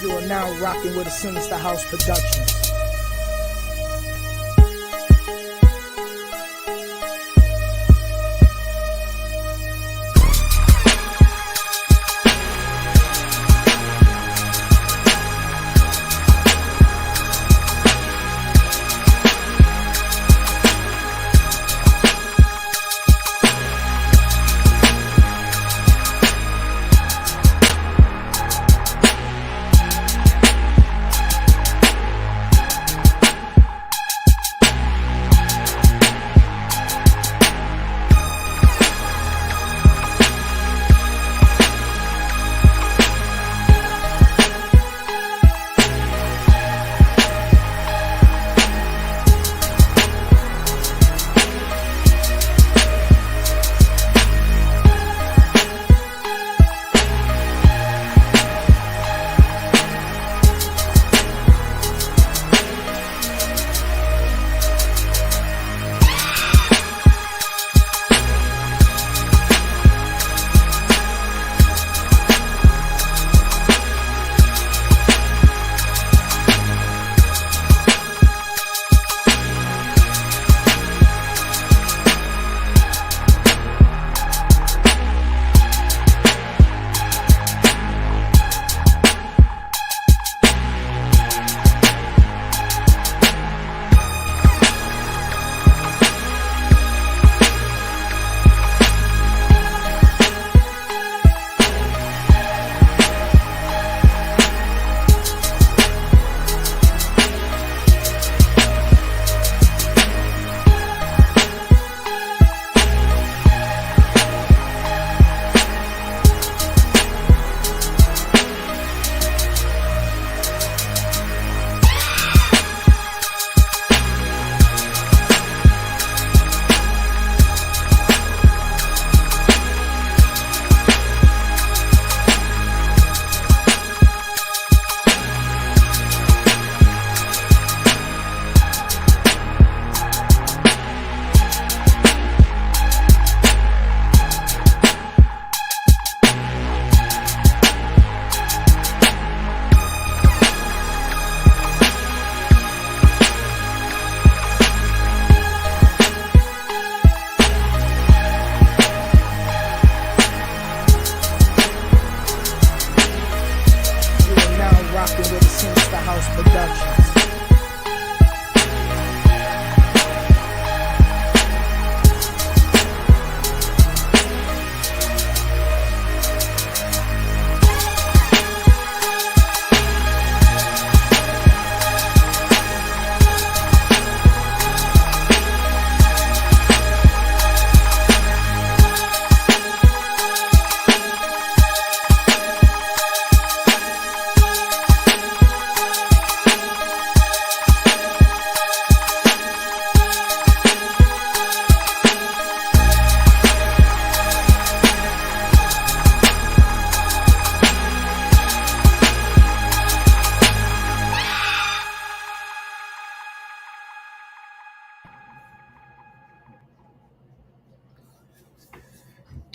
You are now rocking with a Sinister House Productions.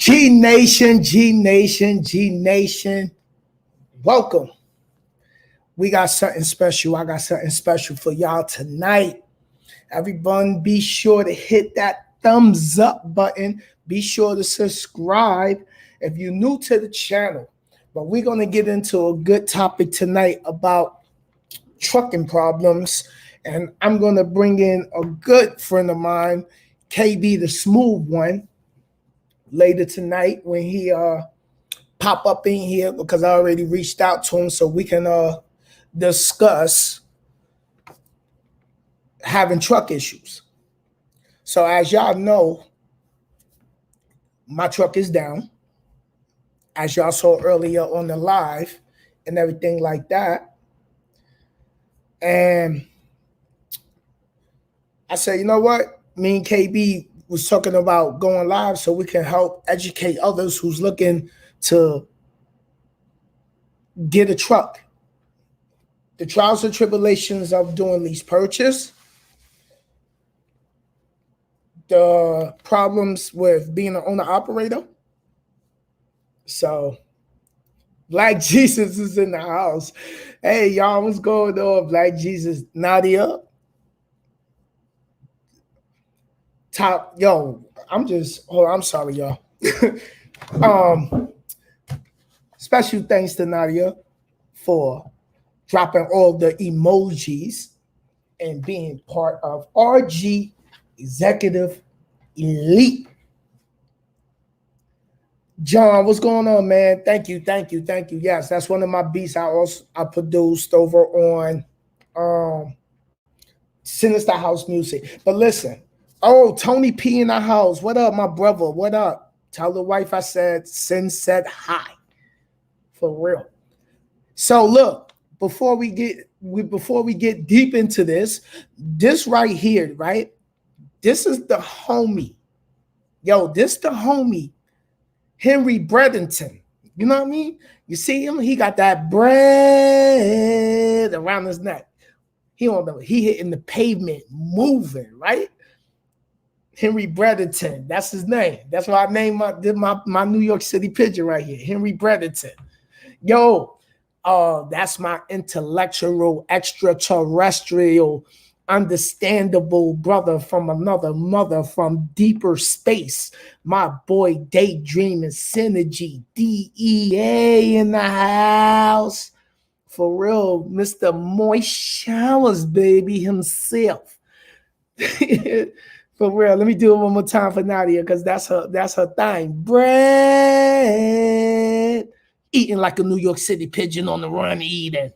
G-Nation, G-Nation, G-Nation, welcome. We got something special. I got something special for y'all tonight. Everyone, be sure to hit that thumbs up button. Be sure to subscribe if you're new to the channel. But we're going to get into a good topic tonight about trucking problems. And I'm going to bring in a good friend of mine, KB the Smooth One, later tonight when he pop up in here, because I already reached out to him so we can discuss having truck issues. So as y'all know, my truck is down, as y'all saw earlier on the live and everything like that. And I said, you know what? Me and KB was talking about going live so we can help educate others who's looking to get a truck. The trials and tribulations of doing lease purchase, the problems with being an owner operator. So Black Jesus is in the house. Hey, y'all, what's going on? Black Jesus. Nadia. Top, yo, I'm sorry, y'all. Special thanks to Nadia for dropping all the emojis and being part of RG Executive Elite. John, what's going on, man? Thank you. Yes, that's one of my beats I produced over on Sinister House Music. But listen, Tony P in the house. What up, my brother? What up? Tell the wife I said Sin said hi. For real. So look, before we get deep into this right here, right? This is the homie. Yo, this the homie. Henry Bredenton. You know what I mean? You see him? He got that bread around his neck. He don't know. He hitting the pavement, moving, right? Henry Bredenton. That's his name. That's why I named my New York City pigeon right here. Henry Bredenton. Yo, that's my intellectual, extraterrestrial, understandable brother from another mother from deeper space. My boy Daydreaming Synergy, DEA in the house. For real, Mr. Moist Showers, baby, himself. For real, let me do it one more time for Nadia because that's her thing. Bread. Eating like a New York City pigeon on the run, eating.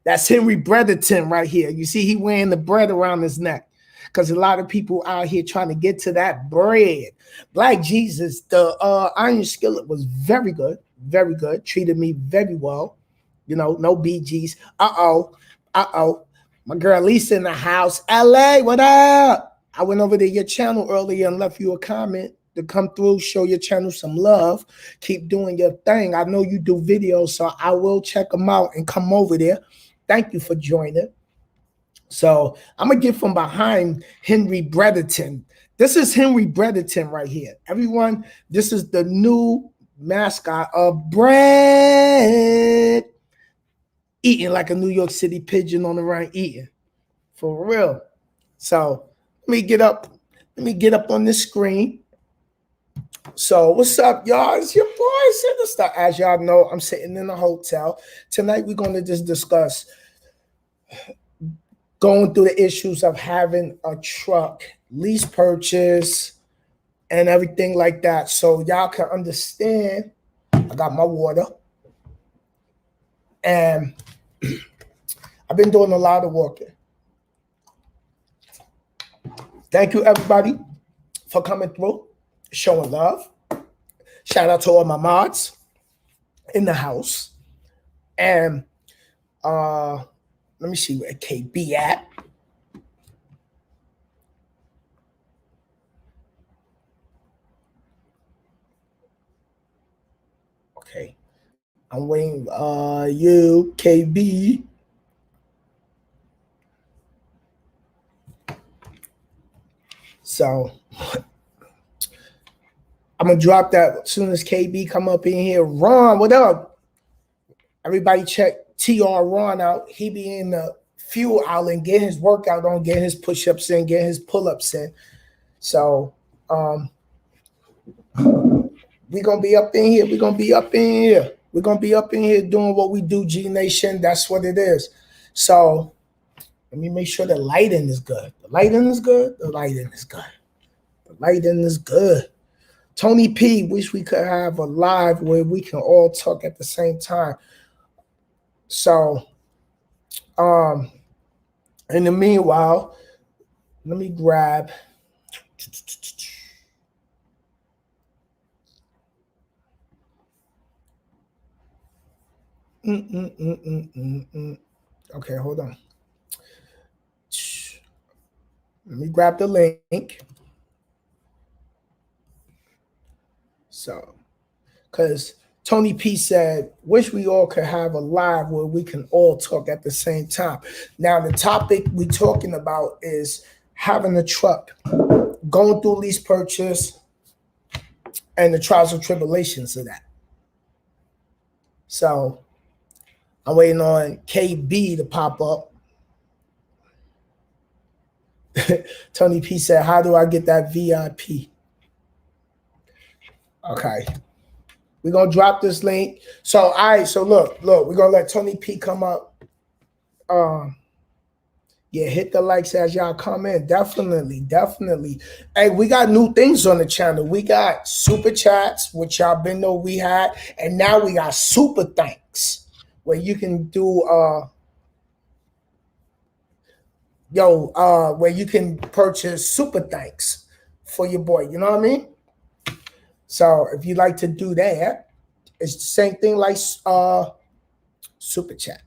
That's Henry Bredenton right here. You see, he wearing the bread around his neck because a lot of people out here trying to get to that bread. Black Jesus, the iron skillet was very good, treated me very well. You know, no BGs. My girl Lisa in the house. LA, what up? I went over to your channel earlier and left you a comment to come through, show your channel some love. Keep doing your thing. I know you do videos, so I will check them out and come over there. Thank you for joining. So I'm going to get from behind Henry Bredenton. This is Henry Bredenton right here. Everyone, this is the new mascot of bread. Eating like a New York City pigeon on the run, eating. For real. So let me get up on this screen. So what's up, y'all? It's your boy Sinnizter. As y'all know, I'm sitting in a hotel. Tonight we're going to just discuss going through the issues of having a truck, lease purchase, and everything like that. So y'all can understand. I got my water. And I've been doing a lot of walking. Thank you, everybody, for coming through, showing love. Shout out to all my mods in the house. And let me see where KB at. Okay. I'm waiting. You, KB. So I'm gonna drop that as soon as KB come up in here. Ron, what up? Everybody check TR Ron out. He be in the fuel island, get his workout on, get his push-ups in, get his pull-ups in. So we're gonna be up in here. We're gonna be up in here doing what we do, G Nation. That's what it is. So let me make sure the lighting is good. The lighting is good. Tony P, wish we could have a live where we can all talk at the same time. So, in the meanwhile, let me grab. Okay, hold on. Let me grab the link. So, because Tony P said, wish we all could have a live where we can all talk at the same time. Now, the topic we're talking about is having a truck, going through lease purchase, and the trials and tribulations of that. So I'm waiting on KB to pop up. Tony P said, how do I get that VIP? Okay. We're going to drop this link. So, all right. So, look, we're going to let Tony P come up. Yeah, hit the likes as y'all come in. Definitely. Hey, we got new things on the channel. We got super chats, which y'all been know we had. And now we got super thanks, where you can do, where you can purchase super thanks for your boy. You know what I mean? So if you like to do that, it's the same thing like super chat.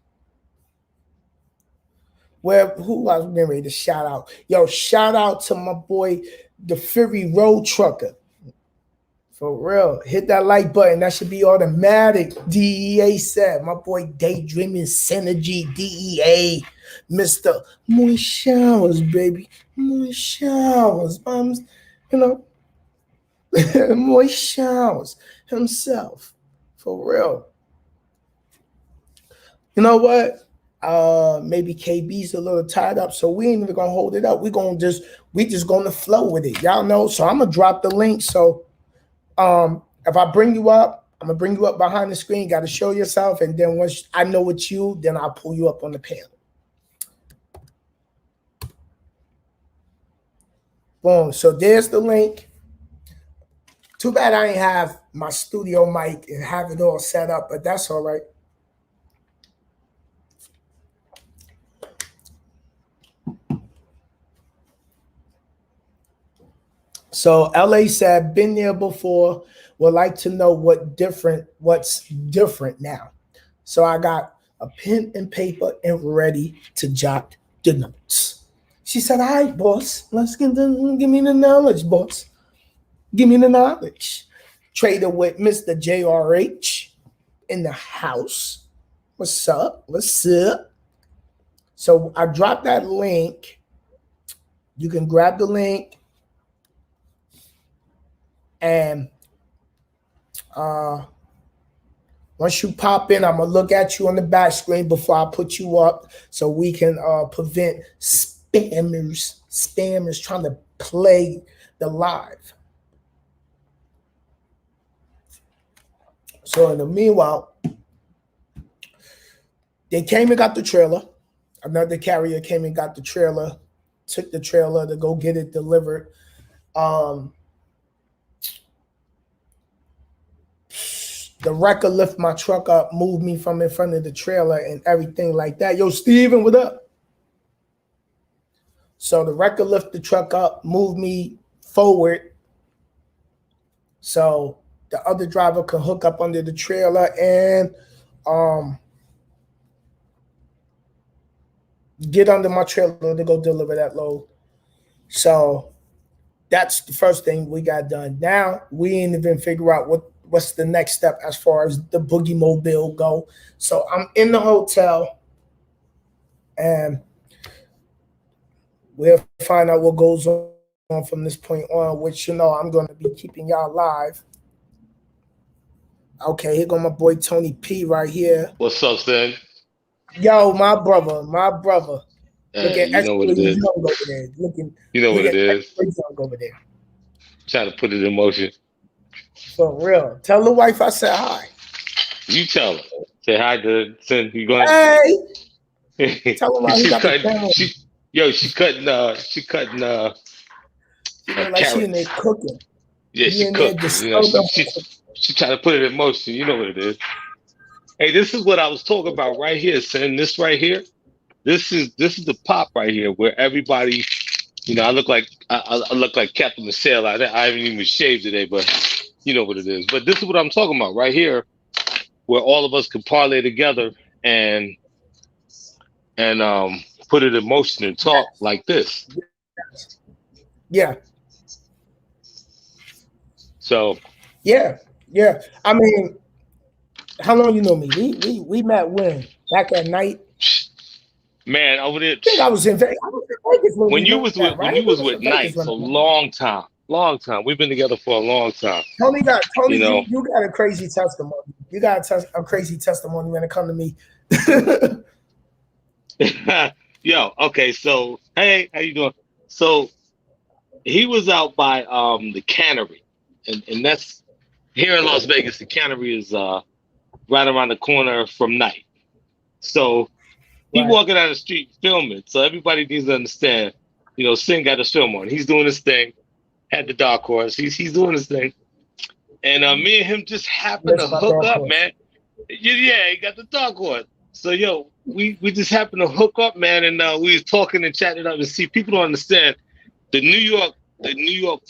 Who I was getting ready to shout out? Yo, shout out to my boy, the Fury Road Trucker. For real. Hit that like button. That should be automatic. DEA said. My boy Daydreaming Synergy, DEA. Mr. More showers, baby. More showers. More showers himself. For real. You know what? Maybe KB's a little tied up, so we ain't even gonna hold it up. We just gonna flow with it. Y'all know. So I'm gonna drop the link. So if I bring you up, I'm gonna bring you up behind the screen, gotta show yourself, and then once I know it's you, then I'll pull you up on the panel. Boom. So there's the link. Too bad I ain't have my studio mic and have it all set up, but that's all right. So LA said, been there before, would like to know what's different now. So I got a pen and paper and ready to jot the notes. She said, all right, boss, give me the knowledge, boss. Give me the knowledge. Trader with Mr. JRH in the house. What's up? So I dropped that link. You can grab the link. And once you pop in, I'm going to look at you on the back screen before I put you up so we can prevent spammers trying to play the live. So in the meanwhile, they came and got the trailer. Another carrier came and got the trailer, took the trailer to go get it delivered. The wrecker lift my truck up, moved me from in front of the trailer and everything like that. Yo, Steven, what up? So the wrecker lift the truck up, moved me forward so the other driver could hook up under the trailer and get under my trailer to go deliver that load. So that's the first thing we got done. Now we ain't even figure out what's the next step as far as the Boogie Mobile go. So I'm in the hotel and we'll find out what goes on from this point on, which, you know, I'm going to be keeping y'all live. Okay, here go my boy Tony P right here. What's up, Stan? Yo, my brother. You know what it is. You know what it is. Over there. Trying to put it in motion. For real. Tell the wife I said hi. You tell her. Say hi to Sin. You going? Hey. Tell her she cutting. She cutting. Like she in there cooking. Yeah, she cooking. You know, she trying to put it in motion. You know what it is. Hey, this is what I was talking about right here, Sin. This right here. This is the pop right here where everybody. You know, I look like Captain Michelle. I haven't even shaved today, but you know what it is. But this is what I'm talking about right here, where all of us can parlay together and put it in motion and talk like this. Yeah. So. Yeah. I mean, how long you know me? We met when? Back at night. Man, over there. I think I was in Vegas. When you was with Knight for a long time. We've been together for a long time. Tony, you got a crazy testimony. You got a crazy testimony when it comes to me. Yo, okay, so hey, how you doing? So he was out by the cannery, and that's here in Las Vegas. The cannery is right around the corner from Night. So he walking down the street filming. So everybody needs to understand, you know, Sin got his film on. He's doing his thing. Had the dark horse. He's doing his thing. And me and him just happened to hook up, man. Yeah, he got the dark horse. So yo, we just happened to hook up, man, and we was talking and chatting up. And see, people don't understand the New York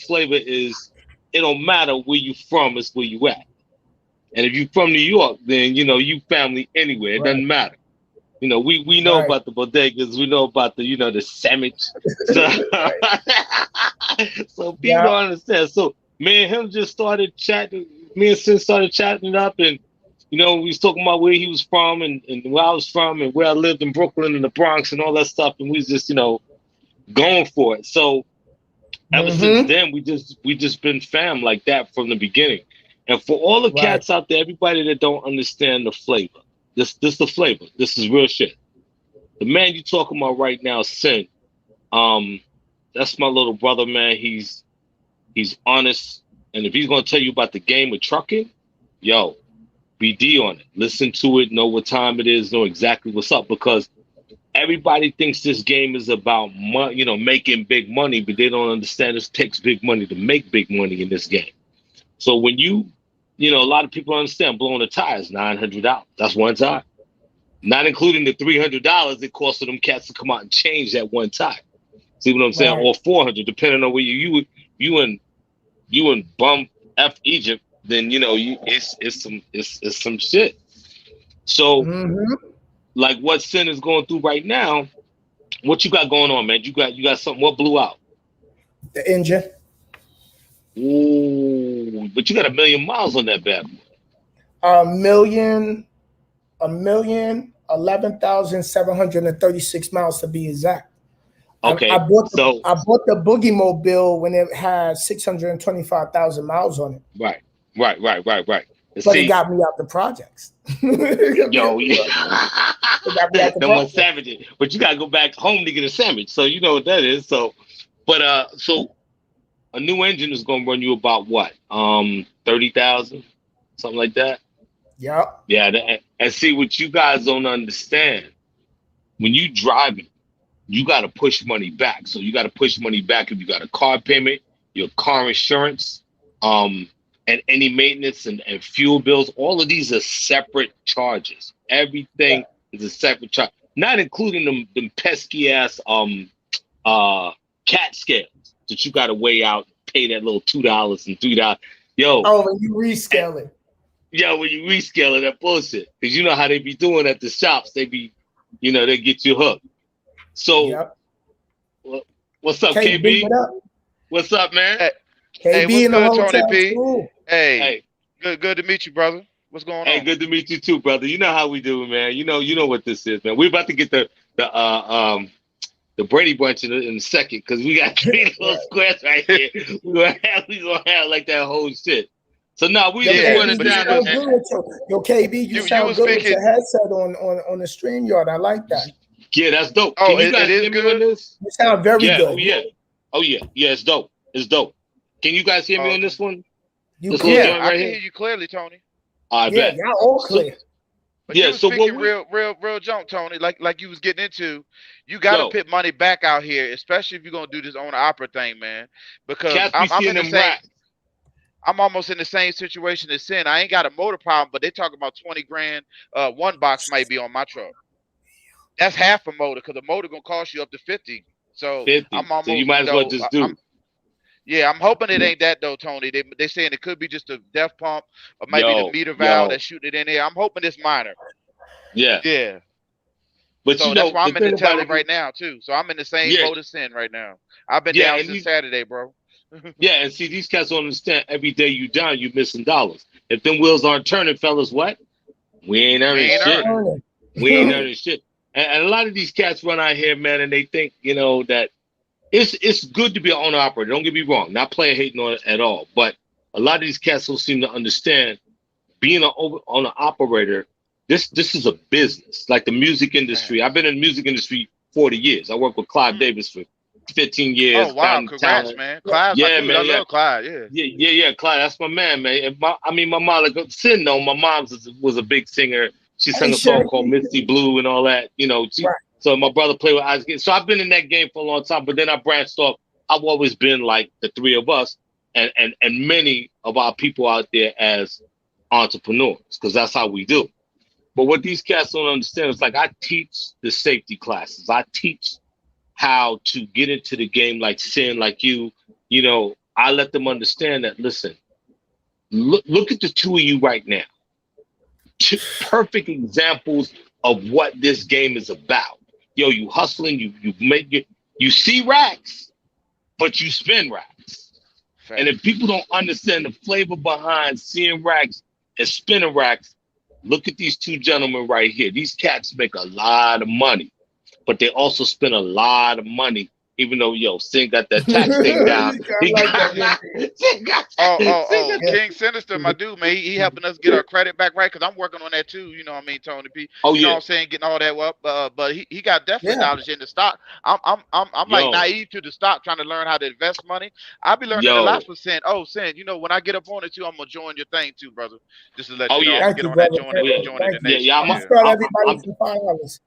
flavor is it don't matter where you from, it's where you at. And if you from New York, then you know you family anywhere. It doesn't matter. You know, we know about the bodegas, we know about the the sandwich. So, so people don't understand. So me and him just started chatting. Me and Sin started chatting it up, and we was talking about where he was from and where I was from and where I lived in Brooklyn and the Bronx and all that stuff. And we was just going for it. So ever since then, we just been fam like that from the beginning. And for all the cats out there, everybody that don't understand the flavor, this the flavor. This is real shit. The man you talking about right now, Sin, that's my little brother, man. He's honest. And if he's gonna tell you about the game of trucking, yo, BD on it. Listen to it, know what time it is, know exactly what's up, because everybody thinks this game is about making big money, but they don't understand it takes big money to make big money in this game. So when a lot of people understand blowing a tire is $900. That's one tire. Not including the $300 it costs them cats to come out and change that one tire. See what I'm saying? Or $400, depending on where you in bum F Egypt, then it's some shit. So like what Sin is going through right now, what you got going on, man? You got something. What blew out? The engine. Ooh, but you got 1 million miles on that bad boy. 1,011,736 miles to be exact. Okay, I bought the Boogie Mobile when it had 625,000 miles on it. Right. But it got me out the projects. Yo, yeah. No more sandwiches. But you gotta go back home to get a sandwich. So you know what that is. So, but so a new engine is gonna run you about what? 30,000, something like that. Yeah. Yeah. And see what you guys don't understand. When you driving, you got to push money back. So you got to push money back if you got a car payment, your car insurance, and any maintenance and fuel bills. All of these are separate charges. Everything is a separate charge, not including them pesky ass cat scales that you got to weigh out, pay that little $2 and $3. Yo. Oh, when you rescale it. Yeah, when you rescale it, that bullshit. Because you know how they be doing at the shops. They be, they get you hooked. So, what's up, KB? What up? What's up, man? Hey, what's in the good, Tony P? School. Hey, good to meet you, brother. What's going on? Hey, good to meet you too, brother. You know how we do, man. You know what this is, man. We're about to get the Brady Bunch in a second because we got 3 little squares right here. We're gonna have like that whole shit. So now we just running down. Yo, KB, you sound good with your headset on the StreamYard. I like that. Yeah, that's dope. Oh, Can you guys hear me on this? You sound very good. Oh yeah. It's dope. Can you guys hear me on this one? I can hear you clearly, Tony. I bet. Y'all all clear. But you was speaking real junk, Tony. Like you was getting into. You got to put money back out here, especially if you're gonna do this owner-opera thing, man. Because I'm in the same. I'm almost in the same situation as Sin. I ain't got a motor problem, but they talking about 20 grand. One box might be on my truck. That's half a motor because the motor gonna cost you up to 50. So 50. I'm almost. So you might as well just do. I'm hoping it ain't that though, Tony. They saying it could be just a def pump or maybe the meter valve that's shooting it in there. I'm hoping it's minor. Yeah. But so that's why I'm in the telly right now too. So I'm in the same boat as Sin right now. I've been down since Saturday, bro. Yeah, and see, these cats don't understand. Every day you down, you missing dollars. If them wheels aren't turning, fellas, what? We ain't earning shit. We ain't earning shit. And a lot of these cats run out here, man, and they think, that it's good to be an owner operator. Don't get me wrong. Not player hating on it at all. But a lot of these cats don't seem to understand being on an operator, this is a business, like the music industry. I've been in the music industry 40 years. I worked with Clive Davis for 15 years. Oh wow, congrats, man. Clive's my dude. I love Clive. Yeah. Clive, that's my man, man. My mom, like Sin, though, my mom was a big singer. She sang a song called Misty Blue and all that, you know. So my brother played with Isaac. So I've been in that game for a long time, but then I branched off. I've always been like the three of us and many of our people out there as entrepreneurs, because that's how we do. But what these cats don't understand is, like, I teach the safety classes. I teach how to get into the game like Sin, like you know, I let them understand that, listen, look at the two of you right now. Two perfect examples of what this game is about. Yo, you hustling, you make it, you see racks, but you spend racks. Fair. And if people don't understand the flavor behind seeing racks and spinning racks, look at these two gentlemen right here. These cats make a lot of money, but they also spend a lot of money. Even though, Sin got that tax thing down. King Sinister, my dude, man, he helping us get our credit back right, because I'm working on that too. You know what I mean, Tony P. You know what I'm saying, getting all that up. But he got definitely knowledge in the stock. I'm like naive to the stock, trying to learn how to invest money. I'll be learning a lot from Sin. Sin, you know, when I get up on it too, I'm gonna join your thing too, brother. Just to let you know, I'm gonna get on that, joining the Nation. I'm gonna start everybody from $5.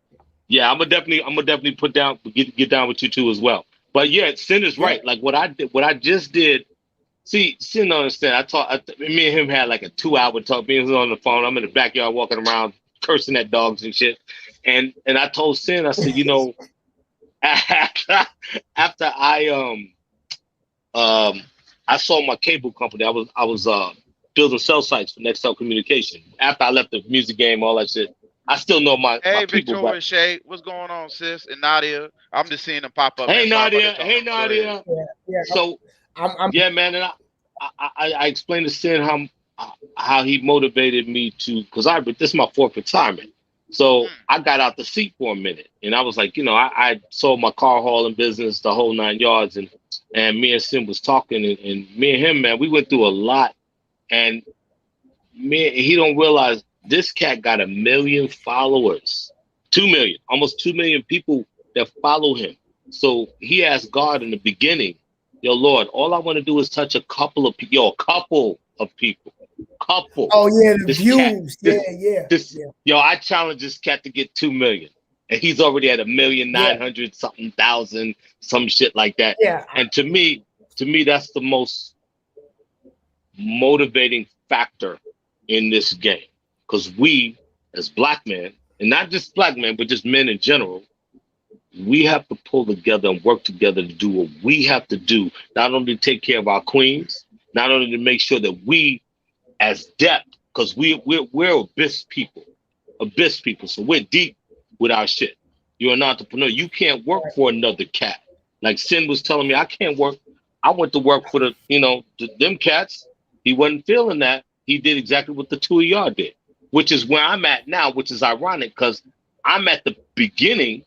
Yeah, I'm gonna definitely put down, get down with you too as well. But yeah, Sin is right. Like what I just did. See, Sin don't understand. Me and him had like a 2-hour talk. Me and him on the phone. I'm in the backyard walking around cursing at dogs and shit. And I told Sin, I said, you know, after I sold my cable company, I was building cell sites for Nextel Communication. After I left the music game, all that shit. I still know my people. Victoria Shay, what's going on, sis? And Nadia, I'm just seeing them pop up. Hey, Nadia. Yeah. So, man, and I explained to Sin how he motivated me to, because this is my 4th retirement. So I got out the seat for a minute, and I was like, you know, I sold my car hauling business, the whole 9 yards, and me and Sin was talking, and me and him, man, we went through a lot, and he don't realize. This cat got 1 million followers, 2 million, almost 2 million people that follow him. So he asked God in the beginning, yo, Lord, all I want to do is touch a couple of people. Couple. Oh, yeah, the views. Yo, I challenge this cat to get 2 million. And he's already at 1,900,000 something thousand, some shit like that. Yeah. And to me, that's the most motivating factor in this game. Because we, as black men, and not just black men, but just men in general, we have to pull together and work together to do what we have to do, not only to take care of our queens, not only to make sure that we, as depth, because we're abyss people, so we're deep with our shit. You're an entrepreneur. You can't work for another cat. Like Sin was telling me, I can't work. I went to work for them cats. He wasn't feeling that. He did exactly what the two of y'all did. Which is where I'm at now, which is ironic because I'm at the beginning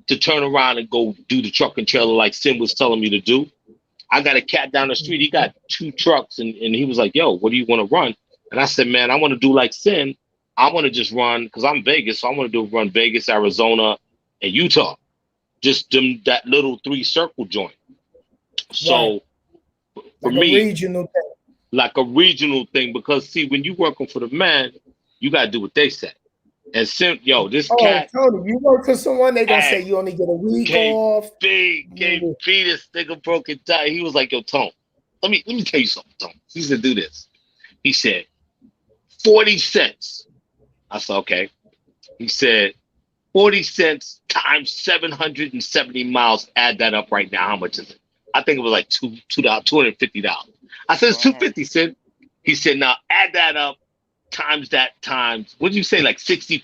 to turn around and go do the truck and trailer like Sin was telling me to do. I got a cat down the street. He got 2 trucks and he was like, yo, what do you want to run? And I said, man, I want to do like Sin. I want to just run, because I'm Vegas, so I want to run Vegas, Arizona, and Utah. Just that little 3-circle joint. So for me, like a regional thing, because see, when you working for the man, you gotta do what they say. And this cat. Tony, you work for someone, they gonna say you only get a week off. Gave this nigga broken tie. He was like, yo, Tone, let me tell you something, Tone. He said, do this. He said, 40 cents. I said, okay. He said, 40 cents times 770 miles. Add that up right now. How much is it? I think it was like $250. I said, it's $250, Sid. He said, now add that up. Times what did you say, like 60%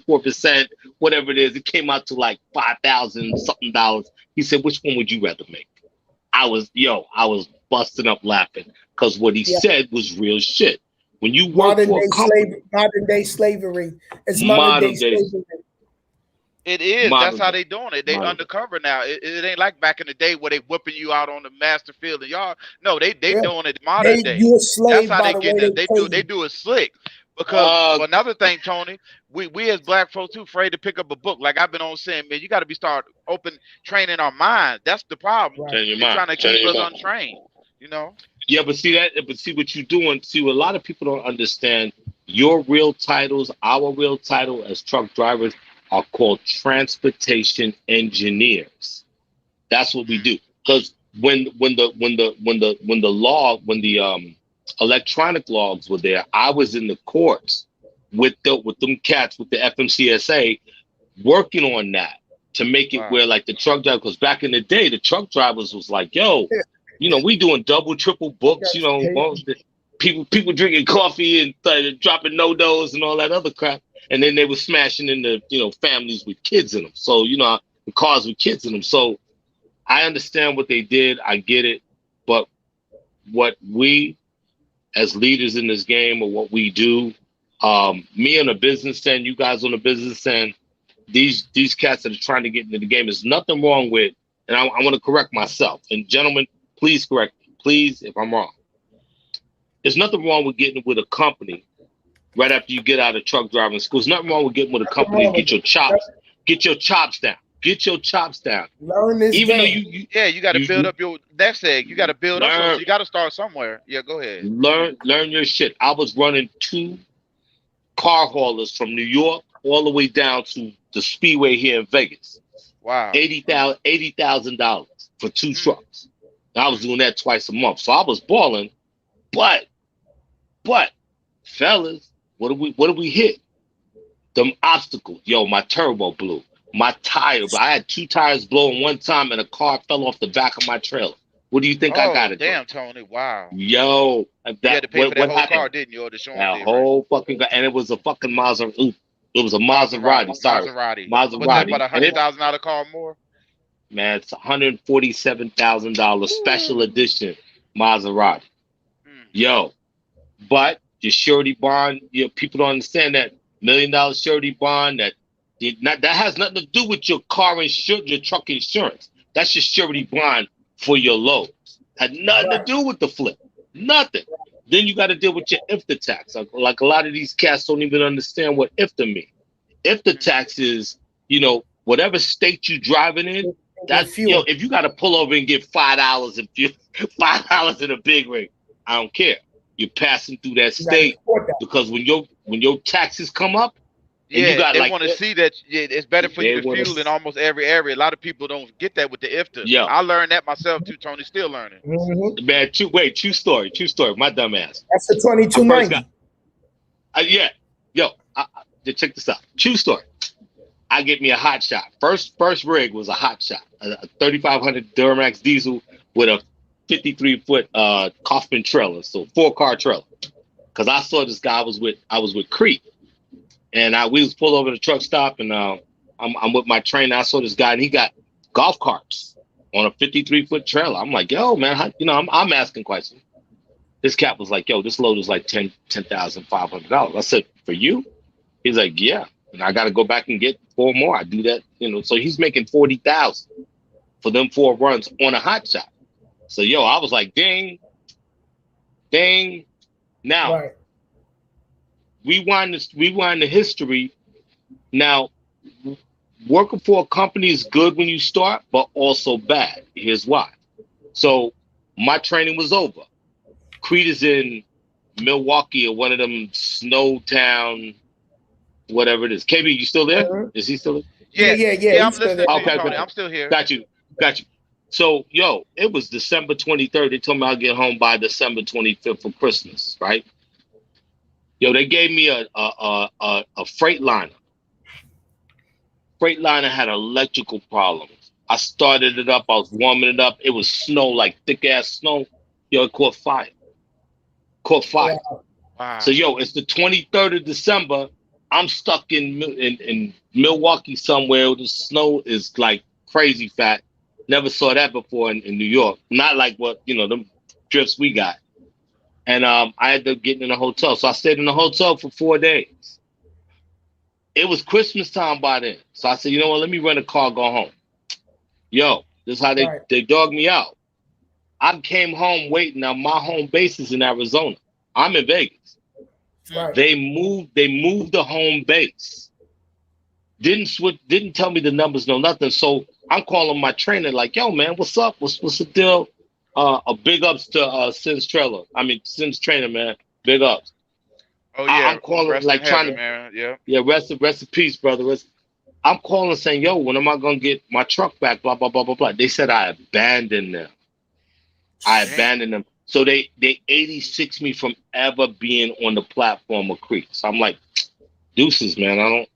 or 64%, whatever it is, it came out to like $5,000 something dollars. He said, which one would you rather make? I was busting up laughing because what he said was real shit. When you work for a company, modern day slavery. It's modern day slavery. It is. That's how they doing it. They undercover now. It ain't like back in the day where they whipping you out on the master field of y'all. No, they doing it modern day. You a slave. That's how by they the get way it. They do it slick. Because another thing, Tony, we as black folks too afraid to pick up a book. Like I've been on saying, man, you got to be start training our minds. That's the problem. Right. They're trying to keep us untrained. You know. Yeah, but see what you're doing. See, what a lot of people don't understand. Your real titles, our real title as truck drivers, are called transportation engineers. That's what we do. Because when the electronic logs were there, I was in the courts with them cats with the FMCSA working on that to make it where like the truck driver. Because back in the day, the truck drivers was like, yo, we doing double, triple books. People drinking coffee and dropping no-dos and all that other crap. And then they were smashing into, families with kids in them. So, cars with kids in them. So I understand what they did. I get it. But what we as leaders in this game or what we do, me on the business end, you guys on the business end, these cats that are trying to get into the game, there's nothing wrong with, and I want to correct myself. And gentlemen, please correct me. Please, if I'm wrong. There's nothing wrong with getting with a company right after you get out of truck driving school. There's nothing wrong with getting with a company and get your chops down. Get your chops down. Learn this Even game. though you got to build up your nest egg. You got to build up. So you got to start somewhere. Yeah, go ahead. Learn your shit. I was running 2 car haulers from New York all the way down to the Speedway here in Vegas. Wow. $80,000 for 2 trucks. And I was doing that twice a month. So I was balling. But fellas, what do we hit? Them obstacles. Yo, my turbo blew. My tire, I had 2 tires blowing one time and a car fell off the back of my trailer. What do you think I got to do? Damn, Tony, wow. Yo. You had to pay for that whole car, didn't you? Or the that whole fucking car. And it was a fucking Maserati. It was a Maserati. Sorry. Maserati. Was that about $100,000 car or more? Man, it's $147,000 special edition Maserati. Yo. But your surety bond, people don't understand that $1 million surety bond, that has nothing to do with your car insurance, your truck insurance. That's your surety bond for your loads. Had nothing to do with the flip. Nothing. Then you got to deal with your IFTA tax. Like a lot of these cats don't even understand what IFTA means. IFTA tax is, whatever state you driving in, that's fuel. If you got to pull over and get $5 in fuel, $5 in a big rig, I don't care. You're passing through that state because when your taxes come up, they want to see that it's better for you to fuel in almost every area. A lot of people don't get that with the IFTA. Yeah. I learned that myself too, Tony. Still learning. Mm-hmm. Man, true story. My dumb ass. That's the 2290. Yeah. Yo, check this out. True story. I get me a hot shot. First rig was a hot shot, a 3500 Duramax diesel with a 53-foot Kaufman trailer, so 4-car trailer. Because I saw this guy I was with Creek. And we was pulled over to the truck stop, and I'm with my trainer. I saw this guy, and he got golf carts on a 53-foot trailer. I'm like, yo, man, I'm asking questions. This cat was like, yo, this load is like $10,500. I said, for you? He's like, yeah. And I got to go back and get 4 more. I do that, So he's making $40,000 for them 4 runs on a hot shot. So yo, I was like, ding. Now. Right. Rewind the history. Now, working for a company is good when you start, but also bad. Here's why. So my training was over. Creed is in Milwaukee or one of them snow town, whatever it is. KB, you still there? Is he still there? Yeah. I'm listening. Okay, I'm still here. Got you. So, yo, it was December 23rd. They told me I'll get home by December 25th for Christmas, right? Yo, they gave me a Freightliner. Freightliner had electrical problems. I started it up. I was warming it up. It was snow, like thick-ass snow. Yo, it caught fire. Wow. So, yo, it's the 23rd of December. I'm stuck in Milwaukee somewhere. The snow is, like, crazy fat. Never saw that before in New York. Not like what, them drifts we got. And I ended up getting in a hotel. So I stayed in the hotel for 4 days. It was Christmas time by then. So I said, you know what? Let me rent a car, go home. Yo, this is how they dogged me out. I came home waiting. Now my home base is in Arizona. I'm in Vegas. Right. They moved the home base. Didn't tell me the numbers, no nothing. So I'm calling my trainer like, yo, man, what's up? What's the deal? A big ups to Sin's trainer, man. Big ups. Oh yeah. I'm calling like trying to, man. Yeah. Yeah, rest in peace, brother. I'm calling saying, yo, when am I gonna get my truck back? Blah blah blah blah blah. They said I abandoned them. So they 86 me from ever being on the platform of Creek. So I'm like, deuces, man.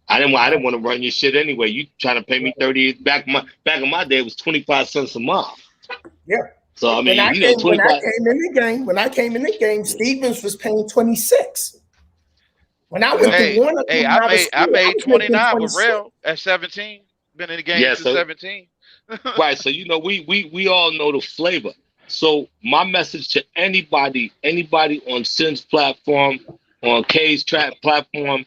I didn't want to run your shit anyway. You trying to pay me 30 back in my day it was 25 cents a mile. Yeah. So I mean, when I came in the game, Stevens was paying 26. When I went to Warner, I made 29 for real at 17. Been in the game since 17. Right. So we all know the flavor. So my message to anybody on Sin's platform, on K's track platform,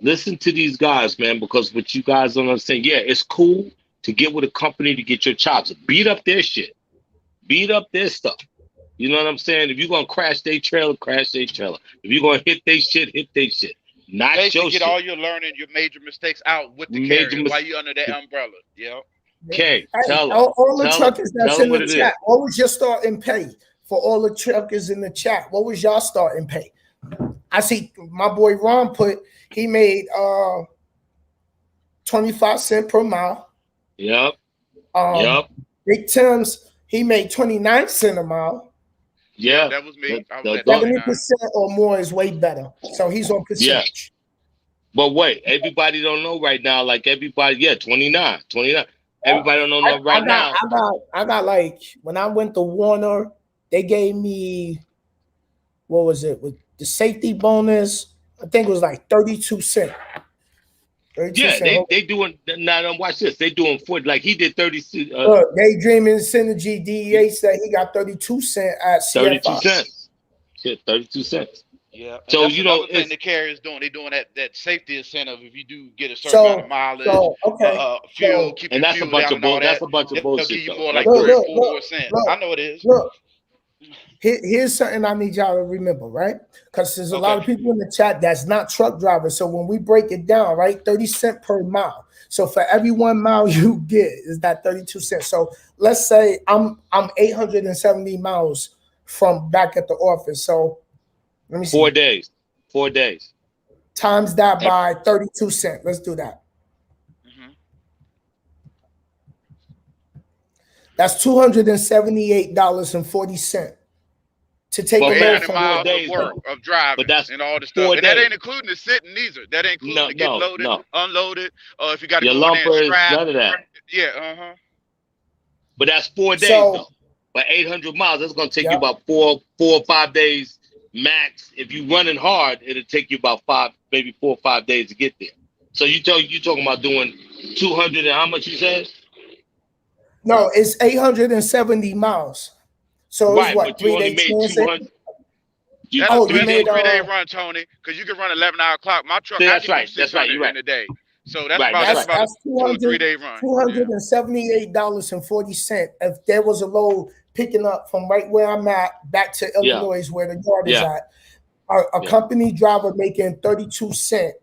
listen to these guys, man, because what you guys don't understand, yeah, it's cool to get with a company to get your chops. Beat up their shit. Beat up their stuff. You know what I'm saying? If you're going to crash their trailer, crash their trailer. If you're going to hit their shit, hit their shit. Not your shit. Get all your learning, your major mistakes out with the carrier while you're under that umbrella. Yeah. Okay, tell them. All the truckers that's in the chat, what was your starting pay for all the truckers in the chat? What was y'all starting pay? I see my boy Ron he made 25 cents per mile. Yep. Big Tim's, he made 29 cents a mile. Yeah. That was me. 70% or more is way better. So he's on percentage. Yeah. But wait, everybody don't know right now, like everybody, 29. Everybody don't know now. I got like, when I went to Warner, they gave me, what was it, with the safety bonus, I think it was like 32 cents. They doing, now watch this, they doing for, like he did 30 cents. Daydreaming Synergy DEA said he got 32 cents at CFI. 32 cents. Shit, 32 cents. Yeah. So that's another thing the carrier's doing. They're doing that safety incentive if you do get a certain amount of mileage, fuel, keep and your that's fuel a bunch down of bullshit. That's a bunch of bullshit. They'll give you more like 34 cents. I know it is. Look, here's something I need y'all to remember, right? Because there's a lot of people in the chat that's not truck drivers. So when we break it down, right, 30 cents per mile. So for every 1 mile you get is that 32 cents. So let's say I'm 870 miles from back at the office. So let me see. 4 days. 4 days. Times that by 32 cents. Let's do that. That's $278.40 to take a load from 4 days of driving and all the stuff. And that ain't including the sitting either. That ain't including the getting loaded, unloaded, or if you got to go in there and strap. None of that. Yeah, But that's 4 days though. But 800 miles, that's gonna take you about 4 or 5 days max. If you running hard, it'll take you about 4 or 5 days to get there. So you talking about doing 200 and how much you said? No, it's 870 miles. So it's what, 3 days? That's a 3-day run, Tony, because you can run 11-hour clock. My truck, that's right. You're right. in a day. So that's about a 2 or 3 day run. $278.40 if there was a load picking up from right where I'm at back to Illinois where the yard is at. A company driver making 32 cents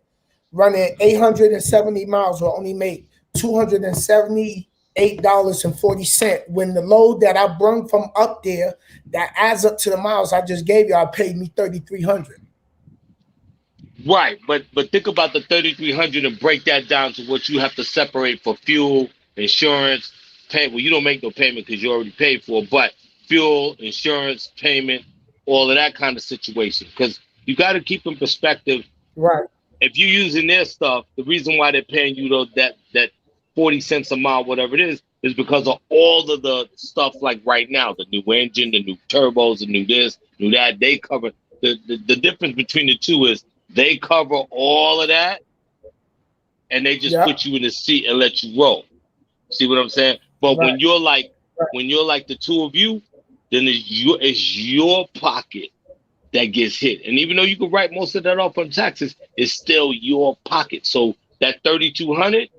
running 870 miles will only make $278.40 when the load that I brung from up there that adds up to the miles I just gave you, I paid me $3,300. Right, but think about the 3,300 and break that down to what you have to separate for fuel, insurance, pay. Well, you don't make no payment because you already paid for it, but fuel, insurance, payment, all of that kind of situation. Because you got to keep in perspective. Right. If you're using their stuff, the reason why they're paying you that 40 cents a mile, whatever it is because of all of the stuff like right now, the new engine, the new turbos, the new this, new that. They cover the difference between the two is they cover all of that, and they just put you in the seat and let you roll. See what I'm saying? But when you're like the two of you, then it's your pocket that gets hit. And even though you can write most of that off on taxes, it's still your pocket. So that 3,200,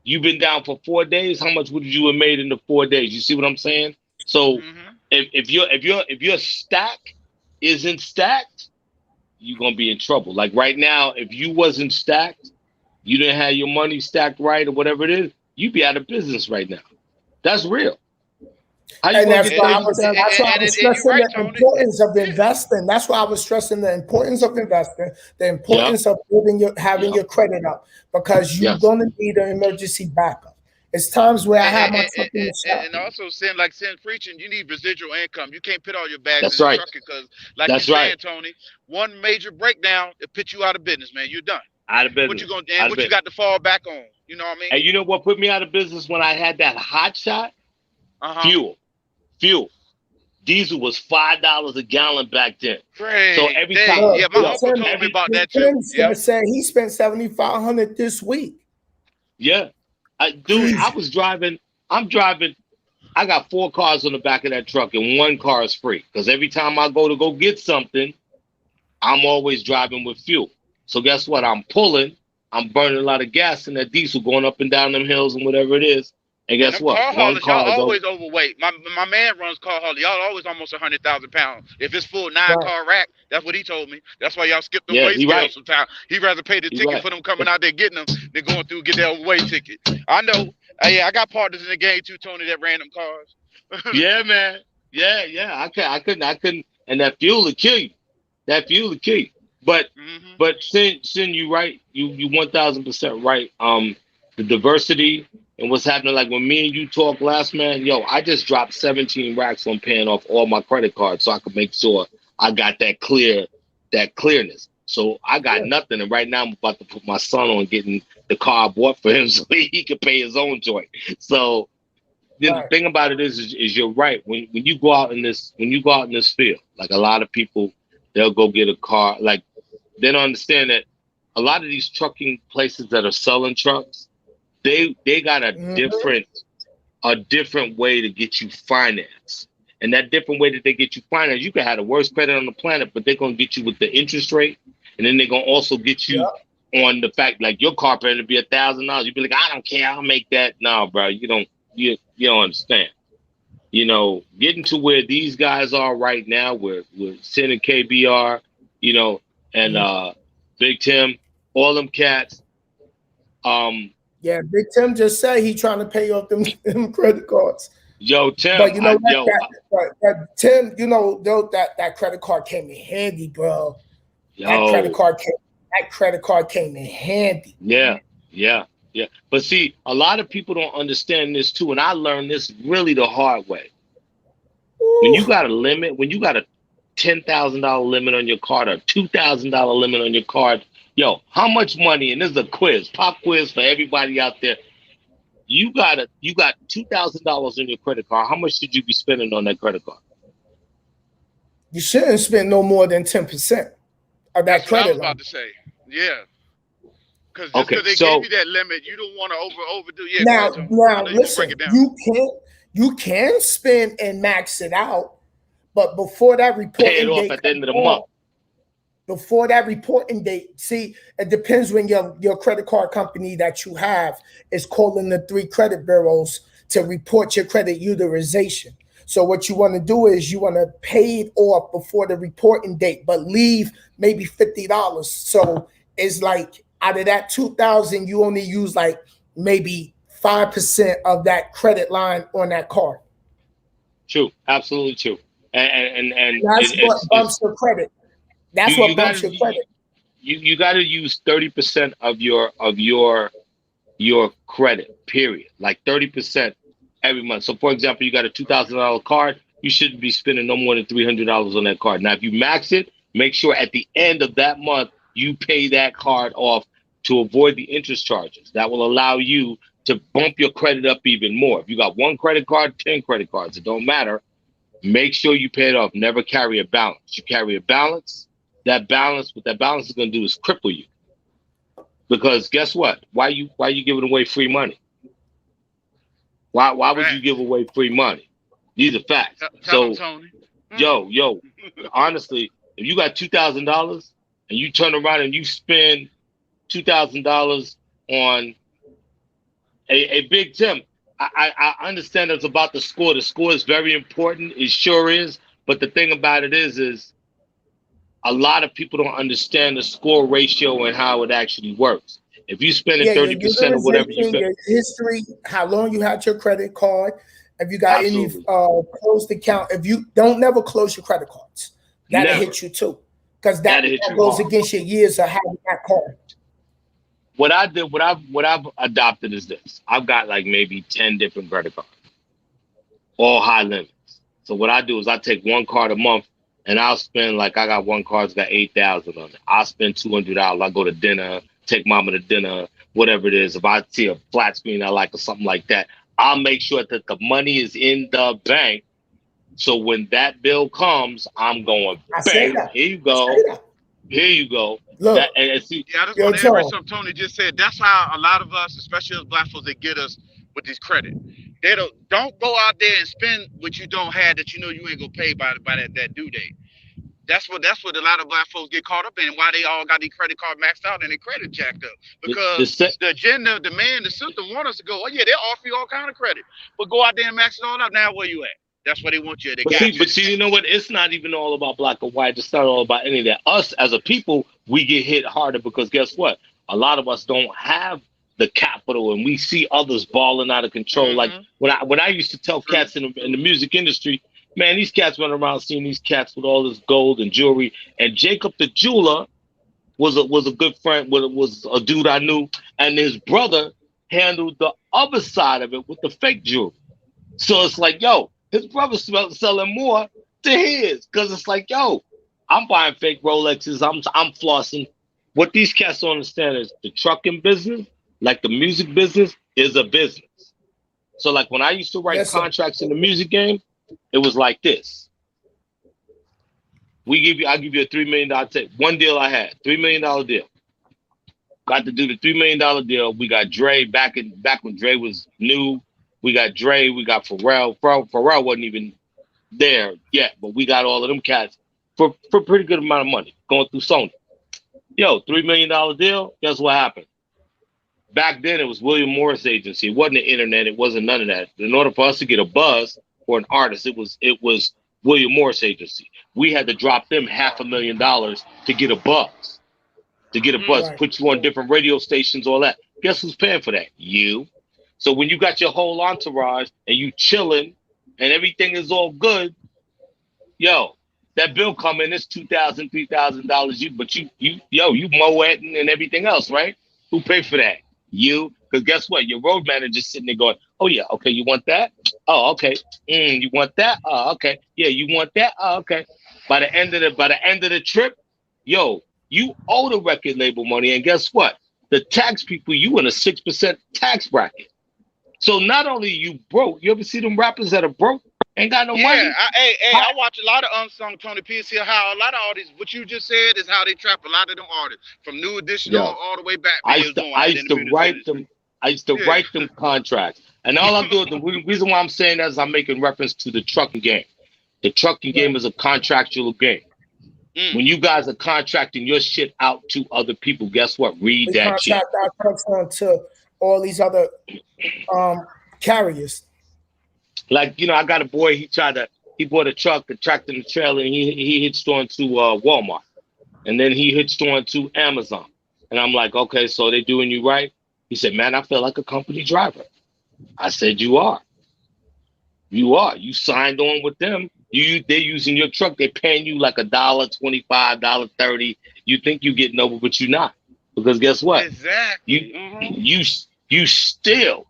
you've been down for 4 days. How much would you have made in the 4 days? You see what I'm saying? So if your stack isn't stacked, you're gonna be in trouble. Like right now, if you wasn't stacked, you didn't have your money stacked right or whatever it is, you'd be out of business right now. That's real. And that's why I was stressing the importance of investing. That's why I was stressing the importance of investing, the importance of having your credit up, because you're going to need an emergency backup. It's times where I have my truck in the shop. And also, sin preaching, you need residual income. You can't put all your bags in the truck because, like you're saying, Tony, one major breakdown, it puts you out of business, man. You're done. Out of business. What you got to fall back on? You know what I mean? And you know what put me out of business when I had that hot shot? Fuel. Diesel was $5 a gallon back then. Great. So every time, my uncle told me about that too. Said he spent $7,500 this week. Yeah, dude, I was driving. I'm driving. I got 4 cars on the back of that truck, and 1 car is free. Because every time I go get something, I'm always driving with fuel. So guess what? I'm burning a lot of gas in that diesel, going up and down them hills and whatever it is. And guess what? Car haulers, y'all always overweight. My man runs car hauler. Y'all always almost 100,000 pounds. If it's full 9-car rack, that's what he told me. That's why y'all skip the weight scale sometimes. He'd rather pay the ticket for them coming out there getting them than going through get their overweight ticket. I know. I got partners in the game too, Tony, that ran them cars. Yeah, man. Yeah. I couldn't. And that fuel will kill you. But Sin, you right. You 1,000% right. The diversity. And what's happening, like when me and you talk last, man, I just dropped 17 racks on paying off all my credit cards so I could make sure I got that clearness. So I got nothing. And right now I'm about to put my son on getting the car I bought for him so he can pay his own joint. So the thing about it is you're right. When you go out in this field, like a lot of people, they'll go get a car. Like they don't understand that a lot of these trucking places that are selling trucks, they got a different way to get you finance. And that different way that they get you finance, you can have the worst credit on the planet, but they're gonna get you with the interest rate, and then they're gonna also get you on the fact like your car payment to be $1,000. You'd be like, I don't care, I'll make that. No, bro, you don't understand. Getting to where these guys are right now, with Sin and KBR, and Big Tim, all them cats. Yeah, Big Tim just said he trying to pay off them credit cards. Yo, Tim, but Tim, that credit card came in handy, bro. That credit card came in handy. Yeah. But see, a lot of people don't understand this too, and I learned this really the hard way. Ooh. When you got a limit, when you got a $10,000 limit on your card, or $2,000 limit on your card. How much money? And this is a quiz, pop quiz for everybody out there. You got $2,000 on your credit card. How much should you be spending on that credit card? You shouldn't spend no more than 10% of that credit. I was about to say, because they gave you that limit, you don't want to overdo. Yeah. Now listen, you can spend and max it out, but before that reporting pay it off at the end of the month. Before that reporting date, see, it depends when your credit card company that you have is calling the 3 credit bureaus to report your credit utilization. So what you want to do is you want to pay it off before the reporting date, but leave maybe $50. So it's like out of that $2,000, you only use like maybe 5% of that credit line on that card. True, absolutely true. And that's what bumps your credit. That's what bumps your credit. You got to use 30% of your credit, period. Like 30% every month. So, for example, you got a $2,000 card. You shouldn't be spending no more than $300 on that card. Now, if you max it, make sure at the end of that month you pay that card off to avoid the interest charges. That will allow you to bump your credit up even more. If you got 1 credit card, 10 credit cards, it don't matter. Make sure you pay it off. Never carry a balance. You carry a balance. What that balance is going to do is cripple you. Because guess what? Why you giving away free money? Why would you give away free money? These are facts. Tell them, Tony. Yo, honestly, If you got $2,000 and you turn around and you spend $2,000 on a big gym, I understand it's about the score. The score is very important. It sure is. But the thing about it is a lot of people don't understand the score ratio and how it actually works. If you spend 30% or whatever you your history, how long you had your credit card, if you got any closed account, if you don't never close your credit cards, that'll hit you too. Because that goes against your years of having that card. What I've adopted is this. I've got like maybe 10 different credit cards, all high limits. So what I do is I take one card a month and I'll spend, like, I got one card that's got 8,000 on it. I'll spend $200. I go to dinner, take mama to dinner, whatever it is. If I see a flat screen I like or something like that, I'll make sure that the money is in the bank. So when that bill comes, I'm going, bang, here you go. Here you go. Look, I just want to add something Tony just said. That's how a lot of us, especially as black folks, they get us with this credit. They don't go out there and spend what you don't have that you know you ain't gonna pay by that due date. That's what a lot of black folks get caught up in. Why they all got their credit card maxed out and their credit jacked up? Because the agenda, the man, the system want us to go. Oh yeah, they offer you all kind of credit, but go out there and max it all out. Now where you at? That's where they want you. But see, you know what? It's not even all about black or white. It's not all about any of that. Us as a people, we get hit harder because guess what? A lot of us don't have the capital, and we see others balling out of control. Like when I used to tell cats in the music industry, man, these cats run around seeing these cats with all this gold and jewelry. And Jacob the jeweler was a good friend, was a dude I knew, and his brother handled the other side of it with the fake jewelry. So it's like, yo, his brother's selling more to his, because it's like, yo, I'm buying fake Rolexes, I'm flossing. What these cats don't understand is the trucking business, like the music business, is a business. So like when I used to write contracts in the music game, it was like this. I'll give you a $3 million take. One deal I had, $3 million deal. Got to do the $3 million deal. We got Dre back when Dre was new. We got Dre, we got Pharrell. Pharrell wasn't even there yet, but we got all of them cats for a pretty good amount of money going through Sony. Yo, $3 million deal. Guess what happened? Back then, it was William Morris Agency. It wasn't the internet. It wasn't none of that. In order for us to get a buzz for an artist, it was William Morris Agency. We had to drop them $500,000 to get a buzz. Put you on different radio stations, all that. Guess who's paying for that? You. So when you got your whole entourage and you chilling and everything is all good, yo, that bill come in, it's $2,000, $3,000. But you Moetting and everything else, right? Who paid for that? You. Because guess what? Your road manager's sitting there going, oh yeah, okay, you want that? Oh, okay. You want that? Oh, okay. Yeah, you want that? Oh, okay. By the end of the trip, yo, you owe the record label money, and guess what? The tax people, you in a 6% tax bracket. So not only you broke, you ever see them rappers that are broke, ain't got no money? I watch a lot of unsung Tony P. See how a lot of artists, what you just said is how they trap a lot of them artists from New Edition all the way back. I used to write them contracts. And all I'm doing, the reason why I'm saying that is I'm making reference to the trucking game. The trucking game is a contractual game. When you guys are contracting your shit out to other people, guess what? Read that shit. Our trucks onto all these other carriers. Like, I got a boy, he bought a truck, a tractor and a trailer, and he hitched on to Walmart. And then he hitched on to Amazon. And I'm like, okay, so they doing you right? He said, man, I feel like a company driver. I said, you are. You are. You signed on with them. They're using your truck. They're paying you like $1.25, $1.30. You think you getting over, but you're not. Because guess what? Exactly. You still,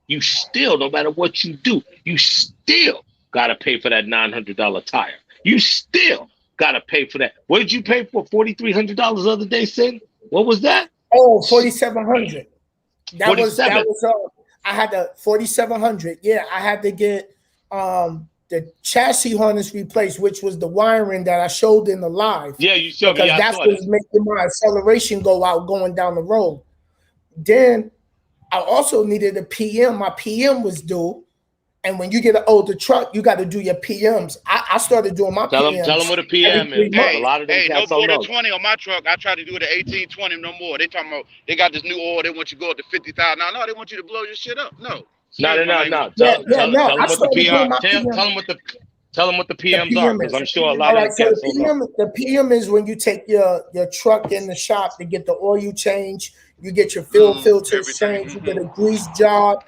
no matter what you do, you still got to pay for that $900 tire. You still got to pay for that. What did you pay for $4,300 the other day, Sin? What was that? Oh, $4,700. That was I had the $4,700. Yeah, I had to get the chassis harness replaced, which was the wiring that I showed in the live. Yeah, you showed me. Because that's what was making my acceleration go out going down the road. Then I also needed a PM. My PM was due. And when you get an older truck, you got to do your PMs. I started doing my PMs. Tell them what a PM is. Hey, a lot of them no more than 20 on my truck. I try to do it at 18, 20, no more. They talking about they got this new oil. They want you to go up to 50,000. No, they want you to blow your shit up. No. No. Tell them what the PMs are, because I'm sure a lot of so the PM is when you take your truck in the shop to get the oil change, you get your fuel filters changed, you get a grease job,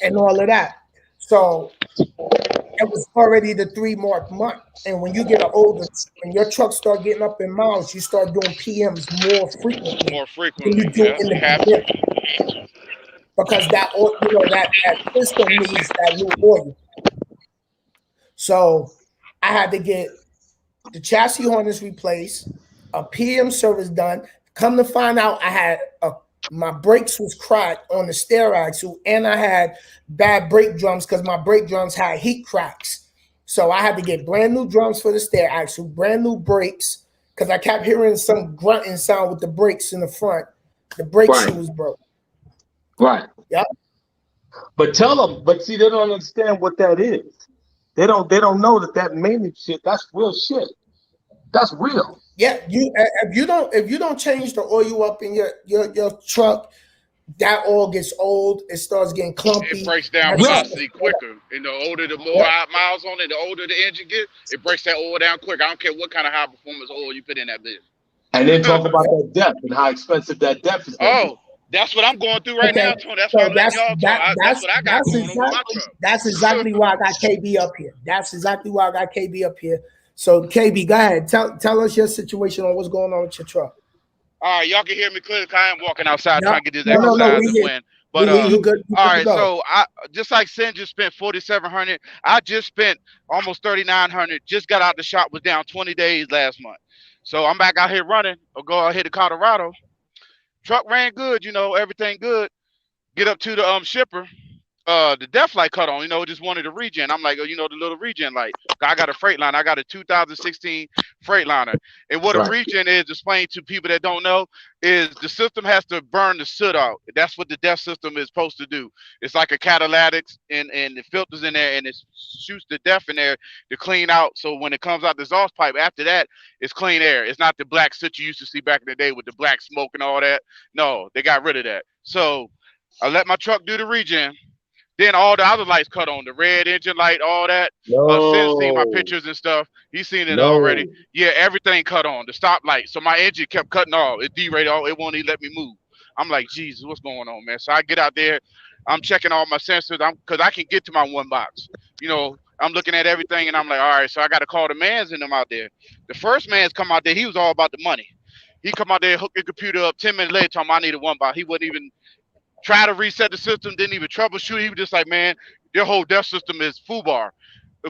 and all of that. So it was already the 3-mark month. And when you get older, when your truck start getting up in miles, you start doing PMs more frequently. Than you do in the beginning. Because that oil, that system needs that new oil. So I had to get the chassis harness replaced, a PM service done. Come to find out, I had my brakes was cracked on the stair axle, and I had bad brake drums because my brake drums had heat cracks. So I had to get brand new drums for the stair axle, brand new brakes, because I kept hearing some grunting sound with the brakes in the front. The brake shoe was broke. Right. Yeah. But tell them, but see, they don't understand what that is. They don't know that maintenance shit, that's real shit. That's real. Yeah, if you don't change the oil up in your truck, that oil gets old. It starts getting clumpy. It breaks down velocity quicker. And the older, the more miles on it, the older the engine gets, it breaks that oil down quicker. I don't care what kind of high performance oil you put in that bitch. And then talk about that depth and how expensive that depth is. That's what I'm going through right now, Tony. That's what I'm letting y'all talk. That's what I got going on with my truck. That's exactly why I got KB up here. That's exactly why I got KB up here. So KB, go ahead. Tell us your situation on what's going on with your truck. All right, y'all can hear me clearly. I am walking outside trying to get this exercise to win. But all right, so I just like Sin just spent $4,700. I just spent almost $3,900. Just got out the shop, was down 20 days last month. So I'm back out here running. I'll go out here to Colorado. Truck ran good, everything good. Get up to the shipper. The def light cut on, just wanted a Regen. I'm like, the little Regen light. I got a Freightliner. I got a 2016 Freightliner. And what a Regen is, explain to people that don't know, is the system has to burn the soot out. That's what the def system is supposed to do. It's like a catalytic, and the filters in there, and it shoots the def in there to clean out. So when it comes out the exhaust pipe, after that, it's clean air. It's not the black soot you used to see back in the day with the black smoke and all that. No, they got rid of that. So I let my truck do the Regen. Then all the other lights cut on, the red engine light, all that. Sin's seen my pictures and stuff. He's seen it already. Yeah, everything cut on, the stop light. So my engine kept cutting off. It derated all. It won't even let me move. I'm like, Jesus, what's going on, man? So I get out there. I'm checking all my sensors because I can get to my one box. I'm looking at everything, and I'm like, all right, so I got to call the mans in them out there. The first man's come out there. He was all about the money. He come out there, hook the computer up. 10 minutes later, told me I needed one box. He wouldn't even try to reset the system, didn't even troubleshoot. He was just like, man, your whole def system is FUBAR,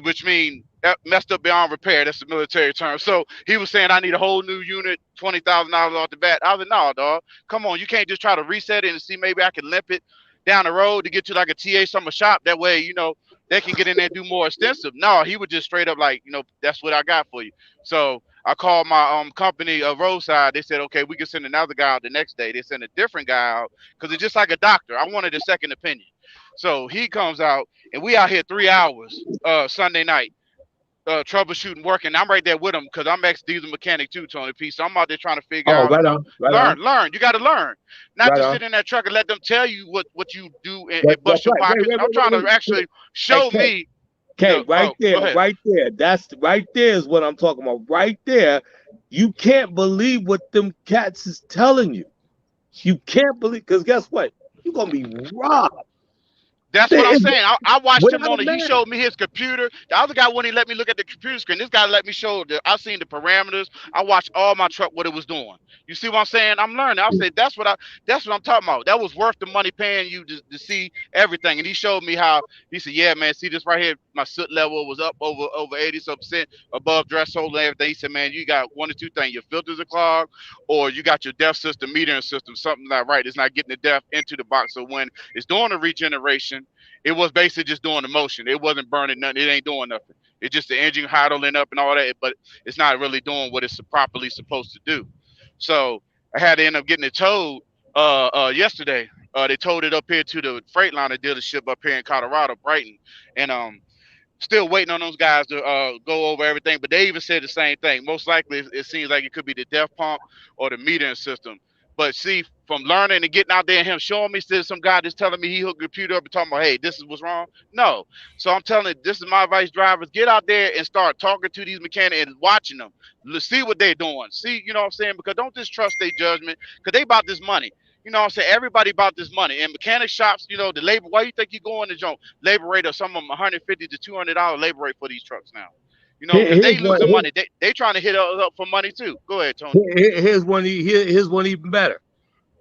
which means messed up beyond repair. That's the military term. So he was saying, I need a whole new unit, $20,000 off the bat. I was like, no, dog, come on. You can't just try to reset it and see maybe I can limp it down the road to get you like a TA summer shop. That way, they can get in there and do more extensive. No, he would just straight up like, that's what I got for you. So I called my company, Roadside. They said, okay, we can send another guy out the next day. They sent a different guy out because it's just like a doctor. I wanted a second opinion. So he comes out, and we out here 3 hours Sunday night, troubleshooting, working. I'm right there with him because I'm ex-diesel mechanic too, Tony P. So I'm out there trying to figure out. Learn. You got to learn. Not to sit in that truck and let them tell you what you do and bust your pockets. I'm trying to actually show me. Okay, right there. That's right there is what I'm talking about. Right there, you can't believe what them cats is telling you. You can't believe, because guess what? You're gonna be robbed. That's what I'm saying. I watched him on it. He showed me his computer. The other guy wouldn't even let me look at the computer screen. This guy let me show. I seen the parameters. I watched all my truck what it was doing. You see what I'm saying? I'm learning. I said that's what I'm talking about. That was worth the money paying you to see everything. And he showed me how. He said, yeah, man, see this right here. My soot level was up over 80% above threshold and everything. He said, man, you got one or two things. Your filters are clogged, or you got your def system, metering system, something not right. It's not getting the def into the box. So when it's doing a regeneration, it was basically just doing the motion. It wasn't burning nothing. It ain't doing nothing. It's just the engine idling up and all that, but it's not really doing what it's properly supposed to do. So I had to end up getting it towed yesterday. They towed it up here to the Freightliner dealership up here in Colorado, Brighton, and still waiting on those guys to go over everything. But they even said the same thing. Most likely, it seems like it could be the def pump or the metering system. But see, from learning and getting out there and him showing me, still some guy that's telling me he hooked the computer up and talking about, hey, this is what's wrong. No. So I'm telling you, this is my advice, drivers. Get out there and start talking to these mechanics and watching them. Let's see what they're doing. See, you know what I'm saying? Because don't just trust their judgment, because they about this money. You know what I'm saying? Everybody about this money. And mechanic shops, you know, the labor, why you think you go in the joint? Labor rate of some of them $150 to $200 labor rate for these trucks now. You know, because they losing money. They trying to hit us up for money too. Go ahead, Tony. Here's one even better.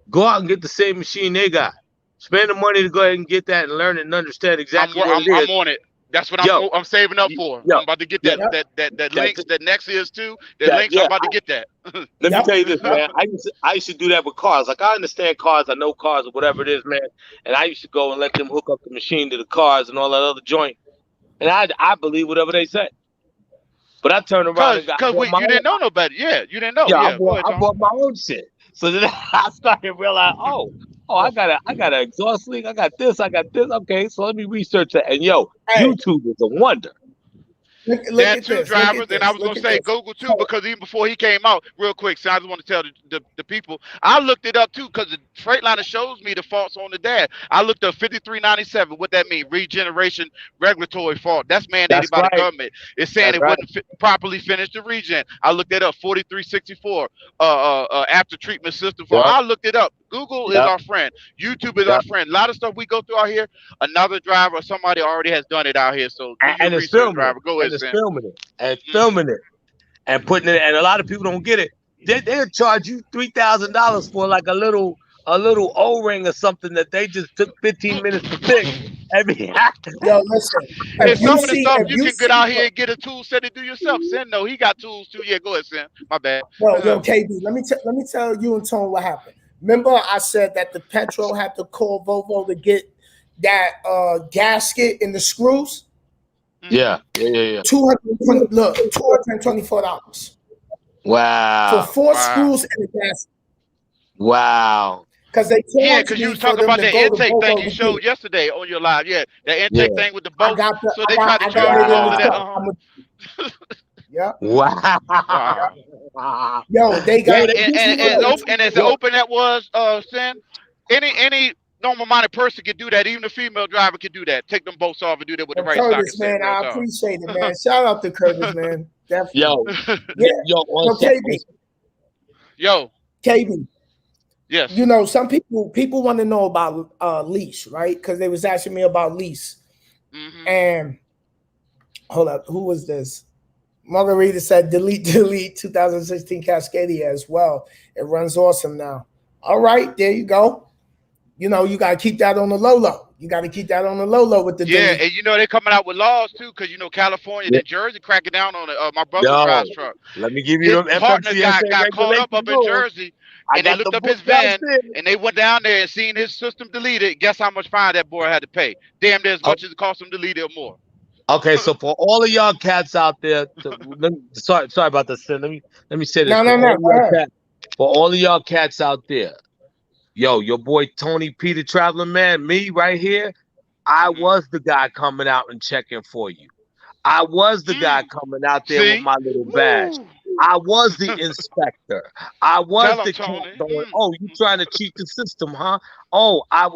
Go out and get the same machine they got. Spend the money to go ahead and get that and learn it and understand exactly what it is. I'm on it. That's what I'm saving up for. I'm about to get that links, that Nexus too. That links, I'm about to get that. Let me tell you this, man. I used to do that with cars. Like, I understand cars, I know cars or whatever it is, man. And I used to go and let them hook up the machine to the cars and all that other joint. And I believe whatever they say. But I turned around and got you didn't know no better. Yeah, you didn't know. Yeah, I bought my own shit. So then I started to realize, I got an exhaust leak. I got this. Okay, so let me research that. And YouTube is a wonder. That two drivers, and I was gonna say Google too, because even before he came out, real quick, so I just want to tell the people, I looked it up too, because the Freightliner shows me the faults on the dash. I looked up 5397. What that mean? Regeneration regulatory fault. That's mandated by the government. It's saying it wouldn't properly finish the regen. I looked it up. 4364. After treatment system fault. I looked it up. Google is our friend. YouTube is our friend. A lot of stuff we go through out here, another driver or somebody already has done it out here. So and it's filming driver. Go ahead, Sam. Filming it and putting it. And a lot of people don't get it. They'll charge you $3,000 for like a little O-ring or something that they just took 15 minutes to fix. Yo, listen. And some of the stuff you can get out here and get a tool set to do yourself. Sam, no, he got tools too. Yeah, go ahead, Sam. My bad. Yo, KB, let me tell you and Tone what happened. Remember, I said that the Petro had to call Volvo to get that gasket in the screws. Yeah. $224. Wow. For 4 screws and a gasket. Wow. Because you was talking about the intake thing you showed yesterday on your live. Yeah, the intake thing with the boat. So they tried to charge all of that. Yeah. Wow. Yo, they got and as open that was, Sin, any normal-minded person could do that. Even a female driver could do that. Take them boats off and do that with the right Curtis, man, I appreciate it, man. Shout out to Curtis, man. Definitely. Yo, KB. Yes. You know, some people want to know about Lease, right? Because they was asking me about Lease. And hold up, who was this? Margarita said delete 2016 Cascadia as well. It runs awesome now. All right, there you go. You know, you got to keep that on the low. You got to keep that on the low with the delete. And you know, they're coming out with laws too, because you know, California, New Jersey cracking down on it. My brother drives truck. Let me give you his partner got caught up in Jersey, and they looked up his van, and they went down there and seen his system deleted. Guess how much fine that boy had to pay? Damn, as much as it cost him to delete it or more. Okay, so for all of y'all cats out there, sorry about this. Let me say this. For all of y'all cats out there, yo, your boy Tony P, the traveling man, me right here, I was the guy coming out and checking for you. I was the guy coming out there with my little badge. I was the inspector. I was the cat going, you trying to cheat the system, huh? Oh, I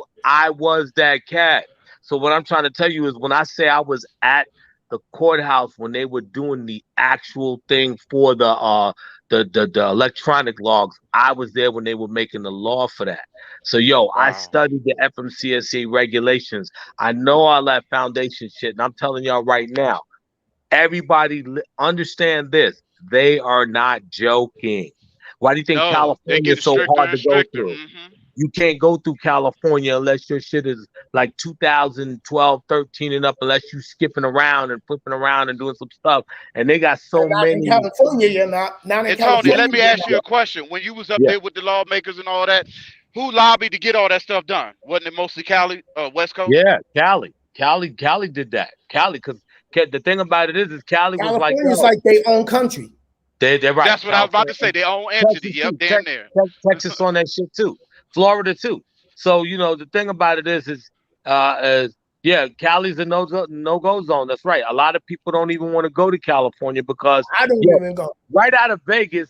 was that cat. So what I'm trying to tell you is, when I say I was at the courthouse when they were doing the actual thing for the electronic logs, I was there when they were making the law for that. So I studied the FMCSA regulations. I know all that foundation shit, and I'm telling y'all right now, everybody understand this. They are not joking. Why do you think California is so hard to go through? You can't go through California unless your shit is like 2012, 13 and up, unless you skipping around and flipping around and doing some stuff. And they got so many. In California, you're not in California. Tony, let me ask you a question. When you was up there with the lawmakers and all that, who lobbied to get all that stuff done? Wasn't it mostly Cali, West Coast? Yeah, Cali did that. Cali, because the thing about it is Cali was like, California's like their own country. They're right. That's what I was about to say. Their own entity. Yep, damn there. Texas on that shit too. Florida too. So the thing about it is Cali's a no-go zone. That's right. A lot of people don't even want to go to California because I don't even go. Right out of Vegas,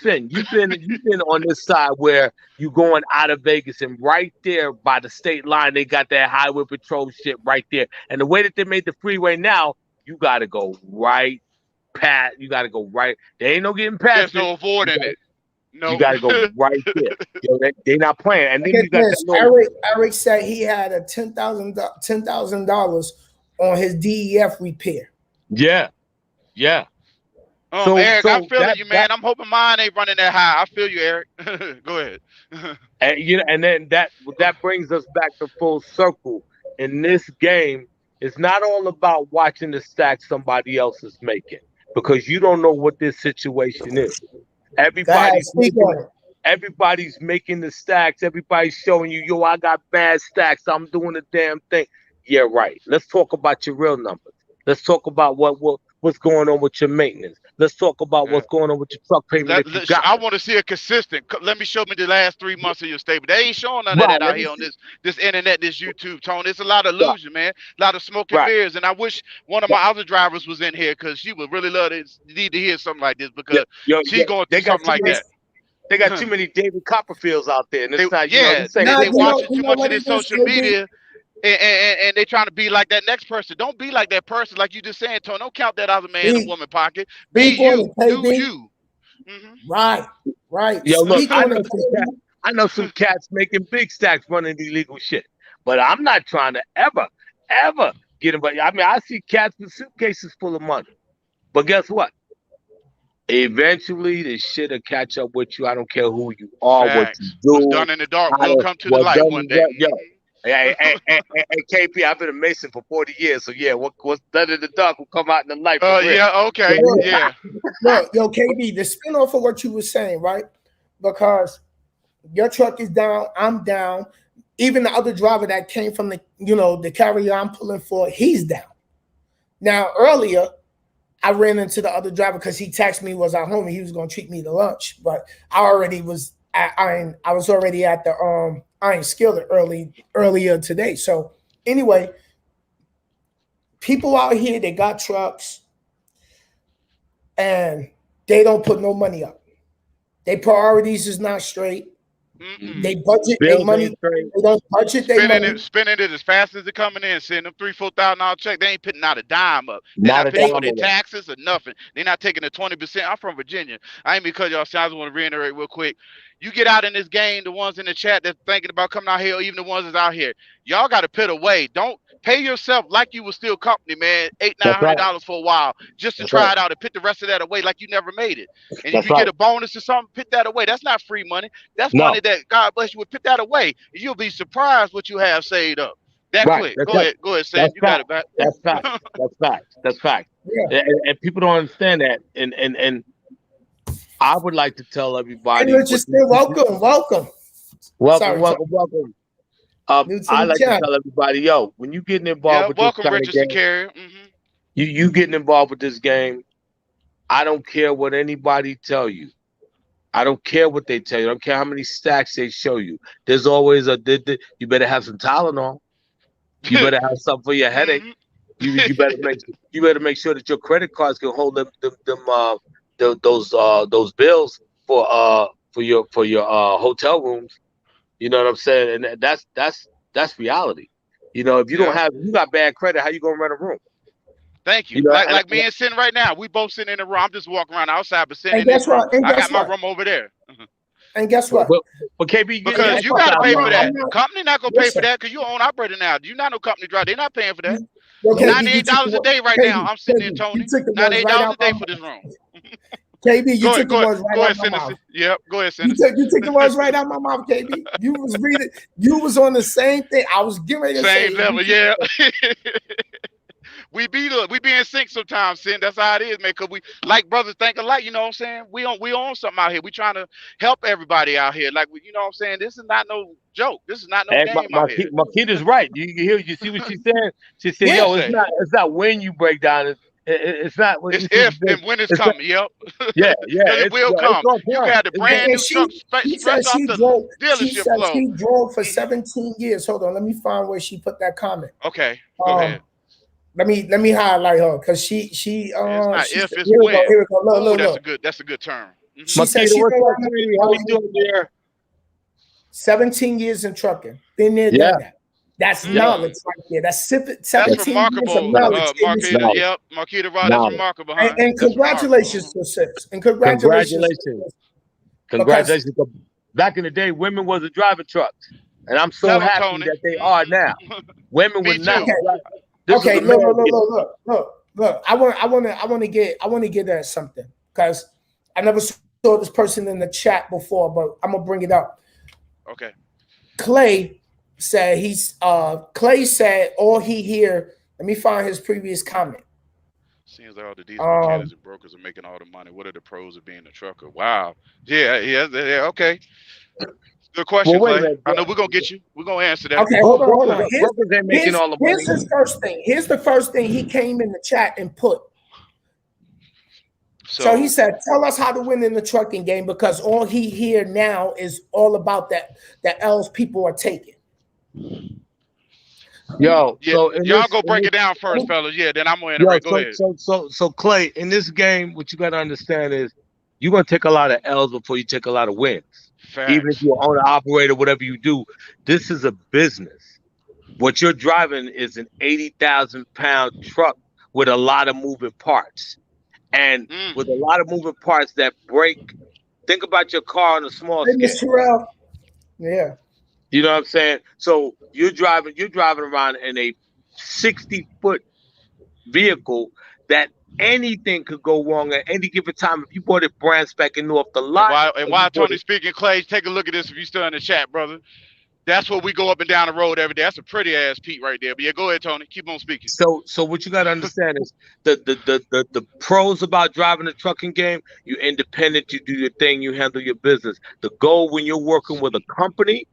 Sin, you've been on this side where you going out of Vegas, and right there by the state line, they got that highway patrol shit right there. And the way that they made the freeway now, you got to go right past. You got to go right. There ain't no getting past. There's no avoiding it. No, you got to go right there. They're not playing. And then you got Eric said he had a $10,000 on his DEF repair. Yeah. Eric, I'm feeling you, man. I'm hoping mine ain't running that high. I feel you, Eric. Go ahead. And then that brings us back to full circle. In this game, it's not all about watching the stacks somebody else is making, because you don't know what this situation is. Everybody's making the stacks. Everybody's showing you, yo, I got bad stacks. I'm doing the damn thing. Yeah, right. Let's talk about your real numbers. Let's talk about what's going on with your maintenance. Let's talk about what's going on with your truck payment. I want to see a consistent. Let me show me the last 3 months of your statement. They ain't showing none of that out here on this internet, this YouTube, Tony. It's a lot of illusion, man. A lot of smoke and mirrors. And I wish one of my other drivers was in here, because she would really need to hear something like this, because she's going through something like that. They got too many David Copperfields out there. And it's they watching too much of this social media. And they trying to be like that next person. Don't be like that person, like you just saying, Tony. Don't count that other man in a woman pocket. Be you. Do you. Right. Yo, look, I know some cats making big stacks running illegal shit, but I'm not trying to ever get them. I mean, I see cats with suitcases full of money, but guess what? Eventually, the shit will catch up with you. I don't care who you are, what you do. What's done in the dark will come to the light one day. Hey, KP, I've been a Mason for 40 years, so yeah, what's done in the dark will come out in the light. Okay, yeah. Look, yo, KB, the spinoff of what you were saying, right? Because your truck is down, I'm down. Even the other driver that came from the carrier I'm pulling for, he's down. Now, earlier, I ran into the other driver because he texted me, was at home, and he was going to treat me to lunch. But I was already at the Iron Skillet earlier today. So anyway, people out here, they got trucks and they don't put no money up. Their priorities is not straight. They budget their money. They don't budget their money. Spending it as fast as they're coming in, sending them $3,000-$4,000 check. They ain't putting out a dime up. They're not paying for their taxes or nothing. They're not taking the 20%. I'm from Virginia. I ain't because y'all say, I just want to reiterate real quick. You get out in this game, the ones in the chat that's thinking about coming out here, or even the ones that's out here, y'all got to put away. Don't pay yourself like you were still company, man, $800-$900 for a while just to try it out and put the rest of that away like you never made it. And if you get a bonus or something, put that away. That's not free money. That's money that God bless you would put that away. You'll be surprised what you have saved up. Quick. Go ahead, Sam. You got it back. That's fact. Yeah. And people don't understand that. And I would like to tell everybody. Hey, welcome. I like to tell everybody, yo, when you getting involved with this kind of game, you getting involved with this game, I don't care what anybody tell you. I don't care what they tell you. I don't care how many stacks they show you. There's always you better have some Tylenol. You better have something for your headache. You better make sure that your credit cards can hold those bills for your hotel rooms. You know what I'm saying? And that's reality. You know, if you you got bad credit, how you gonna rent a room? Thank you. Like me and Sin right now, we both sitting in the room. I'm just walking around outside, but sitting in this room. I got my room over there. And guess what? But KB, because you got to pay for that. Company not gonna pay for that because you own operator now. You not no company driver. They're not paying for that. $98 a day right now. I'm sitting there, Tony. $98 a day for this room. KB, you took the words right out my mouth. Yep, go ahead, Sinnizter. You took the words right out my mouth, KB. You was reading. You was on the same thing. I was getting ready to say. Same level, yeah. We be in sync sometimes, Sin. That's how it is, man. Cause we like brothers think alike. You know what I'm saying? We own something out here. We trying to help everybody out here. Like, you know what I'm saying? This is not no joke. This is not no game out here. Makita's right. You see what she said? She said, "Yo, it's not when you break down. It's not. It's if and when it's coming. Yep. Yeah. It will come. You got the brand new truck fresh off the dealership floor. She drove for 17 years. Hold on, let me find where she put that comment. Okay, go ahead. Let me highlight her because she it's not if, it's here when. Here we go. Look. That's a good term. She said she been 17 years in trucking. Been there, done that. That's knowledge right there. That's 17 remarkable. Years of knowledge. Marquita Rod, that's remarkable. Huh? And congratulations to sis. And congratulations. Congratulations. Back in the day, women wasn't driving trucks. And I'm so happy that they are now. Women were not. Okay, look. I want to get at something because I never saw this person in the chat before, but I'm gonna bring it up. Okay. Clay said all he hear. Let me find his previous comment. Seems like all the diesel mechanics and brokers are making all the money. What are the pros of being a trucker? Wow. Yeah. Okay. Good question, Clay. I know we're gonna get you. We're gonna answer that. Okay, hold on. Here's his first thing. Here's the first thing he came in the chat and put. So he said, "Tell us how to win in the trucking game because all he hear now is all about that L's people are taking." Yo, yeah, so y'all go break it down first, fellas. Yeah, then I'm gonna interrupt. Go ahead. So Clay, in this game, what you gotta understand is you're gonna take a lot of L's before you take a lot of wins. Facts. Even if you're owner operator, whatever you do, this is a business. What you're driving is an 80,000-pound truck with a lot of moving parts. And with a lot of moving parts that break, think about your car on a small scale. Yeah. You know what I'm saying? So you're driving around in a 60-foot vehicle that anything could go wrong at any given time. If you bought it brand spanking new off the lot. And while Tony's speaking, Clay, take a look at this if you're still in the chat, brother. That's what we go up and down the road every day. That's a pretty ass Pete right there. But yeah, go ahead, Tony. Keep on speaking. So what you gotta understand is the pros about driving a trucking game, you're independent, you do your thing, you handle your business. The goal when you're working with a company.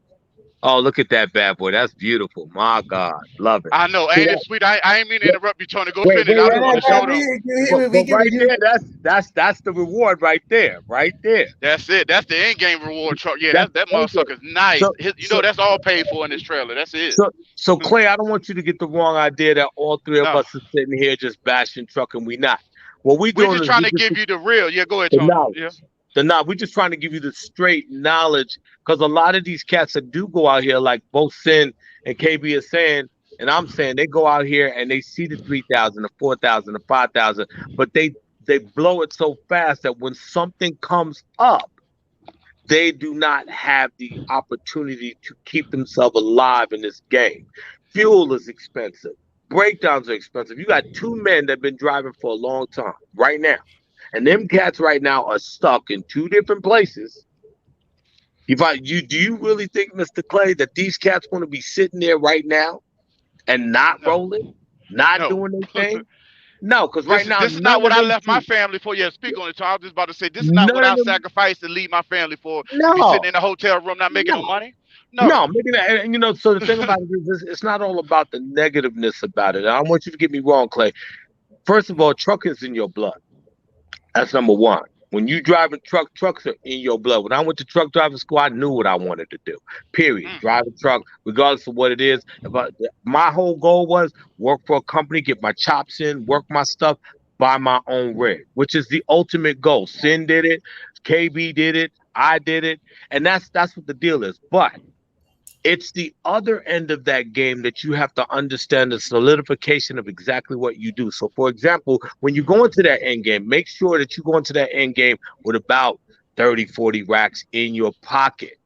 Oh, look at that bad boy. That's beautiful. My God. Love it. I know. Ain't it sweet? I ain't mean to interrupt you, Tony. Go finish. I just want to show them. But right there, that's the reward right there. Right there. That's it. That's the end game reward truck. Yeah, that motherfucker's nice. That's all paid for in this trailer. That's it. So Clay, I don't want you to get the wrong idea that all three of us are sitting here just bashing trucking. We not. What we're just trying to give you the real. Yeah, go ahead, Tony. Yeah. We're just trying to give you the straight knowledge because a lot of these cats that do go out here, like both Sin and KB are saying, and I'm saying, they go out here and they see the 3,000, the 4,000, the 5,000, but they blow it so fast that when something comes up, they do not have the opportunity to keep themselves alive in this game. Fuel is expensive. Breakdowns are expensive. You got two men that have been driving for a long time right now. And them cats right now are stuck in two different places. Do you really think, Mr. Clay, that these cats want to be sitting there right now and not rolling, not doing anything? No, because right now this is not what I left my family for. Yeah, speak on it. So I was just about to say this is not what I sacrificed to leave my family for. No, be sitting in a hotel room not making no money. No, making that. And so the thing about it is, it's not all about the negativeness about it. I don't want you to get me wrong, Clay. First of all, truck is in your blood. That's number one. When you driving trucks are in your blood. When I went to truck driving school, I knew what I wanted to do. Period. Drive a truck, regardless of what it is. My whole goal was work for a company, get my chops in, work my stuff, buy my own rig, which is the ultimate goal. Sin did it, KB did it, I did it, and that's what the deal is. But it's the other end of that game that you have to understand the solidification of exactly what you do. So, for example, when you go into that end game, make sure that you go into that end game with about 30, 40 racks in your pocket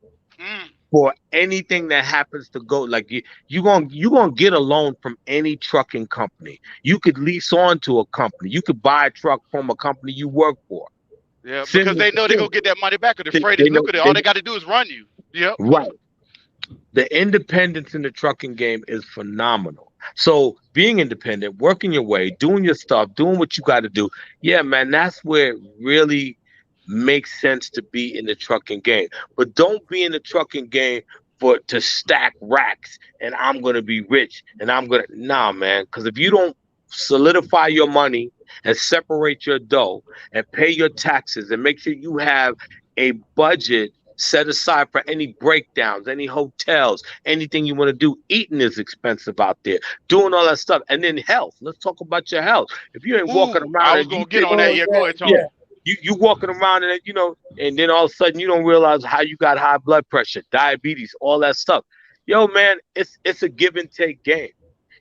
for anything that happens to go. Like you're gonna get a loan from any trucking company. You could lease on to a company. You could buy a truck from a company you work for. Yeah, because they know they're gonna get that money back. Or the freight is lucrative. All they got to do is run you. Yep. Right. The independence in the trucking game is phenomenal. So being independent, working your way, doing your stuff, doing what you got to do. Yeah, man, that's where it really makes sense to be in the trucking game. But don't be in the trucking game to stack racks and I'm going to be rich and nah, man. Because if you don't solidify your money and separate your dough and pay your taxes and make sure you have a budget set aside for any breakdowns, any hotels, anything you want to do. Eating is expensive out there. Doing all that stuff. And then health. Let's talk about your health. If you ain't walking around, I was going to get on that. Yeah, go ahead, Tony. You walking around and and then all of a sudden you don't realize how you got high blood pressure, diabetes, all that stuff. Yo, man, it's a give and take game.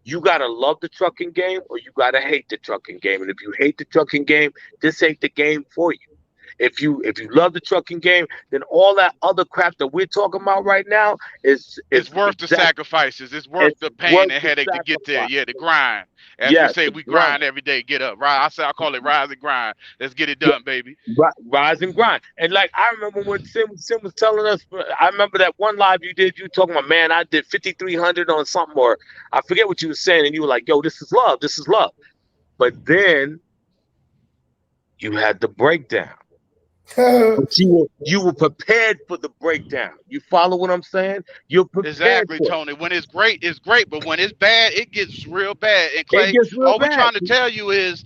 You gotta love the trucking game or you gotta hate the trucking game. And if you hate the trucking game, this ain't the game for you. If you love the trucking game, then all that other crap that we're talking about right now is worth the sacrifices. It's worth the pain and headache to get there. Yeah, the grind. As we say, we grind every day. Get up. Right. I call it rise and grind. Let's get it done, baby. Rise and grind. And like I remember when Sim was telling us, I remember that one live you did. You talking about, man, I did 5,300 on something, or I forget what you were saying, and you were like, yo, this is love. This is love. But then you had the breakdown. But you were prepared for the breakdown. You follow what I'm saying? You're prepared. Exactly, Tony. When it's great, it's great. But when it's bad, it gets real bad. And Clay, all we're trying to tell you is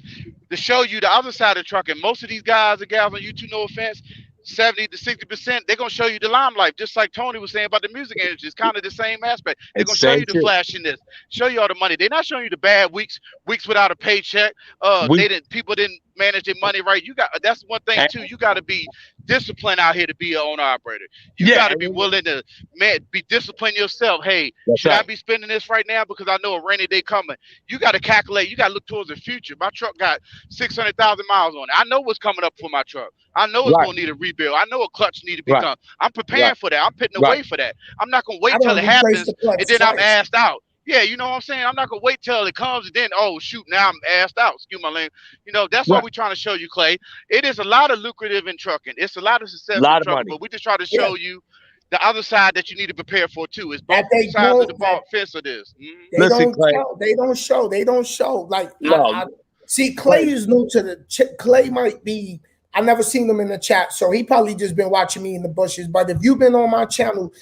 to show you the other side of the truck. And most of these guys and gals on YouTube, no offense, 70 to 60%, they're going to show you the limelight. Just like Tony was saying about the music industry. It's kind of the same aspect. They're going to show you the flashiness, show you all the money. They're not showing you the bad weeks without a paycheck. People didn't manage their money right. That's one thing too. You got to be disciplined out here to be an owner operator. You got to be willing to be disciplined yourself. Hey, should I be spending this right now because I know a rainy day coming? You got to calculate. You got to look towards the future. My truck got 600,000 miles on it. I know what's coming up for my truck. I know it's going to need a rebuild. I know a clutch need to be done. I'm preparing for that. I'm putting away for that. I'm not going to wait till it happens and then I'm asked out. Yeah, you know what I'm saying? I'm not going to wait till it comes and then, oh, shoot, now I'm asked out. Excuse my language. That's what we're trying to show you, Clay. It is a lot of lucrative in trucking. It's a lot of success in trucking, but we just try to show you the other side that you need to prepare for, too. It's both sides of the ball fence of this. Mm-hmm. They don't show. Like, see, Clay is new to the Clay might be. I never seen him in the chat, so he probably just been watching me in the bushes. But if you've been on my channel,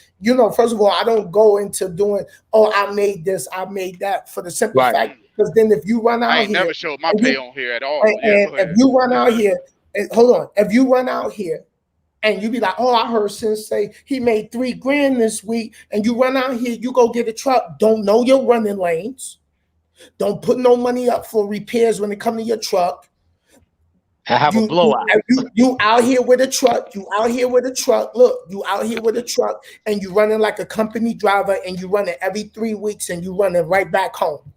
first of all, I don't go into doing, I made this, I made that, for the simple fact, because then if you run out here, I ain't never showed my pay on here at all. And if you run out here, if you run out here and you be like, I heard Sin say he made $3,000 this week, and you run out here, you go get a truck, don't know your running lanes, don't put no money up for repairs when it come to your truck. Have a blowout. You out here with a truck. You out here with a truck. Look, you out here with a truck, and you running like a company driver, and you running every 3 weeks, and you running right back home.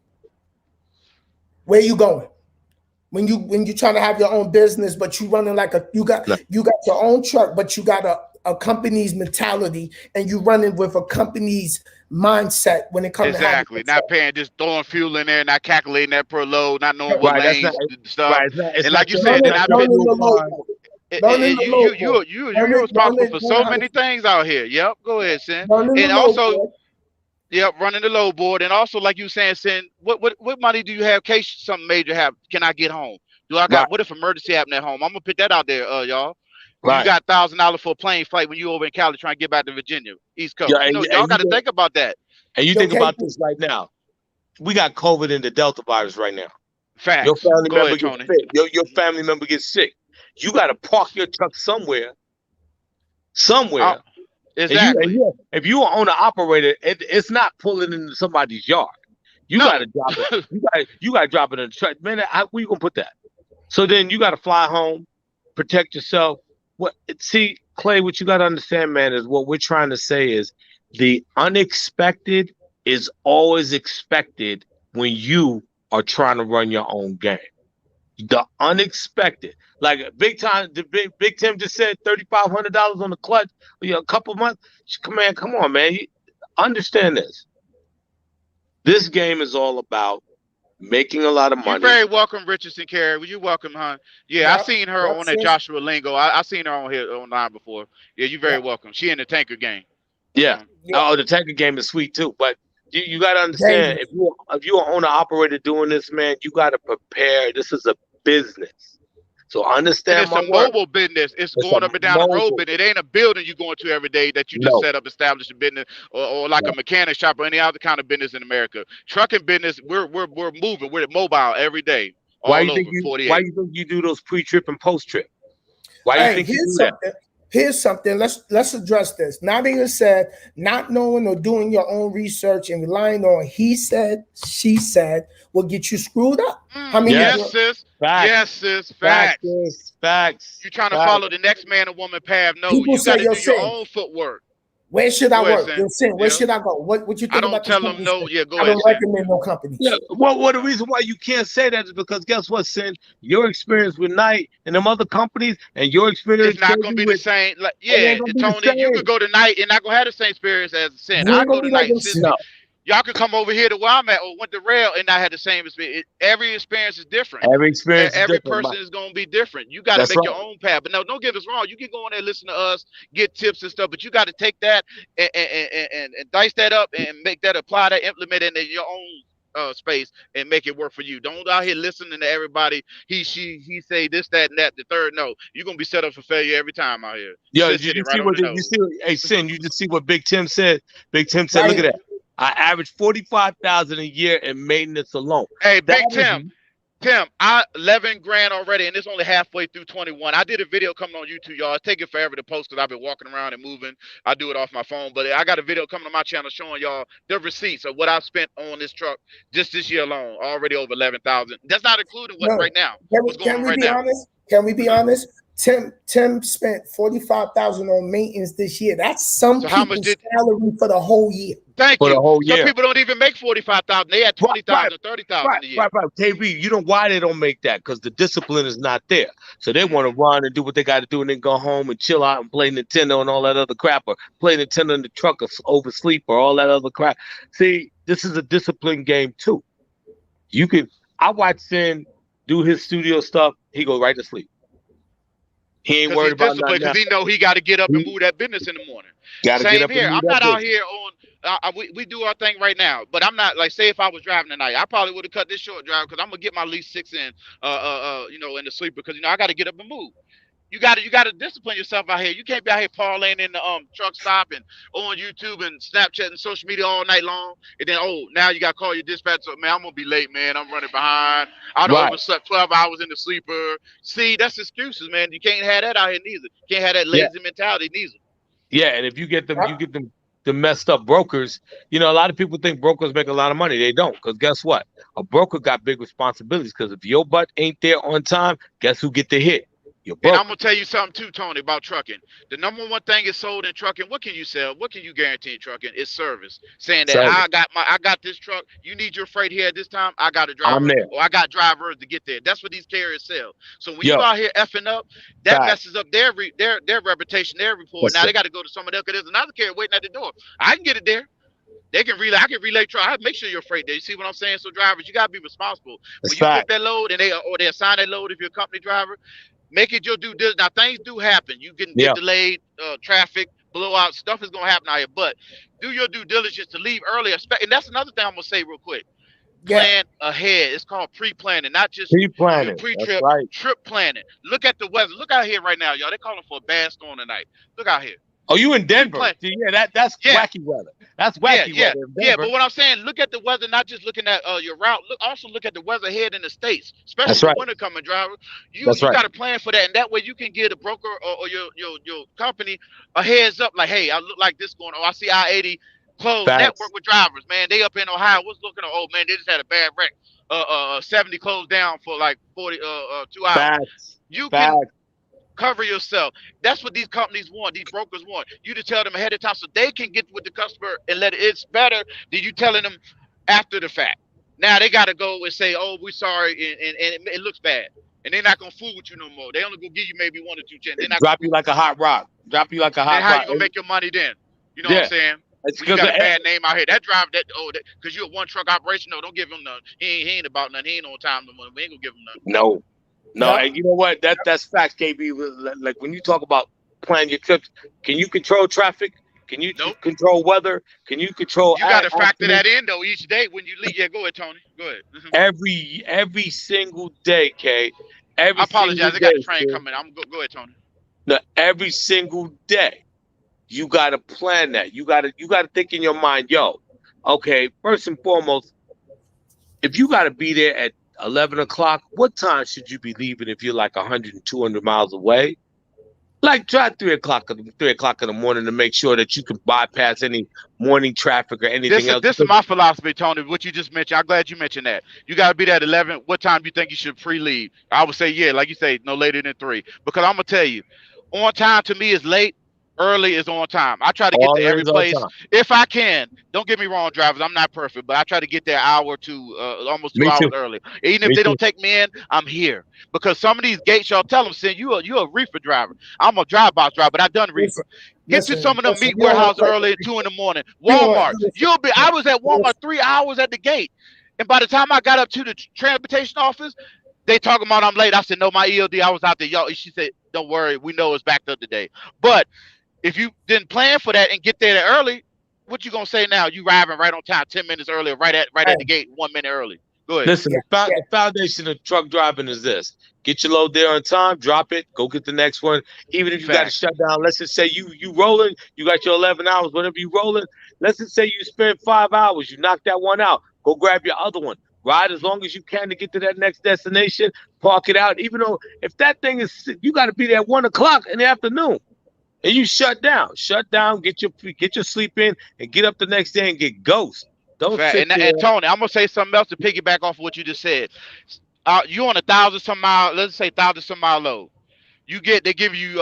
Where you going? When you trying to have your own business, but you running like you got your own truck, but you got a company's mentality, and you running with a company's mindset when it comes to not paying, just throwing fuel in there, not calculating that per load, not knowing what lanes stuff. And like you said, you're responsible for so many things out here. Yep, go ahead, Sin. And also, running the load board, and also like you saying, Sin, what money do you have in case something major happens? Can I get home? What if emergency happened at home? I'm gonna put that out there, y'all. You got $1,000 for a plane flight when you over in Cali trying to get back to Virginia, East Coast. Y'all got to think about that. And you think about this right now. We got COVID and the Delta virus right now. Facts. Your family member gets sick. Your family member gets sick. You got to park your truck somewhere. Exactly. If you are owner operator, it's not pulling into somebody's yard. You got to drop it. You got to drop it in the truck. Man, where you gonna put that? So then you got to fly home, protect yourself. Clay, what you got to understand, man, is what we're trying to say is the unexpected is always expected when you are trying to run your own game. The unexpected, like Big Tim just said, $3,500 on the clutch, a couple months. Come on, man. Understand this. This game is all about making a lot of money. You're very welcome, Richardson Carey. You're welcome, huh? Yeah, I seen her on that Joshua Lingo. I seen her on here online before. Yeah, you're very welcome. She in the tanker game. Yeah. Oh, the tanker game is sweet too. But you got to understand, if you're an owner operator doing this, man, you got to prepare. This is a business. So understand and it's a mobile business. It's going up and down the road, but it ain't a building you going to every day that you just set up, establish a business, or like a mechanic shop or any other kind of business in America. Trucking business, we're moving, we're mobile every day. Why you think you do those pre-trip and post-trip? Why do you think you do that? Here's something. Let's address this. Nadia said, not knowing or doing your own research and relying on he said, she said will get you screwed up. Yes, sis. Facts. Yes, sis. Facts. You trying to follow the next man or woman path? No, people you got to do your own footwork. Where should I work? Where should I go? What you think about this? I don't tell them no. Yeah, go ahead. I don't recommend no companies. Yeah. Well, the reason why you can't say that is because guess what, Sin? Your experience with Night and them other companies and your experience it's not going to be the same. Like, yeah, Tony, you could go to Night and not going to have the same experience as Sin. I go to Night. Y'all could come over here to where I'm at or went to Rail and not had the same experience. Every experience is different. Every person is going to be different. You got to make your own path. But no, don't get us wrong. You can go in there, listen to us, get tips and stuff, but you got to take that and dice that up and make that, apply that, implement it in your own space and make it work for you. Don't out here listening to everybody. He say this, that, and that, the third. No, you're going to be set up for failure every time out here. Yo, hey, Sin, you just see what Big Tim said? Big Tim said, look at that. I average $45,000 a year in maintenance alone. Hey, Big Tim, I 11 grand already, and it's only halfway through 21. I did a video coming on YouTube, y'all. It's taking forever to post because I've been walking around and moving. I do it off my phone, but I got a video coming on my channel showing y'all the receipts of what I've spent on this truck just this year alone. Already over 11,000. That's not including what's right now. What's going on right now? Can we be honest? Tim spent $45,000 on maintenance this year. That's some people's salary for the whole year. Thank you. The whole year. Some people don't even make $45,000. They had $20,000, $30,000 a year. Right. KB, you know why they don't make that? Because the discipline is not there. So they want to run and do what they got to do and then go home and chill out and play Nintendo and all that other crap, or play Nintendo in the truck or oversleep or all that other crap. See, this is a discipline game too. I watch Sin do his studio stuff. He go right to sleep. He ain't worried about nothing because he know he got to get up and move that business in the morning. Same here. I'm not out here on. We do our thing right now, but I'm not like, say if I was driving tonight, I probably would have cut this short drive because I'm gonna get my Lease 6 in, in the sleeper because I got to get up and move. You got to discipline yourself out here. You can't be out here parlaying in the truck stop and on YouTube and Snapchat and social media all night long. And then now you got to call your dispatch. So, man, I'm gonna be late, man. I'm running behind. I done overslept 12 hours in the sleeper. See, that's excuses, man. You can't have that out here neither. You can't have that lazy mentality neither. Yeah, and if you get them, the messed up brokers. A lot of people think brokers make a lot of money. They don't, because guess what? A broker got big responsibilities. Because if your butt ain't there on time, guess who get the hit? And I'm gonna tell you something too, Tony, about trucking. The number one thing is sold in trucking. What can you sell? What can you guarantee in trucking? It's service. Saying that I got this truck. You need your freight here at this time. I got a driver, or I got drivers to get there. That's what these carriers sell. So when you out here effing up, that messes up their reputation, their report. Now they got to go to someone else because there's another carrier waiting at the door. I can get it there. They can relay. I can relay truck. I make sure you're freight there. You see what I'm saying? So drivers, you gotta be responsible. When you get that load and they assign that load if you're a company driver. Make it your due diligence. Now, things do happen. You can get delayed, traffic, blowout, stuff is going to happen out here. But do your due diligence to leave earlier. And that's another thing I'm going to say real quick. Plan ahead. It's called pre-planning, not just pre-planning. Pre-trip, trip planning. Look at the weather. Look out here right now, y'all. They're calling for a bad storm tonight. Look out here. Oh, you in Denver? That's wacky weather. That's wacky weather. Yeah, but what I'm saying, look at the weather, not just looking at your route. Also look at the weather ahead in the States, especially when winter coming, driver. You got to plan for that, and that way you can get a broker or your company a heads up, like, hey, I look like this going on. I see I-80 closed. Network with drivers, man. They up in Ohio. What's looking? Oh man, they just had a bad wreck. 70 closed down for like 2 hours. You can cover yourself. That's what these companies want. These brokers want you to tell them ahead of time so they can get with the customer and let it. It's better than you telling them after the fact. Now they got to go and say, "Oh, we're sorry," and it looks bad, and they're not gonna fool with you no more. They only gonna give you maybe 1 or 2 chances. They're not drop you like a hot rock. Drop you like a hot rock. How you gonna make your money then? You know what I'm saying? When you got a bad name out here. That driver, because you're a one truck operation. No, don't give him nothing. He ain't about nothing. He ain't on time no more. We ain't gonna give him nothing. No, and you know what? That's facts, KB. Like when you talk about plan your trips, can you control traffic? Can you control weather? Can you control? You got to factor that in though each day when you leave. Yeah, go ahead, Tony. Go ahead. Every single day, K. I apologize. I got a train coming. Go ahead, Tony. Now, every single day, you got to plan that. You got to think in your mind, yo, okay, first and foremost, if you got to be there at 11 o'clock, what time should you be leaving if you're like 100 and 200 miles away? Like drive 3 o'clock in the morning to make sure that you can bypass any morning traffic or anything else. This is my philosophy, Tony. What you just mentioned, I'm glad you mentioned that. You got to be there at 11. What time do you think you should pre-leave? I would say, yeah, like you say, no later than 3. Because I'm gonna tell you, on time to me is late. Early is on time. I try to get to every place if I can. Don't get me wrong, drivers. I'm not perfect, but I try to get there an hour to almost 2 hours early. Even if they don't take me in, I'm here because some of these gates, y'all tell them, "Saying you a reefer driver." I'm a drive box driver, but I done reefer. Get to some of them meat warehouse early at 2 in the morning. Walmart. I was at Walmart 3 hours at the gate, and by the time I got up to the transportation office, they talking about I'm late. I said, "No, my ELD. I was out there." Y'all, she said, "Don't worry, we know it's backed up today." But if you didn't plan for that and get there early, what you gonna say now? You arriving right on time, 10 minutes earlier, right at the gate, 1 minute early. Go ahead. Listen, the foundation of truck driving is this: get your load there on time, drop it, go get the next one. Even if you got to shut down, let's just say you rolling, you got your 11 hours, whatever you rolling. Let's just say you spend 5 hours, you knock that one out, go grab your other one. Ride as long as you can to get to that next destination. Park it out, even though if that thing is, you got to be there at 1 o'clock in the afternoon. And you shut down, get your sleep in, and get up the next day and get ghost. Don't sit there. And Tony, I'm gonna say something else to piggyback off of what you just said. You on 1,000-some mile, let's say 1,000-some mile load. They give you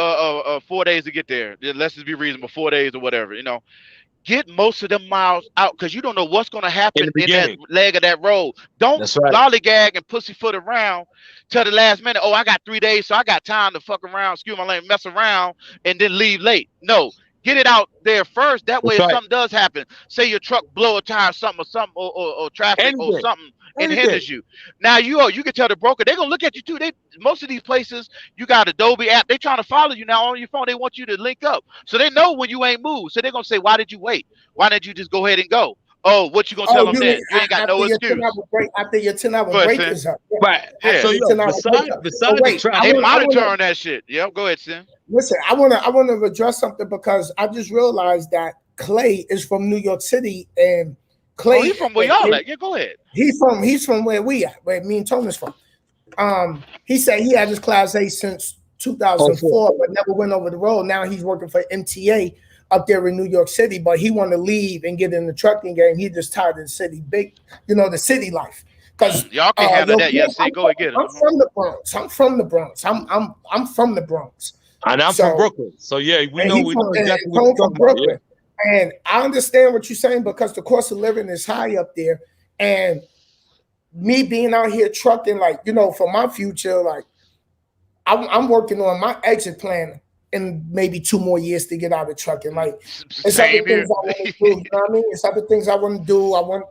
4 days to get there. Let's just be reasonable, 4 days or whatever. Get most of them miles out because you don't know what's going to happen in that leg of that road. Don't lollygag and pussyfoot around till the last minute. Oh, I got 3 days, so I got time to fuck around, excuse my language, mess around, and then leave late. No, get it out there first. That way, if something does happen, say your truck blow a tire, or traffic or something, and hinders you. Now you can tell the broker they're gonna look at you too. Most of these places you got Adobe app. They trying to follow you now on your phone. They want you to link up, so they know when you ain't moved. So they're gonna say, "Why did you wait? Why didn't you just go ahead and go?" Oh, what you gonna tell them then? You ain't got no excuse. After your 10-hour break is up. Right. Yeah. So besides they monitoring that shit. Yeah, go ahead, Sin. Listen, I wanna address something because I just realized that Clay is from New York City and Clay. He's from where y'all at? Yeah, go ahead. He's from where we at, where me and Tony's from. He said he had his Class A since 2004, but never went over the road. Now he's working for MTA up there in New York City, but he wanted to leave and get in the trucking game. He just tired of the city, the city life. Because y'all can handle that. Yes, go and get it. I'm from the Bronx. I'm from the Bronx. And I'm from Brooklyn. So yeah, we know exactly what you're talking about. Yeah. And I understand what you're saying because the cost of living is high up there. And me being out here trucking, for my future, I'm working on my exit plan in maybe 2 more years to get out of trucking. It's other things I want to do. You know what I mean? It's other things I want to do. I want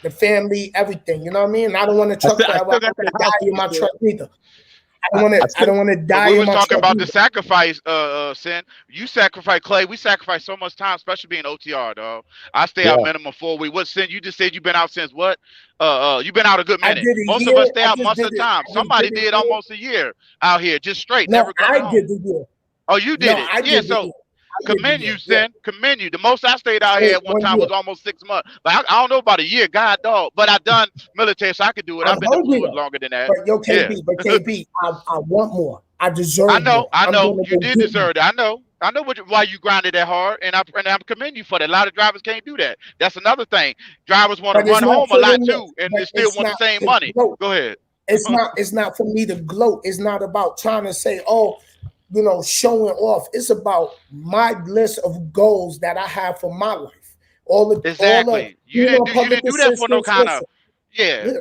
the family, everything. You know what I mean? And I don't want to truck forever. I don't want to die in my truck either. I don't want to die. We were talking about the sacrifice, Sin. You sacrifice, Clay. We sacrifice so much time, especially being OTR, dog. I stay out minimum 4 weeks. What, Sin? You just said you've been out since what? You've been out a good minute. Most of us stay out months at a time. Somebody did almost a year out here, just straight. Never coming home. I did the year. Oh, you did it. Yeah, so commend you, Sin. Commend you. The most I stayed out here at one time was almost 6 months. But I don't know about a year, God dog. But I done military, so I could do it. I've been doing it longer than that. But KB, I want more. I deserve. I know. You did deserve it. I know why you grinded that hard, and I commend you for that. A lot of drivers can't do that. That's another thing. Drivers want to run home a lot too, and they still want the same money. Go ahead. It's not for me to gloat. It's not about trying to say, showing off. It's about my list of goals that I have for my life. Exactly. You didn't do that for no kind of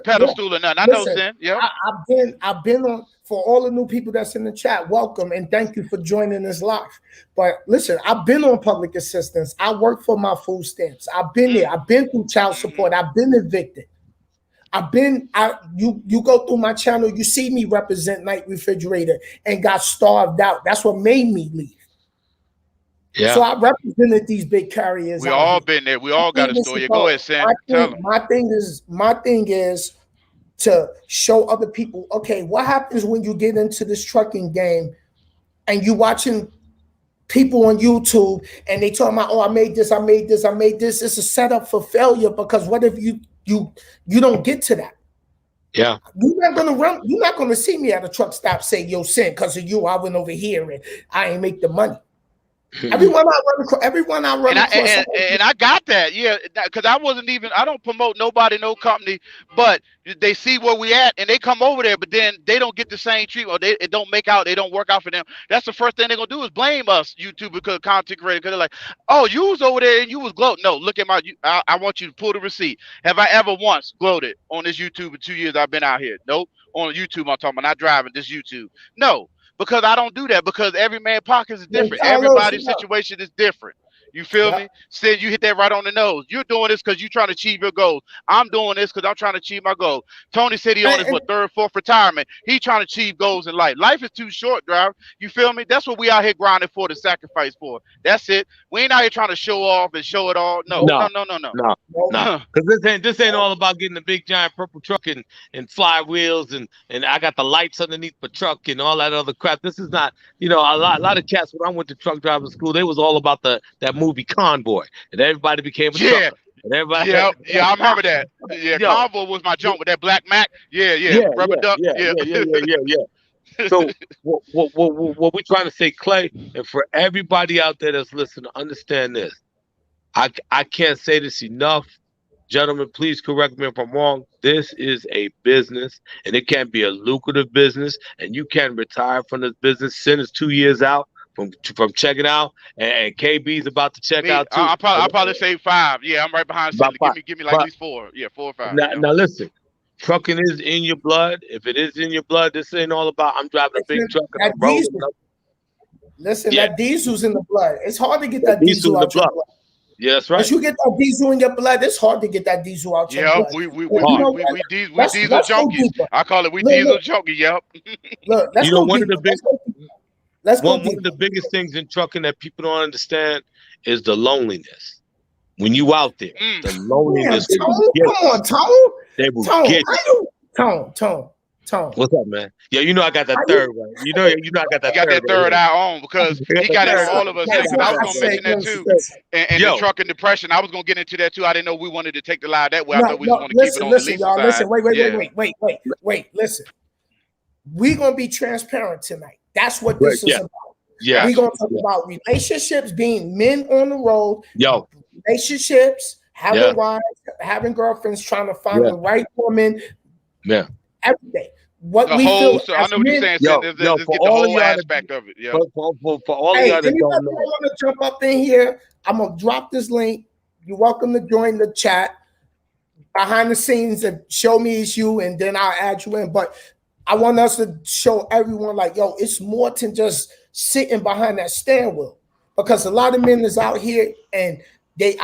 pedestal or nothing. I know, Sin. Yeah. I've been on. For all the new people that's in the chat, welcome and thank you for joining this live. But listen, I've been on public assistance. I work for my food stamps. I've been there. I've been through child support. I've been evicted. You go through my channel, you see me represent Night Refrigerator and got starved out. That's what made me leave. Yeah. So I represented these big carriers. We all been there. We all got a story. Go ahead, Sam. My thing is to show other people, okay, what happens when you get into this trucking game and you watching people on YouTube and they talking about, oh, I made this. It's a setup for failure, because what if you don't get to that? Yeah. You're not gonna see me at a truck stop say, yo, Sin, because of you, I went over here and I ain't make the money. Everyone I run across, and I got that, yeah, because I don't promote nobody, no company, but they see where we at and they come over there, but then they don't get the same treatment, or it don't work out for them. That's the first thing they're gonna do is blame us, YouTube, because content creator, because they're like, oh, you was over there and you was gloating. No, look at I want you to pull the receipt. Have I ever once gloated on this YouTube in 2 years I've been out here? Nope. On YouTube, I'm talking about, not driving, this YouTube. No. Because I don't do that, because every man's pocket is different. Everybody's situation is different. You feel me? Then you hit that right on the nose. You're doing this because you're trying to achieve your goals. I'm doing this because I'm trying to achieve my goal. Tony said he on his third, fourth retirement. He trying to achieve goals in life. Life is too short, driver. You feel me? That's what we out here grinding for, to sacrifice for. That's it. We ain't out here trying to show off and show it all. No. Because this ain't all about getting a big giant purple truck and flywheels and I got the lights underneath the truck and all that other crap. This is not, a lot of cats when I went to truck driving school, they was all about that movie Convoy, and everybody became a trucker. And everybody, I remember that. Yeah, Convoy was my jump with that black Mac. Rubber duck. So what we trying to say, Clay, and for everybody out there that's listening, understand this. I can't say this enough. Gentlemen, please correct me if I'm wrong. This is a business, and it can be a lucrative business, and you can retire from this business. Sin is 2 years out from checking out, and KB's about to check out too. I'll probably say 5. Yeah, I'm right behind Sin. Give me like at least 4. Yeah, 4 or 5. Now listen, trucking is in your blood. If it is in your blood, this ain't all about I'm driving a big truck and I'm rolling up. Listen, that diesel's in the blood. It's hard to get that diesel out your blood. Yeah, that's right. Once you get that diesel in your blood, it's hard to get that diesel out your blood. We diesel junkies. I call it diesel junkies. Yep. Look, let's go one of the biggest things in trucking that people don't understand is the loneliness. When you out there, the loneliness. They will get you. Tone. What's up, man? Yeah, I got that third one. I got that. Got that third eye on, because he got it for all of us. I was gonna mention that too. And the truck and depression, I was gonna get into that too. I didn't know we wanted to take the lie that way. I thought we just want to keep it on the Lease side. Listen, wait. Listen, we gonna be transparent tonight. That's what this is about. Yeah, we're gonna talk about relationships, being men on the road. Relationships, having wives, having girlfriends, trying to find the right woman. Yeah. Every day. I know what you're saying. Let's get the whole aspect of it. Yeah. For all of y'all that don't know, want to jump up in here, I'm gonna drop this link. You're welcome to join the chat behind the scenes and show me it's you, and then I'll add you in. But I want us to show everyone, like, yo, it's more than just sitting behind that steering wheel, because a lot of men is out here and they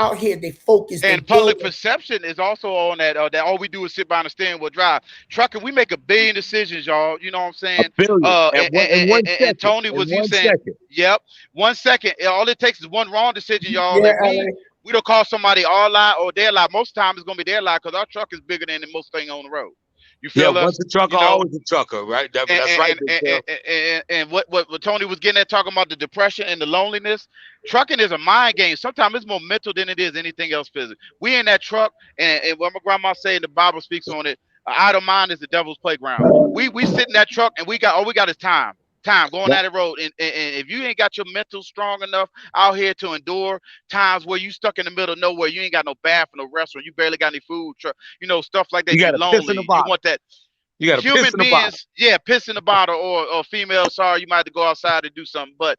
focus. And public perception is also on that. That all we do is sit behind the steering wheel drive. Trucking, we make a billion decisions, y'all. You know what I'm saying? And Tony, was you saying? Yep. 1 second. All it takes is one wrong decision, y'all. We don't call somebody our lie or their lie. Most times it's gonna be their lie, because our truck is bigger than most thing on the road. You feel us? Once a trucker, always a trucker, right? That's right. And what Tony was getting at, talking about the depression and the loneliness. Trucking is a mind game. Sometimes it's more mental than it is anything else physical. We in that truck, and what my grandma say, and the Bible speaks on it, an idle mind is the devil's playground. We sit in that truck, and all we got is time going down the road. And if you ain't got your mental strong enough out here to endure times where you stuck in the middle of nowhere, you ain't got no bath, no restaurant, you barely got any food, stuff like that. You got lonely. Piss in the bottle. You want that. You got human piss in beings, the bottle. Yeah, piss in the bottle, or female. Sorry, you might have to go outside and do something. But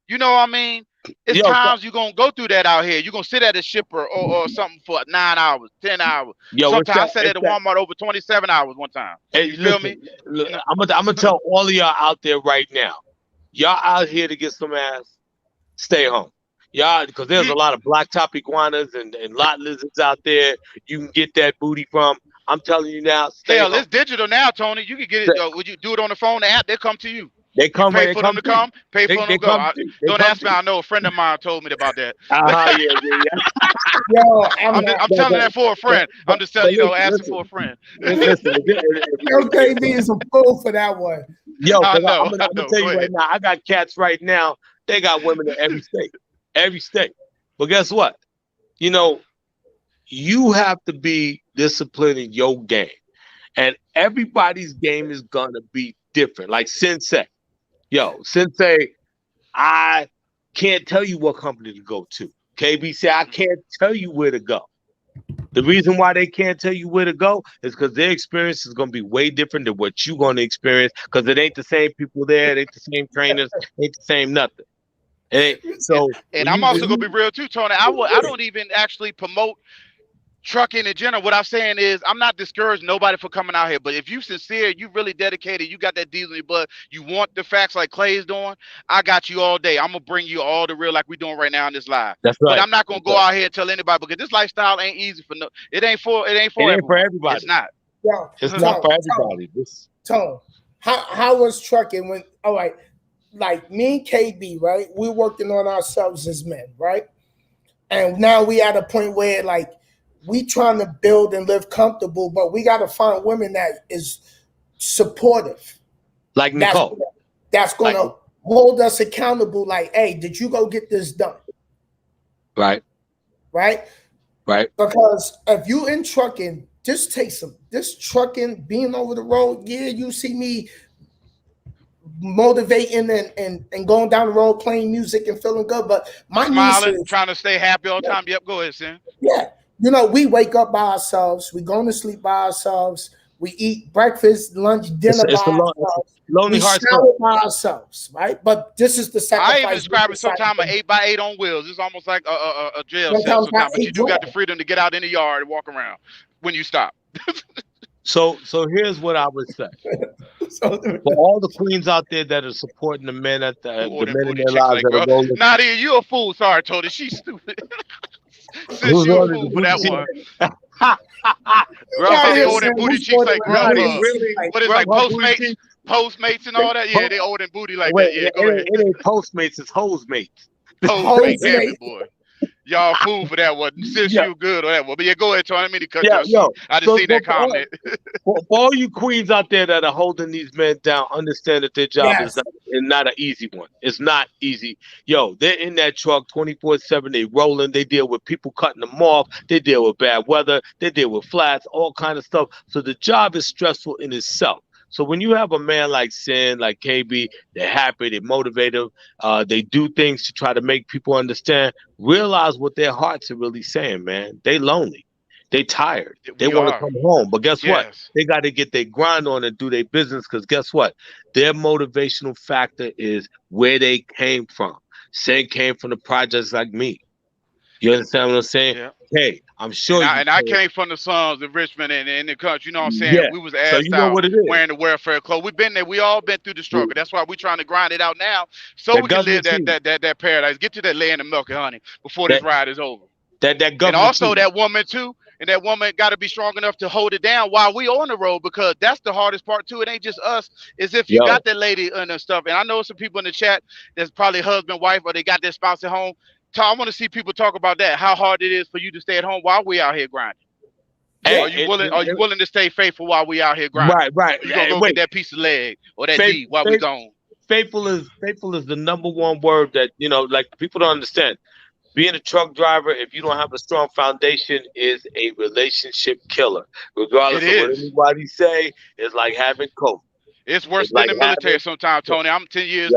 you know what I mean? It's times you're going to go through that out here. You're going to sit at a shipper or something for 9 hours, 10 hours. Sometimes I sat at a Walmart over 27 hours one time. Hey, you feel me? I'm going to tell all of y'all out there right now. Y'all out here to get some ass, stay home. Y'all, because there's a lot of blacktop iguanas and lot lizards out there you can get that booty from. I'm telling you now, stay home. It's digital now, Tony. You can get it. Would you do it on the phone, the app? They'll come to you. They come. You pay for them to come. Pay for them to go. Don't ask me. I know a friend of mine told me about that. Yo, I'm telling that for a friend. I'm just telling you, asking for a friend. Listen, KB is a fool for that one. Yo, I'm gonna tell you right now. I got cats right now. They got women in every state. But guess what? You know, you have to be disciplined in your game, and everybody's game is gonna be different. Like Sensei, I can't tell you what company to go to. KB said, I can't tell you where to go. The reason why they can't tell you where to go is because their experience is going to be way different than what you're going to experience, because it ain't the same people there, it ain't the same trainers, it ain't the same nothing. And I'm also going to be real too, Tony. I don't even actually promote trucking in general. What I'm saying is I'm not discouraging nobody for coming out here, but if you sincere, you really dedicated, you got that diesel in your blood, you want the facts like Clay's doing, I got you all day. I'm gonna bring you all the real like we're doing right now in this live. That's right. But I'm not gonna go out here and tell anybody, because this lifestyle ain't easy for it ain't for everybody. It's not. Yeah, it's not for everybody. Tone, how was trucking when like me and KB, right? We're working on ourselves as men, right? And now we at a point where like we trying to build and live comfortable, but we got to find women that is supportive. Like Nicole. That's going to hold us accountable. Like, hey, did you go get this done? Right. Because if you in trucking, just take this trucking, being over the road. Yeah, you see me motivating and going down the road playing music and feeling good, but my smiling, trying to stay happy all the time. Yep, go ahead, Sin. Yeah. You know, we wake up by ourselves. We go to sleep by ourselves. We eat breakfast, lunch, dinner by ourselves. Lonely heart by ourselves, right? But this is the sacrifice. I even describe it sometimes an 8x8 on wheels. It's almost like a jail cell sometimes, but you do got the freedom to get out in the yard and walk around when you stop. So here's what I would say. For all the queens out there that are supporting the men at the men in their lives that are rolling. Nadia, you a fool. Sorry, Tony. She's stupid. Since you a fool for that one. Girls be holding booty cheeks like girls. What is like Postmates and all that? Yeah, they holding booty like that. Yeah, go ahead. It ain't Postmates, it's Hosemates. Hosemates, damn it, boy. Y'all fool for that one. Since you good or that one. But yeah, go ahead, Tony. I mean to cut you. I just see that comment. For all you queens out there that are holding these men down, understand that their job is not an easy one. It's not easy. Yo, they're in that truck 24/7. They rolling. They deal with people cutting them off. They deal with bad weather. They deal with flats, all kind of stuff. So the job is stressful in itself. So when you have a man like Sin, like KB, they're happy, they're motivated, they do things to try to make people understand, realize what their hearts are really saying, man. They lonely. They tired. They want to come home. But guess what? They got to get their grind on and do their business, because guess what? Their motivational factor is where they came from. Sin came from the projects like me. You understand what I'm saying? Yeah. Hey, I'm sure. And I came from the slums in Richmond and in the country. You know what I'm saying? Yeah. We was asked out wearing the welfare clothes. We've been there. We all been through the struggle. That's why we're trying to grind it out now, so we can live that paradise. Get to that land of milk and honey before this ride is over. And also that woman too. And that woman got to be strong enough to hold it down while we on the road, because that's the hardest part too. It ain't just us. It's if you got that lady and stuff. And I know some people in the chat that's probably husband, wife, or they got their spouse at home. I want to see people talk about that. How hard it is for you to stay at home while we out here grinding. Hey, are you willing to stay faithful while we out here grinding? Right. You gonna go get that piece of leg or that knee while we gone. Faithful is the number one word that, you know, like people don't understand. Being a truck driver, if you don't have a strong foundation, is a relationship killer. Regardless of what anybody say, it's like having coke. It's worse than the military sometimes, Tony. I'm 10 years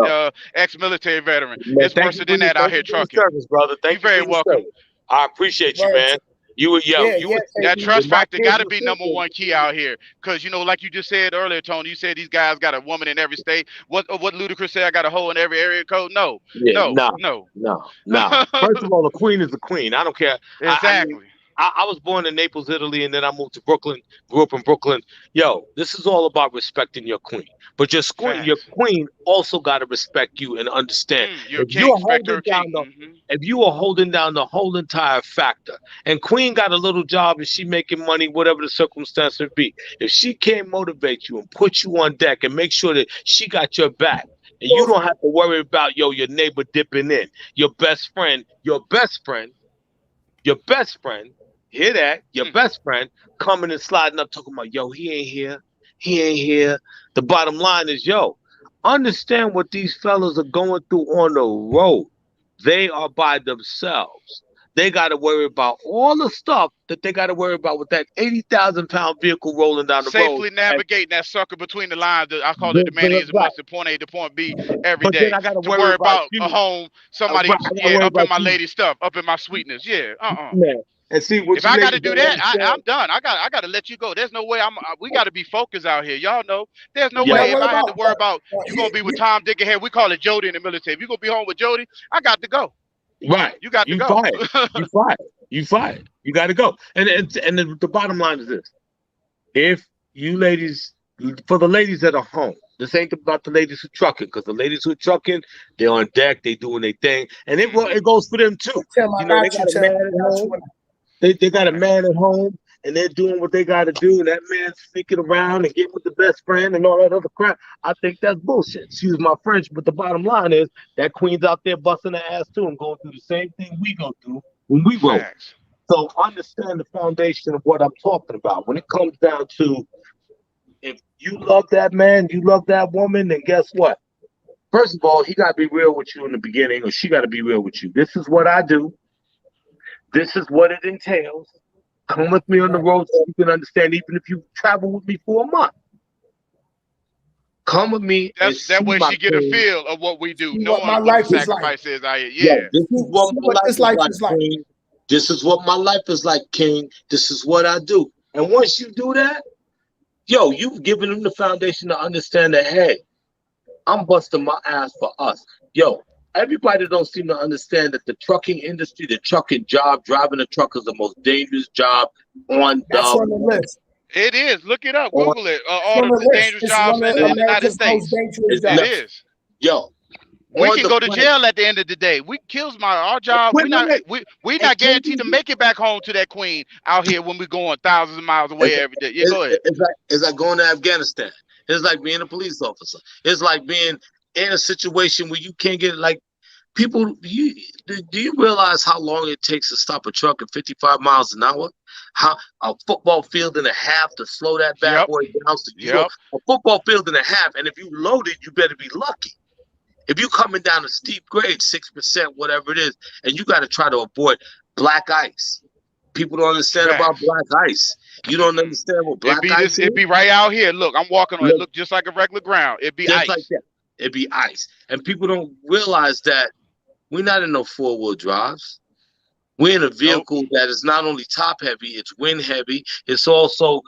ex-military veteran. It's worse than that out here trucking. Service, brother. Thank you very welcome. I appreciate you, man. That trust factor got to be number one key out here, because you know, like you just said earlier, Tony. You said these guys got a woman in every state. What Ludacris said? I got a hoe in every area code. No. First of all, the queen is the queen. I don't care. Exactly. I was born in Naples, Italy, and then I moved to Brooklyn, grew up in Brooklyn. Yo, this is all about respecting your queen. But your queen also got to respect you and understand. If you are holding down the whole entire factor, and queen got a little job and she making money, whatever the circumstance would be, if she can't motivate you and put you on deck and make sure that she got your back, And you don't have to worry about, your neighbor dipping in. Your best friend, hear that? Your best friend coming and sliding up talking about, yo, he ain't here. The bottom line is, understand what these fellas are going through on the road. They are by themselves. They got to worry about all the stuff that they got to worry about with that 80,000-pound vehicle rolling down the road. Safely navigating that sucker between the lines. I call it the man is to point A to point B every day. Then I got to worry about a home, somebody, up in my lady stuff, up in my sweetness. Yeah, Man. And see, if I got to do that, I'm done. I got to let you go. There's no way we got to be focused out here. Y'all know there's no way if I had to worry about you gonna be with Tom, Dick, and Harry. We call it Jody in the military. If you gonna be home with Jody, I got to go. Right. You got to go. You fired. You got to go. And the bottom line is this: if you ladies, for the ladies that are home, this ain't about the ladies who trucking, because the ladies who trucking, they're on deck, they doing their thing, and it goes for them too. They got a man at home. They got a man at home, and they're doing what they got to do, and that man's sneaking around and getting with the best friend and all that other crap. I think that's bullshit. Excuse my French, but the bottom line is that queen's out there busting her ass too and going through the same thing we go through when we roll. So understand the foundation of what I'm talking about. When it comes down to, if you love that man, you love that woman, then guess what? First of all, he got to be real with you in the beginning, or she got to be real with you. This is what I do. This is what it entails. Come with me on the road so you can understand, even if you travel with me for a month. Come with me. That way she get a feel of what we do, knowing what the sacrifice is out here. Yeah. This is what my life is like, King. This is what my life is like, King. This is what I do. And once you do that, you've given them the foundation to understand that, hey, I'm busting my ass for us. Everybody don't seem to understand that the trucking industry, the trucking job, driving a truck is the most dangerous job on the list. It is. Look it up. Google it. All the dangerous jobs in the United States. It is. We can go to jail at the end of the day. We kills our job. We're not guaranteed to make it back home to that queen out here when we're going thousands of miles away every day. Yeah, go ahead. It's like going to Afghanistan. It's like being a police officer. It's like being in a situation where you can't get, like, people, do you realize how long it takes to stop a truck at 55 miles an hour? How a football field and a half to slow that bad boy down. So a football field and a half, and if you loaded, you better be lucky. If you're coming down a steep grade, 6%, whatever it is, and you got to try to avoid black ice. People don't understand about black ice. You don't understand what black ice is? It'd be right out here. Look, I'm walking on it. Look just like a regular ground. It'd be just ice. Like that. It'd be ice. And people don't realize that we're not in no four-wheel drives. We're in a vehicle that is not only top heavy, it's wind heavy. It's also,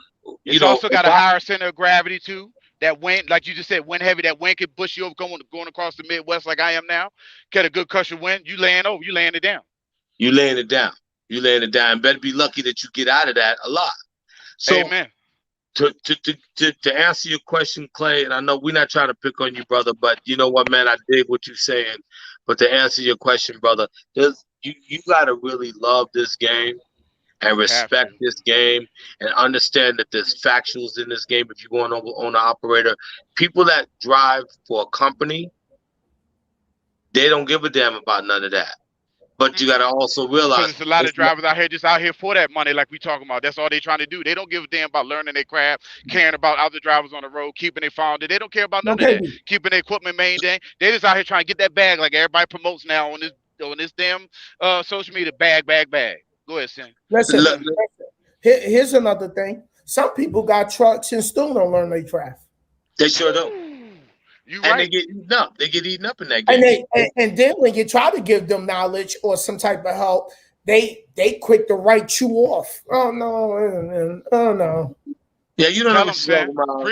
also got a higher center of gravity too. That wind, like you just said, wind heavy. That wind could push you over going across the Midwest like I am now. Get a good cushion wind. You laying it down. You laying it down. Better be lucky that you get out of that a lot. So, amen. To answer your question, Clay, and I know we're not trying to pick on you, brother, but you know what, man, I dig what you're saying. But to answer your question, brother, you got to really love this game and respect this game and understand that there's factuals in this game. If you're going over on an operator, people that drive for a company, they don't give a damn about none of that. But you got to also realize there's a lot of drivers out here for that money, like we talking about. That's all they trying to do. They don't give a damn about learning their craft, caring about other drivers on the road, keeping their phone. They don't care about none of that. Keeping their equipment maintained. They just out here trying to get that bag, like everybody promotes now on this damn social media. Bag. Go ahead, Sam. Listen. Here's another thing. Some people got trucks and still don't learn their craft. They sure don't. They get eaten up. They get eaten up in that game. And then when you try to give them knowledge or some type of help, they quick to write you off. Oh no. Yeah, you don't know what you're talking about.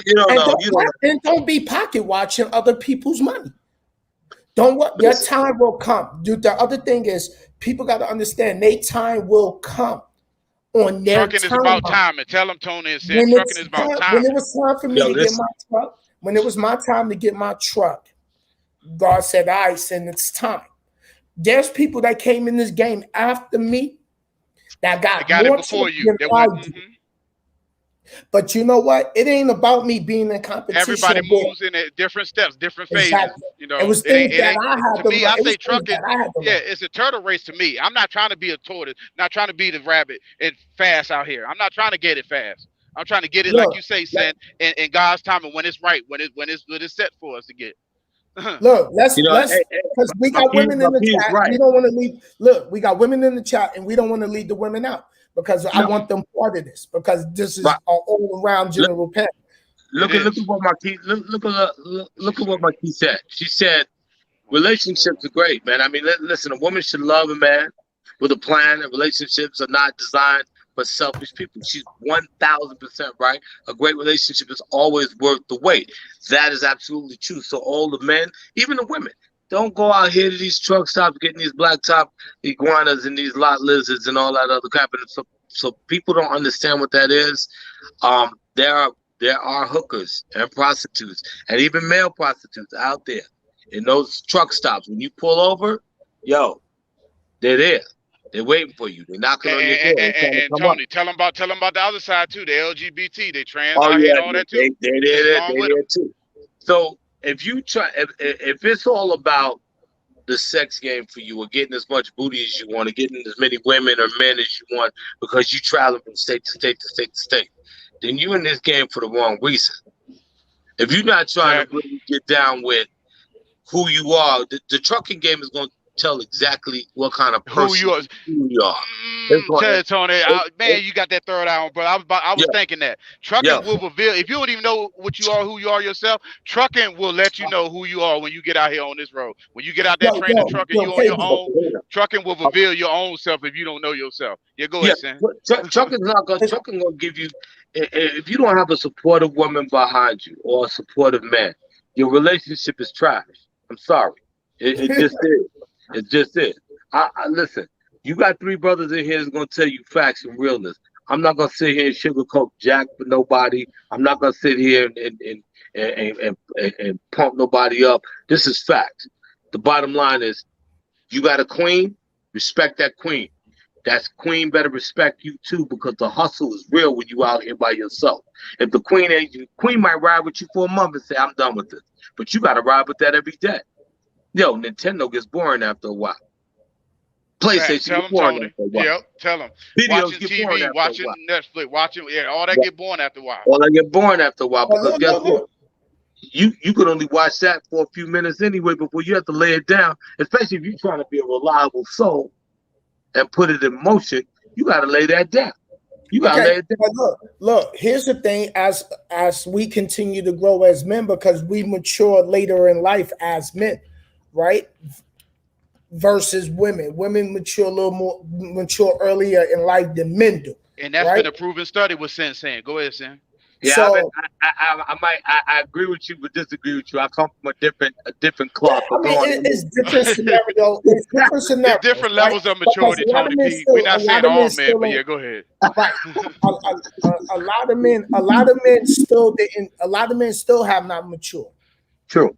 You don't know. And don't be pocket watching other people's money. Your time will come. Dude, the other thing is people got to understand their time will come. On their trucking is about time. And tell them, Tony, and trucking is about time. When it was time for me to get my truck, when it was my time to get my truck, God said, all right, and it's time. There's people that came in this game after me that got it before you. But you know what? It ain't about me being in competition. Everybody moves in different steps, different phases. Exactly. You know, it was things that I had to me. I say trucking. Yeah, it's a turtle race to me. I'm not trying to be a tortoise, not trying to be the rabbit and fast out here. I'm not trying to get it fast. I'm trying to get it, like you say, Sin, in God's time and when it's right, when it's set for us to get. Look, let's because we got women in the chat. Right. We don't want to leave. Look, we got women in the chat, and we don't want to leave the women out because I want them part of this because this is an all around general panel. Look at what Marquis look at what Marquis said. She said relationships are great, man. I mean, listen, a woman should love a man with a plan, and relationships are not designed for selfish people. She's 1000% right. A great relationship is always worth the wait. That is absolutely true. So all the men, even the women, don't go out here to these truck stops getting these blacktop iguanas and these lot lizards and all that other crap. And so people don't understand what that is. There are hookers and prostitutes and even male prostitutes out there in those truck stops. When you pull over, yo, they're there. They're waiting for you. They're knocking on your door. And Tony, tell them about the other side too. The LGBT, they trans out here and all that too. They're there too. So if you try, if it's all about the sex game for you, or getting as much booty as you want, or getting as many women or men as you want, because you travel from state to state to state to state, then you in this game for the wrong reason. If you're not trying to really get down with who you are, the trucking game is going to tell exactly what kind of person you are. Tell it, Tony. Man, you got that third eye on, bro. I was thinking that trucking will reveal. If you don't even know what you are, who you are yourself, trucking will let you know who you are when you get out here on this road. When you get out there training trucking, you on your own. Trucking will reveal your own self if you don't know yourself. Yeah, go ahead, Sam. Trucking gonna give you. If you don't have a supportive woman behind you or a supportive man, your relationship is trash. I'm sorry. It just is. It just is. I listen. You got three brothers in here that's gonna tell you facts and realness. I'm not gonna sit here and sugarcoat jack for nobody. I'm not gonna sit here and pump nobody up. This is facts. The bottom line is, you got a queen. Respect that queen. That queen better respect you too, because the hustle is real when you out here by yourself. If the queen might ride with you for a month and say, I'm done with this, but you gotta ride with that every day. Yo, Nintendo gets boring after a while. PlayStation gets boring after a while. Yep, tell them. Watching TV, watching Netflix, all that get boring after a while. All that get boring after a while, because guess what? You could only watch that for a few minutes anyway before you have to lay it down, especially if you're trying to be a reliable soul and put it in motion. You got to lay that down. You got to lay it down. Look, here's the thing, as we continue to grow as men, because we mature later in life as men, right? Versus women. Women mature a little more earlier in life than men do. And that's been a proven study with Sin saying. Go ahead, Sin. Yeah, so, I agree with you, but disagree with you. I come from a different cloth. I mean, it's different scenario. It's different scenario. It's different levels of maturity, Tony P. We're not saying all men, but yeah, go ahead. Right. A lot of men still didn't. A lot of men still have not matured. True.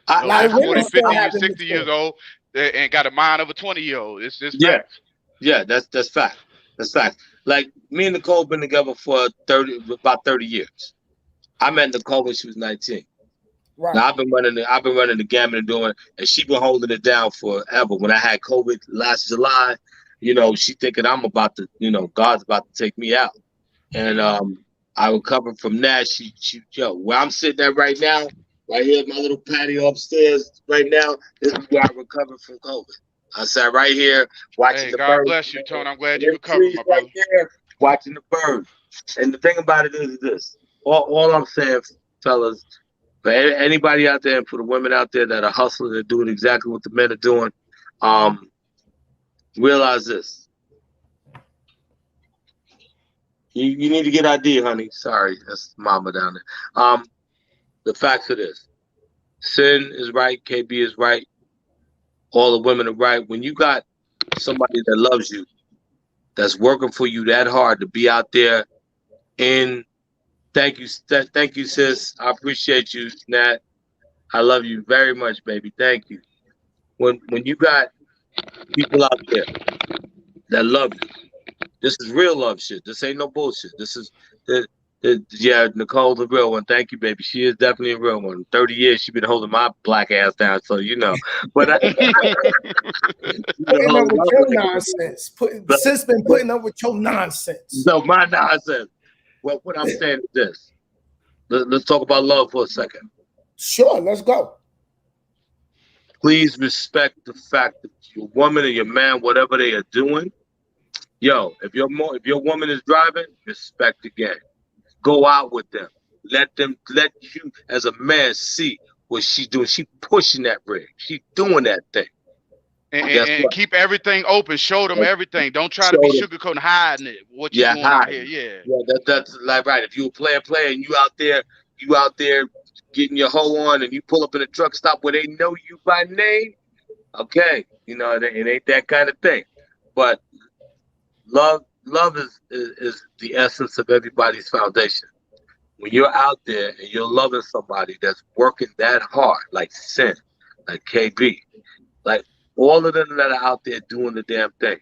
A lot of 40, 50, 60 years old and got a mind of a 20-year-old. It's facts. Yeah, that's fact. That's fact. Like, me and Nicole been together for about 30 years. I met Nicole when she was 19. Right. Now I've been running the gamut and doing, and she been holding it down forever. When I had COVID last July, she thinking I'm about to, God's about to take me out. And I recovered from that. She where I'm sitting at right now, right here, my little patio upstairs right now, this is where I recovered from COVID. I sat right here watching the birds. God bless you, Tony. I'm glad you recovered, my brother. Right there, watching the birds. And the thing about it is this. All I'm saying, fellas, for anybody out there and for the women out there that are hustling and doing exactly what the men are doing, realize this. You need to get ID, honey. Sorry, that's mama down there. The facts of this. Sin is right. KB is right. All the women are right. When you got somebody that loves you, that's working for you that hard to be out there, and thank you, sis. I appreciate you, Nat. I love you very much, baby. Thank you. When you got people out there that love you, This is real love shit. This ain't no bullshit. This is yeah, Nicole, the real one. Thank you, baby. She is definitely a real one. 30 years she been holding my black ass down, so you know. But putting up with your nonsense. Sis been putting up with your nonsense. No, my nonsense. Well, what I'm saying is this. Let's talk about love for a second. Sure, let's go. Please respect the fact that your woman or your man, whatever they are doing, yo, if your woman is driving, respect the game. Go out with them. Let you as a man see what she's doing. She pushing that rig. She doing that thing. And keep everything open. Show them everything. Don't try to be sugarcoating, hiding it. What you doing out here? Yeah, that's like right. If you a player and you out there getting your hoe on, and you pull up in a truck stop where they know you by name, okay, you know it ain't that kind of thing. But love is the essence of everybody's foundation. When you're out there and you're loving somebody that's working that hard, like Sin, like KB, like all of them that are out there doing the damn thing,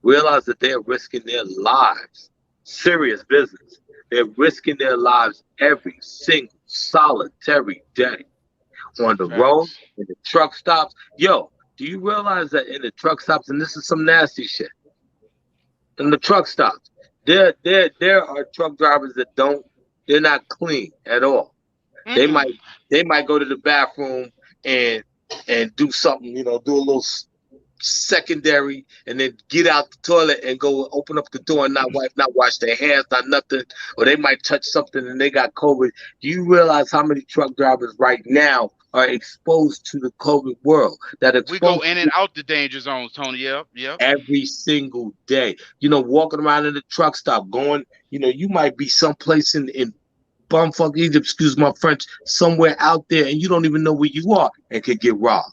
realize that they're risking their lives. Serious business. They're risking their lives every single solitary day on the road, in the truck stops. Yo, do you realize that in the truck stops, and this is some nasty shit, in the truck stops, there are truck drivers that they're not clean at all. They might go to the bathroom and do something, do a little secondary, and then get out the toilet and go open up the door and not wash their hands, not nothing, or they might touch something and they got COVID. Do you realize how many truck drivers right now are exposed to the COVID world? We go in and out the danger zones, Tony. Yep. Every single day. Walking around in the truck stop, going, you might be someplace in bumfuck Egypt, excuse my French, somewhere out there, and you don't even know where you are and could get robbed.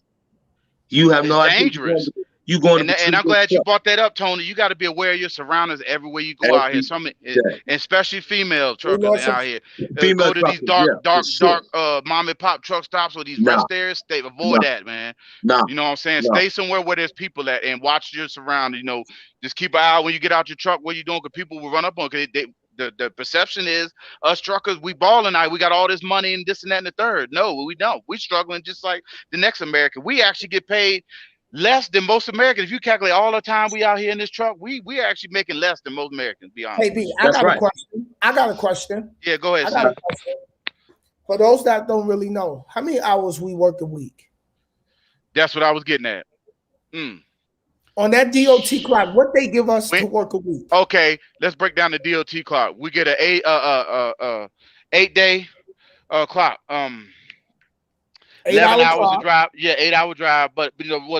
You have no idea. Dangerous. You going and I'm glad you brought that up, Tony. You got to be aware of your surroundings everywhere you go out here. And especially female truckers out here. Go to these dark mom and pop truck stops or these rest areas. Avoid that, man. You know what I'm saying? Stay somewhere where there's people at and watch your surroundings. Just keep an eye when you get out your truck. What you doing? Because people will run up on. Because the perception is us truckers, we balling out. We got all this money and this and that and the third. No, we don't. We struggling just like the next American. We actually get paid less than most Americans. If you calculate all the time we out here in this truck, we are actually making less than most Americans, be honest. Hey, B, I got a question. Yeah, go ahead. For those that don't really know, how many hours we work a week? That's what I was getting at. On that DOT clock, what they give us to work a week? Okay, let's break down the DOT clock. We get an 8 day clock. 11 hours to drive. Yeah, 8 hour drive, but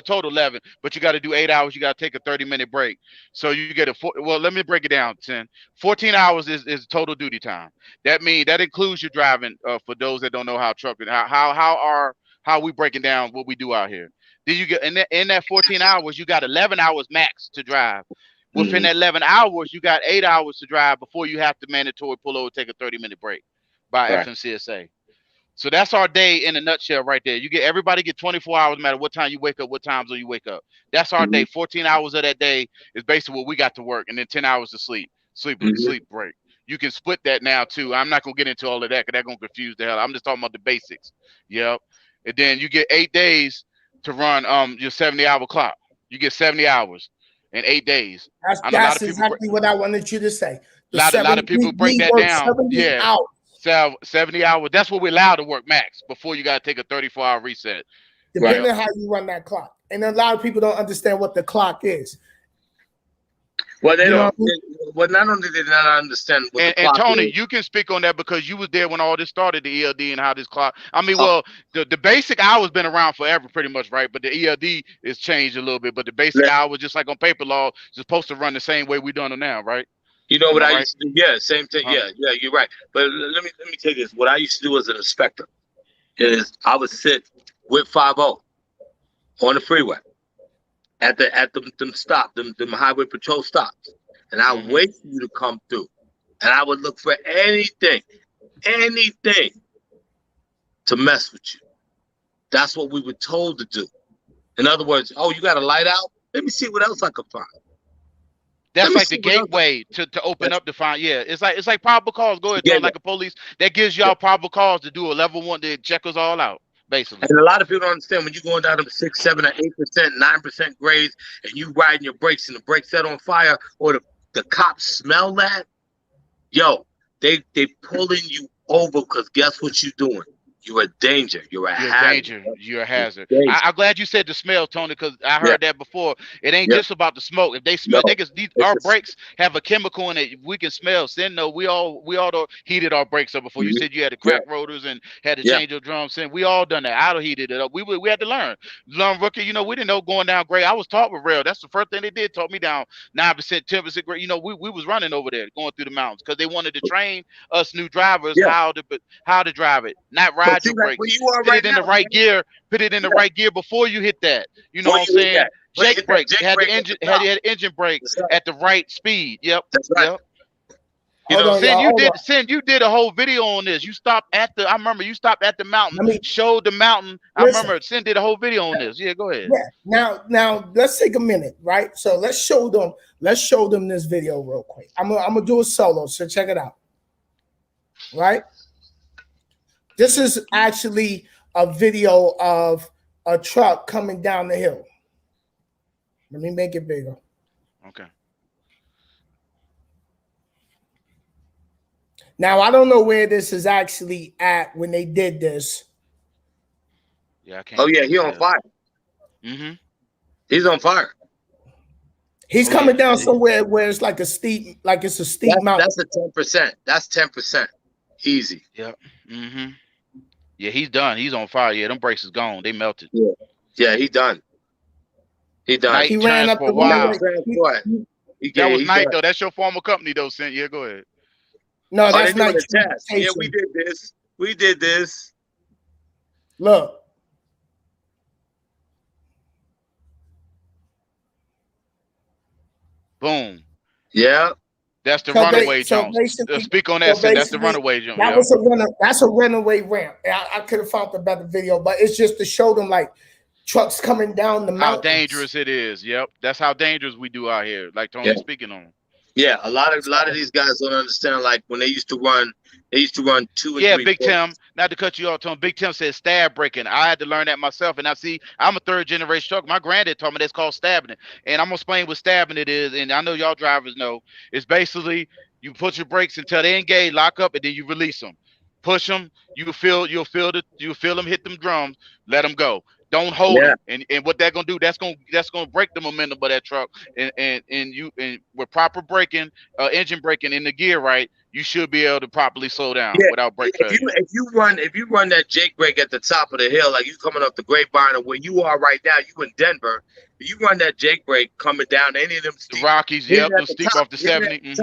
total 11. But you got to do 8 hours. You got to take a 30-minute break. So you get let me break it down. 14 hours is total duty time. That means that includes your driving. For those that don't know how trucking, how we breaking down what we do out here. Then you get in that 14 hours, you got 11 hours max to drive. Within that 11 hours, you got 8 hours to drive before you have to mandatory pull over, take a 30-minute break by FMCSA. So that's our day in a nutshell right there. Everybody get 24 hours no matter what time you wake up, what times do you wake up. That's our day. 14 hours of that day is basically what we got to work, and then 10 hours to sleep break. You can split that now too. I'm not gonna get into all of that because that's gonna confuse the hell. I'm just talking about the basics. Yep. And then you get 8 days to run your 70-hour clock. You get 70 hours in 8 days. That's exactly what I wanted you to say. A lot of people break that down. 70 hours. 70 hours. That's what we're allowed to work max before you got to take a 34-hour reset. Depending on how you run that clock. And a lot of people don't understand what the clock is. Well, they don't. Well, not only did they not understand what the clock is. And Tony, you can speak on that because you was there when all this started, the ELD and how this clock. I mean, the basic hour's been around forever, pretty much, right? But the ELD has changed a little bit. But the basic hour, just like on paper law, is supposed to run the same way we doing it now, right? You know what I used to do? Yeah, same thing. Yeah, you're right. But let me tell you this. What I used to do as an inspector is I would sit with 50 on the freeway at them highway patrol stops, and I would wait for you to come through, and I would look for anything to mess with you. That's what we were told to do. In other words, you got a light out? Let me see what else I can find. That's like the gateway to open up to find. Yeah, it's like probable cause. Go ahead, Tony, like a police that gives y'all probable cause to do a level 1 to check us all out, basically. And a lot of people don't understand when you're going down to 6, 7, or 8%, 9% grades, and you riding your brakes and the brakes set on fire, or the cops smell that. Yo, they pulling you over because guess what you're doing? You're a danger. You're a hazard. You're a hazard. I'm glad you said the smell, Tony, because I heard that before. It ain't just about the smoke. If they smell, our brakes have a chemical in it. We can smell. Sin, no, we all heated our brakes up before. You said you had to crack rotors and had to change your drums. Sin, we all done that. I heated it up. We had to learn rookie. You know, we didn't know going down grade. I was taught with rail. That's the first thing they did. Taught me down 9%, 10% grade. You know, we was running over there, going through the mountains because they wanted to train us new drivers how to drive it, not ride your brakes. Put it in the right gear. Put it in the right gear before you hit that. You know what I'm saying? Jake brakes. Had the engine brakes at the right speed. Yep. That's right. Yep. You know, you did a whole video on this. You stopped at I remember you stopped at the mountain, showed the mountain. I remember Sin did a whole video on this. Yeah, go ahead. Yeah. Now let's take a minute, right? So let's show them this video real quick. I'm gonna do a solo, so check it out. Right? This is actually a video of a truck coming down the hill. Let me make it bigger. Okay. Now, I don't know where this is actually at when they did this. Yeah, I can't. Oh, yeah, he's on fire. Mm-hmm. He's on fire. He's coming down somewhere where it's like it's a steep mountain. That's a 10%. That's 10%. Easy. Yep. Mm-hmm. Yeah, he's done. He's on fire. Yeah, them brakes is gone. They melted. Yeah, he done. He done. He ran up the while. That was nice though. That's your former company though, Cent. Yeah, go ahead. No, that's not test. Yeah, we did this. We did this. Look. Boom. Yeah. That's the runaway jump. Speak on that. That's the runaway jump. That's a runaway ramp. I could have found a better video, but it's just to show them like trucks coming down the mountain. How dangerous it is. Yep. That's how dangerous we do out here. Like Tony's speaking on. Yeah, a lot of these guys don't understand. Like when they used to run 2 and 3. Yeah, Big Tim. Not to cut you off, Tony. Big Tim said stab breaking. I had to learn that myself. And I'm a 3rd generation truck. My granddad told me that's called stabbing it. And I'm gonna explain what stabbing it is. And I know y'all drivers know. It's basically you put your brakes until they engage, lock up, and then you release them. Push them. You'll feel them hit them drums. Let them go. Don't hold them. And what they're gonna do, that's gonna break the momentum of that truck. And with proper braking, engine braking in the gear right, you should be able to properly slow down without brake failure. If you run that Jake brake at the top of the hill, like you coming up the Grapevine or where you are right now, you in Denver, you run that Jake brake coming down any of them steep, the Rockies, the steep off the 70.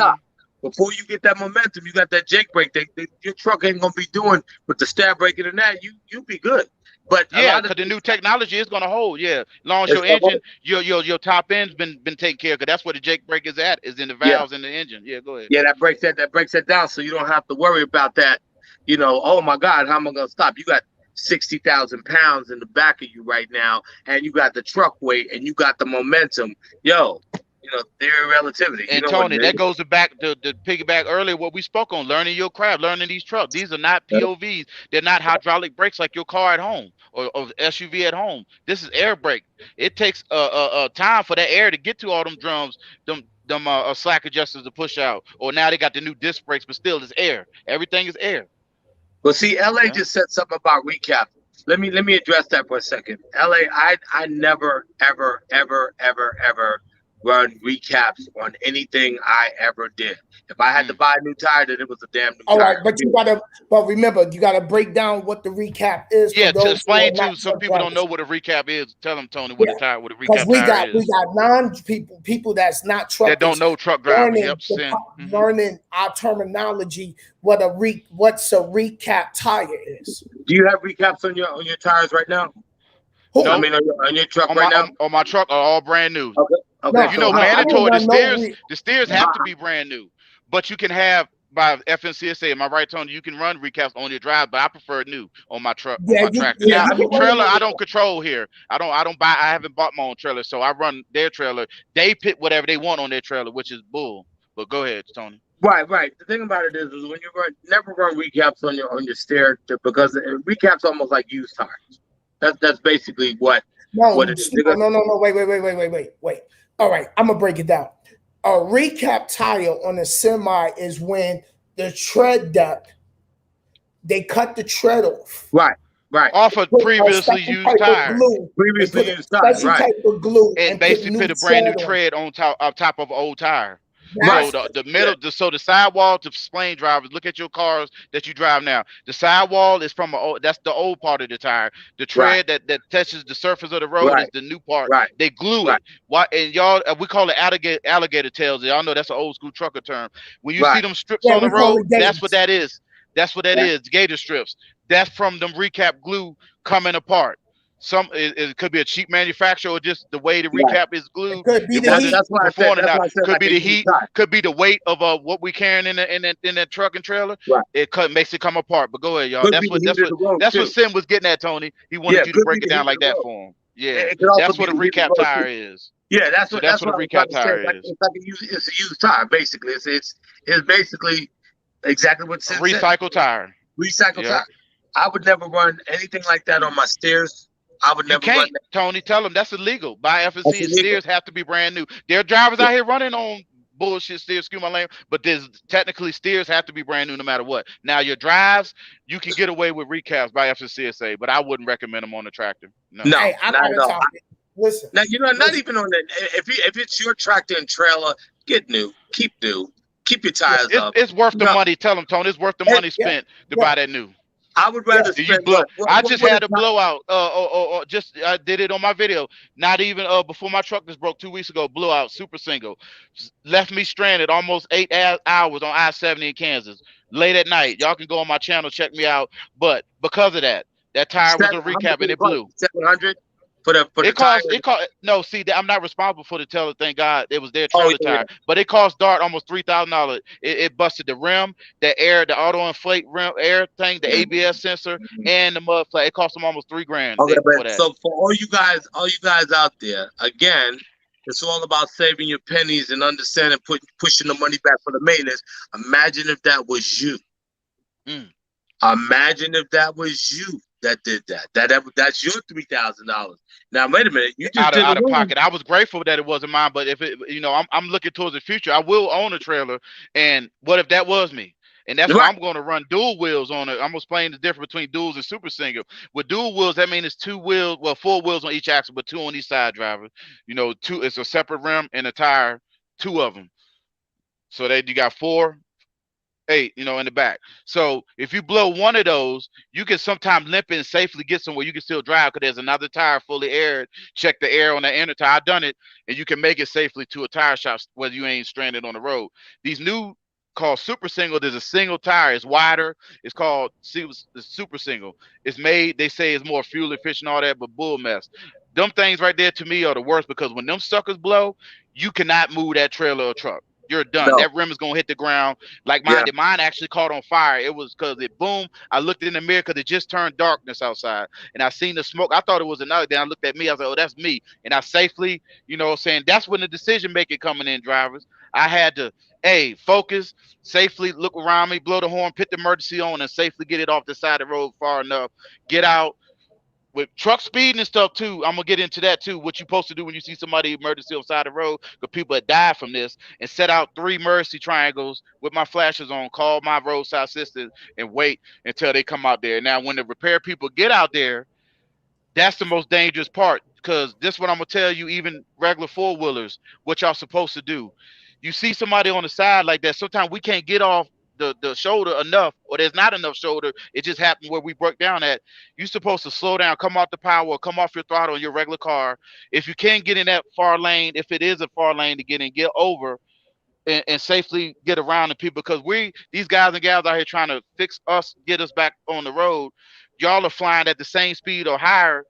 Before you get that momentum, you got that Jake brake. Your truck ain't gonna be doing with the stab braking and that. You'll be good. But because the new technology is gonna hold. Yeah, as long as your engine, your top end's been taken care of. Because that's where the Jake brake is at, is in the valves in the engine. Yeah, go ahead. Yeah, that breaks that down, so you don't have to worry about that. You know, oh my God, how am I gonna stop? You got 60,000 pounds in the back of you right now, and you got the truck weight, and you got the momentum. Yo, you know, theory of relativity. And Tony, that goes back to piggyback earlier what we spoke on, learning your craft, learning these trucks. These are not POVs. They're not hydraulic brakes like your car at home or SUV at home. This is air brake. It takes time for that air to get to all them drums, them slack adjusters to push out. Or now they got the new disc brakes, but still it's air. Everything is air. Well, see, LA just said something about recap. Let me address that for a second. LA, I never, ever, ever, ever, ever run recaps on anything I ever did. If I had to buy a new tire, then it was a damn new tire. All right, but remember, you gotta break down what the recap is. Yeah, to explain to some people don't know what a recap is. Tell them, Tony, what a recap tire is. We got people that's not truck that don't know truck drivers. Learning our terminology. What's a recap tire is. Do you have recaps on your tires right now? No. I mean, on your truck right now? On my truck are all brand new. Okay. You know, mandatory. The steers have to be brand new, but you can have by FNCSA. Am I right, Tony? You can run recaps on your drive, but I prefer new on my truck, Yeah, on my tractor. yeah, Now, trailer, I don't control here. I haven't bought my own trailer, so I run their trailer. They put whatever they want on their trailer, which is bull. But go ahead, Tony. Right. The thing about it is when you never run recaps on your stair, because recaps almost like used tires. That's basically what it is. No. Wait. All right, I'm gonna break it down. A recap tire on a semi is when the tread depth, they cut the tread off. Right. Off of previously used tire. Previously used tire. Right. Type of glue and basically put a brand new tread on top of an old tire. Right. So the middle, so the sidewall to explain drivers, look at your cars that you drive now. The sidewall is from that's the old part of the tire. The tread that touches the surface of the road is the new part. Right. They glue it. Why? And y'all, we call it alligator tails. Y'all know that's an old school trucker term. When you see them strips on the road, that's what that is. That's what that is. Gator strips. That's from them recap glue coming apart. It could be a cheap manufacturer or just the way the recap is glued. It could be the heat. That's why I said, could be the heat. Could be the weight of what we carrying in that truck and trailer. Right. It makes it come apart. But go ahead, y'all. That's what Sim was getting at, Tony. He wanted you to break it down like that for him. Yeah, that's what a recap tire is. Yeah, that's what a recap tire is. It's a used tire, basically. It's basically exactly what Sim said. Recycle tire. Recycle tire. I would never run anything like that on my stairs. I would never run that. Tony, tell them that's illegal. By FNC, steers have to be brand new. There are drivers out here running on bullshit steers, excuse my language, but there's technically steers have to be brand new no matter what. Now your drives, you can get away with recaps by FNCSA, but I wouldn't recommend them on the tractor. No, hey, not at all. Listen. Now not even on that. If it's your tractor and trailer, get new, keep new, keep your tires up. It's worth the money. Tell them, Tony, it's worth the money spent to buy that new. I would rather spend. I just had a blowout. I did it on my video. Not even before my truck just broke 2 weeks ago. Blowout, super single, left me stranded almost 8 hours on I-70 in Kansas. Late at night. Y'all can go on my channel, check me out. But because of that tire was a recap and it blew. 700 for the tire. No, see, I'm not responsible for the trailer. Thank God, it was their trailer tire. But it cost Dart almost $3,000. It busted the rim, the auto inflate rim air thing, the ABS sensor, and the mud flat. It cost them almost $3,000. Okay, so for all you guys out there, again, it's all about saving your pennies and understanding, pushing the money back for the maintenance. Imagine if that was you. Imagine if that was you that did that. That's your $3,000. Now wait a minute, you just out of pocket. I was grateful that it wasn't mine, but if it, I'm looking towards the future. I will own a trailer, and what if that was me? And that's why I'm going to run dual wheels on it. I'm going to explain the difference between duals and super single. With dual wheels, that means it's 2 wheels, 4 wheels on each axle, but 2 on each side, driver. 2. It's a separate rim and a tire, 2 of them. So that you got 4. 8, in the back. So if you blow one of those, you can sometimes limp and safely get somewhere. You can still drive because there's another tire fully aired. Check the air on the inner tire. I've done it, and you can make it safely to a tire shop whether you ain't stranded on the road. These new called super single. There's a single tire. It's wider. It's called the super single. It's made. They say it's more fuel efficient, all that, but bull mess. Them things right there to me are the worst because when them suckers blow, you cannot move that trailer or truck. You're done. No. That rim is gonna hit the ground. Like mine, mine actually caught on fire. It was because it boomed. I looked in the mirror because it just turned darkness outside, and I seen the smoke. I thought it was another. Then I looked at me. I was like, "Oh, that's me." And I safely, saying that's when the decision making coming in, drivers. I had to, focus, safely look around me, blow the horn, put the emergency on, and safely get it off the side of the road far enough. Get out. With truck speed and stuff too, I'm gonna get into that too. What you supposed to do when you see somebody emergency on the side of the road, because people that died from this, and set out 3 emergency triangles with my flashes on, call my roadside assistant, and wait until they come out there. Now, when the repair people get out there, that's the most dangerous part, because this is what I'm gonna tell you. Even regular 4-wheelers, what y'all supposed to do. You see somebody on the side like that, sometimes we can't get off the shoulder enough, or there's not enough shoulder. It just happened where we broke down at. You're supposed to slow down, come off the power, come off your throttle in your regular car. If you can't get in that far lane, if it is a far lane to get in, get over and safely get around the people, because these guys and gals out here trying to fix us, get us back on the road. Y'all are flying at the same speed or higher.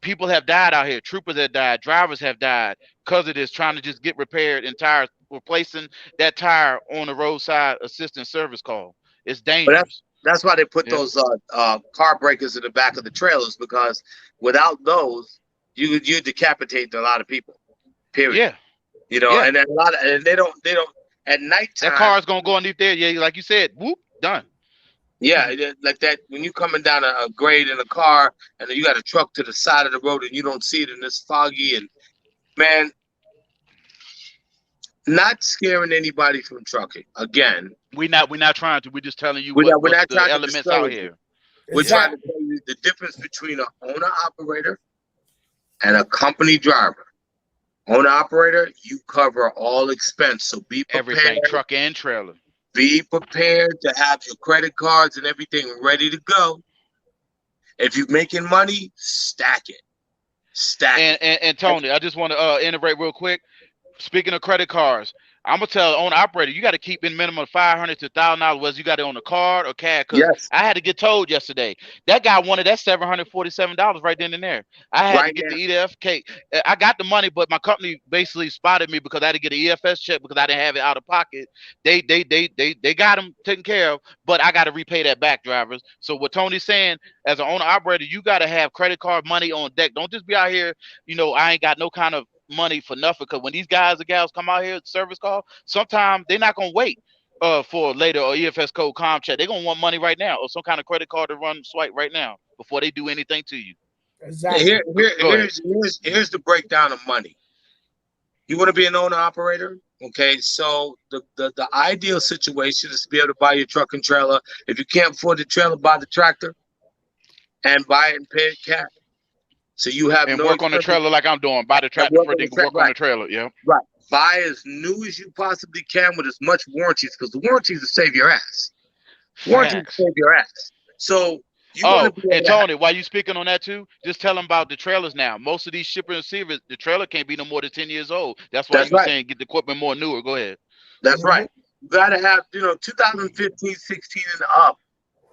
People have died out here. Troopers have died. Drivers have died because of this, trying to just get repaired and tires replacing that tire on the roadside assistance service call. It's dangerous. That's why they put those car breakers in the back of the trailers, because without those, you decapitate a lot of people. Period. Yeah. You know, and then and they don't at nighttime. That car's gonna go underneath there. Yeah, like you said, whoop, done. Yeah, like that when you coming down a grade in a car and then you got a truck to the side of the road and you don't see it and it's foggy, and man, not scaring anybody from trucking. Again, we're not trying to. We're just telling you we're what not the trying elements to out here. We're trying to tell you the difference between an owner operator and a company driver. Owner operator, you cover all expense, so be prepared. Everything, truck and trailer. Be prepared to have your credit cards and everything ready to go. If you're making money, stack it. And Tony, I just want to iterate real quick. Speaking of credit cards, I'm gonna tell the owner operator, you got to keep in minimum $500 to $1,000, whether you got it on a card or cash. Because I had to get told yesterday that guy wanted that $747 right then and there. I had to get the EFK. I got the money, but my company basically spotted me because I had to get an EFS check because I didn't have it out of pocket. They got him taken care of, but I got to repay that back, drivers. So what Tony's saying, as an owner operator, you got to have credit card money on deck. Don't just be out here, I ain't got no kind of money for nothing, because when these guys and gals come out here service call, sometimes they're not gonna wait for later or EFS code com check. They're gonna want money right now or some kind of credit card to run swipe right now before they do anything to you. Exactly. Here's the breakdown of money. You want to be an owner operator? Okay, so the ideal situation is to be able to buy your truck and trailer. If you can't afford the trailer, buy the tractor and buy it and pay it cash. So you have work on the trailer like I'm doing. Buy the tractor for it, work on the trailer. Yeah. Right. Buy as new as you possibly can with as much warranties, because the warranties will save your ass. Warranties will save your ass. So you and Tony, while you speaking on that too, just tell them about the trailers now. Most of these shipper and receivers, the trailer can't be no more than 10 years old. That's why you're saying get the equipment more newer. Go ahead. That's right. You got to have 2015, 16 and up.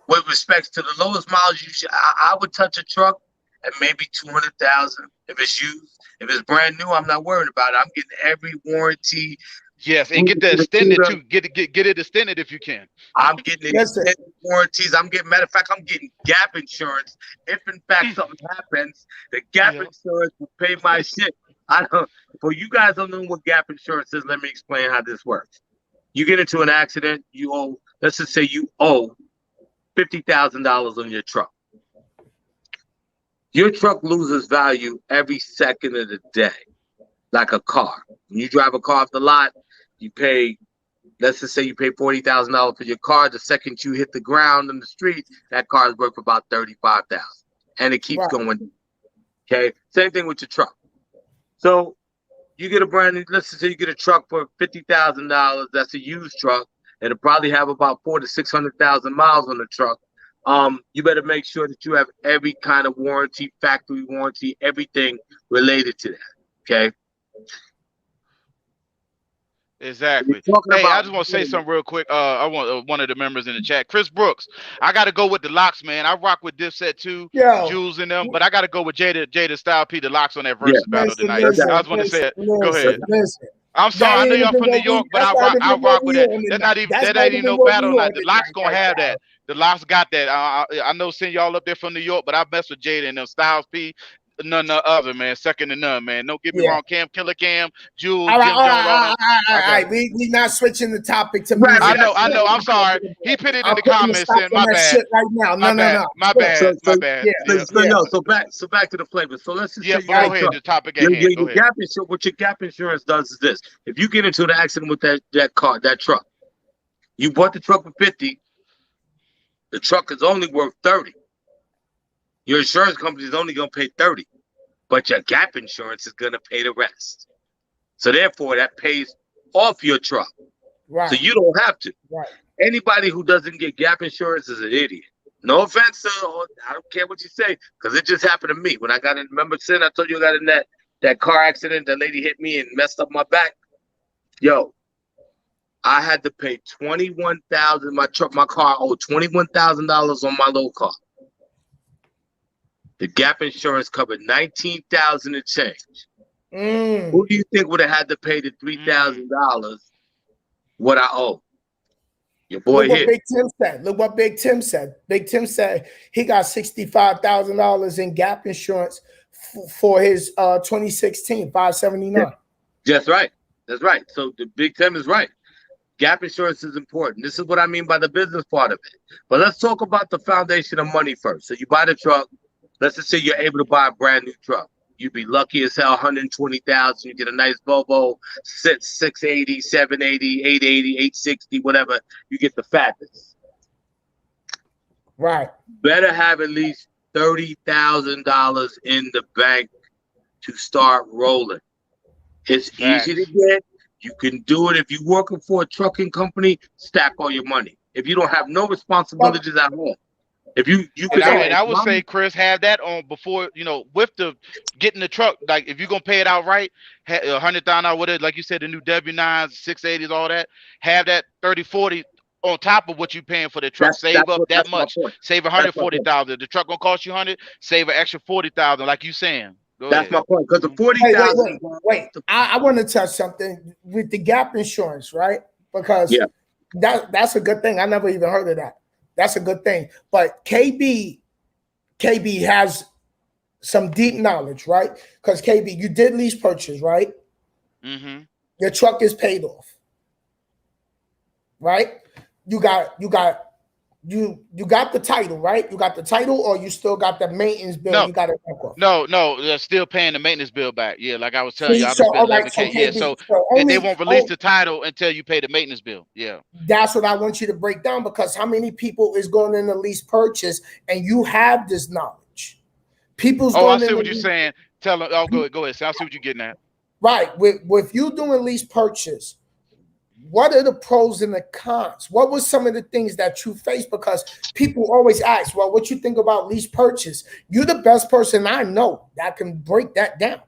With respects to the lowest mileage, I would touch a truck at maybe 200,000 if it's used. If it's brand new, I'm not worried about it. I'm getting every warranty. Yes, and get that extended too. Get it extended if you can. I'm getting extended warranties. Matter of fact, I'm getting gap insurance. If in fact something happens, the gap insurance will pay my shit. For you guys don't know what gap insurance is, let me explain how this works. You get into an accident, you owe, let's just say you owe $50,000 on your truck. Your truck loses value every second of the day, like a car. When you drive a car off the lot, you pay, let's just say you pay $40,000 for your car. The second you hit the ground in the street, that car is worth about $35,000, and it keeps going. Okay, same thing with your truck. So you get a brand new, let's just say you get a truck for $50,000. That's a used truck. It'll probably have about 400,000 to 600,000 miles on the truck. You better make sure that you have every kind of warranty, factory warranty, everything related to that. Okay. Exactly. Hey, I just want to say something real quick. I want one of the members in the chat, Chris Brooks. I got to go with the locks, man. I rock with Dipset too, Jules and them, but I got to go with Jada Style P, the locks on that versus battle tonight. I just want to say it. Go ahead. I'm sorry, I know y'all from New York, but I rock with that. That ain't even no battle night. The locks gonna have that. The locks got that. I know send y'all up there from New York, but I mess with Jada and them. Styles P, none other, man. Second to none, man. Don't get me wrong. Killer Cam, Jules, all right. We not switching the topic to music. I know. I'm sorry. He put it in the comments. And my bad. Right now. No. My bad. So back to the flavor. So let's just go ahead. The topic at hand. Go ahead. What your gap insurance does is this: if you get into an accident with that car, that truck, you bought the truck for 50. The truck is only worth 30. Your insurance company is only going to pay 30, but your gap insurance is going to pay the rest. So therefore, that pays off your truck. Right. So you don't have to. Right. Anybody who doesn't get gap insurance is an idiot. No offense, I don't care what you say, because it just happened to me. When I got in, remember, Sin, I told you I got in that car accident, that lady hit me and messed up my back. Yo, I had to pay $21,000. My car owed $21,000 on my low car. The gap insurance covered $19,000 and change. Who do you think would have had to pay the $3,000 what I owe? Your boy Look what here. Big Tim said. Look what Big Tim said. Big Tim said he got $65,000 in gap insurance for his 2016 579. That's right. That's right. So the Big Tim is right. Gap insurance is important. This is what I mean by the business part of it. But let's talk about the foundation of money first. So you buy the truck. Let's just say you're able to buy a brand new truck. You'd be lucky as hell, 120,000. You get a nice Volvo, 680, 780, 880, 860, whatever. You get the fatness. Right. Better have at least $30,000 in the bank to start rolling. It's easy to get. You can do it if you're working for a trucking company. Stack all your money. If you don't have no responsibilities at home. If you can, and I would say, Chris, have that on before, with the getting the truck. Like if you're gonna pay it outright, $100,000, whatever, like you said, the new W9s, 680s, all that. Have that 30, 40 on top of what you're paying for the truck. Save up that much. Save 140,000. The truck gonna cost you 100. Save an extra 40,000, like you saying. That's my point. Because the 40,000. Wait. I want to touch something with the gap insurance, right? Because that's a good thing. I never even heard of that. That's a good thing. But KB has some deep knowledge, right? Because KB, you did lease purchase, right? Mm-hmm. Your truck is paid off, right? You got the title, right? You got the title, or you still got the maintenance bill? No, you got it back off. No, they're still paying the maintenance bill back. Yeah, like I was telling you, I so, spent 11K. So they won't release the title until you pay the maintenance bill. Yeah, that's what I want you to break down, because how many people is going in the lease purchase and you have this knowledge? People's going. I see what you're saying. Tell them. Oh, go ahead. So I see what you're getting at. Right, with you doing lease purchase, what are the pros and the cons? What were some of the things that you faced? Because people always ask, well, what you think about lease purchase? You're the best person I know that can break that down.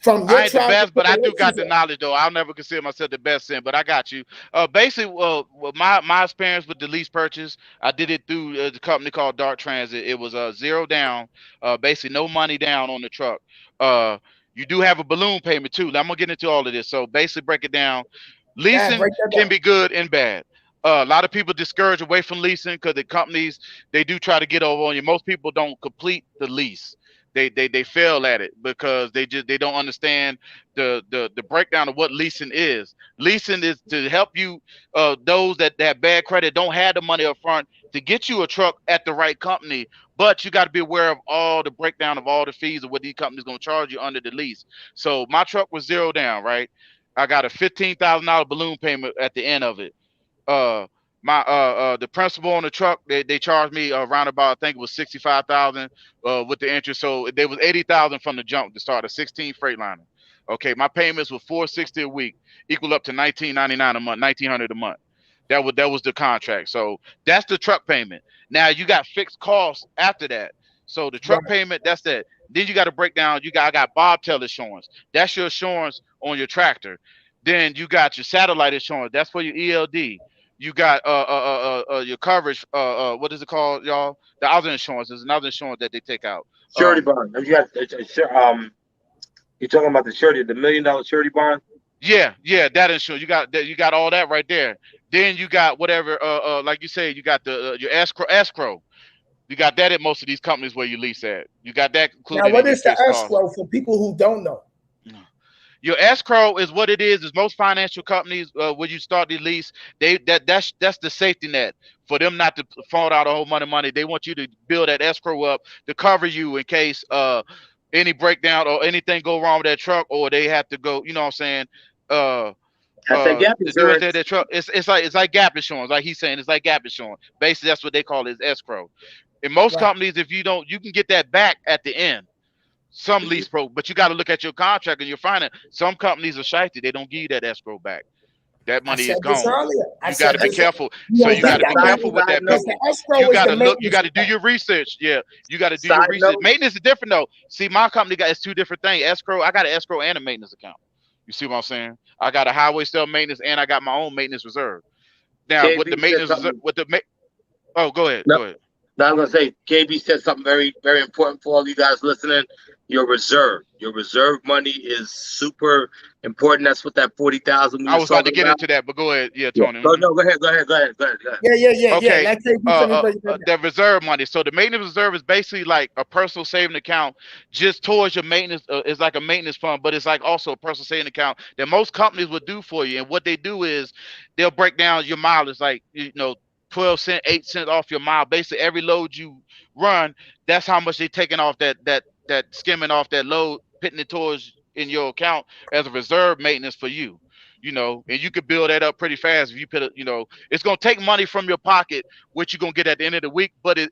I ain't the best, but I do got the knowledge, though. I'll never consider myself the best in, but I got you. Basically, my experience with the lease purchase, I did it through the company called Dark Transit. It was zero down, basically no money down on the truck. You do have a balloon payment, too. I'm going to get into all of this. So basically break it down. Leasing can be good and bad. A lot of people discourage away from leasing because the companies, they do try to get over on you. Most people don't complete the lease. They fail at it because they don't understand the breakdown of what leasing is. Leasing is to help you, those that have bad credit, don't have the money up front to get you a truck at the right company. But you got to be aware of all the breakdown of all the fees of what these companies going to charge you under the lease. So my truck was zero down, right? I got a $15,000 balloon payment at the end of it. The principal on the truck, they charged me around about, I think it was 65,000 with the interest. So there was 80,000 from the jump to start a 16 Freightliner. Okay, my payments were $460 a week, equal up to $1,999 a month, $1,900 a month. That was the contract. So that's the truck payment. Now you got fixed costs after that. So the truck payment, that's that. Then you got to break down. I got bobtail insurance. That's your insurance on your tractor. Then you got your satellite insurance. That's for your ELD. You got your coverage. What is it called, y'all? The other insurance. There's another insurance that they take out. Surety bond. You got you're talking about the surety, the $1 million surety bond. Yeah, that insurance. You got all that right there. Then you got whatever. Like you say, you got your escrow. You got that at most of these companies where you lease at. You got that included. Now, what is the escrow for people who don't know? Your escrow is what it is. Is most financial companies when you start the lease, that's the safety net for them not to fall out a whole money. They want you to build that escrow up to cover you in case any breakdown or anything go wrong with that truck, or they have to go. You know what I'm saying? Gap insurance. That truck. It's like gap insurance. Like he's saying, it's like gap insurance. Basically, that's what they call it, escrow. In most companies, if you don't, you can get that back at the end. Some lease but you got to look at your contract and your finance. Some companies are shifty. They don't give you that escrow back. That money is gone. You got to be careful. So you got to be careful with that. You got to look. You got to do your research. Yeah, you got to do your research. Maintenance is different though. See, my company it's two different things. Escrow. I got an escrow and a maintenance account. You see what I'm saying? I got a highway sale maintenance and I got my own maintenance reserve. Now with the maintenance, go ahead. Go ahead. Now I'm gonna say KB said something very, very important for all you guys listening. your reserve. Your reserve money is super important. That's what that 40,000. I was about to get into that, but go ahead. Yeah, Tony. Go ahead. Yeah. Okay. Let's say the reserve money. So the maintenance reserve is basically like a personal saving account just towards your maintenance. It's like a maintenance fund, but it's like also a personal saving account that most companies would do for you. And what they do is they'll break down your mileage, like 12 cents, 8 cents off your mile. Basically, every load you run, that's how much they're taking off that skimming off that load, putting it towards in your account as a reserve maintenance for you. And you could build that up pretty fast if you put it. It's gonna take money from your pocket, which you're gonna get at the end of the week, but it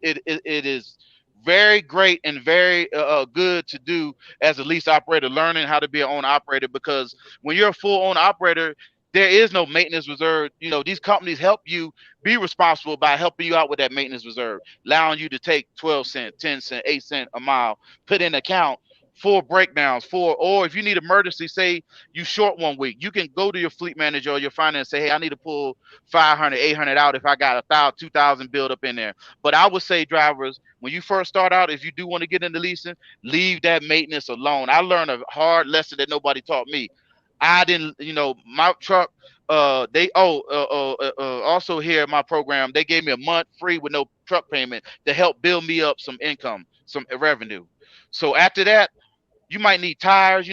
is very great and very good to do as a lease operator, learning how to be an owner operator, because when you're a full owner operator, there is no maintenance reserve. These companies help you be responsible by helping you out with that maintenance reserve, allowing you to take 12 cents, 10 cents, 8 cents a mile, put in account for breakdowns, or if you need emergency, say you short 1 week, you can go to your fleet manager or your finance, say, hey, I need to pull 500, 800 out if I got 1,000, 2,000 build up in there. But I would say, drivers, when you first start out, if you do want to get into leasing, leave that maintenance alone. I learned a hard lesson that nobody taught me. I didn't, my truck, also here in my program, they gave me a month free with no truck payment to help build me up some income, some revenue. So after that, you might need tires.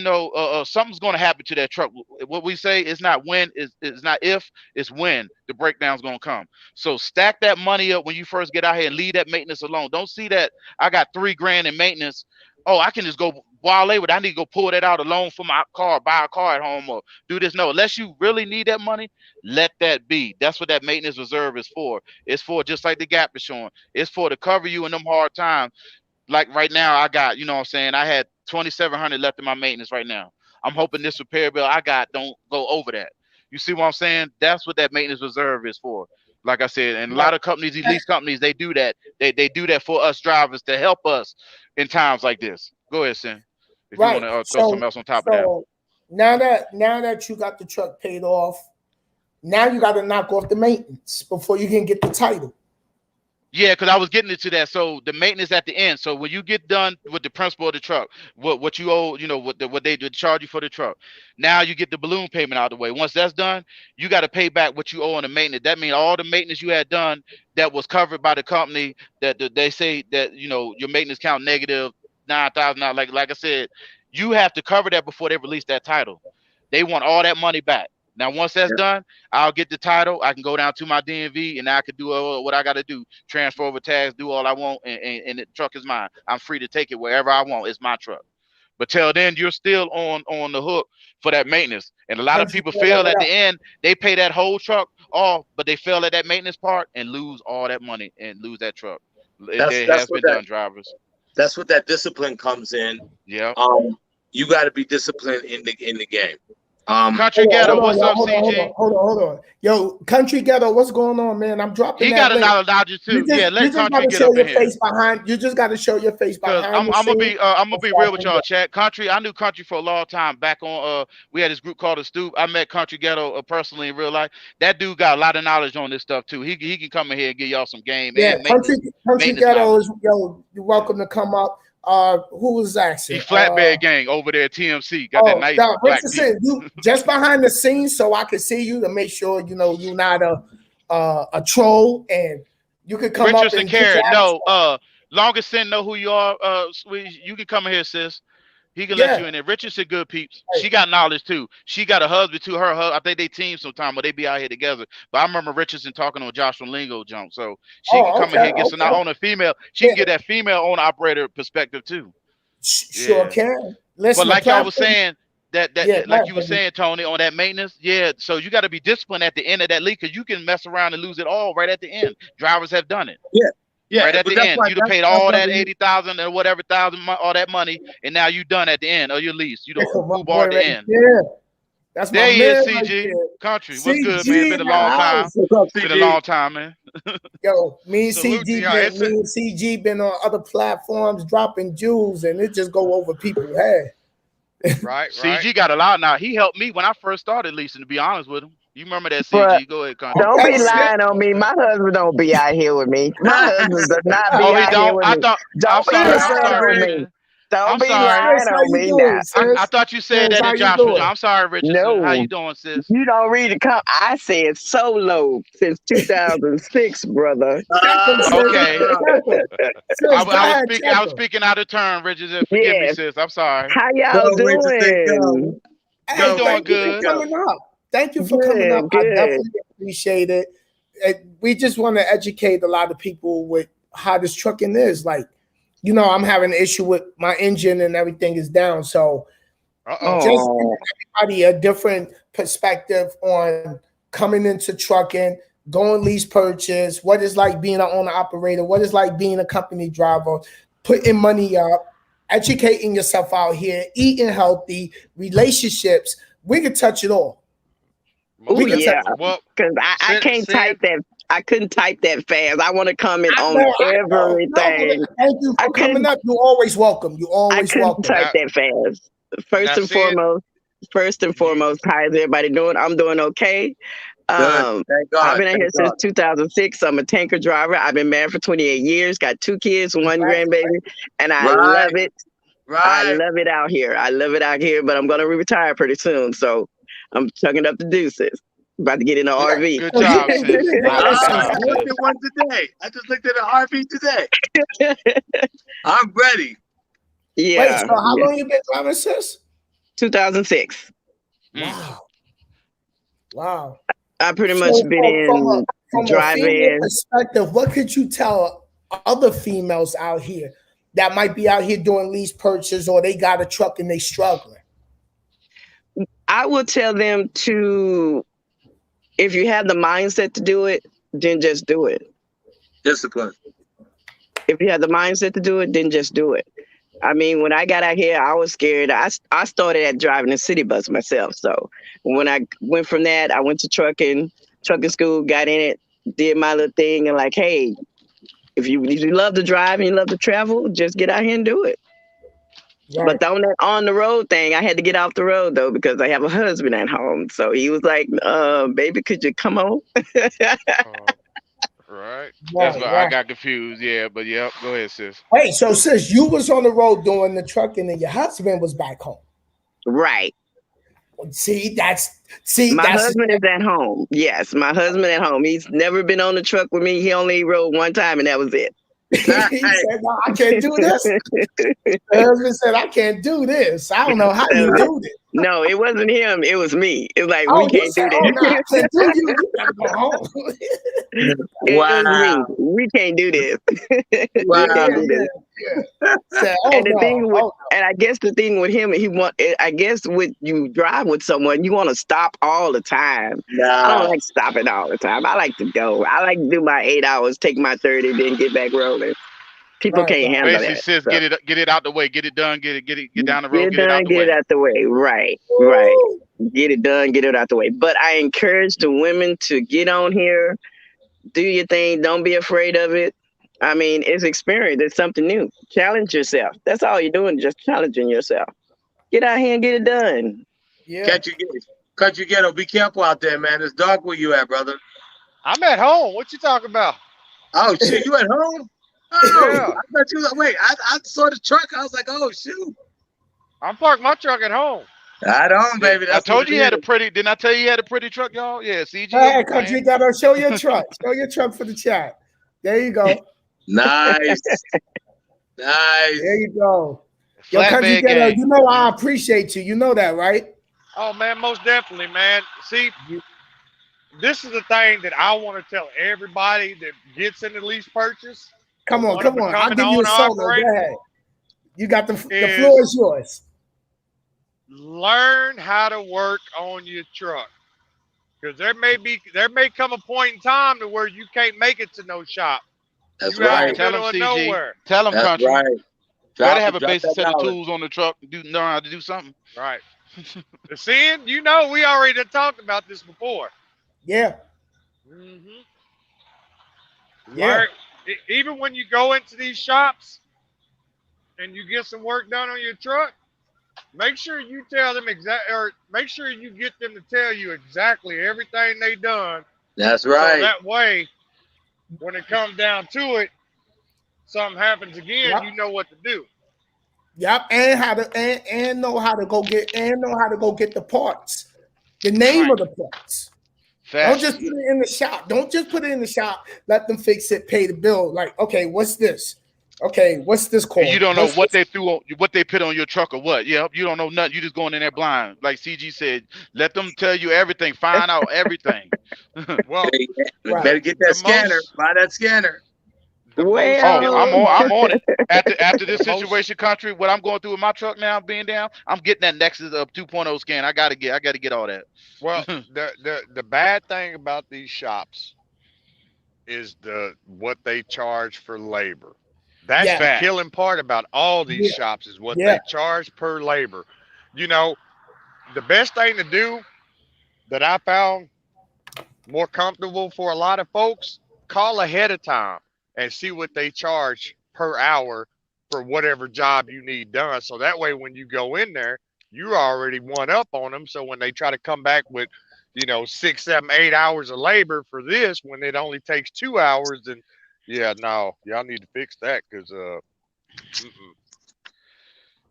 Something's going to happen to that truck. What we say is not when, it's not if, it's when the breakdown's going to come. So stack that money up when you first get out here and leave that maintenance alone. Don't see that I got $3,000 in maintenance. Oh, I can just go wale with. I need to go pull that out alone for my car, buy a car at home, or do this. No, unless you really need that money, let that be. That's what that maintenance reserve is for. It's for, just like the Gap is showing, it's for to cover you in them hard times. Like right now, I got, I had 2,700 left in my maintenance right now. I'm hoping this repair bill I got don't go over that. You see what I'm saying? That's what that maintenance reserve is for. Like I said, and a lot of companies, these lease companies, they do that. They do that for us drivers to help us in times like this. Go ahead, Sin. If you want to throw something else on top of that. Now that you got the truck paid off, now you got to knock off the maintenance before you can get the title. Yeah, because I was getting into that. So the maintenance at the end. So when you get done with the principal of the truck, what you owe, what they charge you for the truck. Now you get the balloon payment out of the way. Once that's done, you got to pay back what you owe on the maintenance. That means all the maintenance you had done that was covered by the company, that they say that your maintenance count negative $9,000. Like I said, you have to cover that before they release that title. They want all that money back. Now, once that's done, I'll get the title. I can go down to my DMV and I can do what I got to do, transfer over tags, do all I want, and the truck is mine. I'm free to take it wherever I want. It's my truck. But till then, you're still on the hook for that maintenance. And a lot of people fail at the end. They pay that whole truck off, but they fail at that maintenance part and lose all that money and lose that truck. It has been done, drivers. That's what that discipline comes in. Yeah. You got to be disciplined in the game. Country Ghetto, what's up, CG? Hold on. Yo, Country Ghetto, what's going on, man? I'm dropping. He got a $1 too. Let Country get up in here. You just got to show your face behind. I'm gonna be real with y'all, chat. Country, I knew Country for a long time. Back on, we had this group called the Stoop. I met Country Ghetto personally in real life. That dude got a lot of knowledge on this stuff too. He can come in here and give y'all some game. Yeah, Country Ghetto is you're welcome to come up. Who was asking? He flatbed gang over there at TMC. Got that nice black you just behind the scenes so I can see you to make sure you're not a troll and you can come Richardson up and Carrot. No, longest Sin know who you are. You can come in here, sis. He can let you in there. Richardson good peeps. Right. She got knowledge too. She got a husband too. I think they team sometime, but they be out here together. But I remember Richardson talking on Joshua Lingo jump. So she can come in here and get some owner female. She can get that female owner operator perspective too. Sure can. Listen, but like y'all was saying, like you were saying, Tony, on that maintenance, so you got to be disciplined at the end of that league because you can mess around and lose it all right at the end. Drivers have done it. Yeah, right at the end, you'd have paid all that 80,000 or whatever thousand, all that money, and now you done at the end of your lease. You don't move on at the end. Yeah, that's there he is, CG Country. What's good, man? Been a long time. Been a long time, man. Yo, me and CG been on other platforms dropping jewels, and it just go over people's head. Right. CG got a lot now. He helped me when I first started leasing. To be honest with him. You remember that, CG? Go ahead, Country. Don't be lying on me. My husband don't be out here with me. My husband does not be out here with me. Don't be lying on me. Don't I'm be sorry. lying Sis, how on you me doing, now. I sis? thought you said Sis, that how in you Joshua. doing? I'm sorry, Richardson. How No, you doing, sis? you don't read the com. I said solo since 2006, brother. Check them, sis. Okay. Check them. Sis, go I was ahead, speaking. check I was them. speaking out of turn, Richardson. Forgive me, Yes. sis. I'm sorry. How y'all Go, Richardson, go. doing? Hey, I'm Go, doing thank you Richardson, for good. go. coming up. Thank you for coming up. Good, I good. definitely appreciate it. We just want to educate a lot of people with how this trucking is. Like, you know, I'm having an issue with my engine and everything is down. So Uh-oh. just Oh, giving everybody a different perspective on coming into trucking, going lease purchase, what it's like being an owner operator, what it's like being a company driver, putting money up, educating yourself out here, eating healthy, relationships. We could touch it all. oh We could touch yeah. it. Well, Because I can't sin. type that. I couldn't type that fast. I want to comment I on know, no, but everything. thank you I for coming couldn't. up. You're always welcome. You're I always couldn't welcome. type Now, that fast. First now, and sin. foremost. First and You. foremost, how is everybody doing? I'm doing okay. Good. Thank I've God. been out here Thank since God. 2006. I'm a tanker driver. I've been married for 28 years, got 2 kids, 1 grandbaby, and I Right. love it. I Right. love it out here. I love it out here, but I'm going to retire pretty soon. So I'm chucking up the deuces. About to get in an RV. Good Oh, you job, can get sis. it, Good brother. I job, just looked sis. at one today. I just looked at an RV today. I'm ready. Wait, Yeah, so how yeah. long you been driving, sis? 2006. Mm. Wow. Wow. I pretty So much been from in a female driving. perspective, what could you tell other females out here that might be out here doing lease purchase or they got a truck and they struggling? I will tell them to, if you have the mindset to do it, then just do it. Discipline. If you have the mindset to do it, then just do it. I mean, when I got out here, I was scared. I started at driving a city bus myself. So when I went from that, I went to trucking school, got in it, did my little thing, and like, hey, if you love to drive and you love to travel, just get out here and do it. Right. But on that on the road thing, I had to get off the road though because I have a husband at home. So he was like, "Baby, could you come home?" Right. That's Right, why I right. got confused. Yeah, but yep. Go ahead, sis. Wait, so sis, you was on the road doing the trucking and your husband was back home. Right. See, that's My husband is at home. Yes, my husband at home. He's never been on the truck with me. He only rode one time, and that was it. he said, "No, I can't do this." The husband said, "I can't do this. I don't know how you do this." No, it wasn't him. It was me. It was like, we Oh, you can't said, do "Oh this. no, I can't do you. You gotta go home." It was me. Wow. We can't do this. Wow. We can't do yeah, this. yeah. Said, "Oh And the no, thing with, oh and I guess the thing with him, I guess with you drive with someone, you want to stop all the time. I don't Nah. like stopping all the time. I like to go. I like to do my 8 hours, take my 30, then get back rolling. People right, can't right. handle Basically, that. sis, So get it out the way, get it done, get down the get road, it get it done, out the get it way. out the way. Right, right. Woo! Get it done, get it out the way. But I encourage the women to get on here, do your thing. Don't be afraid of it. I mean, it's experience. It's something new. Challenge yourself. That's all you're doing, just challenging yourself. Get out here and get it done. Yeah. Cut you ghetto. Be careful out there, man. It's dark where you at, brother. I'm at home. What you talking about? Oh shit, you at home? Oh, Yeah. I thought you. Wait, I saw the truck. I was like, oh shoot. I'm parked my truck at home. Right on, baby. I That's told what you it you had a is. pretty. Didn't I tell you you had a pretty truck, y'all? Yeah, CG Hey, ain't country, playing. gotta show your truck. Show your truck for the chat. There you go. Nice. Nice. There you go. Yo, country Flatbed ghetto, gang. you know I appreciate you. You know that, right? Oh man, most definitely, man. See, this is the thing that I want to tell everybody that gets into lease purchase or Come on, want to come on. become I'll an give you a owner solo. Go operator ahead. You got the floor is is yours. learn how to work on your truck. Because there may come a point in time to where you can't make it to no shop. That's You out in right. the Tell them, middle of CG. nowhere. Tell them, That's country. right. Better have a Drop basic that set of knowledge. tools on the truck. Learn how to do something. Right. Seeing, you know, we already done talked about this before. Yeah. Mm-hmm. Yeah. Learn, even when you go into these shops and you get some work done on your truck, make sure you tell them or make sure you get them to tell you exactly everything they done. That's So right. that way, when it comes down to it, something happens again, Yep. you know what to do. Yep, and how to and know how to go get the parts. The name of the parts. Don't just put it in the shop. Don't just put it in the shop. Let them fix it, pay the bill. Like, okay, what's this? Okay, what's this called? And you don't know what they put on your truck or what. Yeah, you don't know nothing. You just going in there blind. Like CG said, let them tell you everything. Find out everything. Well, better get that scanner. Buy that scanner. I'm on it. After this situation, country, what I'm going through with my truck now being down, I'm getting that Nexus 2.0 scan. I gotta get all that. Well, the bad thing about these shops is what they charge for labor. That's the killing part about all these shops is what they charge per labor. You know, the best thing to do that I found more comfortable for a lot of folks, call ahead of time and see what they charge per hour for whatever job you need done. So that way, when you go in there, you're already one up on them. So when they try to come back with, 6, 7, 8 hours of labor for this, when it only takes 2 hours, then y'all need to fix that because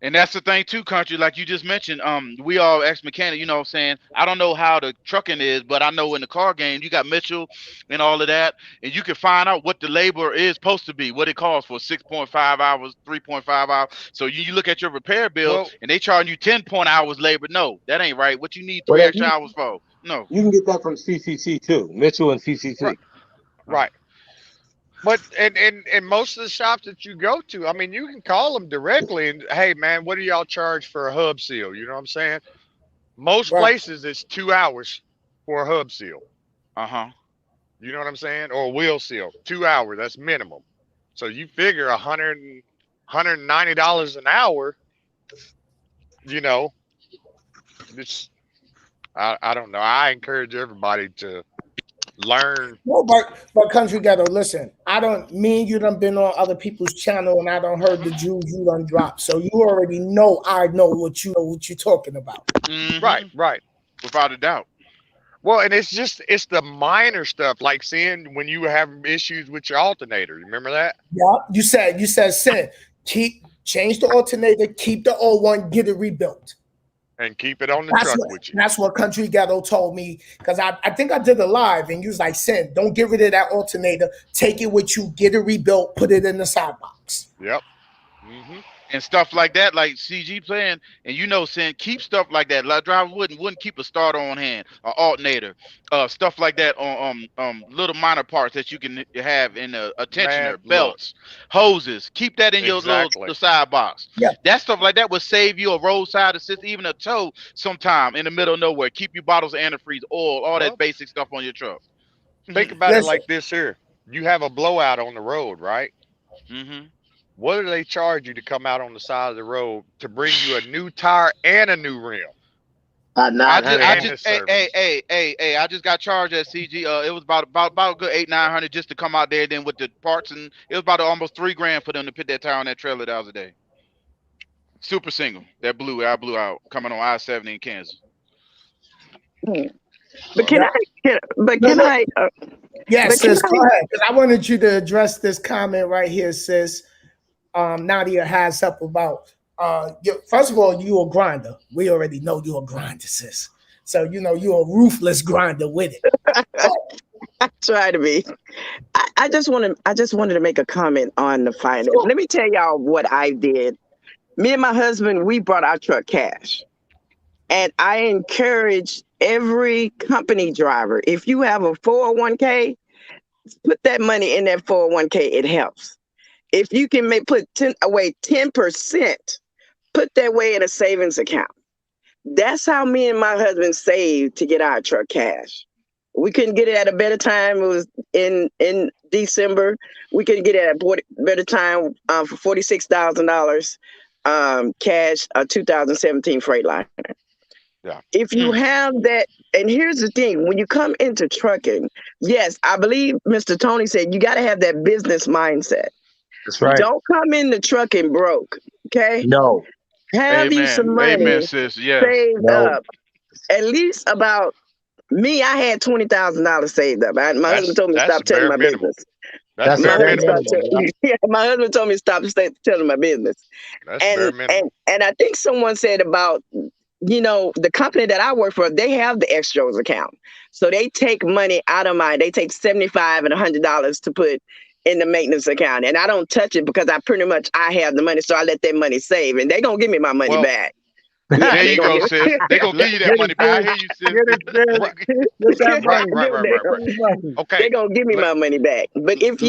And that's the thing too, country, like you just mentioned, we all ex-mechanic, you know what I'm saying? I don't know how the trucking is, but I know in the car game, you got Mitchell and all of that, and you can find out what the labor is supposed to be, what it costs for 6.5 hours, 3.5 hours. So you look at your repair bill and they charge you 10 hours labor. No, that ain't right. What you need 3 extra hours for? No. You can get that from CCC too, Mitchell and CCC. Right. But and most of the shops that you go to, I mean, you can call them directly and, hey, man, what do y'all charge for a hub seal? You know what I'm saying? Most places, it's 2 hours for a hub seal. You know what I'm saying? Or a wheel seal, 2 hours. That's minimum. So you figure $190 an hour. It's I don't know. I encourage everybody to learn. No, but country ghetto, listen, me and you done been on other people's channel and I done heard the jewels you done drop. So you already know I know what you're talking about. Right. Without a doubt. Well, and it's the minor stuff, like seeing when you have issues with your alternator. You remember that? Yeah. You said Sin, change the alternator, keep the old one, get it rebuilt. And keep it on the truck with you. That's what Country Ghetto told me, because I think I did a live and you was like, Sin, don't get rid of that alternator. Take it with you, get it rebuilt, put it in the side box. Yep. And stuff like that, like CG playing, and Sin, keep stuff like that. Like driver wouldn't keep a starter on hand, or alternator, stuff like that on little minor parts that you can have in a tensioner, belts, hoses. Keep that in your little the side box. Yeah, that stuff like that will save you a roadside assist, even a tow sometime in the middle of nowhere. Keep your bottles of antifreeze, oil, all that basic stuff on your truck. Think about it like this here: you have a blowout on the road, right? What do they charge you to come out on the side of the road to bring you a new tire and a new rim? I just got charged at CG. It was about a good $800-900 just to come out there. Then with the parts, and it was about almost $3,000 for them to put that tire on that trailer the other day. Super single that blew out coming on I-70 in Kansas. But can I? Yes, sis, go ahead. Because I wanted you to address this comment right here, sis. Nadia has up about first of all, you a grinder. We already know you're a grinder, sis. So you're a ruthless grinder with it. I try to be. I just wanted to make a comment on the finance. Sure. Let me tell y'all what I did. Me and my husband, we brought our truck cash. And I encourage every company driver, if you have a 401k, put that money in that 401k. It helps. If you can put 10%, put that way in a savings account. That's how me and my husband saved to get our truck cash. We couldn't get it at a better time. It was in December. We couldn't get it at a better time for $46,000 cash, a 2017 Freightliner. Yeah. If you have that, and here's the thing, when you come into trucking, yes, I believe Mr. Tony said you got to have that business mindset. That's right. Don't come into trucking broke, okay? No. Have you some money saved up. At least about me, I had $20,000 saved up. My husband told me to stop telling my business. That's My bare husband, minimum. my husband told me to stop telling my business. That's bare minimum. And I think someone said about, the company that I work for, they have the extras account. So they take money out of they take $75 and $100 to put in the maintenance account. And I don't touch it because I have the money. So I let that money save and they're going to give me my money back. Yeah, there you go, sis. They're going to give you that money back. I hear you, sis. Right. Okay. They're going to give me my money back. But if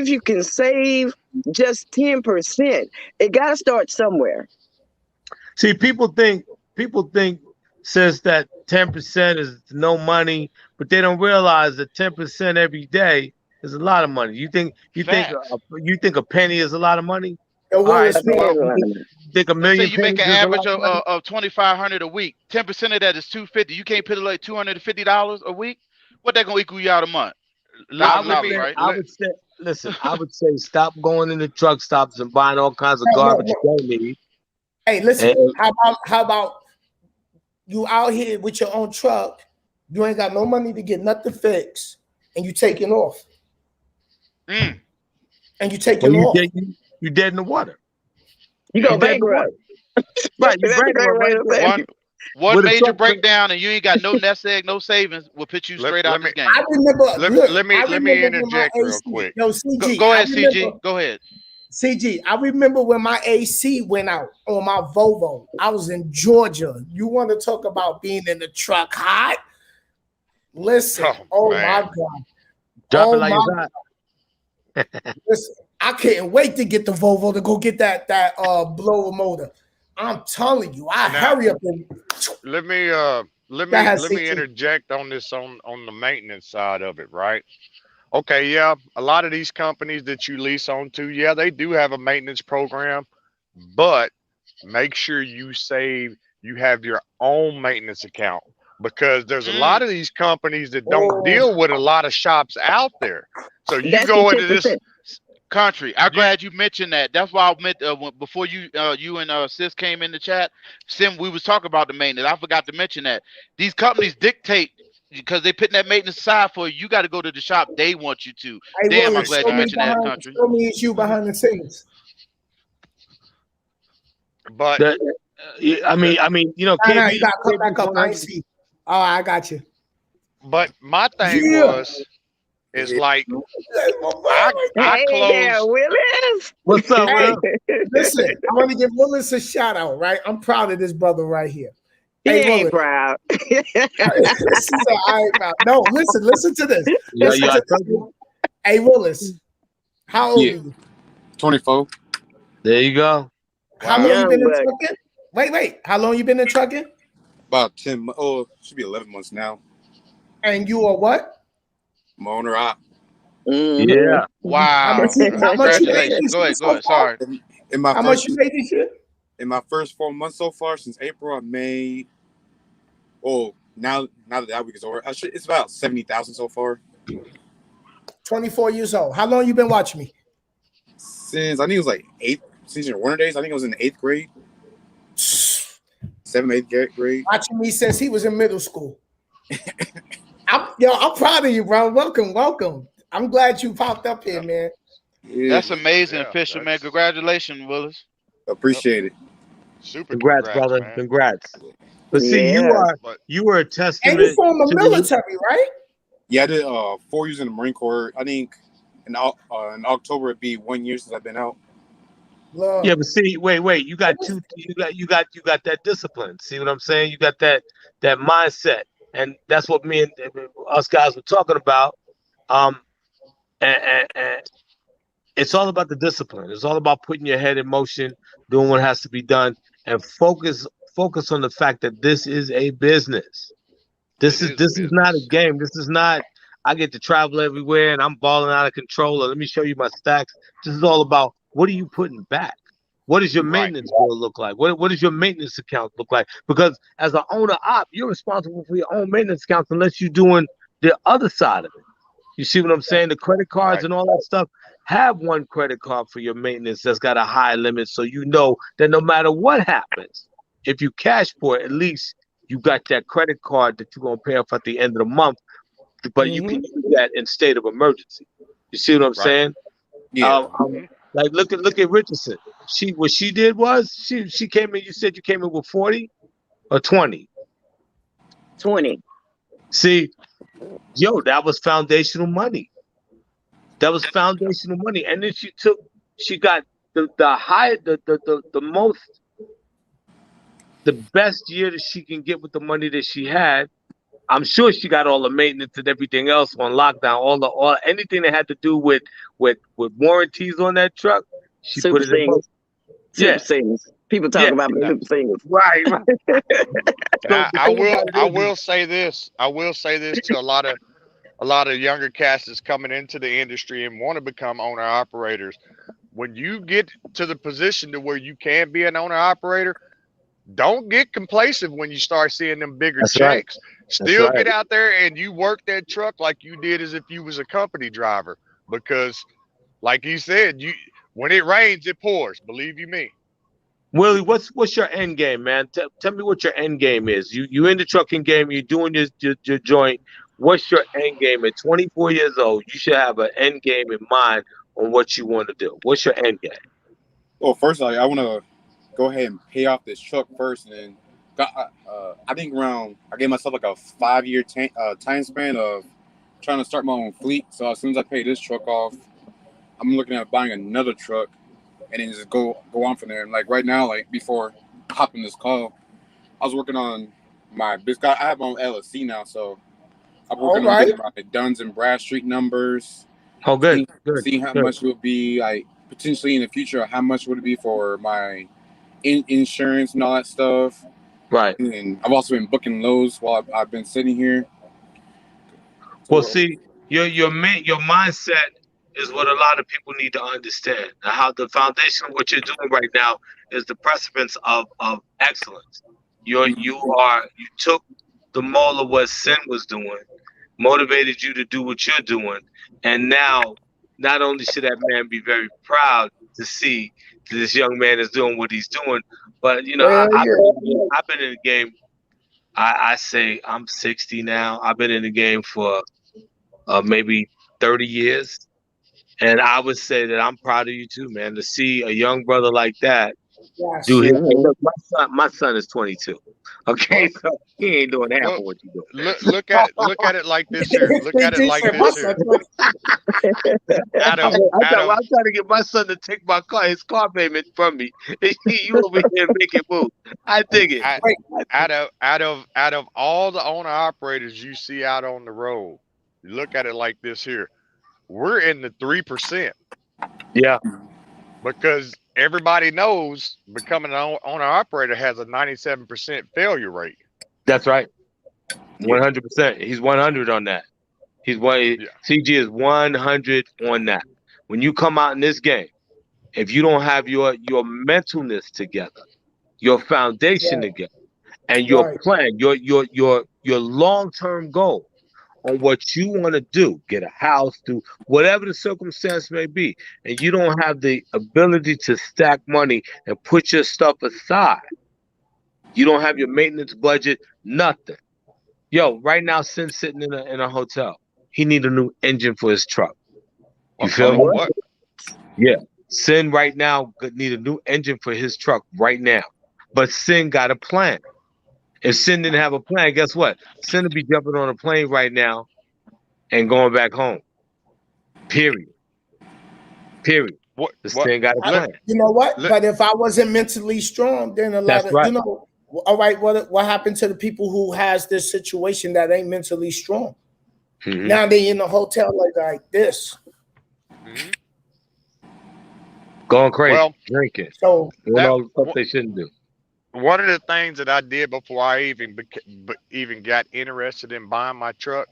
you can save just 10%, it got to start somewhere. See, people think says that 10% is no money, but they don't realize that 10% every day is a lot of money. You think a penny is a lot of money? All right, so think a million. Say you make an average of $2,500 a week. 10% of that is $250. You can't put it like $250 a week. What that gonna equal you out a month? $1,000, right? I would say, listen. I would say stop going in the truck stops and buying all kinds of garbage you don't need. Hey, listen. How about you out here with your own truck? You ain't got no money to get nothing fixed, and you taking off. And you taking off. You dead in the water. You go bankrupt. Right, you bankrupt. One major breakdown and you ain't got no nest egg, no savings will put you straight out of this game. I remember. Let me interject real quick. Yo, CG, go ahead, CG. Go ahead. CG, I remember when my AC went out on my Volvo. I was in Georgia. You want to talk about being in the truck hot? Listen, oh my God. Drop it like it's hot. Listen, I can't wait to get the Volvo to go get that blower motor. I'm telling you, hurry up and let me interject on this on the maintenance side of it, right? Okay, yeah, a lot of these companies that you lease onto, yeah, they do have a maintenance program, but make sure you have your own maintenance account because there's a lot of these companies that don't deal with a lot of shops out there. So you go into this country. I'm glad you mentioned that. That's why I meant before you and Sis came in the chat. Sim, we was talking about the maintenance. I forgot to mention that these companies dictate because they putting that maintenance aside for you. You got to go to the shop they want you to. Hey, damn, Willis, I'm glad you mentioned that, country. Show me it's you behind the scenes. But I mean, you know, KB, you got to come back up. I see. Oh, I got you. But my thing is like I closed. Willis. What's up, Will? Listen, I want to give Willis a shout out, right? I'm proud of this brother right here. He ain't proud. I ain't proud. No, listen to this. Hey, Willis, how old are you? 24. There you go. How long you been in trucking? Wait. How long you been in trucking? About 10. Should be 11 months now. And you are what? I'm owner op. Yeah. Wow. Congratulations. Go ahead. Sorry. How much you made this year? In my first 4 months so far, since April, I made. Now that week is over, it's about 70,000 so far. 24 years old. How long you been watching me? Since I think it was like since Winter Days. I think I was in the 8th grade. 7th, 8th grade. Watching me since he was in middle school. I'm proud of you, bro. Welcome. I'm glad you popped up here, man. Yeah. That's amazing, official, man. Congratulations, Willis. Appreciate it. Super. Congrats, brother. Man. Congrats. But see, you were a testament. And you from the military, right? Yeah, I did 4 years in the Marine Corps. I think in October it'd be 1 year since I've been out. Yeah, but see, wait. You got that discipline. See what I'm saying? You got that mindset, and that's what me and us guys were talking about. And it's all about the discipline. It's all about putting your head in motion, doing what has to be done, and focus on the fact that this is a business. This is not a game. This is not I get to travel everywhere and I'm balling out of control. Or let me show you my stacks. This is all about what are you putting back? What does your maintenance bill look like? What does your maintenance account look like? Because as an owner op, you're responsible for your own maintenance accounts unless you're doing the other side of it. You see what I'm saying? The credit cards and all that stuff. Have one credit card for your maintenance that's got a high limit so you know that no matter what happens, if you cash for it, at least you got that credit card that you're going to pay off at the end of the month. But you can do that in state of emergency. You see what I'm saying? Yeah. Like look at Richardson. What she did was she came in. You said you came in with 40 or 20. 20. See, yo, that was foundational money. That was foundational money, and then she got the best year that she can get with the money that she had. I'm sure she got all the maintenance and everything else on lockdown, all anything that had to do with warranties on that truck. She Super put it in. Super singers. People talk about super singers. Right. I will say this. I will say this to a lot of younger cats that's coming into the industry and want to become owner operators. When you get to the position to where you can be an owner operator, don't get complacent when you start seeing them bigger checks. Still get out there and you work that truck like you did as if you was a company driver. Because, like you said, when it rains, it pours. Believe you me. Willie, what's your end game, man? Tell me what your end game is. You in the trucking game. You're doing your joint. What's your end game? At 24 years old, you should have an end game in mind on what you want to do. What's your end game? Well, first, I want to go ahead and pay off this truck first, and then I think I gave myself like a 5-year time span of trying to start my own fleet. So as soon as I pay this truck off, I'm looking at buying another truck, and then just go on from there. And like right now, like before hopping this call, I was working on my business. I have my own LLC now, so I'm working on getting my Duns and Bradstreet numbers. Oh, good. See how much it would be, like potentially in the future. How much would it be for my insurance and all that stuff? Right. And I've also been booking loads while I've been sitting here. Well, see, your mindset is what a lot of people need to understand. Now, how the foundation of what you're doing right now is the precipice of excellence. You took the mold of what Sin was doing, motivated you to do what you're doing, and now not only should that man be very proud to see that this young man is doing what he's doing, but I've been in the game. I say I'm 60 now. I've been in the game for maybe 30 years. And I would say that I'm proud of you too, man, to see a young brother like that do his thing. Look, my son is 22. Okay, so he ain't doing half of what you doing. Look at it like this here. Look at it like this here. I'm trying to get my son to take his car payment from me. You over here making moves. I dig it. Out of all the owner operators you see out on the road, look at it like this here. We're in the 3%. Yeah. Because everybody knows becoming an owner operator has a 97% failure rate. That's right. 100%. He's 100 on that. CG is 100 on that. When you come out in this game, if you don't have your mentalness together, your foundation together, and your plan, your long-term goal on what you want to do, get a house, do whatever the circumstance may be, and you don't have the ability to stack money and put your stuff aside, you don't have your maintenance budget, nothing. Yo, right now, Sin's sitting in a hotel. He need a new engine for his truck. You feel me? What? Yeah. Sin right now need a new engine for his truck right now. But Sin got a plan. If Sin didn't have a plan, guess what? Sin would be jumping on a plane right now and going back home. Period. Sin got a plan. You know what? But if I wasn't mentally strong, then all right, what happened to the people who has this situation that ain't mentally strong? Mm-hmm. Now they in the hotel like this. Mm-hmm. Going crazy, drinking. So all the stuff they shouldn't do. One of the things that I did before I even got interested in buying a truck,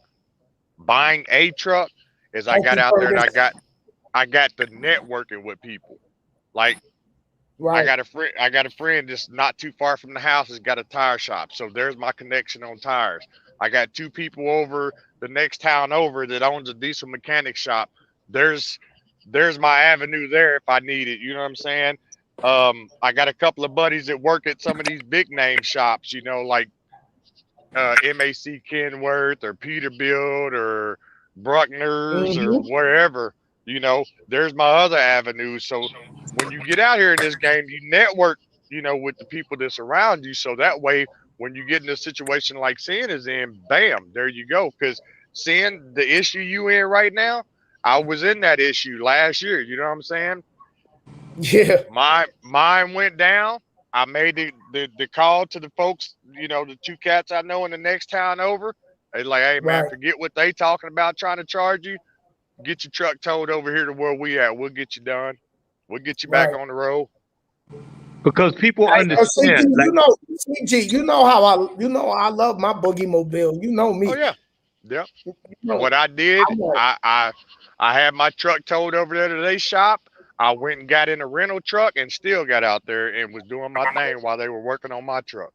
is I got out there and I got to networking with people. Like, I got a friend that's not too far from the house has got a tire shop, so there's my connection on tires. I got 2 people over the next town over that owns a diesel mechanic shop. There's my avenue there if I need it. You know what I'm saying? I got a couple of buddies that work at some of these big name shops, you know, like MAC Kenworth or Peterbilt or Bruckner's or wherever. You know, there's my other avenue. So when you get out here in this game, you network, you know, with the people that's around you. So that way, when you get in a situation like Sin is in, bam, there you go. Because Sin, the issue you in right now, I was in that issue last year. You know what I'm saying? Yeah. Mine went down. I made the call to the folks, you know, the two cats I know in the next town over. They like, hey man, Right. forget what they talking about trying to charge you. Get your truck towed over here to where we at. We'll get you done. We'll get you back Right. on the road. Because people CG, understand, like, you know, CG, you know how I love my boogie mobile. You know me. Oh yeah, yeah. You know, What I did, I'm like, I had my truck towed over there to their shop. I went and got in a rental truck and still got out there and was doing my thing while they were working on my truck.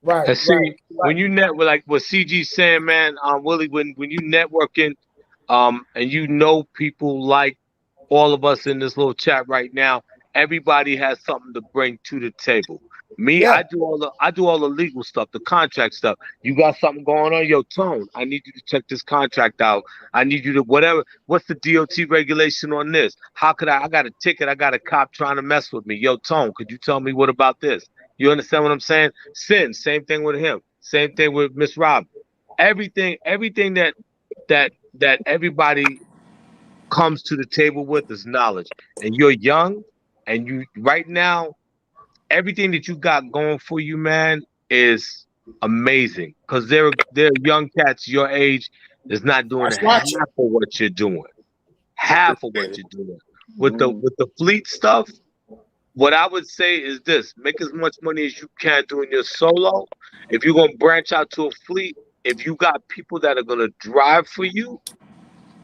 right, and see, right. when you network, like what CG saying, man, Willie, when you networking, and you know people like all of us in this little chat right now, everybody has something to bring to the table. Me, Yeah. I do all the legal stuff, the contract stuff. You got something going on, yo, Tone, I need you to check this contract out. I need you to whatever. What's the DOT regulation on this? How could I got a ticket, I got a cop trying to mess with me. Yo, Tone, could you tell me what about this? You understand what I'm saying? Sin, same thing with him. Same thing with Miss Rob. Everything that everybody comes to the table with is knowledge. And you're young, and you right now, everything that you got going for you, man, is amazing. Because they're young cats your age is not doing That's half watching. of what you're doing. Half of what you're doing. With the fleet stuff, what I would say is this: make as much money as you can doing your solo. If you're gonna branch out to a fleet, if you got people that are gonna drive for you,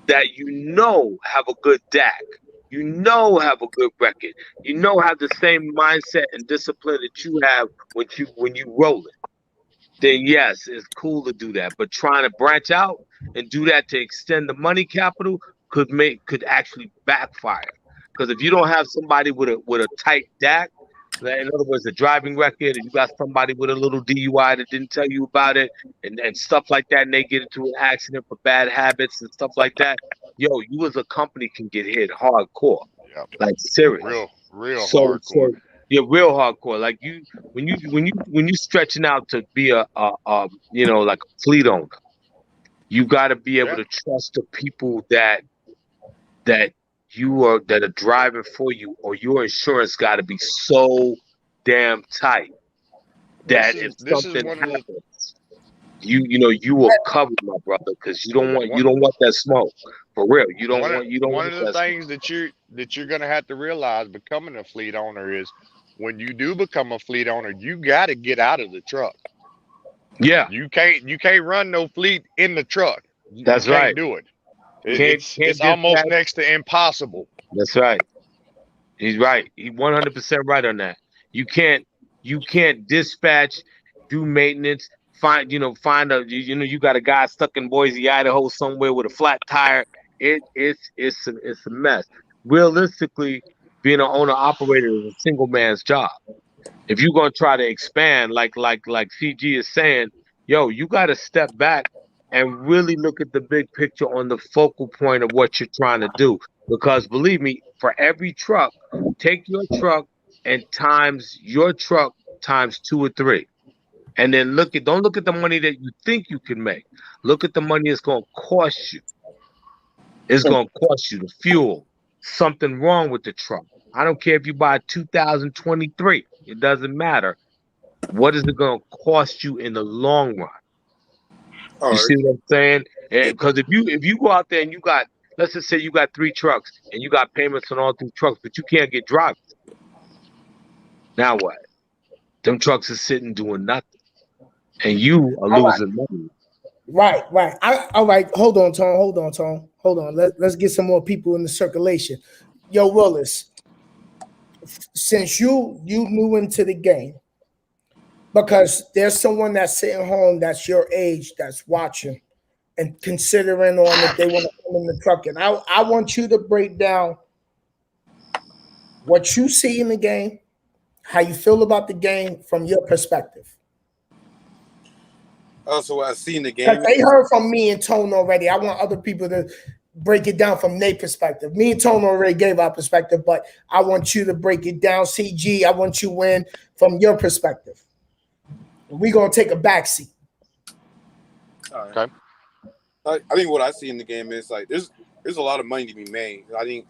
that you know have a good DAC, you know have a good record, you know have the same mindset and discipline that you have when you roll it, then yes, it's cool to do that. But trying to branch out and do that to extend the money capital could actually backfire. Because if you don't have somebody with a tight DAC, in other words, a driving record, and you got somebody with a little DUI that didn't tell you about it, and stuff like that, and they get into an accident for bad habits and stuff like that, yo, you as a company can get hit hardcore, Yeah, like serious. real So hardcore. you're real hardcore. Like when you stretching out to be a like a fleet owner, you got to be able Yeah. to trust the people that that are driving for you, or your insurance got to be so damn tight that if This is something one of the happens, you will cover, my brother, because you don't want that smoke, for real. You don't one of want the that smoke. things that you're gonna have to realize becoming a fleet owner is when you do become a fleet owner, you got to get out of the truck. Yeah, You can't run no fleet in the truck. You that's can't right. do it. Can't It's almost dispatch. next to impossible. That's right. He's right. He 100% right on that. You can't dispatch, do maintenance, find you got a guy stuck in Boise, Idaho somewhere with a flat tire. It's a mess. Realistically, being an owner operator is a single man's job. If you're gonna try to expand, like CG is saying, yo, you got to step back and really look at the big picture on the focal point of what you're trying to do. Because believe me, for every truck, take your truck and times your truck times 2 or 3, and then don't look at the money that you think you can make. Look at the money it's gonna cost you. It's gonna cost you the fuel. Something wrong with the truck. I don't care if you buy 2023. It doesn't matter. What is it going to cost you in the long run? All You right. see what I'm saying? Because if you go out there and you got, let's just say you got 3 trucks and you got payments on all 3 trucks, but you can't get drivers. Now what? Them trucks are sitting doing nothing, and you are All right. losing money. Right. All right. Hold on, Tone. Hold on. Let's get some more people in the circulation. Yo, Willis, since you new into the game, because there's someone that's sitting home that's your age that's watching and considering on if they want to come in the truck. And I want you to break down what you see in the game, how you feel about the game from your perspective. So what I see in the Because game they is heard from me and Tone already. I want other people to break it down from their perspective. Me and Tone already gave our perspective, but I want you to break it down. CG, I want you in from your perspective. We're going to take a backseat. All right. Okay. I think what I see in the game is like there's a lot of money to be made. I think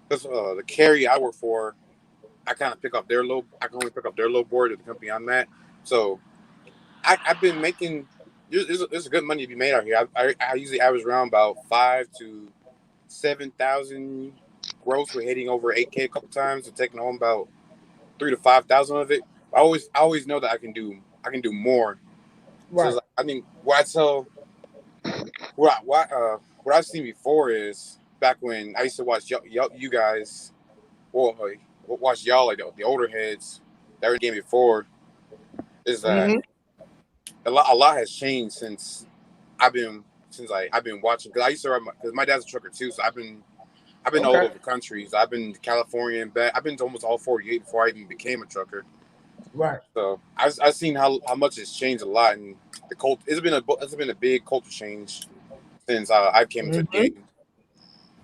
because the carry I work for, I kind of pick up their low. I can only pick up their low board at the company I'm at. So I've been making. There's a good money to be made out here. I usually average around about 5,000 to 7,000 gross. We're hitting over 8K a couple times and taking home about 3,000 to 5,000 of it. I always know that I can do more. Right. So I think what I've seen before is back when I used to watch you guys, watch y'all like the older heads that were in the game before. Is that a lot has changed since I've been watching, because I used to ride because my dad's a trucker too, so I've been all over the country. So I've been to California and back. I've been to almost all 48 before I even became a trucker. Right. So I've seen how much it's changed a lot, and the cult. It's been a big culture change since I came into the game.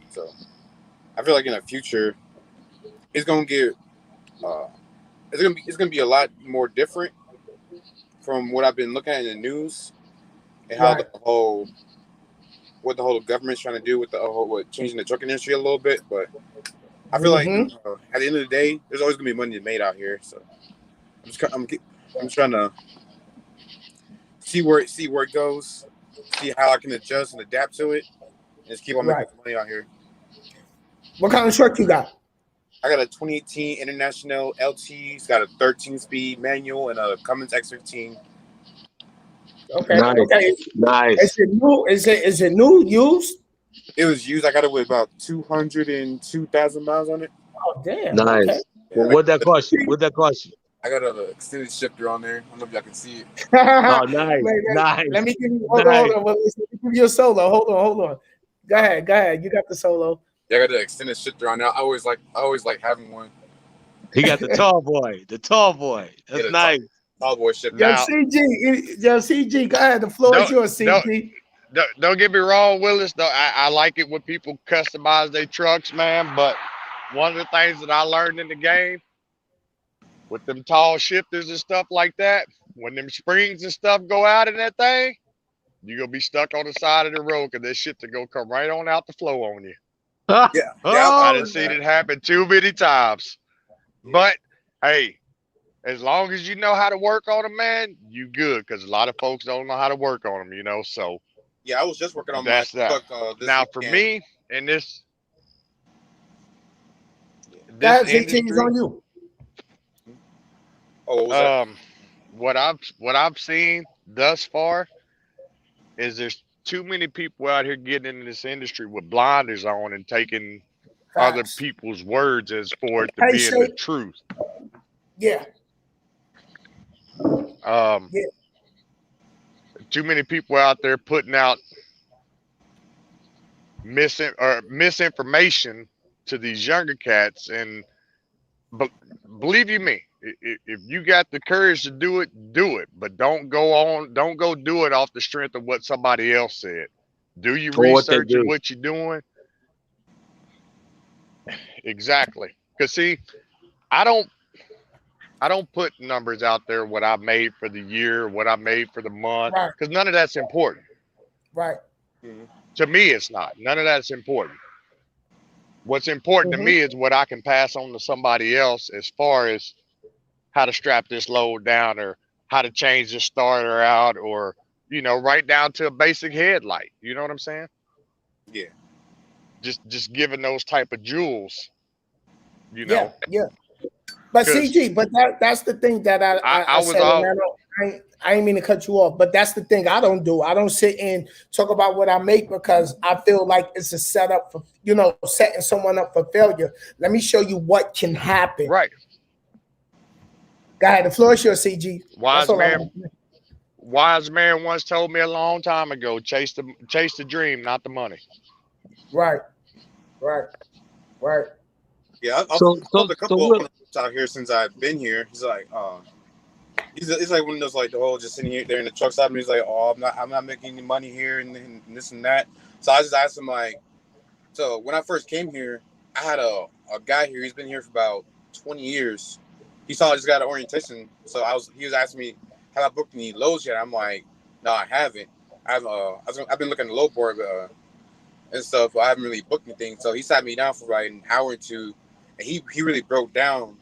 So I feel like in the future, it's gonna get it's gonna be a lot more different from what I've been looking at in the news and how what the whole government's trying to do with changing the trucking industry a little bit. But I feel like at the end of the day, there's always gonna be money made out here. So I'm trying to see where it goes, see how I can adjust and adapt to it, and just keep on making money out here. What kind of truck you got? I got a 2018 International LT. It's got a 13-speed manual and a Cummins X15. Okay. Nice. Is it new? Used? It was used. I got it with about 202,000 miles on it. Oh damn! Nice. Okay. Well, what'd that cost you? I got an extended shifter on there. I don't know if y'all can see it. Oh, nice. Nice. Let me give you. Hold on. Let me give you a solo. Hold on. Go ahead. You got the solo. Yeah, I got the extended shifter on there. I always like having one. He got the tall boy. That's nice. Tall boy shifter. CG. Go ahead. The floor is yours, CG. Don't get me wrong, Willis. Though I like it when people customize their trucks, man. But one of the things that I learned in the game with them tall shifters and stuff like that, when them springs and stuff go out in that thing, you're gonna be stuck on the side of the road because that shifter gonna come right on out the flow on you. Yeah. I done seen it happen too many times. But hey, as long as you know how to work on them, man, you good. Because a lot of folks don't know how to work on them, So yeah, I was just working on my truck. Now for me in this industry, on you. Oh, what I've seen thus far is there's too many people out here getting into this industry with blinders on and taking other people's words as for it to being the truth. Yeah. Too many people out there putting out misinformation to these younger cats, and believe you me, if you got the courage to do it, but don't go do it off the strength of what somebody else said. Do your research and what you're doing. Exactly. Because see, I don't put numbers out there what I made for the year, what I made for the month, because none of that's important. Right. Mm-hmm. To me, it's not. None of that's important. What's important to me is what I can pass on to somebody else as far as how to strap this load down, or how to change the starter out, or right down to a basic headlight. You know what I'm saying? Yeah. Just giving those type of jewels. Yeah. But CG, but that's the thing that I said. I ain't mean to cut you off, but that's the thing I don't do. I don't sit and talk about what I make because I feel like it's a setup for, setting someone up for failure. Let me show you what can happen. Right. Go ahead. The floor is yours, CG. Wise man once told me a long time ago, chase the dream, not the money. Right. Yeah, I've sold a couple of out here since I've been here. He's like, he's like one of those like the whole just sitting here there in the truck stop. And he's like, I'm not making any money here and this and that. So I just asked him like, So when I first came here, I had a guy here. He's been here for about 20 years. He saw I just got an orientation, so he was asking me, have I booked any loads yet? I'm like, no, I haven't. I've been looking at the load board and stuff, but I haven't really booked anything. So he sat me down for like an hour or two, and he really broke down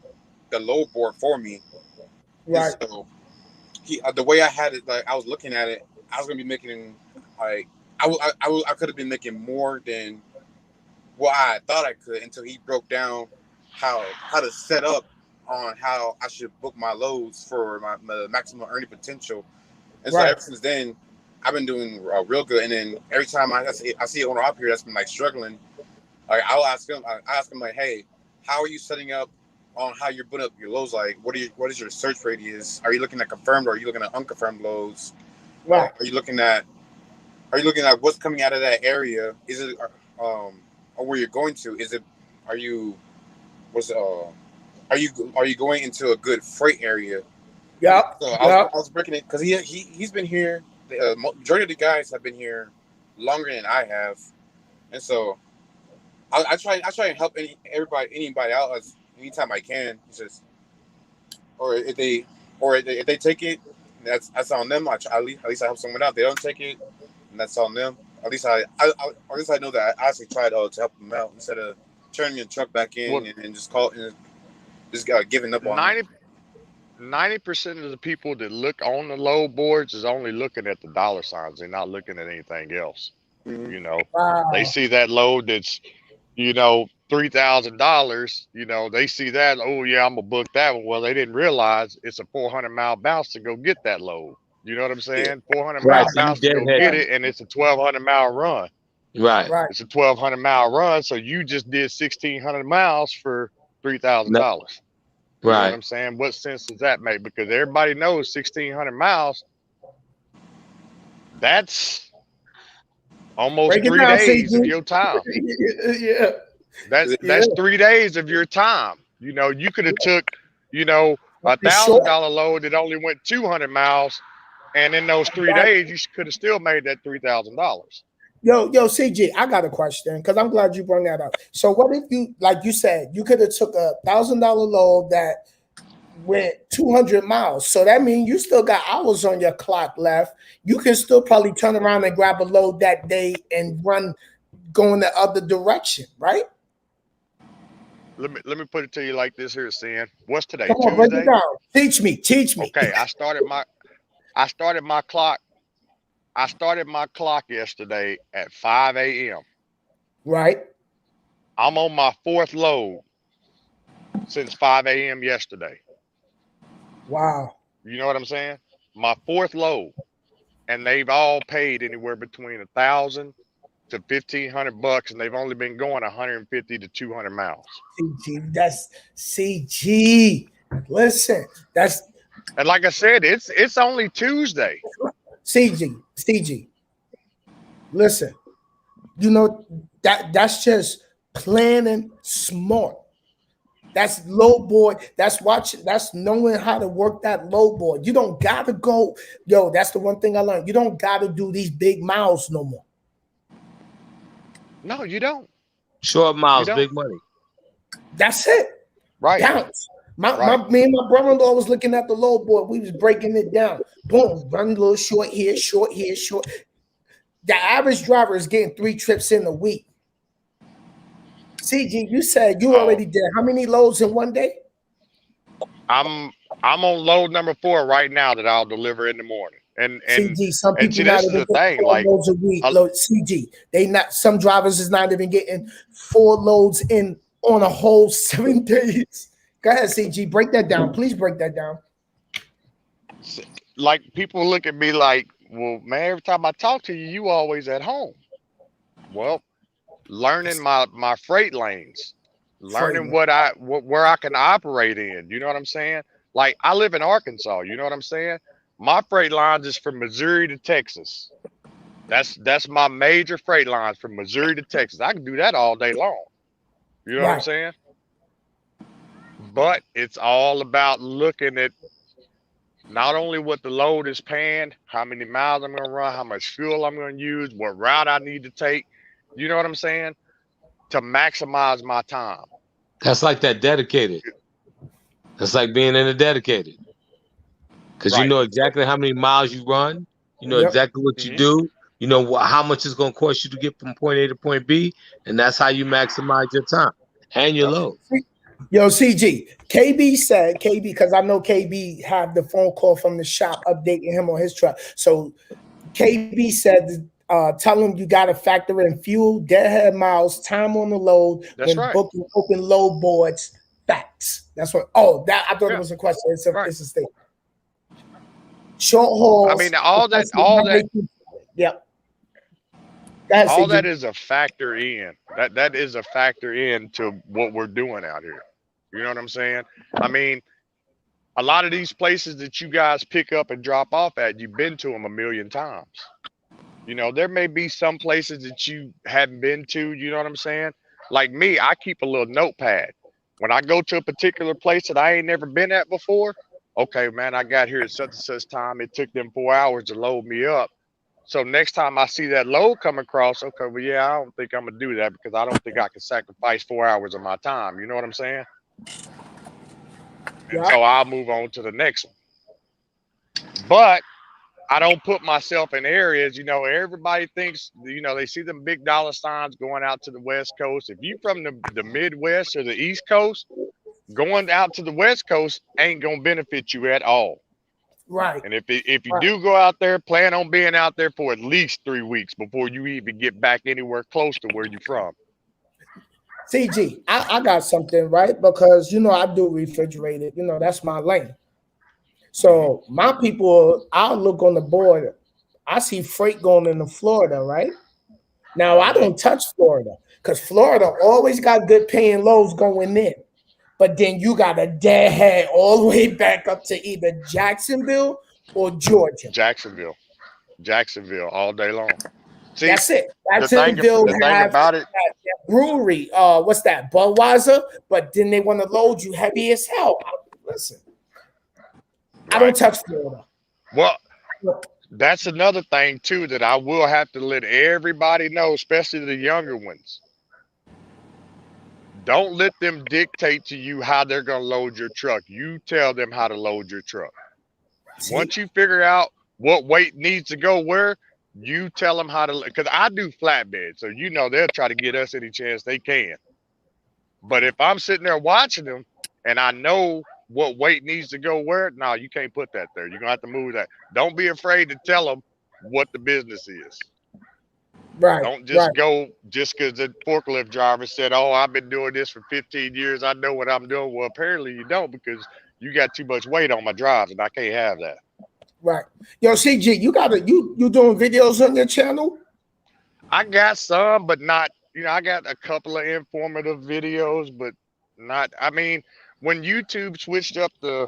the load board for me. Right. And so the way I had it, like I was looking at it, I was gonna be making like I could have been making more than what I thought I could until he broke down how to set up on how I should book my loads for my maximum earning potential. And so ever since then, I've been doing real good. And then every time I see an owner up here that's been like struggling, like I ask him like, hey, how are you setting up on how you're putting up your loads? Like, what is your search radius? Are you looking at confirmed or are you looking at unconfirmed loads? Right. Are you looking at what's coming out of that area? Is it or where you're going to? Are you going into a good freight area? Yeah. So I was breaking it because he's been here. The majority of the guys have been here longer than I have, and so I try and help anybody out as anytime I can. It's just if they take it, that's on them. At least I help someone out. They don't take it, and that's on them. At least I know that I actually tried to help them out instead of turning your truck back in and just giving up on it. 90% of the people that look on the load boards is only looking at the dollar signs. They're not looking at anything else. Mm-hmm. You know, they see that load that's, $3,000, they see that, oh yeah, I'm gonna book that one. Well, they didn't realize it's a 400-mile bounce to go get that load. You know what I'm saying? 400-mile bounce to go get it, and it's a 1,200-mile run. Right. It's a 1,200-mile run, so you just did 1,600 miles for $3,000. You know what I'm saying? What sense does that make? Because everybody knows 1,600 miles, that's almost 3 days of your time. Yeah. That's 3 days of your time. You could have took, $1,000 load that only went 200 miles, and in those 3 days, you could have still made that $3,000. Yo, CG, I got a question because I'm glad you brought that up. So, what if you, like you said, you could have took $1,000 load that went 200 miles? So that means you still got hours on your clock left. You can still probably turn around and grab a load that day and run going the other direction, right? Let me put it to you like this here, Sin. What's today? Come on, Tuesday? break it down. Teach me. Okay, I started my clock. I started my clock yesterday at 5 a.m. Right. I'm on my 4th load since 5 a.m. yesterday. Wow. You know what I'm saying? My 4th load, and they've all paid anywhere between $1,000 to $1,500, and they've only been going 150 to 200 miles. CG, that's CG. Listen, and like I said, it's only Tuesday. CG. Listen, that's just planning smart. That's low board. That's watching. That's knowing how to work that low board. You don't gotta go. Yo, that's the one thing I learned. You don't gotta do these big miles no more. No, you don't. Short miles, big money. That's it. Right. Bounce. Me and my brother-in-law was looking at the low board. We was breaking it down. Boom, run a little short here, short here, short. The average driver is getting 3 trips in a week. CG, you said you already did how many loads in one day? I'm on load number 4 right now that I'll deliver in the morning. And CG, some people see, not this even is the thing. Like loads a week. CG, some drivers is not even getting 4 loads in on a whole 7 days. Go ahead, CG, break that down. Please break that down. Like, people look at me like, well, man, every time I talk to you, you always at home. Well, learning my freight lanes, learning where I can operate in. You know what I'm saying? Like, I live in Arkansas. You know what I'm saying? My freight lines is from Missouri to Texas. That's my major freight lines, from Missouri to Texas. I can do that all day long. You know what I'm saying? But it's all about looking at not only what the load is paying, how many miles I'm going to run, how much fuel I'm going to use, what route I need to take. You know what I'm saying? to maximize my time. That's like that dedicated. That's like being in a dedicated. Because you know exactly how many miles you run. You know exactly what you do. You know how much it's going to cost you to get from point A to point B. And that's how you maximize your time and your load. Yo, CG, KB said, because I know KB had the phone call from the shop updating him on his truck. So KB said, tell him you got to factor in fuel, deadhead miles, time on the load, booking open load boards, facts. That's what. Oh, that I thought it was a question. It's a statement. Short hauls. I mean, all that. Yep. All that is a factor in. That is a factor into what we're doing out here. You know what I'm saying? I mean, a lot of these places that you guys pick up and drop off at, you've been to them a million times. You know, there may be some places that you haven't been to. You know what I'm saying? Like me, I keep a little notepad. When I go to a particular place that I ain't never been at before, okay, man, I got here at such and such time. It took them 4 hours to load me up. So next time I see that load come across, okay, well, yeah, I don't think I'm going to do that because I don't think I can sacrifice 4 hours of my time. You know what I'm saying? And so I'll move on to the next one. But I don't put myself in areas, you know, everybody thinks, you know, they see them big dollar signs going out to the West Coast. If you from the Midwest or the East Coast, going out to the West Coast ain't going to benefit you at all. Right. And if you do go out there, plan on being out there for at least 3 weeks before you even get back anywhere close to where you're from. CG, I got something, right? Because, you know, I do refrigerated. You know, that's my lane. So my people, I'll look on the board. I see freight going into Florida, right? Now, I don't touch Florida because Florida always got good paying loads going in. But then you got a deadhead all the way back up to either Jacksonville or Georgia. Jacksonville all day long. See, that's it. Jacksonville the thing about it. That brewery, what's that? Budweiser. But then they want to load you heavy as hell. Listen, I don't touch Florida. Well, that's another thing too that I will have to let everybody know, especially the younger ones. Don't let them dictate to you how they're going to load your truck. You tell them how to load your truck. Once you figure out what weight needs to go where, you tell them how to, because I do flatbed. So, you know, they'll try to get us any chance they can. But if I'm sitting there watching them and I know what weight needs to go where, no, you can't put that there. You're going to have to move that. Don't be afraid to tell them what the business is. Right. Don't just go just because the forklift driver said, oh, I've been doing this for 15 years. I know what I'm doing. Well, apparently you don't because you got too much weight on my drives and I can't have that. Right. Yo, CG, you doing videos on your channel? I got some, but not, you know, I got a couple of informative videos, but not, I mean, when YouTube switched up the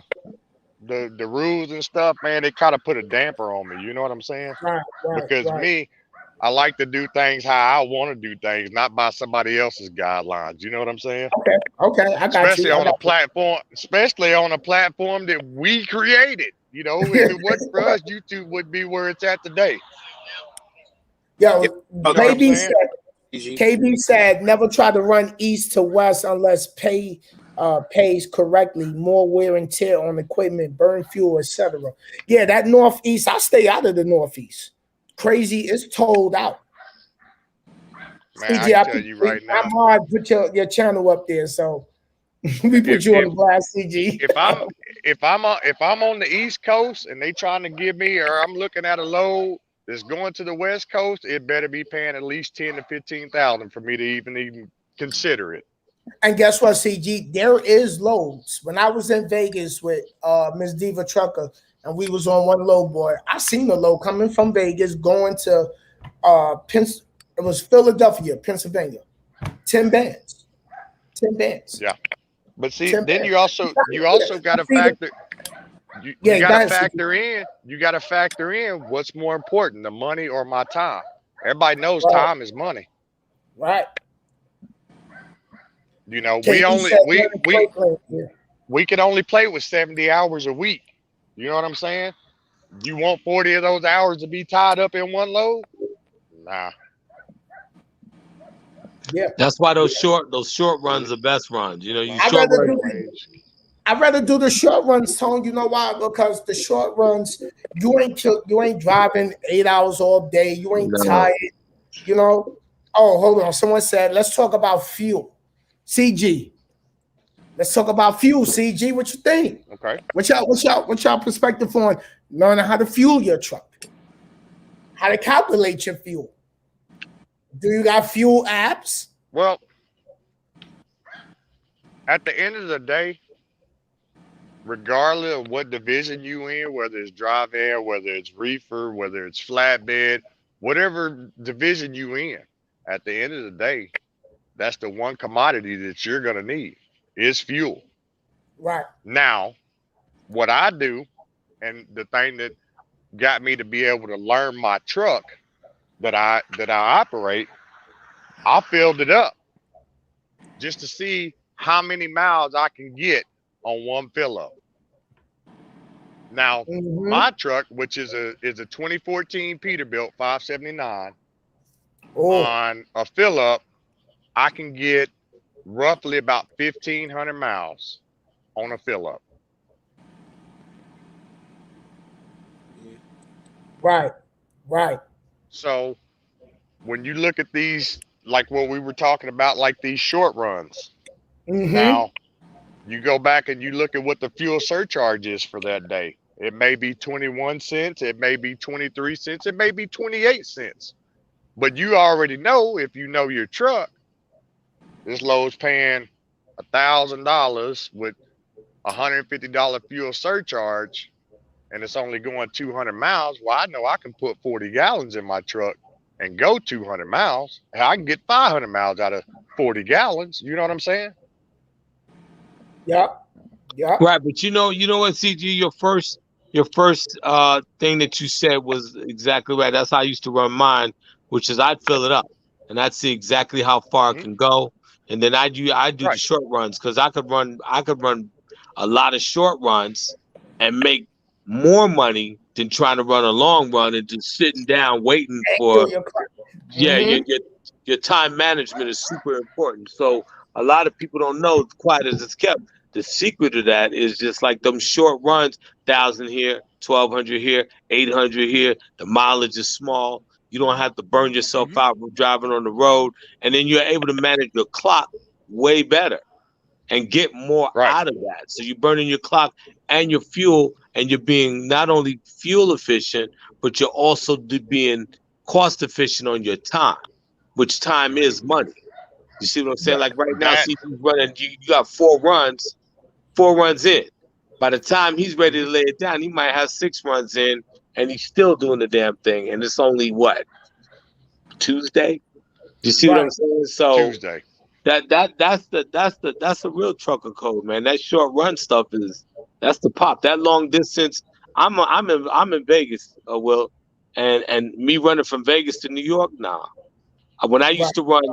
rules and stuff, man, it kind of put a damper on me. You know what I'm saying? Right. Because me, I like to do things how I want to do things, not by somebody else's guidelines. You know what I'm saying? Okay. I got especially you. On a platform that we created. You know, if it wasn't for us, YouTube would be where it's at today. Yo, KB said, never try to run east to west unless pays correctly. More wear and tear on equipment, burn fuel, etc. Yeah, that northeast, I stay out of the northeast. Crazy, it's told out. Man, CG, I tell you right now. I'm hard to put your channel up there, so we put you on the blast, CG. If I'm on the East Coast and they trying to give me, or I'm looking at a load that's going to the West Coast, it better be paying at least 10 to 15,000 for me to even consider it. And guess what, CG? There is loads. When I was in Vegas with Miss Diva Trucker, and we was on one load board, I seen the load coming from Vegas going to it was Philadelphia, Pennsylvania. 10 bands. Yeah. But see, then you also got to factor you got to factor in what's more important, the money or my time. Everybody knows time is money. Right. You know, we can only play with 70 hours a week. You know what I'm saying? You want 40 of those hours to be tied up in one load? Nah. Yeah. That's why those short runs are best runs. You know, I'd rather do the short runs, Tone. You know why? Because the short runs, you ain't driving 8 hours all day. You ain't tired. You know. Oh, hold on. Someone said, let's talk about fuel. CG. Let's talk about fuel. CG, what you think? Okay. What's y'all perspective on learning how to fuel your truck? How to calculate your fuel? Do you got fuel apps? Well, at the end of the day, regardless of what division you in, whether it's drive air, whether it's reefer, whether it's flatbed, whatever division you in, at the end of the day, that's the one commodity that you're going to need is fuel. Right. Now, what I do, and the thing that got me to be able to learn my truck that I operate, I filled it up just to see how many miles I can get on one fill up. Now, my truck, which is a 2014 Peterbilt 579, on a fill up, I can get roughly about 1,500 miles on a fill up. Right. So when you look at these, like what we were talking about, like these short runs, now you go back and you look at what the fuel surcharge is for that day. It may be 21 cents, it may be 23 cents, it may be 28 cents. But you already know, if you know your truck, this load's paying $1,000 with $150 fuel surcharge, and it's only going 200 miles. Well, I know I can put 40 gallons in my truck and go 200 miles. I can get 500 miles out of 40 gallons. You know what I'm saying? Yeah. Right, but you know what, CG, your first thing that you said was exactly right. That's how I used to run mine, which is I'd fill it up and I'd see exactly how far it can go, and then I do the short runs, because I could run a lot of short runs and make more money than trying to run a long run and just sitting down waiting for your time management is super important. So a lot of people don't know, quiet as it's kept, the secret of that is just like them short runs, 1,000 here, 1,200 here, 800 here. The mileage is small. You don't have to burn yourself out with driving on the road. And then you're able to manage your clock way better and get more out of that. So you're burning your clock and your fuel, and you're being not only fuel efficient, but you're also being cost efficient on your time, which time is money. You see what I'm saying? Like right now, see, he's running, you got 4 runs in. By the time he's ready to lay it down, he might have 6 runs in, and he's still doing the damn thing. And it's only what, Tuesday? You see what I'm saying? So Tuesday. That's the real trucker code, man. That short run stuff that's the pop. That long distance. I'm in Vegas, Will, and me running from Vegas to New York now. When I used to run,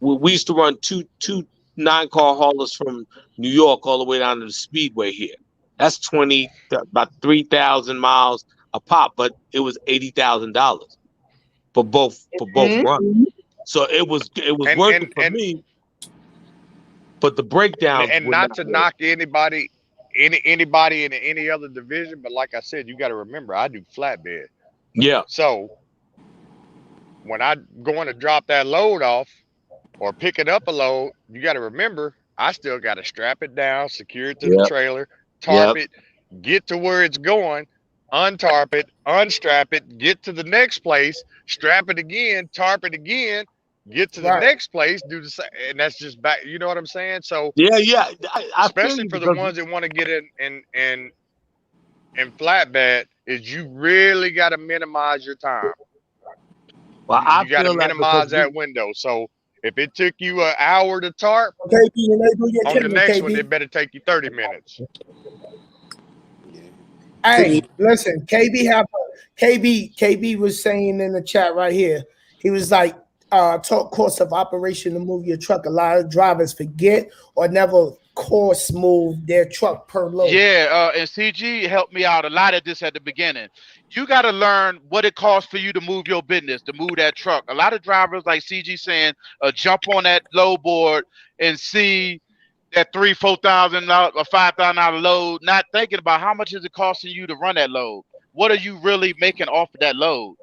we used to run two 9-car haulers from New York all the way down to the Speedway here. That's about 3,000 miles a pop, but it was $80,000 for both runs. So it was working for me, but the breakdown. And not to knock anybody in any other division, but like I said, you got to remember, I do flatbed. Yeah. So when I going to drop that load off or picking up a load, you got to remember, I still got to strap it down, secure it to the trailer, tarp it, get to where it's going, untarp it, unstrap it, get to the next place, strap it again, tarp it again, get to the next place, do the same, and that's just back. You know what I'm saying? So I especially for the ones that want to get in flatbed, is you really got to minimize your time. Well, you got to minimize that window. So if it took you an hour to tarp, on the next one, it better take you 30 minutes. Hey, listen, KB was saying in the chat right here, he was like, talk course of operation to move your truck. A lot of drivers forget or never cost move their truck per load? Yeah, and CG helped me out a lot at this at the beginning. You got to learn what it costs for you to move your business, to move that truck. A lot of drivers, like CG saying, jump on that load board and see that $3,000-$4,000 or $5,000 load, not thinking about how much is it costing you to run that load. What are you really making off of that load?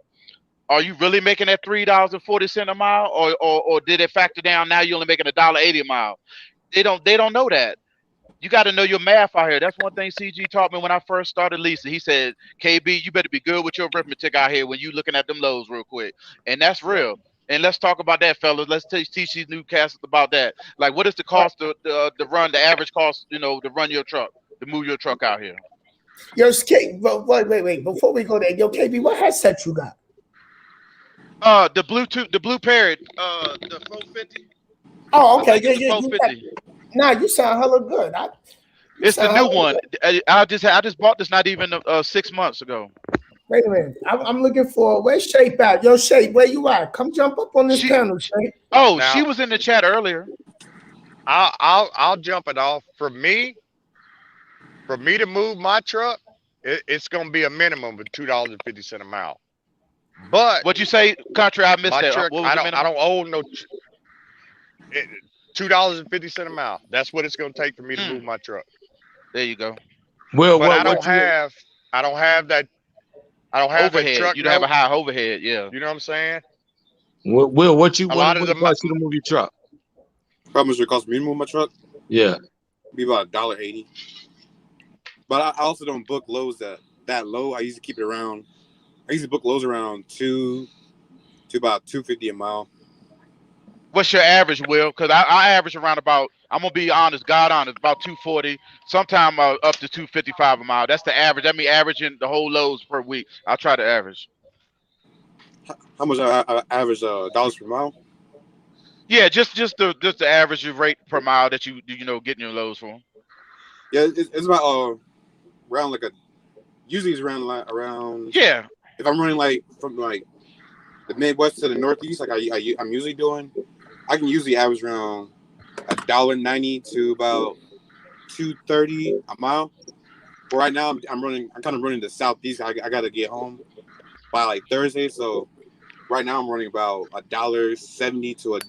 Are you really making that $3.40 a mile, or did it factor down? Now you're only making $1.80 a mile. They don't know that. You got to know your math out here. That's one thing CG taught me when I first started leasing. He said, KB, you better be good with your arithmetic out here when you looking at them loads real quick. And that's real. And let's talk about that, fellas. Let's teach these newcasters about that. Like, what is the cost to run, the average cost, to run your truck, to move your truck out here? Yo, wait. Before we go there, yo, KB, what headset you got? The Bluetooth, the Blue Parrot, the 450. Oh, okay. Yeah. Nah, you sound hella good. It's the new one. I just bought this not even 6 months ago. Wait a minute. I'm looking for where's Shape at? Yo, Shape, where you at? Come jump up on this panel, Shape. Oh, now, she was in the chat earlier. I'll jump it off. For me to move my truck, it's gonna be a minimum of $2.50 a mile. But what you say, Country? I missed that. Truck, I don't own no. $2.50 a mile. That's what it's gonna take for me to move my truck. There you go. Well, but I don't have that. I don't have overhead. That truck. You don't have a high overhead. Yeah. You know what I'm saying? Will, what it cost you to move your truck? How much it cost me to move my truck? Yeah. Be about $1.80. But I also don't book loads that low. I usually keep it around. I usually book loads around to about $2.50 a mile. What's your average, Will? Because I average around about, I'm gonna be honest, God honest, about 240, sometime up to 255 a mile. That's the average. That means averaging the whole loads per week. I'll try to average. How much I average dollars per mile? Yeah, just the average rate per mile that you getting your loads for. Yeah, it's about around usually it's around. Yeah. If I'm running from the Midwest to the Northeast, I'm usually doing, I can usually average around $1.90 to about $2.30 a mile. But right now I'm kind of running the Southeast. I gotta get home by Thursday, so right now I'm running about $1.70 to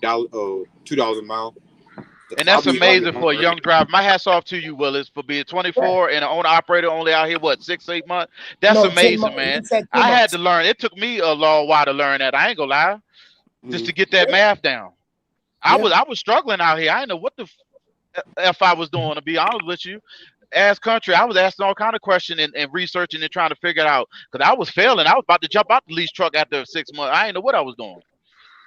$2 a mile. And that's amazing for a young driver. My hat's off to you, Willis, for being 24 and an owner operator only out here, 6-8 months? That's amazing, man. I had to learn. It took me a long while to learn that. I ain't gonna lie, just to get that math down. I was struggling out here. I didn't know what the f I was doing, to be honest with you. As Country, I was asking all kind of questions and researching and trying to figure it out, because I was failing. I was about to jump out the lease truck after 6 months. I didn't know what I was doing.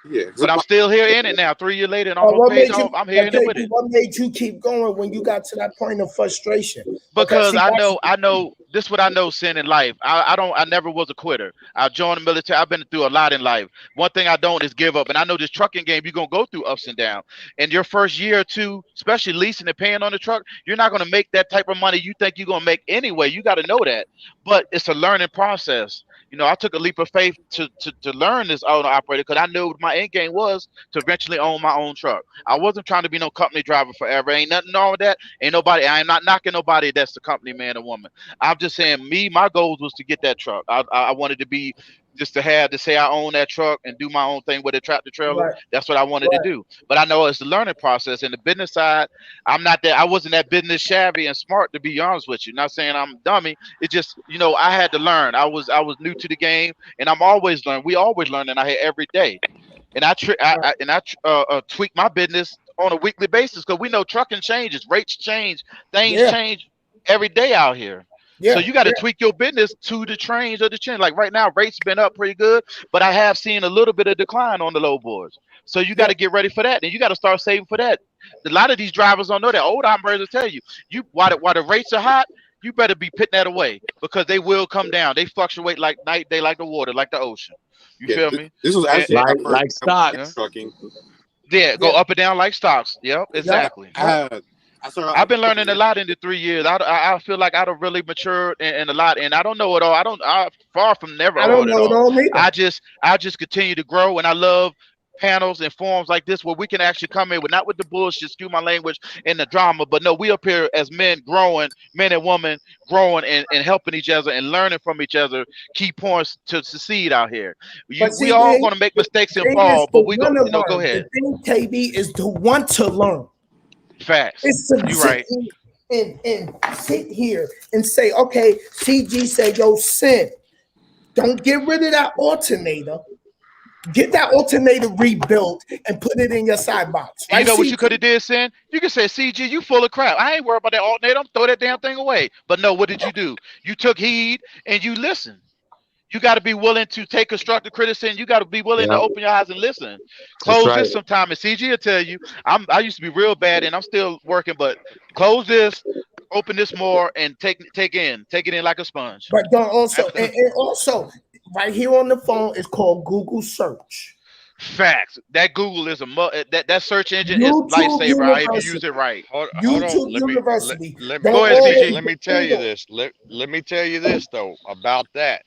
Yeah, but I'm still here in it now. 3 years later, and I'm paid off. I'm here in it with it. What made you keep going when you got to that point of frustration? Because I know this is what I know, sin in life. I never was a quitter. I joined the military. I've been through a lot in life. One thing I don't is give up. And I know this trucking game, you're gonna go through ups and downs. And your first year or two, especially leasing and paying on the truck, you're not gonna make that type of money you think you're gonna make anyway. You got to know that. But it's a learning process. I took a leap of faith to learn this owner operator, because I knew my end game was to eventually own my own truck. I wasn't trying to be no company driver forever. Ain't nothing wrong with that. Ain't nobody. I am not knocking nobody that's the company man or woman. I'm just saying, my goals was to get that truck. I wanted to be just to say I own that truck and do my own thing with a tractor trailer. Right. That's what I wanted to do. But I know it's the learning process. And the business side, I wasn't that business savvy and smart, to be honest with you. Not saying I'm a dummy. It's just, I had to learn. I was new to the game, and I'm always learning. We always learning out here every day. And I tweak my business on a weekly basis, because we know trucking changes, rates change, things change every day out here. Yeah, so you got to tweak your business to the trains or the change. Like right now, rates been up pretty good, but I have seen a little bit of decline on the low boards. So you got to get ready for that, and you got to start saving for that. A lot of these drivers don't know that. Old operators will tell you, while the rates are hot, you better be putting that away, because they will come down. They fluctuate like night, day, like the water, like the ocean. You feel me? This was actually like stocks. Trucking. Yeah, go up and down like stocks. Yep, exactly. I've been learning a lot in the 3 years. I feel like I've really matured in a lot, and I don't know it all. I far from never. I don't know it all either. I just continue to grow, and I love panels and forums like this where we can actually come in with not with the bullshit, excuse my language, and the drama, but no, we up here as men growing, men and women growing and helping each other and learning from each other, key points to succeed out here. We all going to make mistakes and fall, but we go, go ahead. The thing, KB, is to want to learn. Facts. You're right. And sit here and say, okay, CG said, yo, Sin, don't get rid of that alternator. Get that alternator rebuilt and put it in your side box. Right? You know what you could have did, Sin? You could say, CG, you full of crap. I ain't worried about that alternator. I'm throw that damn thing away. But no, what did you do? You took heed and you listened. You got to be willing to take constructive criticism. You got to be willing to open your eyes and listen. Close this sometime. And CG will tell you, I used to be real bad and I'm still working, but close this, open this more, and take it in like a sponge. But don't also, and also, right here on the phone is called Google search. Facts. That Google is that search engine is lifesaver if you use it right. Hold on. University. Go ahead, CG. Let me tell you this. Let me tell you this though about that.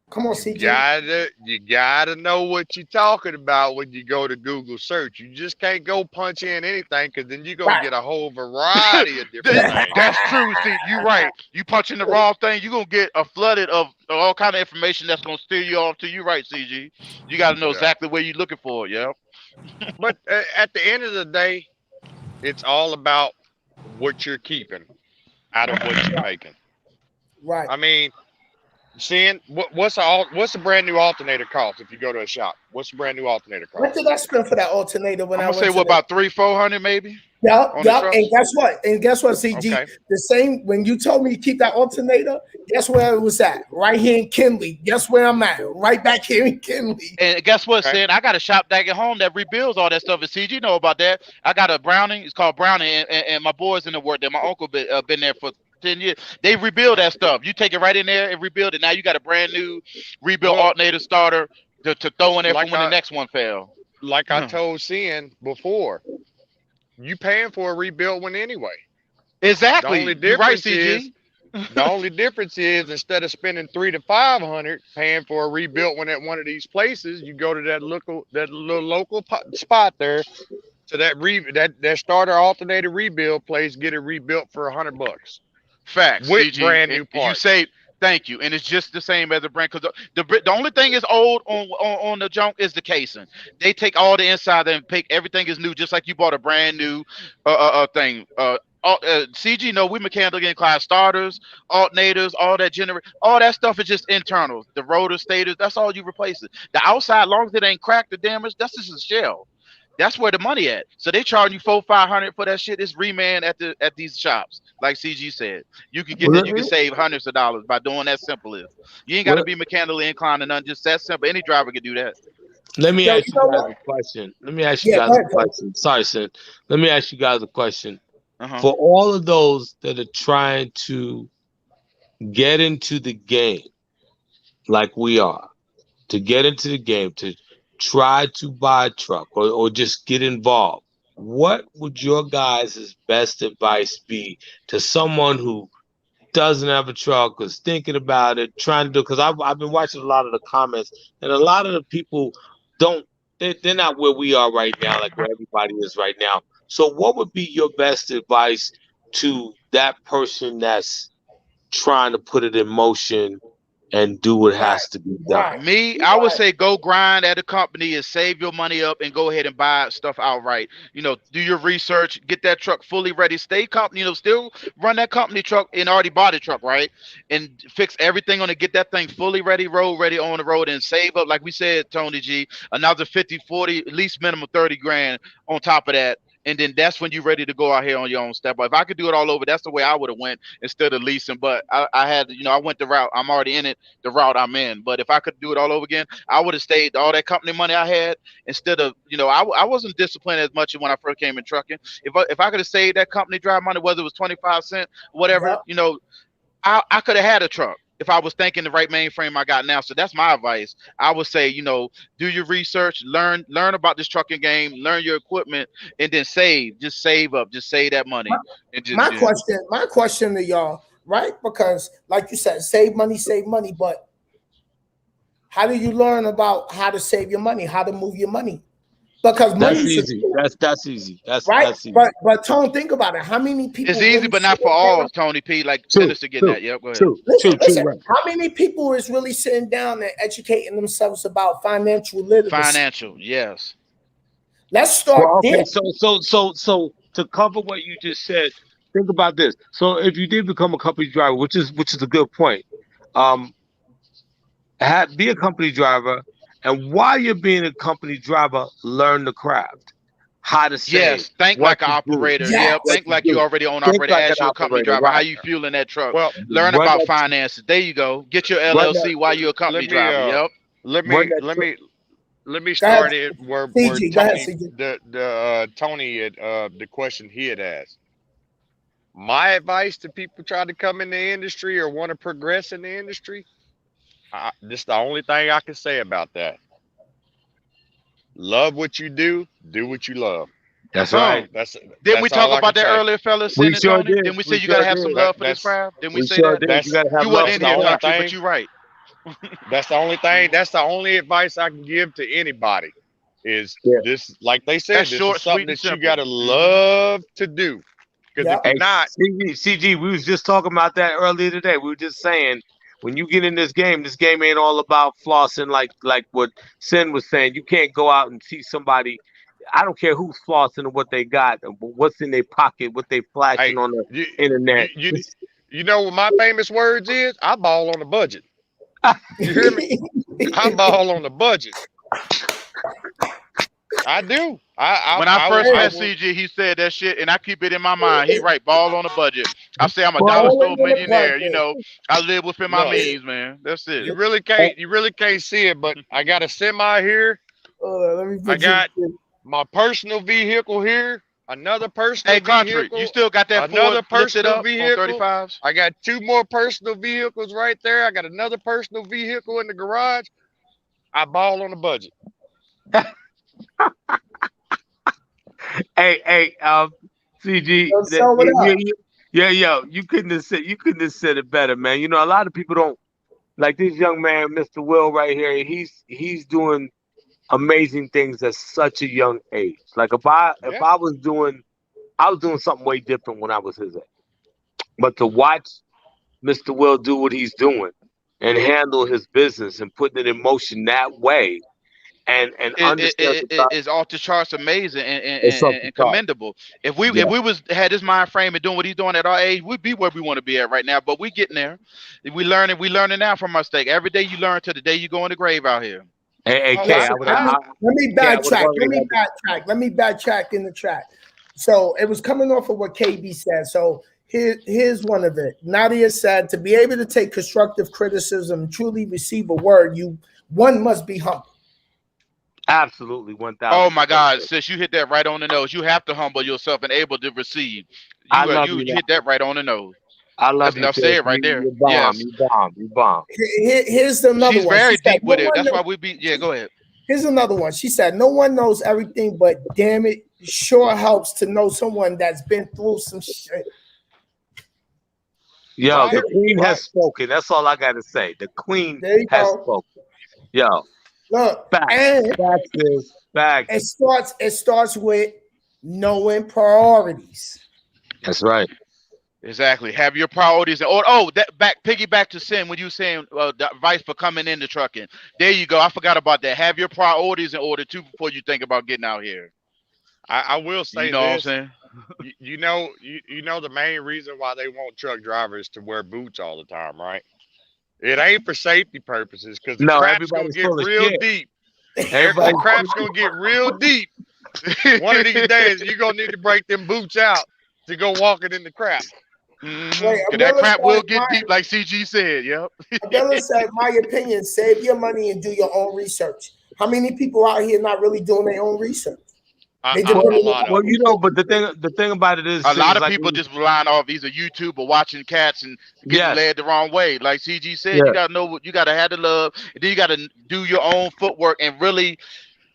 Come on, CG. You gotta know what you're talking about when you go to Google search. You just can't go punch in anything because then you're gonna get a whole variety of different things. That's true. See, you're right. You punch in the wrong thing, you're gonna get a flooded of all kind of information that's gonna steer you off to you right, CG. You gotta know exactly where you're looking for, But at the end of the day, it's all about what you're keeping out of what you're making. Right. I mean, seeing what's a brand new alternator cost if you go to a shop? What's a brand new alternator cost? What did I spend for that alternator when I went say about $300-400 maybe? Yep. And guess what? CG, the same when you told me to keep that alternator, guess where it was at? Right here in Kinley. Guess where I'm at? Right back here in Kinley. And guess what, Sam? I got a shop back at home that rebuilds all that stuff. And CG know about that. I got a Browning. It's called Browning, and my boys in the work there. My uncle been there for 10 years. They rebuild that stuff. You take it right in there and rebuild it. Now you got a brand new rebuilt alternator starter to throw in there for when the next one fell. Like I told Cian before, you paying for a rebuilt one anyway. Exactly. The only difference is instead of spending $300 to $500 paying for a rebuilt one at one of these places, you go to that little local spot there to that starter alternator rebuild place, get it rebuilt for $100. Facts. With CG, brand new parts. You say thank you, and it's just the same as a brand because the only thing is old on the junk is the casing. They take all the inside and pick everything is new, just like you bought a brand new thing. CG, no, we mechanically inclined starters, alternators, all that stuff is just internal. The rotor stators, that's all you replace it. The outside, as long as it ain't cracked or damaged, that's just a shell. That's where the money at. So they charge you $400-500 for that shit. It's reman at these shops, like CG said. You can get you can save hundreds of dollars by doing that simple. You ain't got to be mechanically inclined and nothing. Just that simple. Any driver can do that. Let me ask you guys a question. Sorry, Sid. Let me ask you guys a question. For all of those that are trying to get into the game, like we are, to get into the game, to try to buy a truck or just get involved, what would your guys' best advice be to someone who doesn't have a truck, is thinking about it, trying to do? Because I've been watching a lot of the comments, and a lot of the people they're not where we are right now, like where everybody is right now. So what would be your best advice to that person that's trying to put it in motion and do what has to be done? I would say go grind at a company and save your money up and go ahead and buy stuff outright. Do your research, get that truck fully ready. Stay company, still run that company truck and already bought a truck, right? And fix everything on it, get that thing fully ready, road ready on the road, and save up, like we said, Tony G, another 50, 40, at least minimum 30 grand on top of that. And then that's when you're ready to go out here on your own step. But if I could do it all over, that's the way I would have went instead of leasing. But I had, I went the route. I'm already in it, the route I'm in. But if I could do it all over again, I would have stayed all that company money I had instead of, I wasn't disciplined as much when I first came in trucking. If I could have saved that company drive money, whether it was 25 cents, whatever, I could have had a truck if I was thinking the right mainframe I got now. So that's my advice. I would say, do your research, learn about this trucking game, learn your equipment, and then just save up, just save that money. My question to y'all, right? Because like you said, save money, but How do you learn about how to save your money, how to move your money? Because that's easy. That's easy. Right. That's easy. But Tone, think about it. How many people? It's easy, but not for all. Tony P. Like Sinnizter getting that. Yep. Go ahead. Listen. Right. How many people is really sitting down and educating themselves about financial literacy? Financial, yes. Let's start there. So to cover what you just said, think about this. So if you did become a company driver, which is a good point, be a company driver, and while you're being a company driver, learn the craft, how to say. Yes, think like an operator. Yeah, think like you already own operator as your company driver. Right. How you fueling that truck? Well, learn about finances. There you go. Get your LLC while you're a company driver. Yep. Let me start it where Tony, Tony had the question he had asked. My advice to people trying to come in the industry or want to progress in the industry, this is the only thing I can say about that. Love what you do what you love. That's right. Didn't we talk about that earlier, fellas? We sure did. Didn't we say you gotta have some love for this craft? Didn't we say that? You wasn't in here, Country, but you're right. That's the only thing. That's the only advice I can give to anybody. Is this, like they said, this is something that you gotta love to do. Because if you're not, CG, we was just talking about that earlier today. We were just saying, when you get in this game ain't all about flossing like what Sin was saying. You can't go out and see somebody. I don't care who's flossing or what they got, what's in their pocket, what they flashing on the internet. You know what my famous words is? I ball on the budget. You hear me? I ball on the budget. I do. When I first met CG, he said that shit, and I keep it in my mind. He right, ball on the budget. I say I'm a dollar store millionaire. You know, I live within my means, man. That's it. You really can't see it, but I got a semi here. I got my personal vehicle here. Another personal vehicle. You still got that another personal vehicle. 35s. I got 2 more personal vehicles right there. I got another personal vehicle in the garage. I ball on the budget. Hey, CG, you couldn't have said it better, man. You know, a lot of people don't like this young man, Mr. Will, right here. He's doing amazing things at such a young age. Like if I was doing something way different when I was his age. But to watch Mr. Will do what he's doing and handle his business and putting it in motion that way, and is off the charts, amazing and commendable. If we had this mind frame and doing what he's doing at our age, we'd be where we want to be at right now. But we getting there. We learning now from our mistake. Every day you learn till the day you go in the grave out here. Let me backtrack. Let me backtrack in the track. So it was coming off of what KB said. So here's one of it. Nadia said, to be able to take constructive criticism and truly receive a word, one must be humble. Absolutely, 1,000. Oh my God, sis, you hit that right on the nose. You have to humble yourself and able to receive. You hit that right on the nose. I love you. Enough said right there. You bomb. Here's another one. She's very deep with it. That's why we be. Yeah, go ahead. Here's another one. She said, "No one knows everything, but damn it, sure helps to know someone that's been through some shit." Yo, the queen has spoken. That's all I gotta say. The queen has spoken. Yo. Look, it starts with knowing priorities. That's right. Exactly. Have your priorities in order. Piggyback to Sin when you saying the advice for coming into trucking. There you go. I forgot about that. Have your priorities in order too before you think about getting out here. I will say, you know this. What I'm saying? you know the main reason why they want truck drivers to wear boots all the time, right? It ain't for safety purposes, because the crap's gonna get real deep. The crap's gonna get real deep. One of these days, you're gonna need to break them boots out to go walking in the crap. Mm-hmm. That crap will get deep, like CG said. Yep. Abdullah said, my opinion, save your money and do your own research. How many people out here not really doing their own research? But the thing about it is, a lot of people just relying off either YouTube or watching cats and getting led the wrong way. Like CG said, you gotta know what you gotta have the love, and then you gotta do your own footwork and really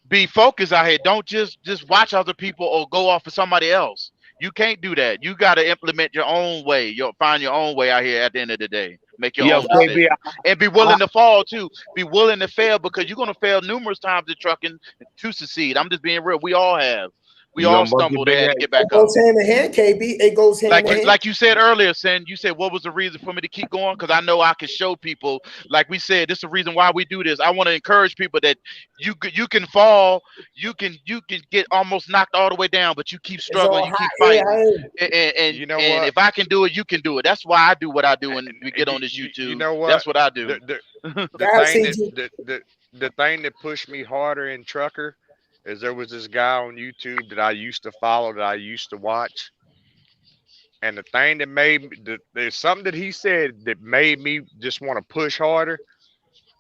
be focused out here. Don't just watch other people or go off of somebody else. You can't do that. You gotta implement your own way. Find your own way out here at the end of the day. Make your own decision. And be willing to fall too. Be willing to fail, because you're gonna fail numerous times in trucking to succeed. I'm just being real. We all have. We all stumbled and had to get back up. It goes hand in hand, KB. It goes hand in hand. Like you said earlier, Sin, you said, what was the reason for me to keep going? Because I know I can show people, like we said, this is the reason why we do this. I want to encourage people that you can fall, you can get almost knocked all the way down, but you keep struggling, you keep fighting. And you know what? If I can do it, you can do it. That's why I do what I do when we get on this YouTube. You know what? That's what I do. The thing that pushed me harder in trucker is there was this guy on YouTube that I used to follow, that I used to watch. And the thing that made me, there's something that he said that made me just want to push harder.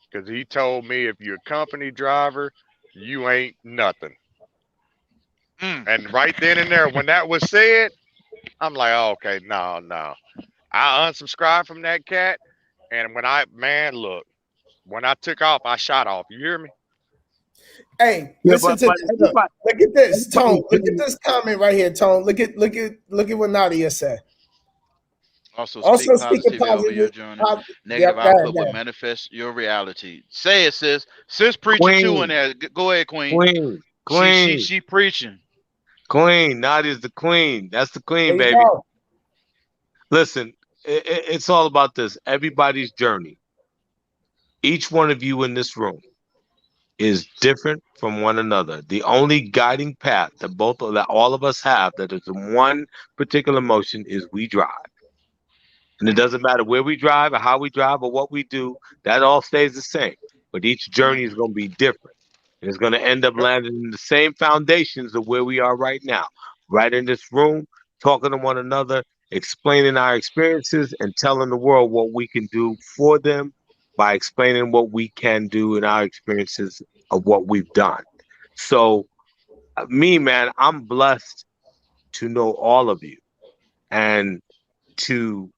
Because he told me, if you're a company driver, you ain't nothing. And right then and there, when that was said, I'm like, oh, okay, no. I unsubscribed from that cat. And when when I took off, I shot off. You hear me? Hey, listen to this. Look at this, Tone. Look at this comment right here, Tone. Look at what Nadia said. Also speak positive over your journey. Negative output will manifest your reality. Say it, sis. Sis preaching too in there. Go ahead, Queen. Queen. She preaching. Queen. Nadia's the queen. That's the queen, baby. Go. Listen, it's all about this. Everybody's journey. Each one of you in this room is different from one another. The only guiding path that all of us have that is in one particular motion is we drive. And it doesn't matter where we drive or how we drive or what we do, that all stays the same. But each journey is going to be different. And it's going to end up landing in the same foundations of where we are right now. Right in this room, talking to one another, explaining our experiences and telling the world what we can do for them by explaining what we can do in our experiences of what we've done. So me, man, I'm blessed to know all of you and to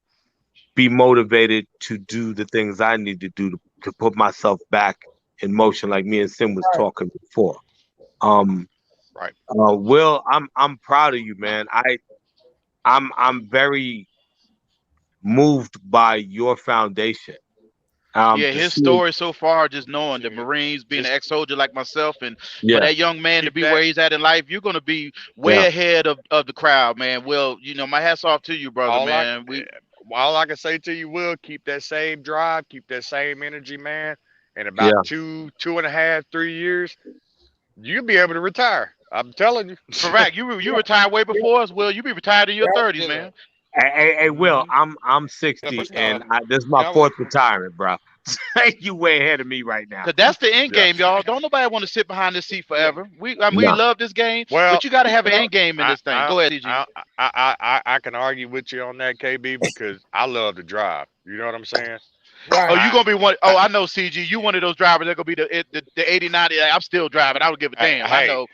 be motivated to do the things I need to do to put myself back in motion, like me and Sim was talking before. Will, I'm proud of you, man. I'm very moved by your foundation. His story so far, just knowing the Marines, being an ex-soldier like myself, and for that young man to be where he's at in life, you're going to be way ahead of the crowd, man. Will, my hat's off to you, brother, man. All I can say to you, Will, keep that same drive, keep that same energy, man. In about 2.5, 3 years, you'll be able to retire. I'm telling you. Correct. You retired way before us, Will. You be retired in your 30s, man. Hey, Will, I'm 60 and this is my fourth retirement, bro. You way ahead of me right now. Cause that's the end game, y'all. Don't nobody want to sit behind this seat forever. We love this game, but you got to have an end game in this thing. Go ahead, CG. I can argue with you on that, KB, because I love to drive. You know what I'm saying? Right. Oh, you gonna be one? Oh, I know, CG. You one of those drivers that gonna be the 80, 90. I'm still driving. I don't give a damn. I know.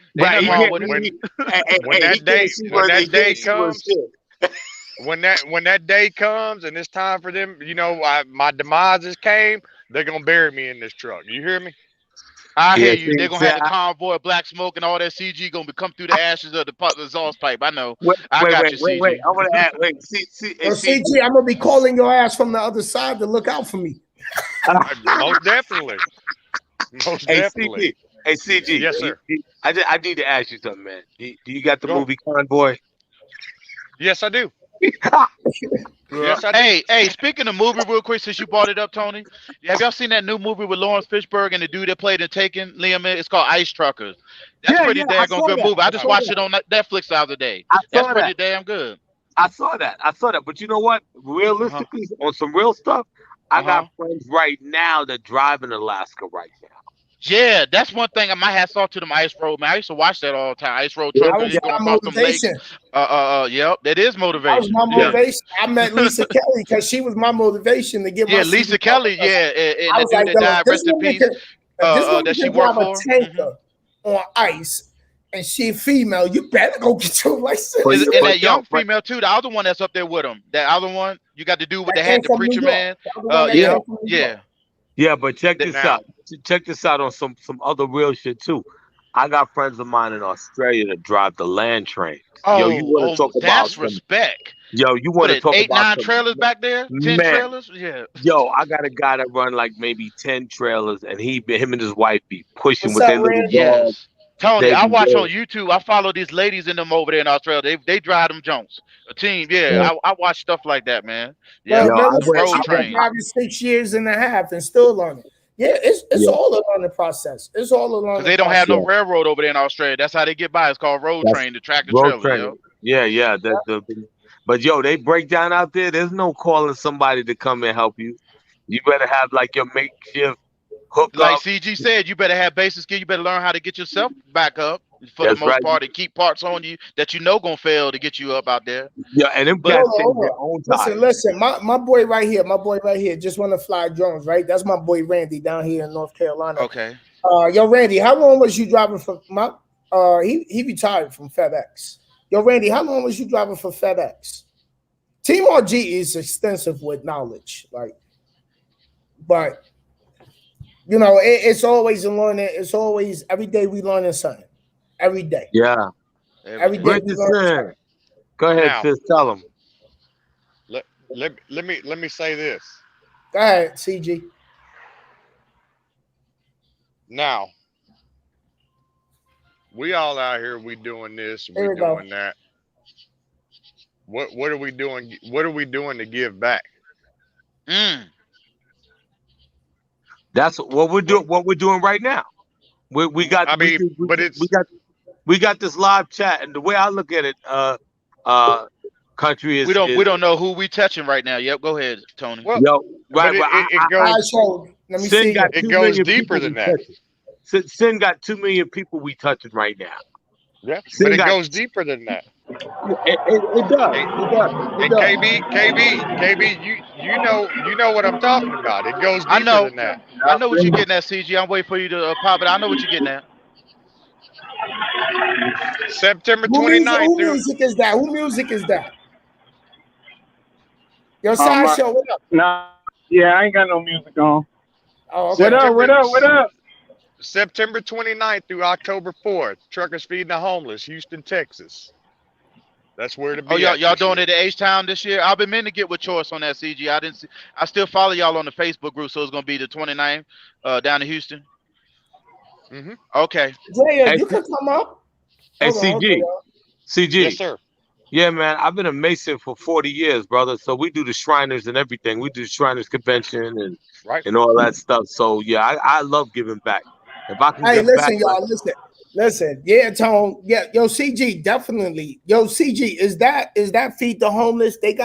When that day comes and it's time for them, my demises came, they're gonna bury me in this truck. You hear me? I hear you. They're gonna have the convoy of black smoke and all that CG gonna come through the ashes of the exhaust pipe. I know. I got you, CG. Wait. I want to add. Wait, CG, I'm gonna be calling your ass from the other side to look out for me. Most definitely. Most definitely. Hey, CG. Yes, sir. I need to ask you something, man. Do you got the movie Convoy? Yes, I do. Yes, I do. Hey, speaking of movie real quick, since you brought it up, Tony, have y'all seen that new movie with Lawrence Fishburne and the dude that played in Taken, Liam? It's called Ice Truckers. That's pretty damn good movie. I just watched it on Netflix the other day. That's pretty damn good. I saw that. But you know what? Realistically, on some real stuff, I got friends right now that drive in Alaska right now. Yeah, that's one thing. My hat's off to them Ice Road, man. I used to watch that all the time. Ice Road Truckers going across them lakes. Yep, that is motivation. That was my motivation. I met Lisa Kelly because she was my motivation to get my Lisa Kelly, and the dude that died, rest in peace, that she worked for. On ice, and she female, you better go get your license. And that young female too, the other one that's up there with him. That other one, you got to do with the head, the preacher man. Yeah, but check this out. Check this out on some other real shit too. I got friends of mine in Australia that drive the land trains. You want to talk about respect. Yo, you want to talk 8, about 9 trailers back there? 10 man? trailers? Yeah. Yo, I got a guy that run like maybe 10 trailers, and him and his wife be pushing What's with up, their little Randy? dog. Yes. Tony, They I be watch on doing- YouTube. I follow these ladies in them over there in Australia. They drive them Jones. A team, I watch stuff like that, man. Yeah, But Yo, road I've been train. driving 6 years and a half and still learning. Yeah, it's all a learning process. It's all a learning Because they don't have no railroad over there in Australia. That's how they get by. It's called road train, the tractor road trailer. train. Yeah. But yo, they break down out there. There's no calling somebody to come and help you. You better have like your makeshift hookup. Like CG said, you better have basic skill. You better learn how to get yourself back up for the most part and keep parts on you that you know gonna fail to get you up out there. Yeah, and them cats take their own time. Listen, my boy right here just want to fly drones, right? That's my boy Randy down here in North Carolina. Okay. Yo, Randy, how long was you driving for my he retired from FedEx. Yo, Randy, how long was you driving for FedEx? TeamRG is extensive with knowledge, like, but you know, it's always a learning. It's always every day we learning something. Every day. Yeah. Every day. Go ahead, sis. Tell them. Let me say this. Go ahead, CG. Now, we all out here. We doing this. We doing that. What are we doing? What are we doing to give back? That's what we're doing. What we're doing right now. We got. I mean, we got this live chat, and the way I look at it, country is we don't know who we touching right now. Yep, go ahead, Tony. Well, yo, right. Let me see. It goes deeper than that. Sin got 2 million people we touching right now. Yeah, but it goes deeper than that. It does. And KB, you know what I'm talking about. It goes deeper than that. I know what you're getting at, CG. I'm waiting for you to pop it. I know what you're getting at. September 29th. Who music is that? Who music is that? Yo, Sideshow, what up? Nah, yeah, I ain't got no music on. Oh, okay. What up? September 29th through October 4th. Truckers Feeding the Homeless, Houston, Texas. That's where to be. Oh, y'all doing it at H-Town this year? I've been meaning to get with Choice on that, CG. I still follow y'all on the Facebook group, so it's gonna be the 29th down in Houston. Mm-hmm. Okay. Yeah, you can come up. Hey, CG. Yes, sir. Yeah, man. I've been a Mason for 40 years, brother. So we do the Shriners and everything. We do the Shriners convention and all that stuff. So yeah, I love giving back. If I can get listen, back, y'all, listen. Yeah, Tone. Yeah, yo, CG, definitely. Yo, CG, is that Feed the Homeless? They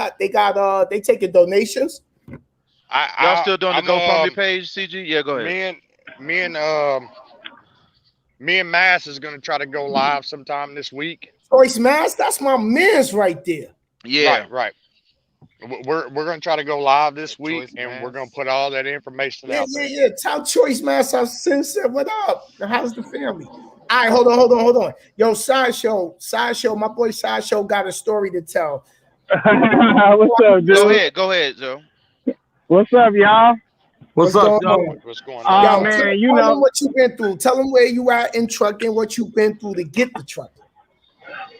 taking donations. Y'all still doing the GoFundMe page, CG? Yeah, go ahead. Me and Mass is gonna try to go live sometime this week. Choice Mass, that's my man's right there. Yeah, right. We're gonna try to go live this week, and we're gonna put all that information out there. Yeah. Tell Choice Mass I said, what up? How's the family? All right, hold on. Yo, Sideshow, my boy Sideshow got a story to tell. What's up, dude? Go ahead, Joe. What's up, y'all? What's up, Joe? What's going on? Oh, man, tell them what you've been through. Tell them where you at in trucking, what you've been through to get the truck.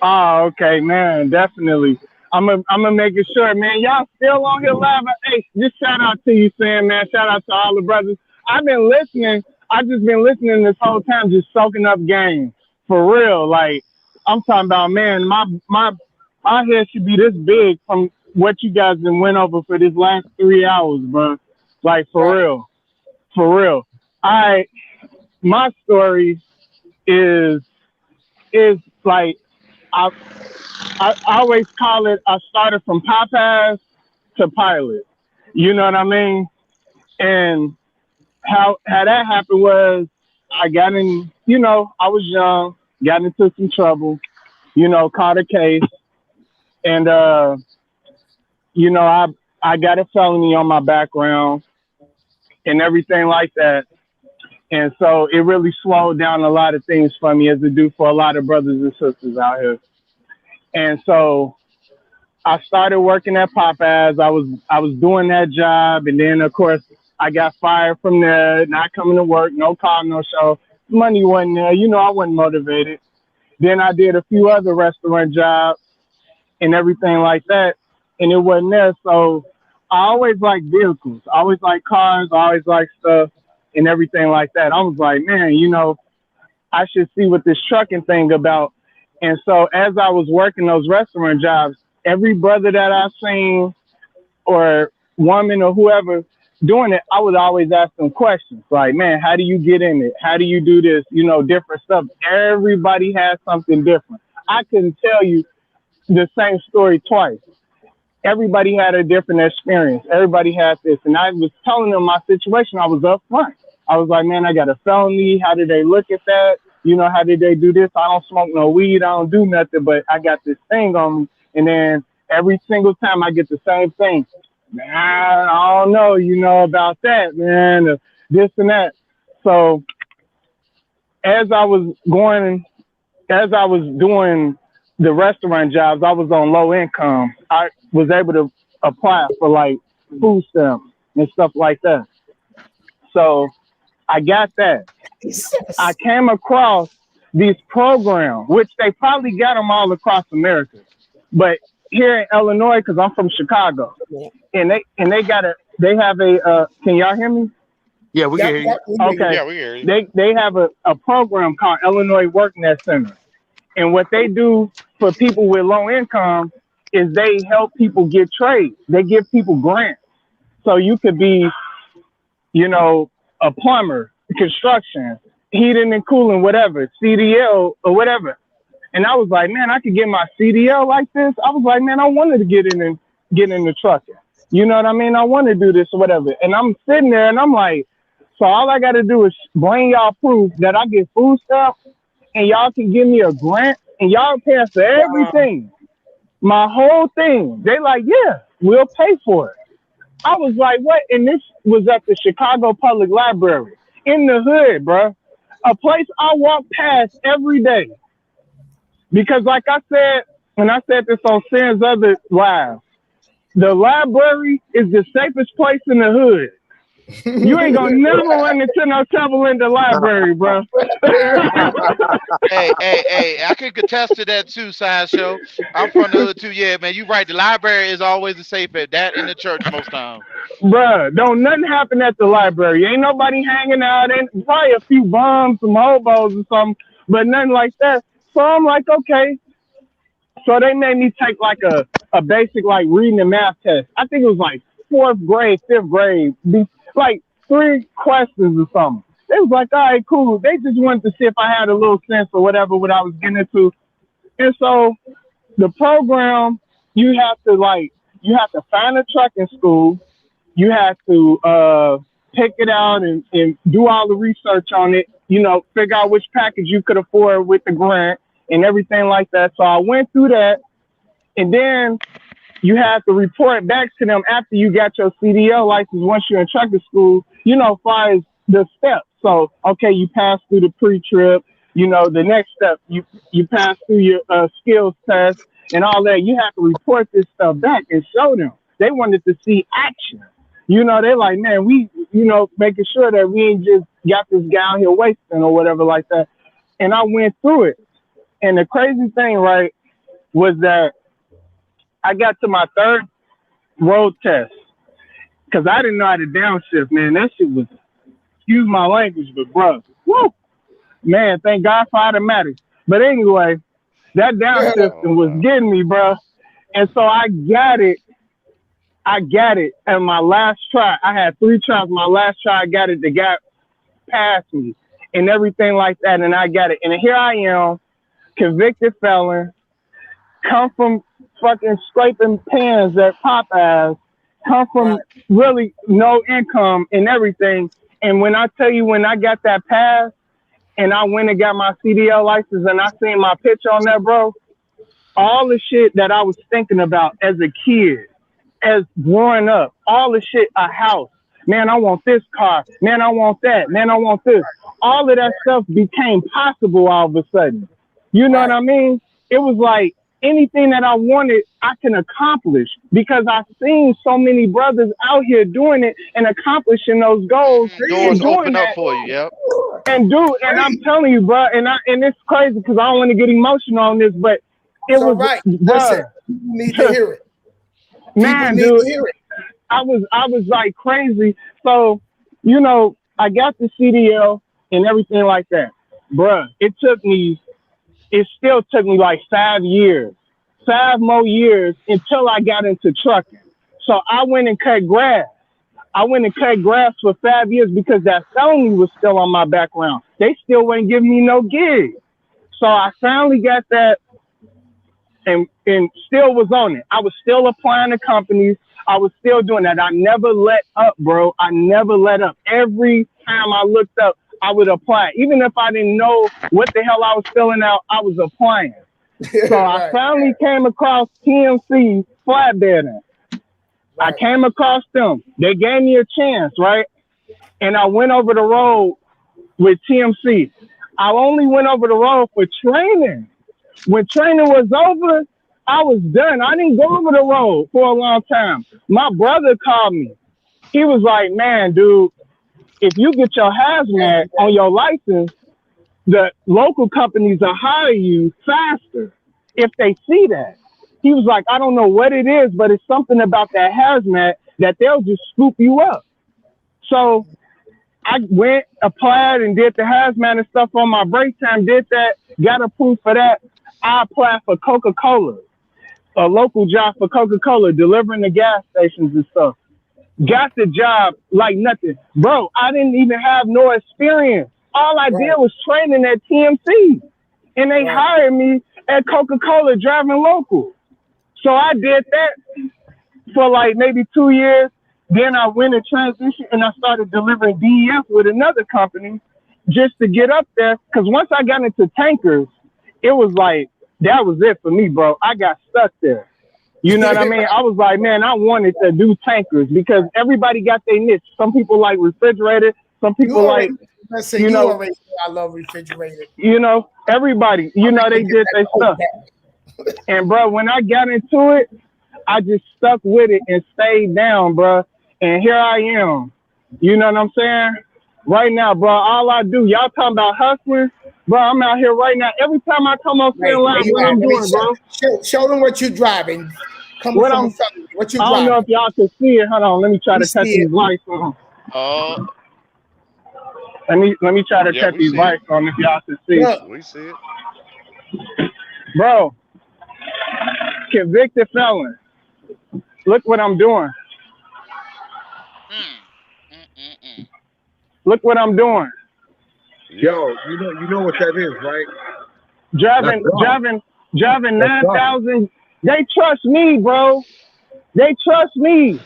Oh, okay, man, definitely. I'm gonna make it sure, man. Y'all still on here live. Hey, just shout out to you, Sam, man. Shout out to all the brothers. I've been listening. I've just been listening this whole time, just soaking up game for real. Like I'm talking about, man. My head should be this big from what you guys been went over for this last 3 hours, bro. Like for real. My story is like I always call it. I started from Popeyes to pilot. You know what I mean? And how that happened was I got in. You know, I was young, got into some trouble. You know, caught a case, and you know, I got a felony on my background and everything like that. And so it really slowed down a lot of things for me, as it do for a lot of brothers and sisters out here. And so I started working at Popeyes. I was doing that job. And then, of course, I got fired from there, not coming to work, no call, no show. Money wasn't there. You know, I wasn't motivated. Then I did a few other restaurant jobs and everything like that. and it wasn't there. So I always like vehicles. I always like cars. I always like stuff and everything like that. I was like, man, you know, I should see what this trucking thing about. And so as I was working those restaurant jobs, every brother that I seen or woman or whoever doing it, I would always ask them questions like, man, how do you get in it? How do you do this? You know, different stuff. Everybody has something different. I couldn't tell you the same story twice. Everybody had a different experience. Everybody had this. And I was telling them my situation. I was up front. I was like, man, I got a felony. How did they look at that? You know, how did they do this? I don't smoke no weed. I don't do nothing, but I got this thing on me. And then every single time I get the same thing. Man, I don't know, you know, about that, man, this and that. So as I was doing the restaurant jobs, I was on low income. I was able to apply for like food stamps and stuff like that. So I got that. I came across these programs, which they probably got them all across America, but here in Illinois, because I'm from Chicago, and they have a can y'all hear me? Yeah, we can hear you. Okay. Yeah, we hear you. They have a program called Illinois WorkNet Center. And what they do for people with low income is they help people get trades. They give people grants. So you could be, you know, a plumber, construction, heating and cooling, whatever, CDL or whatever. And I was like, man, I could get my CDL like this. I was like, man, I wanted to get in the trucking. You know what I mean? I want to do this or whatever. And I'm sitting there and I'm like, so all I got to do is bring y'all proof that I get food stuff and y'all can give me a grant and y'all pay for everything. My whole thing. They like, yeah, we'll pay for it. I was like, what? And this was at the Chicago Public Library in the hood, bro. A place I walk past every day. Because like I said, when I said this on Sam's other live, the library is the safest place in the hood. You ain't gonna never run into no trouble in the library, bro. hey, I can contest to that too, Sideshow. I'm from the hood too. Yeah, man, you right. The library is always the safest. That in the church most times. Bruh, don't nothing happen at the library. Ain't nobody hanging out. And probably a few bums, some hobos or something, but nothing like that. So I'm like, okay. So they made me take like a basic like reading and math test. I think it was like 4th grade, 5th grade, like 3 questions or something. They was like, all right, cool. They just wanted to see if I had a little sense or whatever what I was getting into. And so the program, you have to find a trucking school. You have to pick it out and do all the research on it, you know, figure out which package you could afford with the grant and everything like that. So I went through that, and then you have to report back to them after you got your CDL license once you're in trucking school, you know, as far as the steps. So, okay, you pass through the pre-trip, you know, the next step, you pass through your skills test and all that. You have to report this stuff back and show them. They wanted to see action. You know, they're like, man, we, you know, making sure that we ain't just got this guy out here wasting or whatever like that. And I went through it. And the crazy thing, right, was that I got to my 3rd road test because I didn't know how to downshift, man. That shit was, excuse my language, but bro, woo, man, thank God for automatics. But anyway, that downshifting was getting me, bro. And so I got it. And my last try, I had 3 tries. My last try, I got it. The guy passed me and everything like that. And I got it. And here I am, convicted felon, come from fucking scraping pans at Popeyes, come from really no income and everything. And when I tell you, when I got that pass and I went and got my CDL license and I seen my picture on that, bro, all the shit that I was thinking about as a kid, as growing up, all the shit, a house, man, I want this car, man, I want that, man, I want this. All of that stuff became possible all of a sudden. You know what I mean? It was like anything that I wanted, I can accomplish because I've seen so many brothers out here doing it and accomplishing those goals. Doors open up for you, yep. And I'm telling you, bro, and it's crazy because I don't want to get emotional on this, but it was right. Listen, you need to hear it. Man, dude, I was like crazy. So, you know, I got the CDL and everything like that. Bruh, it still took me like 5 years, 5 more years until I got into trucking. So I went and cut grass. I went and cut grass for 5 years because that felony was still on my background. They still wouldn't give me no gig. So I finally got that and still was on it. I was still applying to companies. I was still doing that. I never let up, bro. I never let up. Every time I looked up, I would apply. Even if I didn't know what the hell I was filling out, I was applying. So I finally came across TMC flatbedding. I came across them. They gave me a chance, right? And I went over the road with TMC. I only went over the road for training. When training was over, I was done. I didn't go over the road for a long time. My brother called me. He was like, man, dude, if you get your hazmat on your license, the local companies will hire you faster if they see that. He was like, I don't know what it is, but it's something about that hazmat that they'll just scoop you up. So I went, applied, and did the hazmat and stuff on my break time, did that, got approved for that. I applied for Coca-Cola, a local job for Coca-Cola, delivering the gas stations and stuff. Got the job like nothing. Bro, I didn't even have no experience. All I did was training at TMC. And they hired me at Coca-Cola driving local. So I did that for like maybe 2 years. Then I went and transitioned and I started delivering DEF with another company just to get up there. Because once I got into tankers, it was like, that was it for me, bro. I got stuck there. You know what I mean? I was like, man, I wanted to do tankers because everybody got their niche. Some people like refrigerated. Some people like, you know, I love refrigerated. You know, everybody, you know, they did their stuff. And bro, when I got into it, I just stuck with it and stayed down, bro. And here I am. You know what I'm saying? Right now, bro, all I do, y'all talking about hustling, bro, I'm out here right now. Every time I come up here live, what I'm doing, bro. Show them what you're driving. What you driving? I don't know if y'all can see it. Hold on, let me try to cut these lights on. Let me try to cut these lights on if y'all can see. Yeah, we see it. Bro, convicted felon. Look what I'm doing. Look what I'm doing. Yo, you know what that is, right? Driving 9,000. They trust me, bro. They trust me.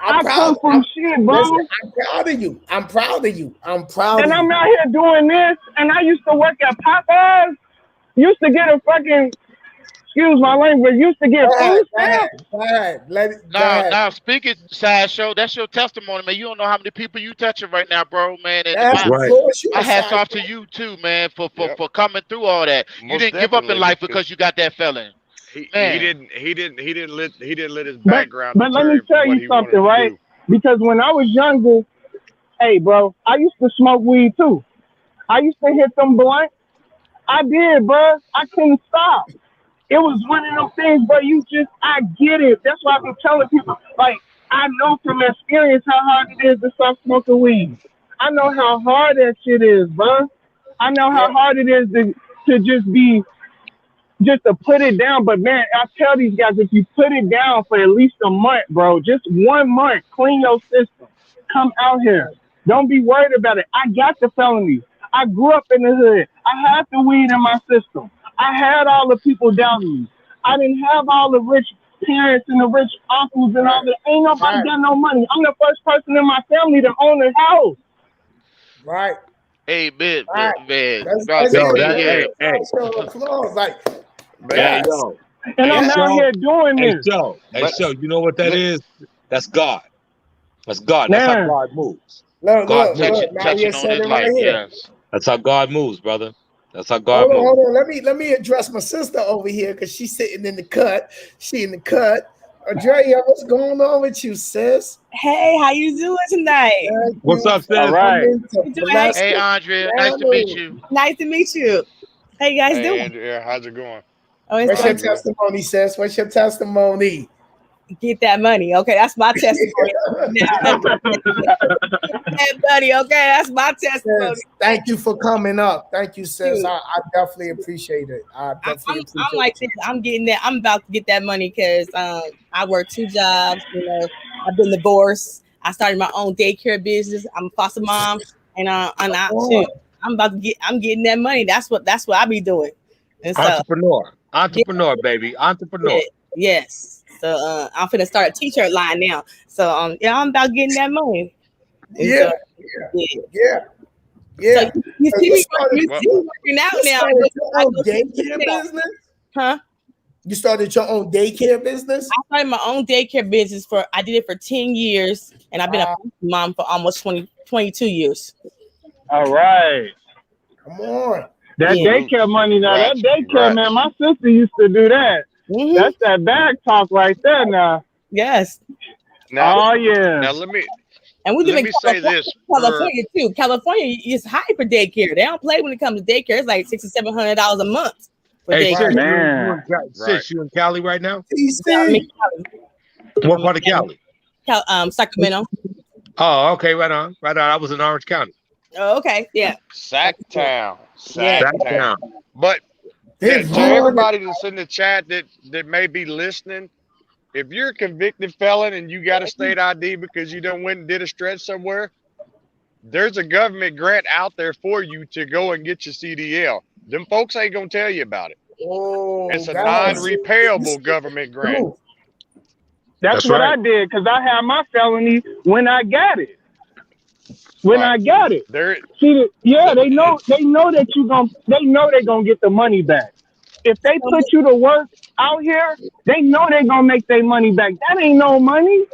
I come from shit, bro. Listen, I'm proud of you. I'm proud of you. I'm proud and of you. I'm out here doing this, and I used to work at Popeyes. Used to get a fucking, excuse my language, used to get food stamps. Now, speaking Sideshow, that's your testimony, man. You don't know how many people you touching right now, bro, man. And my hats off to you too, man, for coming through all that. You didn't give up in life because you got that felon. He didn't let his background. But let me tell you something, right? Because when I was younger, hey, bro, I used to smoke weed too. I used to hit them blunts. I did, bro. I couldn't stop. It was one of those things, bro. I get it. That's why I've been telling people, like, I know from experience how hard it is to stop smoking weed. I know how hard that shit is, bro. I know how hard it is to just to put it down. But man, I tell these guys, if you put it down for at least a month, bro, just 1 month, clean your system. Come out here. Don't be worried about it. I got the felonies. I grew up in the hood. I had the weed in my system. I had all the people doubting me. I didn't have all the rich parents and the rich uncles and all that. Ain't nobody got no money. I'm the first person in my family to own a house. Right. Hey, man. Hey. And I'm out here doing this. Hey, you know what that is? That's God. That's God. That's how God moves. Look, touching on his life, yes. That's how God moves, brother. That's how God moves. Hold on. Let me address my sister over here because she's sitting in the cut. She in the cut. Andrea, what's going on with you, sis? Hey, how you doing tonight? What's up, sis? All right. Hey, Andrea. Nice to meet you. Nice to meet you. How you guys doing? Andrea, how's it going? What's your testimony, sis? What's your testimony? get that money. Okay, that's my testimony. That money. Okay, that's my testimony. Yes, thank you for coming up. Thank you, sis. I definitely appreciate it. I'm like this. I'm getting that. I'm about to get that money because I work 2 jobs. You know, I've been divorced. I started my own daycare business. I'm a foster mom, and I'm about to get. I'm getting that money. That's what I be doing. And so, entrepreneur, baby, entrepreneur. Yes. So I'm finna start a t-shirt line now. So I'm about getting that money. Yeah. So you see me working out now. Your own daycare business? Huh? You started your own daycare business? I started my own daycare business I did it for 10 years, and I've been a mom for almost 22 years. All right. Come on. That daycare money now, that daycare, man, my sister used to do that. Mm-hmm. That's that bag talk right there now. Yes. Now, oh, yeah. Now, let me say this. California, too. California is high for daycare. They don't play when it comes to daycare. It's like $600 to $700 a month. Hey, sis, you in Cali right now? What part of Cali? Sacramento. Oh, okay, right on. I was in Orange County. Oh, okay, yeah. Sacktown. But to everybody that's in the chat that may be listening, if you're a convicted felon and you got a state ID because you done went and did a stretch somewhere, there's a government grant out there for you to go and get your CDL. Them folks ain't gonna tell you about it. Oh, it's a non-repayable government grant. That's what I did because I had my felony when I got it. I got it. They know that they know they're gonna get the money back. If they put you to work out here, they know they're gonna make their money back. That ain't no money.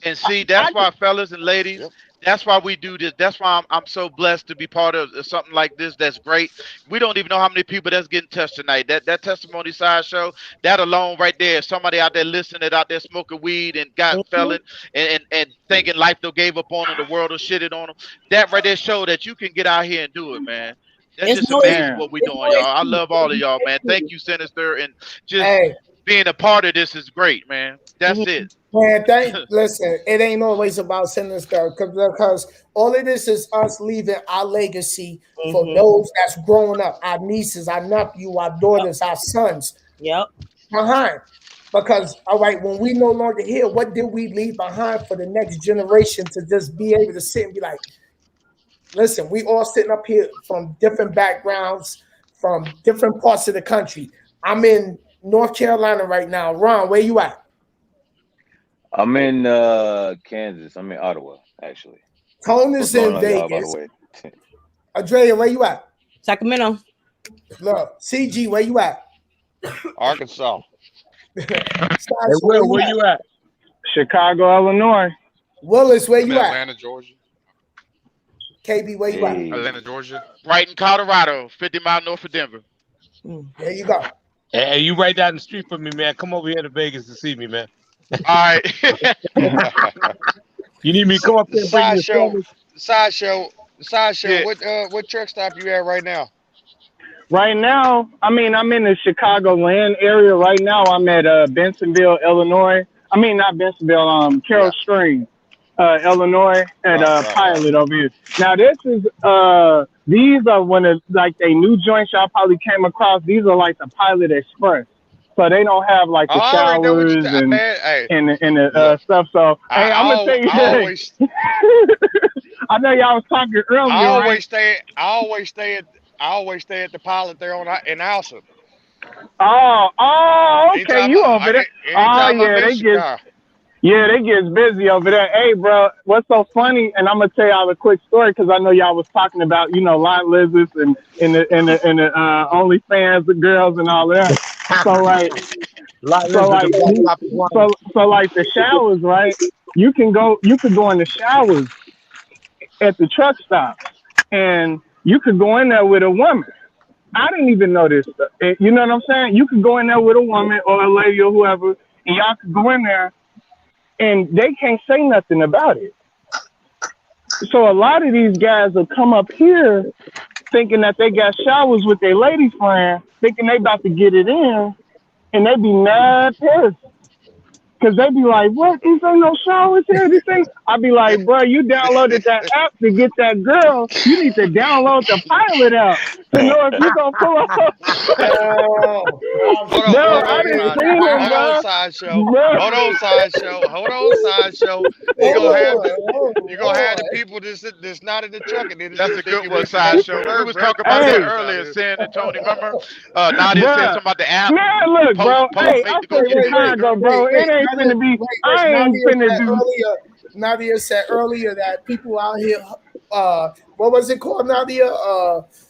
And see, that's why, fellas and ladies, that's why we do this. That's why I'm so blessed to be part of something like this. That's great. We don't even know how many people that's getting touched tonight. That testimony side show, that alone right there, somebody out there listening, out there smoking weed and got felon and thinking life they gave up on them, the world will shitted on them. That right there show that you can get out here and do it, man. That's just amazing what we're doing, y'all. I love all of y'all, man. Thank you, Sinnizter, and just being a part of this is great, man. That's it. Man, listen, it ain't always about Sinnizter because all of this is us leaving our legacy for those that's growing up, our nieces, our nephews, our daughters, our sons. Behind. Because, all right, when we no longer here, what did we leave behind for the next generation to just be able to sit and be like, listen, we all sitting up here from different backgrounds, from different parts of the country. I'm in North Carolina right now. Ron, where you at? I'm in Kansas. I'm in Ottawa, actually. Tone is in Vegas. Andrea, where you at? Sacramento. Look, CG, where you at? Arkansas. Where you at? Chicago, Illinois. Willis, where you at? Atlanta, Georgia. KB, where you at? Atlanta, Georgia. Right in Colorado, 50 miles north of Denver. There you go. Hey, you right down the street from me, man. Come over here to Vegas to see me, man. All right. You need me to come up there and bring you Sideshow. What truck stop you at right now? Right now, I'm in the Chicagoland area. Right now, I'm at Bensenville, Illinois. I mean, not Bensenville, Carroll Stream, Illinois, at Pilot over here. Now, this is these are one of like they new joints y'all probably came across. These are like the Pilot Express. So they don't have like the showers and the stuff. So hey, I'm gonna tell you this. I know y'all was talking earlier. I always stay at the Pilot there in Alsa. Oh, okay, you over there? They get busy over there. Hey, bro, what's so funny? And I'm gonna tell y'all a quick story because I know y'all was talking about lot lizards and the OnlyFans, the girls and all that. So like the showers, right? You could go in the showers at the truck stop, and you could go in there with a woman. I didn't even know this stuff. You know what I'm saying? You could go in there with a woman or a lady or whoever, and y'all could go in there, and they can't say nothing about it. So a lot of these guys will come up here thinking that they got showers with their lady friend, thinking they about to get it in, and they be mad pissed. Cause they be like, what? This ain't no showers here. This ain't. I be like, bro, you downloaded that app to get that girl. You need to download the pilot app to know if you gonna pull up. Hold on, sideshow. Hold on, sideshow. You gonna have the people that's not in the truck, and then that's a good one, sideshow. We was talking about that earlier, Sin and Tony. Remember? Nadia said something about the app. Man, look, bro. Hey, I say this time ago, bro. It ain't finna be. I ain't finna do. Nadia said earlier that people out here, what was it called, Nadia?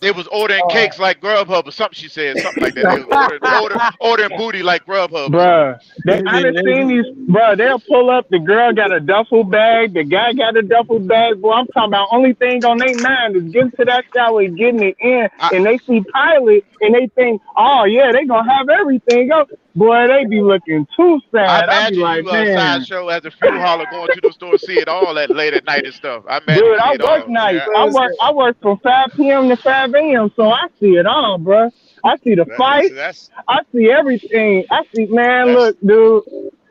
They was ordering cakes like Grubhub or something. She said something like that. They was ordering booty like Grubhub. Bruh, I done seen these. Bruh, they'll pull up. The girl got a duffel bag. The guy got a duffel bag. Boy, I'm talking about only thing on their mind is getting to that shower and getting it in. And they see pilot and they think, oh yeah, they gonna have everything up. Boy, they be looking too sad. I imagine be like, you sideshow as a fuel hauler going to the store, see it all at late at night and stuff. I imagine dude, I work nights. Yeah. I work from 5 p.m. to 5 a.m. So I see it all, bro. I see the fight. I see everything. I see, man. Look, dude.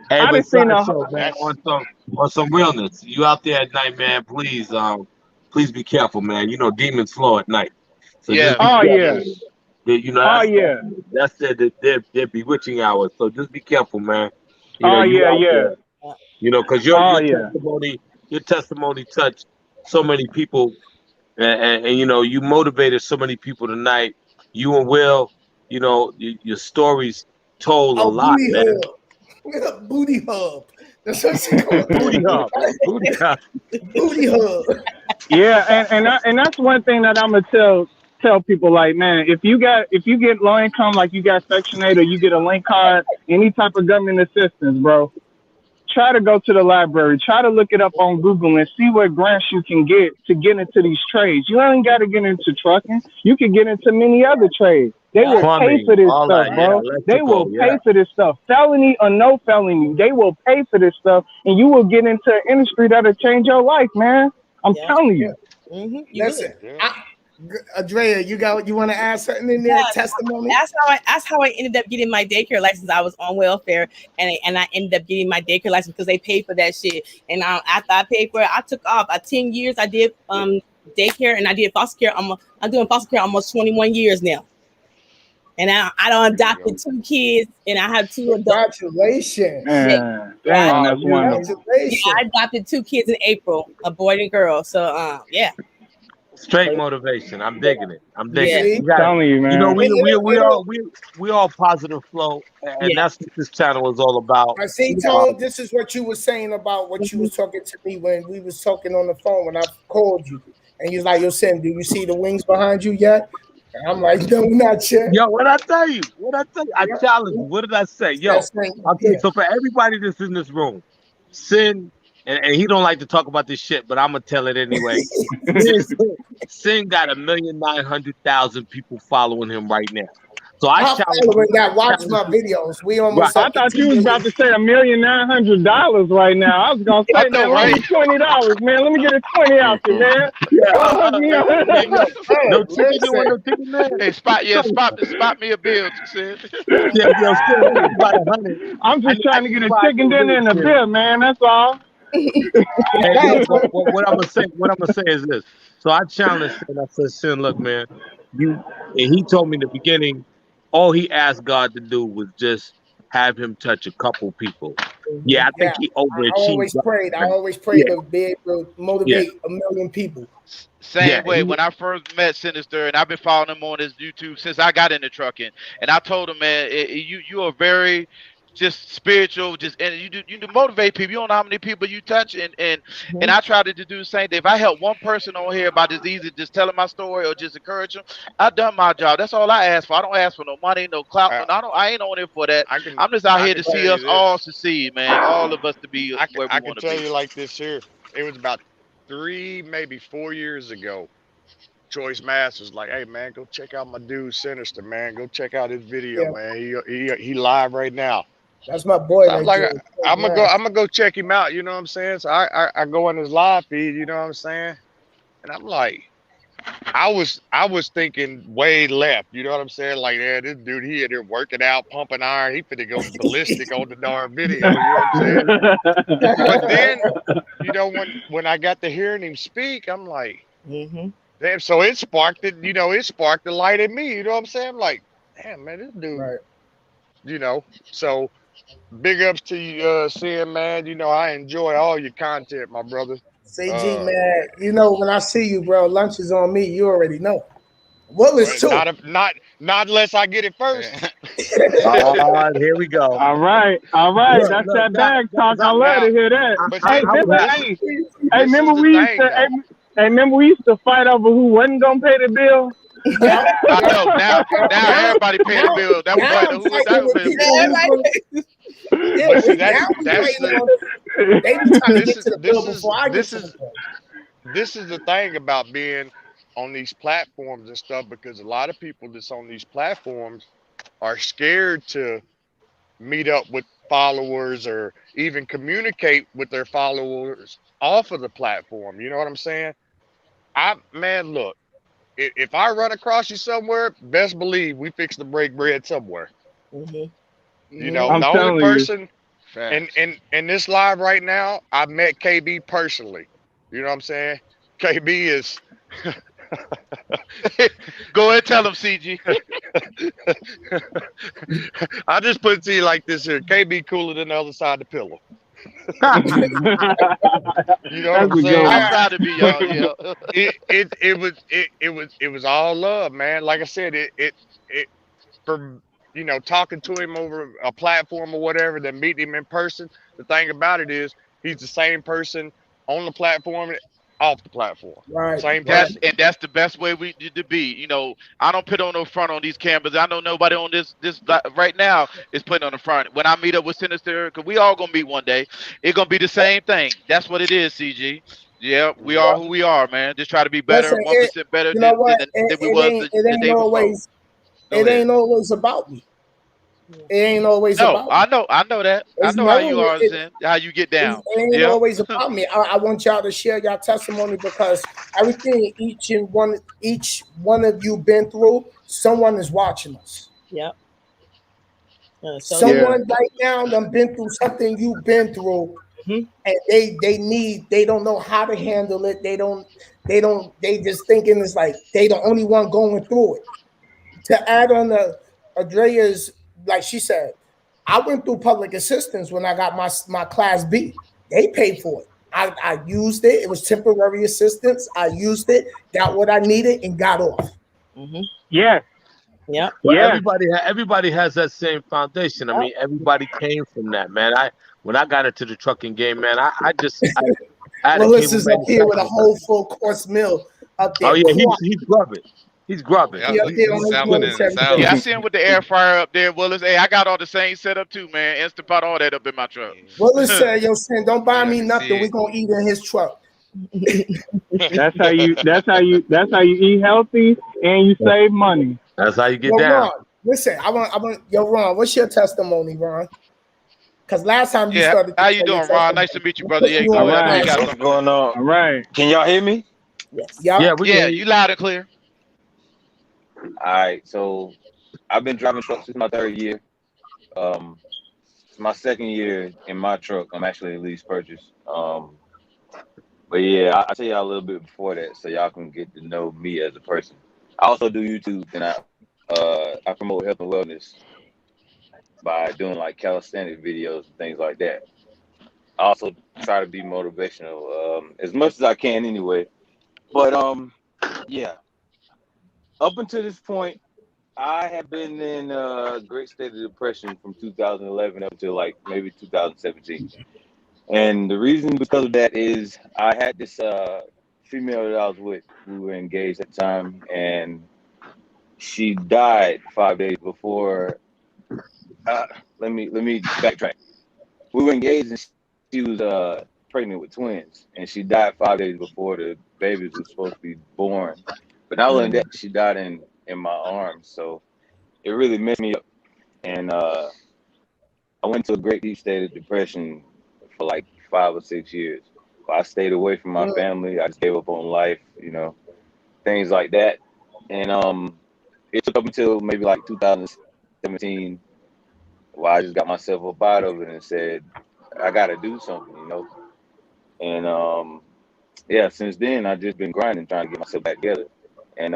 Hey, I but seen man, on some realness. You out there at night, man? Please be careful, man. You know demons flow at night. So yeah. You know. That's their bewitching hours. So just be careful, man. You know, there, you know, because your testimony touched so many people, and you know, you motivated so many people tonight. You and Will, you know, your stories told a lot, man. Booty hub. That's what she called. Booty hub. Booty hub. Yeah, and that's one thing that I'm gonna tell people, like, man, if you get low income, like you got Section 8 or you get a link card, any type of government assistance, bro, try to go to the library, try to look it up on Google and see what grants you can get to get into these trades. You ain't got to get into trucking. You can get into many other trades. They will pay for this stuff, bro. They will pay for this stuff. Felony or no felony, they will pay for this stuff, and you will get into an industry that'll change your life, man. I'm telling you. Mm-hmm. Listen, Andrea, you want to add something in there? Testimony. That's how I ended up getting my daycare license. I was on welfare, and I ended up getting my daycare license because they paid for that shit. And after I paid for it, I took off. 10 years I did daycare, and I did foster care. I'm doing foster care almost 21 years now. And I done adopted 2 kids, and I have 2 adults. Congratulations. Damn, that's wonderful. Yeah, I adopted 2 kids in April, a boy and a girl. So, yeah. Straight motivation. I'm digging it. I'm telling you, man. You know, we all positive flow, and that's what this channel is all about. I see, Tone. This is what you were saying about what you was talking to me when we was talking on the phone when I called you, and you was like, "Yo, Sam, do you see the wings behind you yet?" And I'm like, "No, not yet." Yo, what I tell you? I challenge you. What did I say? Yo, okay. So for everybody that's in this room, Sin. And he don't like to talk about this shit, but I'm gonna tell it anyway. Sin got 1,900,000 people following him right now. So I following that. Watch my videos. We almost. I thought you was about to say $1,900,000 right now. I was gonna say, man, let me $20, man. Let me get a 20 out there, man. No ticket, man. Hey, spot me a bill, Sin. About 100. I'm just trying to get a chicken dinner and a beer, man. That's all. What I'm gonna say is this. So I challenged Sin. I said, Sin, look, man, and he told me in the beginning, all he asked God to do was just have him touch a couple people. Yeah, I think he overachieved. I always prayed to be able to motivate 1 million people. Same way when I first met Sinnizter, and I've been following him on his YouTube since I got into trucking, and I told him, man, you are very just spiritual, and you motivate people. You don't know how many people you touch, and I try to do the same thing. If I help one person on here by just telling my story or just encourage them, I've done my job. That's all I ask for. I don't ask for no money, no clout. I ain't on it for that. I'm just out here to see us all succeed, man. All of us to be where we want to be. I can tell you like this here. It was about 3, maybe 4 years ago. Choice Masters like, hey man, go check out my dude Sinnizter, man. Go check out his video, man. He live right now. That's my boy. So I'm gonna go check him out. You know what I'm saying? So I go on his live feed. You know what I'm saying? And I'm like, I was thinking way left. You know what I'm saying? Like, yeah, this dude, he in there working out, pumping iron. He finna go ballistic on the darn video. You know what I'm saying? But then, you know, when I got to hearing him speak, I'm like, damn. So it sparked it. You know, it sparked the light in me. You know what I'm saying? I'm like, damn, man, this dude. Right. You know, so big ups to you, Sin, man. You know, I enjoy all your content, my brother. CG, man, you know when I see you, bro, lunch is on me. You already know. Willis too. Not unless I get it first. Here we go. All right. Look, That's that bag talk. I love to hear that. Remember we used to fight over who wasn't gonna pay the bill? I know. Now everybody paying the bill. That was like who was that paying the bill? Yeah, they be trying to get to the bill before I get to the bill. This is the thing about being on these platforms and stuff, because a lot of people that's on these platforms are scared to meet up with followers or even communicate with their followers off of the platform. You know what I'm saying? Man, look, if I run across you somewhere, best believe we fix to break bread somewhere. You know, I'm the only person in this live right now, I met KB personally. You know what I'm saying? KB is Go ahead, tell him, CG. I just put it to you like this here. KB cooler than the other side of the pillow. You know what I'm saying? Outside of me, y'all. Yeah. It was all love, man. Like I said, it from talking to him over a platform or whatever, then meeting him in person. The thing about it is he's the same person on the platform, off the platform. Right. Same person. That's the best way we need to be. You know, I don't put on no front on these cameras. I know nobody on this right now is putting on the front. When I meet up with Sinnizter, because we all gonna meet one day, it's gonna be the same thing. That's what it is, CG. Yeah, we are who we are, man. Just try to be better, 1% better than we was the day before. It ain't always about me. It ain't always about me. I know that. I know how you are, Zen, how you get down. It ain't always about me. I want y'all to share your testimony, because everything each one of you been through, someone is watching us. Yep. Someone right now done been through something you've been through, and they don't know how to handle it. They just thinking it's like they the only one going through it. To add on the Andrea's, like she said, I went through public assistance when I got my class B. They paid for it. I used it. It was temporary assistance. I used it, got what I needed, and got off. Yeah. Yeah. Well, everybody has that same foundation. I mean, everybody came from that, man. When I got into the trucking game, man, I had Willis is up here with a whole full course meal up there. Oh yeah, he's grubbing. He's grubbing. Yeah, I see him with the air fryer up there, Willis. Hey, I got all the same setup too, man. Instapot, all that up in my truck. Willis said, "Yo, Sin, don't buy me nothing. We gonna eat in his truck." That's how you eat healthy and you save money. That's how you get down. Ron, listen, I want. Yo, Ron, what's your testimony, Ron? Because last time you started. How you doing, Ron? Nice to meet you, brother. Yeah, go ahead. What's going on? All right. Can y'all hear me? Yes. Yeah, you loud and clear. All right, so I've been driving trucks since my third year. It's my second year in my truck. I'm actually a lease purchase. But yeah, I'll tell y'all a little bit before that so y'all can get to know me as a person. I also do YouTube, and I promote health and wellness by doing like calisthenic videos and things like that. I also try to be motivational as much as I can anyway. But yeah. Up until this point, I have been in a great state of depression from 2011 up to like maybe 2017. And the reason because of that is I had this female that I was with. We were engaged at the time, and she died 5 days before. Let me backtrack. We were engaged, and she was pregnant with twins, and she died 5 days before the babies were supposed to be born. But not only that, she died in my arms, so it really messed me up. And I went to a great deep state of depression for like 5 or 6 years. I stayed away from my family. I just gave up on life, you know. things like that. And it took up until maybe like 2017 where I just got myself up out of it and said, I got to do something, you know. And yeah, since then I've just been grinding, trying to get myself back together. And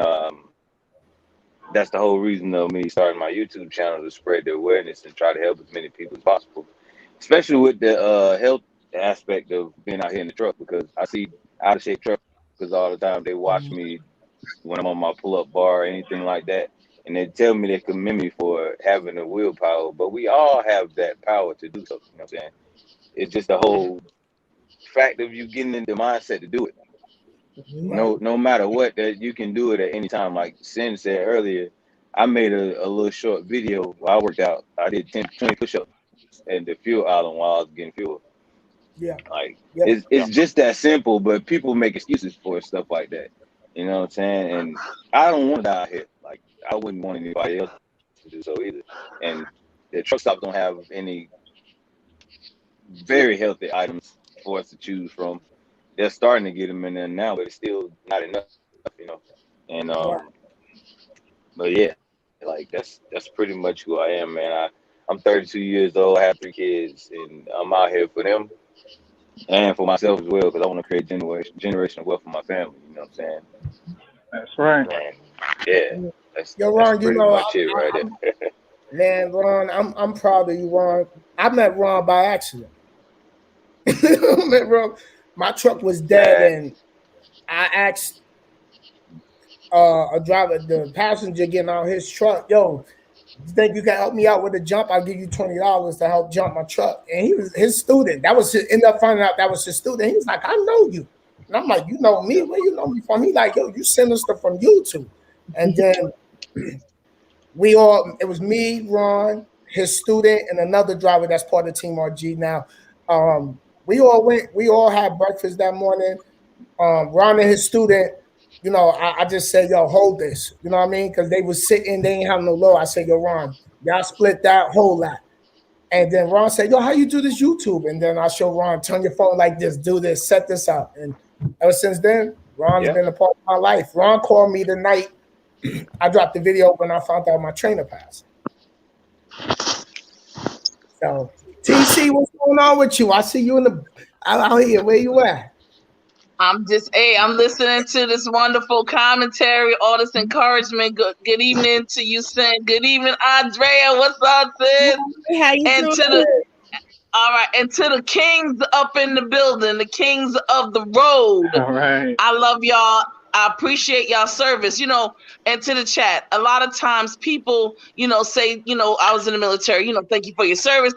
that's the whole reason of me starting my YouTube channel, to spread the awareness and try to help as many people as possible, especially with the health aspect of being out here in the truck, because I see out of shape truckers all the time. They watch me when I'm on my pull-up bar or anything like that, and they tell me they commend me for having the willpower, but we all have that power to do something, you know what I'm saying? It's just the whole fact of you getting in the mindset to do it. No matter what, that you can do it at any time. Like Sin said earlier, I made a little short video while I worked out. I did 20 push-ups at the fuel island while I was getting fuel. Yeah. Like it's just that simple, but people make excuses for stuff like that. You know what I'm saying? And I don't want to die here. Like I wouldn't want anybody else to do so either. And the truck stops don't have any very healthy items for us to choose from. They're starting to get them in there now, but it's still not enough, you know. And but yeah, like that's pretty much who I am, man. I'm 32 years old, I have 3 kids, and I'm out here for them and for myself as well, because I want to create generational wealth for my family. You know what I'm saying? That's right. And yeah, that's Ron, pretty much it right there. Man, Ron, I'm proud of you, Ron. I met Ron by accident. I met Ron. My truck was dead, and I asked a driver, the passenger getting out his truck, yo, you think you can help me out with a jump? I'll give you $20 to help jump my truck. And he was his student. That was ended up finding out that was his student. He was like, I know you. And I'm like, you know me? Where you know me from? He like, yo, you Sinnizter from YouTube. And then it was me, Ron, his student, and another driver that's part of TeamRG now. We all had breakfast that morning. Ron and his student, you know, I just said, yo, hold this. You know what I mean? Because they was sitting, they ain't have no low. I said, yo, Ron, y'all split that whole lot. And then Ron said, yo, how you do this YouTube? And then I showed Ron, turn your phone like this, do this, set this up. And ever since then, Ron's been a part of my life. Ron called me the night I dropped the video when I found out my trainer passed. So, TC, what's going on with you? I see you out here. Where you at? I'm listening to this wonderful commentary, all this encouragement. Good evening to you, Sin. Good evening, Andrea. What's up, sis? How you doing? All right, and to the kings up in the building, the kings of the road. All right. I love y'all. I appreciate y'all service, you know, and to the chat. A lot of times people, you know, say, you know, I was in the military, you know, thank you for your service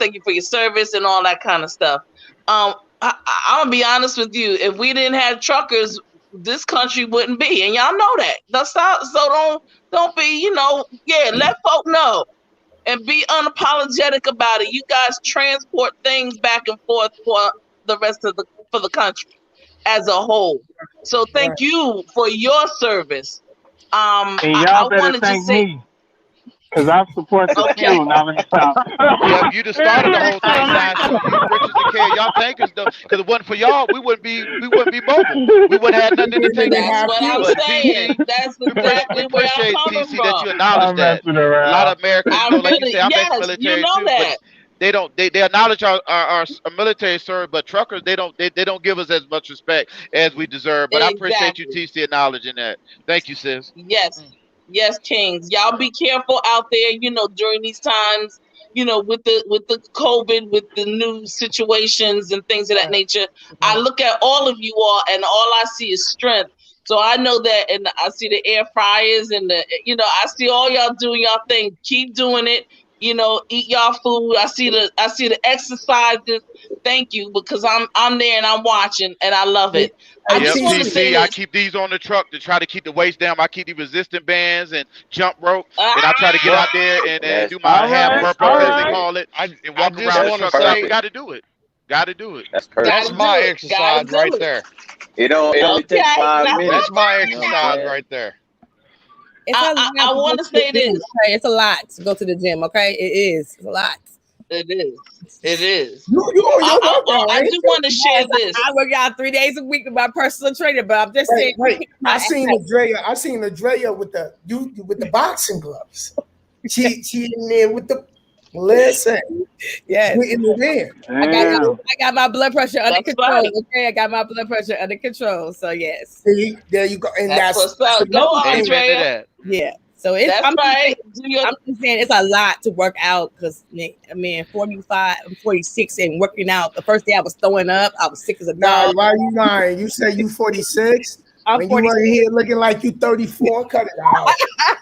and all that kind of stuff. I'm gonna be honest with you. If we didn't have truckers, this country wouldn't be, and y'all know that. So don't be, you know, let folk know and be unapologetic about it. You guys transport things back and forth for the rest of the country as a whole. So thank you for your service. And y'all better thank me, because I support the fuel. Yeah, you just started the whole thing, guys. So you riches and care. Y'all thank us though, because if it wasn't for y'all, we wouldn't be mobile. We wouldn't have nothing to take. That's what I'm saying. That's exactly where I'm coming from. That you acknowledge that. A lot of Americans, you know, like you say, I'm ex-military you know too, that. but they acknowledge our military service, but truckers they don't give us as much respect as we deserve. But I appreciate you, TC, acknowledging that. Thank you, sis. Yes, kings. Y'all be careful out there, you know, during these times, you know, with the COVID, with the new situations and things of that nature. I look at all of you all and all I see is strength. So I know that, and I see the air fryers and you know, I see all y'all doing y'all thing. Keep doing it. You know, eat y'all food. I see the exercises. Thank you, because I'm there and I'm watching and I love it. TC, I keep these on the truck to try to keep the weights down. I keep the resistant bands and jump rope, and I try to get out there and do my half burp as they call it, and walk around the truck. So got to do it. Got to do it. That's my exercise right there. It only takes 5 minutes. That's my exercise right there. I want to say this. It's a lot to go to the gym, okay? It's a lot. It is. It is. You on your workout, I do want to share this. I work out 3 days a week with my personal trainer, but I'm just saying. I seen Andrea with the boxing gloves. She in there with the listen. Yes. In the there. I got my blood pressure under control. Right. Okay, I got my blood pressure under control. So yes. See, there you go. And that's what's up. Go, Andrea. Yeah. So it's I'm just saying it's a lot to work out because I mean 45, I'm 46 and working out. The first day I was throwing up. I was sick as a dog. Why are you lying? You say you 46? I'm 46. You right here looking like you 34. Cut it out.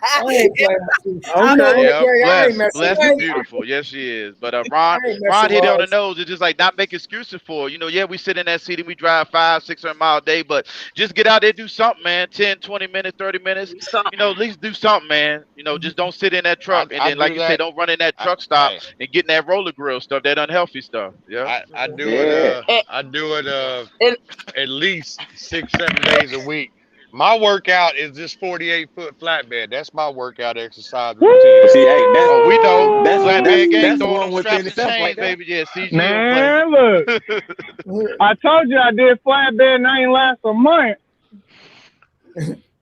I ain't playing with you. Bless is beautiful. Yes, she is. But Ron hit it on the nose. It's just like not make excuses for. Yeah, we sit in that seat and we drive 500-600 miles a day, but just get out there, do something, man. 10, 20 minutes, 30 minutes. At least do something, man. Just don't sit in that truck and then, like you said, don't run in that truck stop and get in that roller grill stuff, that unhealthy stuff. Yeah, I do it at least 6-7 days a week. My workout is this 48-foot flatbed. That's my workout exercise routine. See, hey, we know that's the one within itself, chains, like baby. Yeah, CG. Man, look, I told you I did flatbed and I ain't last a month.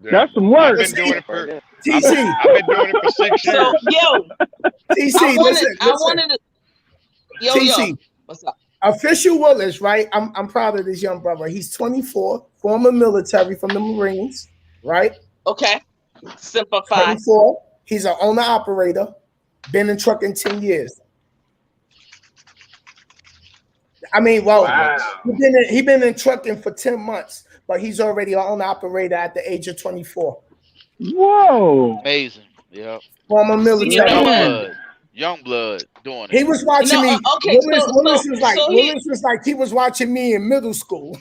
That's some work. I've been doing it for TC. I've been doing it for 6 years. So, TC, listen. TC, what's up? Official Willis, right? I'm proud of this young brother. He's 24, former military from the Marines, right? Okay. Simplify. 24. He's an owner operator. Been in trucking 10 years. I mean, he been in trucking for 10 months, but he's already an owner operator at the age of 24. Whoa. Amazing. Yeah. Former military. Young blood doing it. He was watching me. Okay, Willis was like he was watching me in middle school.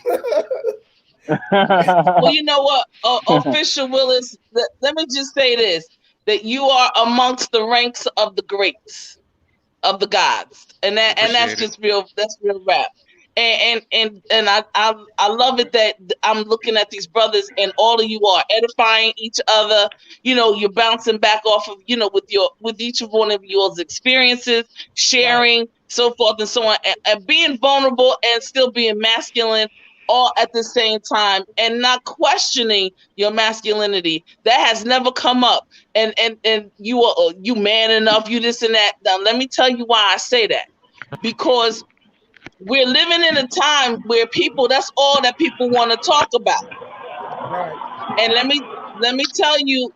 Well, you know what, Official Willis, let me just say this, that you are amongst the ranks of the greats, of the gods. And that's just real, that's real rap. And I love it that I'm looking at these brothers and all of you are edifying each other. You're bouncing back off of, with each of one of yours experiences, sharing, so forth and so on, and being vulnerable and still being masculine all at the same time and not questioning your masculinity. That has never come up. And you man enough, you this and that. Now, let me tell you why I say that. Because we're living in a time where that's all that people want to talk about. Right. And let me tell you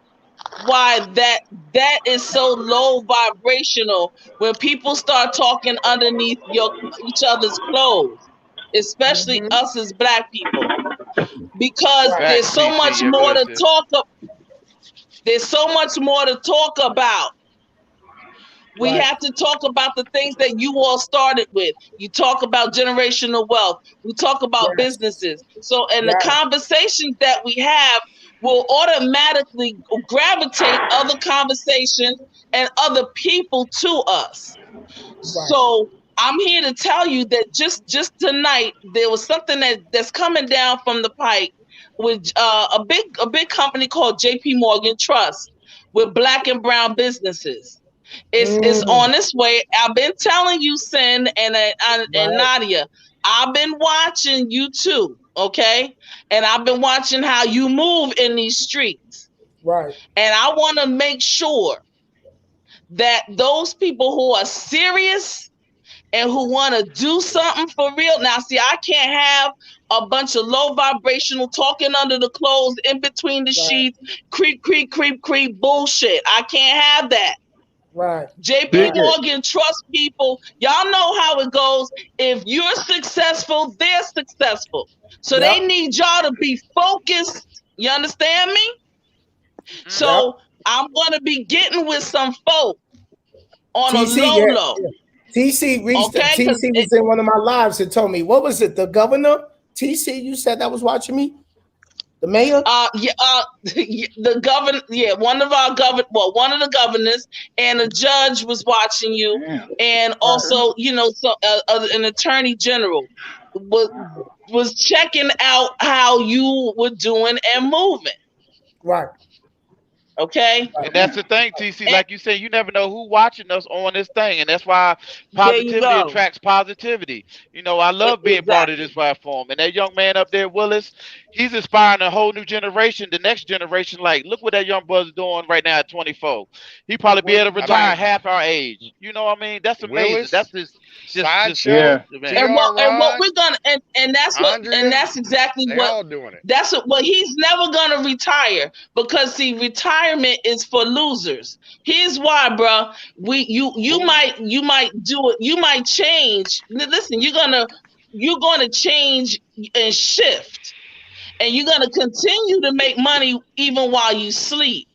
why that is so low vibrational when people start talking underneath each other's clothes, especially us as Black people. Because there's so much more to talk about. There's so much more to talk about. We have to talk about the things that you all started with. You talk about generational wealth. We talk about businesses. So, and the conversations that we have will automatically gravitate other conversations and other people to us. So I'm here to tell you that just tonight, there was something that's coming down from the pike with a big company called JP Morgan Trust with Black and brown businesses. It's on its way. I've been telling you, Sin and Nadia, I've been watching you too, okay? And I've been watching how you move in these streets. Right. And I want to make sure that those people who are serious and who want to do something for real. Now, see, I can't have a bunch of low vibrational talking under the clothes, in between the sheets, creep bullshit. I can't have that. Right. JP Morgan Trust people, y'all know how it goes. If you're successful, they're successful. So they need y'all to be focused. You understand me? So I'm going to be getting with some folk on a low. TC reached TC was in one of my lives and told me, what was it? The governor? TC, you said that was watching me? The mayor? The governor, one of the governors and a judge was watching you. And also, an attorney general was checking out how you were doing and moving. Right. Okay. And that's the thing, TC. Like you said, you never know who watching us on this thing, and that's why positivity attracts positivity. You know, I love being part of this platform. And that young man up there, Willis, he's inspiring a whole new generation. The next generation, like, look what that young brother's doing right now at 24. He probably be able to retire half our age. You know what I mean? That's amazing. Willis, That's just yeah. And what we're gonna and that's what and that's exactly they what all doing it. That's what he's never gonna retire, because see, retirement is for losers. Here's why, bro. You might do it. You might change. Listen, you're gonna change and shift, and you're gonna continue to make money even while you sleep.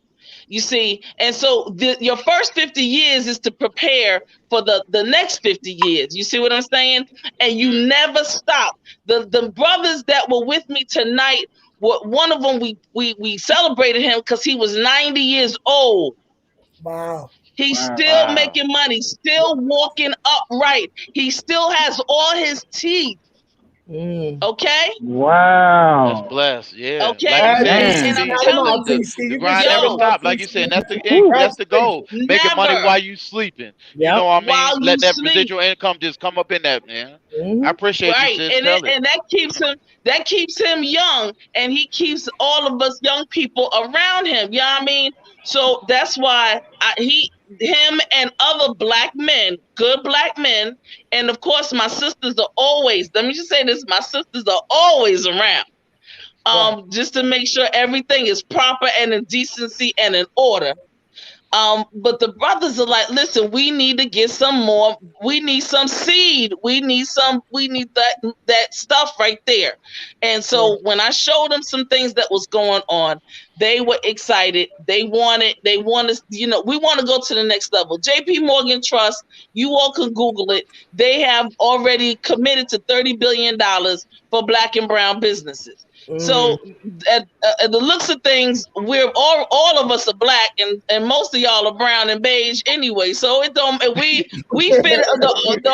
You see, and so your first 50 years is to prepare for the next 50 years. You see what I'm saying? And you never stop. The brothers that were with me tonight, one of them we celebrated him because he was 90 years old. Wow. He's still making money, still walking upright. He still has all his teeth. Okay. Wow. That's blessed. Yeah. Okay. Like you said, and I'm telling you, the grind never stops. Like you said, that's the goal. Making money while you sleeping. You know what I mean? While Let that sleep. residual income just come up in that, man. I appreciate you, sis. And that keeps him young, and he keeps all of us young people around him. You know what I mean? So that's why him and other black men, good black men, and of course my sisters are always, let me just say this, my sisters are always around. Just to make sure everything is proper and in decency and in order. But the brothers are like, listen, we need to get some more. We need some seed. We need that stuff right there. And so when I showed them some things that was going on, they were excited. They wanted, we want to go to the next level. JP Morgan Trust, you all can Google it. They have already committed to $30 billion for Black and brown businesses. So at the looks of things, we're all of us are black, and most of y'all are brown and beige anyway. So it don't we fit the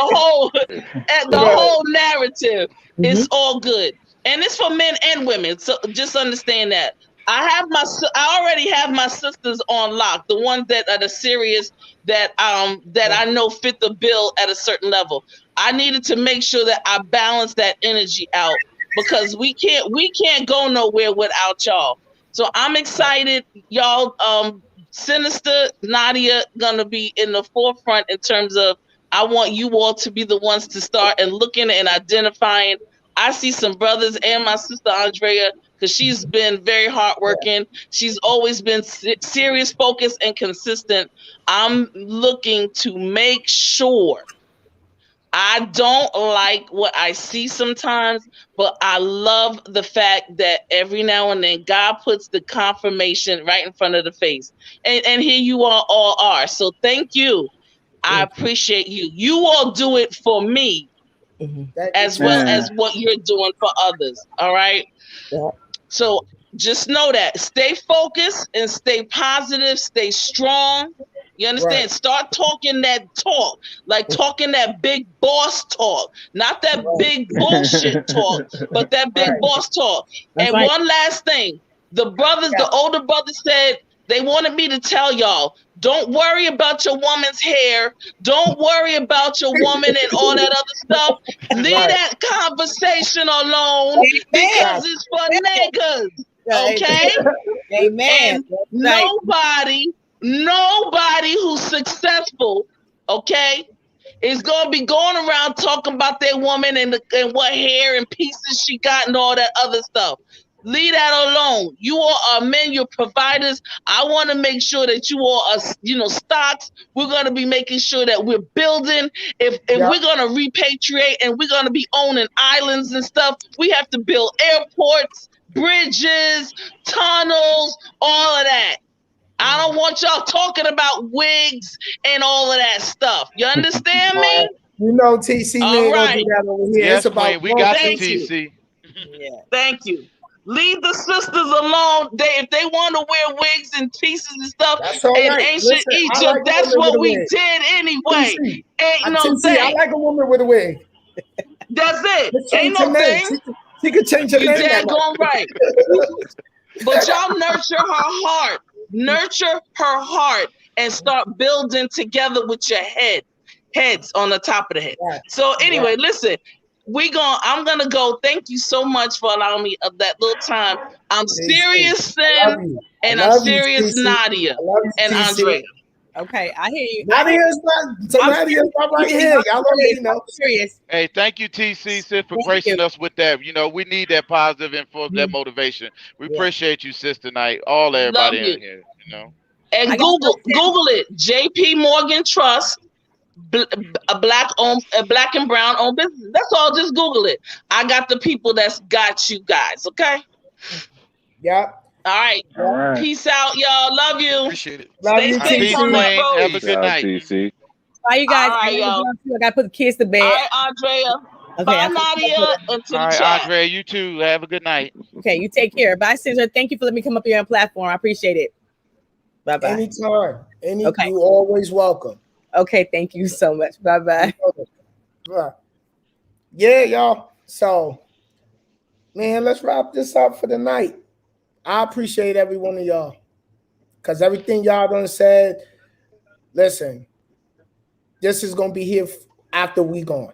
whole narrative. It's all good, and it's for men and women. So just understand that. I already have my sisters on lock, the ones that are the serious that I know fit the bill at a certain level. I needed to make sure that I balance that energy out, because we can't go nowhere without y'all. So I'm excited, y'all. Sinnizter, Nadia gonna be in the forefront in terms of, I want you all to be the ones to start and looking and identifying. I see some brothers and my sister Andrea, because she's been very hardworking. She's always been serious, focused, and consistent. I'm looking to make sure. I don't like what I see sometimes, but I love the fact that every now and then God puts the confirmation right in front of the face. And here you all are. So thank you. I appreciate you. You all do it for me as well as what you're doing for others. All right. Yeah. So just know that. Stay focused and stay positive, stay strong. You understand? Right. Start talking that talk, like talking that big boss talk, not that big bullshit talk, but that big boss talk. That's and one last thing, the older brothers said they wanted me to tell y'all, don't worry about your woman's hair. Don't worry about your woman and all that other stuff. Leave that conversation alone, because it's for niggas. Okay? Amen. And nobody who's successful, okay, is going to be going around talking about their woman and what hair and pieces she got and all that other stuff. Leave that alone. You all are men, you're providers. I want to make sure that you all are, stocks. We're going to be making sure that we're building. If we're going to repatriate and we're going to be owning islands and stuff, we have to build airports, bridges, tunnels, all of that. I don't want y'all talking about wigs and all of that stuff. You understand me? You know, TC, we ain't gonna do that over here. Yes, it's about we got you, TC. Yeah. Thank you. Leave the sisters alone. If they want to wear wigs and pieces and stuff in ancient Egypt, that's what we did anyway. TC, ain't no TC, thing. I like a woman with a wig. That's it. Ain't no thing. She could change her name. You're dead going right. But y'all nurture her heart. Nurture her heart and start building together with your heads on the top of the head. Right. So anyway, listen, I'm gonna go. Thank you so much for allowing me that little time. I'm serious, Sin, and I'm serious, Nadia and Andrea. Okay, I hear you. Nadia's not right here. Y'all already know. Serious. Hey, thank you, TC, sis, for gracing us with that. You know, we need that positive info, that motivation. We appreciate you, sis, tonight. All everybody in here, you know. And Google it. JP Morgan Trust, a black and brown owned business. That's all. Just Google it. I got the people that's got you guys. Okay. Yep. All right. Peace out, y'all. Love you. Appreciate it. Love you, safe on that road. Have a good night. TC. Bye, you guys. All right, y'all. I gotta put the kids to bed. All right, Andrea. Okay, bye, Nadia. And to the chat. Andrea, you too. Have a good night. Okay, you take care. Bye, Sister. Thank you for letting me come up here on platform. I appreciate it. Bye bye. Anytime. You always welcome. Okay, thank you so much. Bye bye. Yeah, y'all. So, man, let's wrap this up for the night. I appreciate every one of y'all, because everything y'all done said. Listen, this is gonna be here after we gone,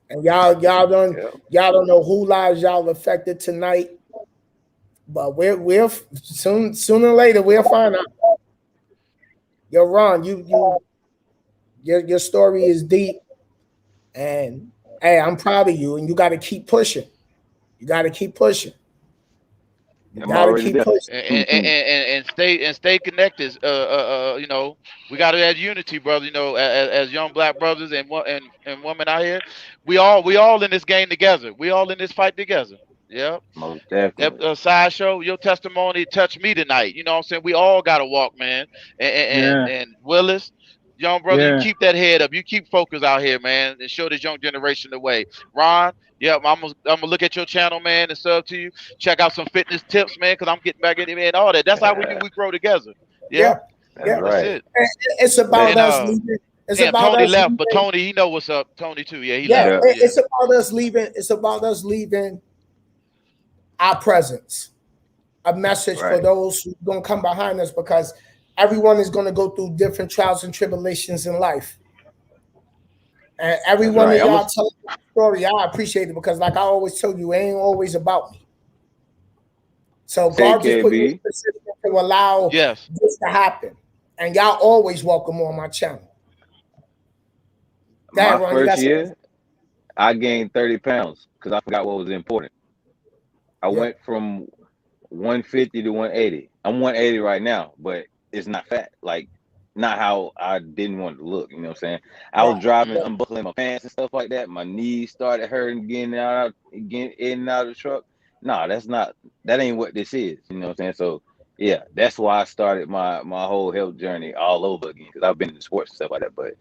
and y'all don't know who lives y'all affected tonight, but we'll sooner or later we'll find out. Yo, Ron, your story is deep, and hey, I'm proud of you, and you got to keep pushing. You got to keep pushing. You gotta keep pushing. And stay connected. You know, we got to have unity, brother. You know, as young black brothers and women out here, we all in this game together. We all in this fight together. Yeah. Most definitely. Sideshow, your testimony touched me tonight. You know what I'm saying? We all got to walk, man. And Willis, young brother, you keep that head up. You keep focus out here, man, and show this young generation the way. Ron, I'm gonna look at your channel, man, and sub to you. Check out some fitness tips, man, because I'm getting back in it, man. All that. That's how we grow together. Yeah. That's right. It's about us leaving. It's about Tony us left, leaving. But Tony, he know what's up. Tony too. Yeah, he left. Yeah. It's about us leaving. It's about us leaving our presence, a message for those who are going to come behind us, because everyone is going to go through different trials and tribulations in life. And every one of y'all telling the story, I appreciate it, because like I always tell you, it ain't always about me. So God just put you in a position to allow this to happen. And y'all always welcome on my channel. My first year, I gained 30 pounds because I forgot what was important. I went from 150 to 180. I'm 180 right now, but it's not fat. Like, not how I didn't want to look. You know what I'm saying? I was driving, unbuckling my pants and stuff like that. My knees started hurting, getting in and out of the truck. No, that ain't what this is. You know what I'm saying? So yeah, that's why I started my whole health journey all over again, because I've been in sports and stuff like that. But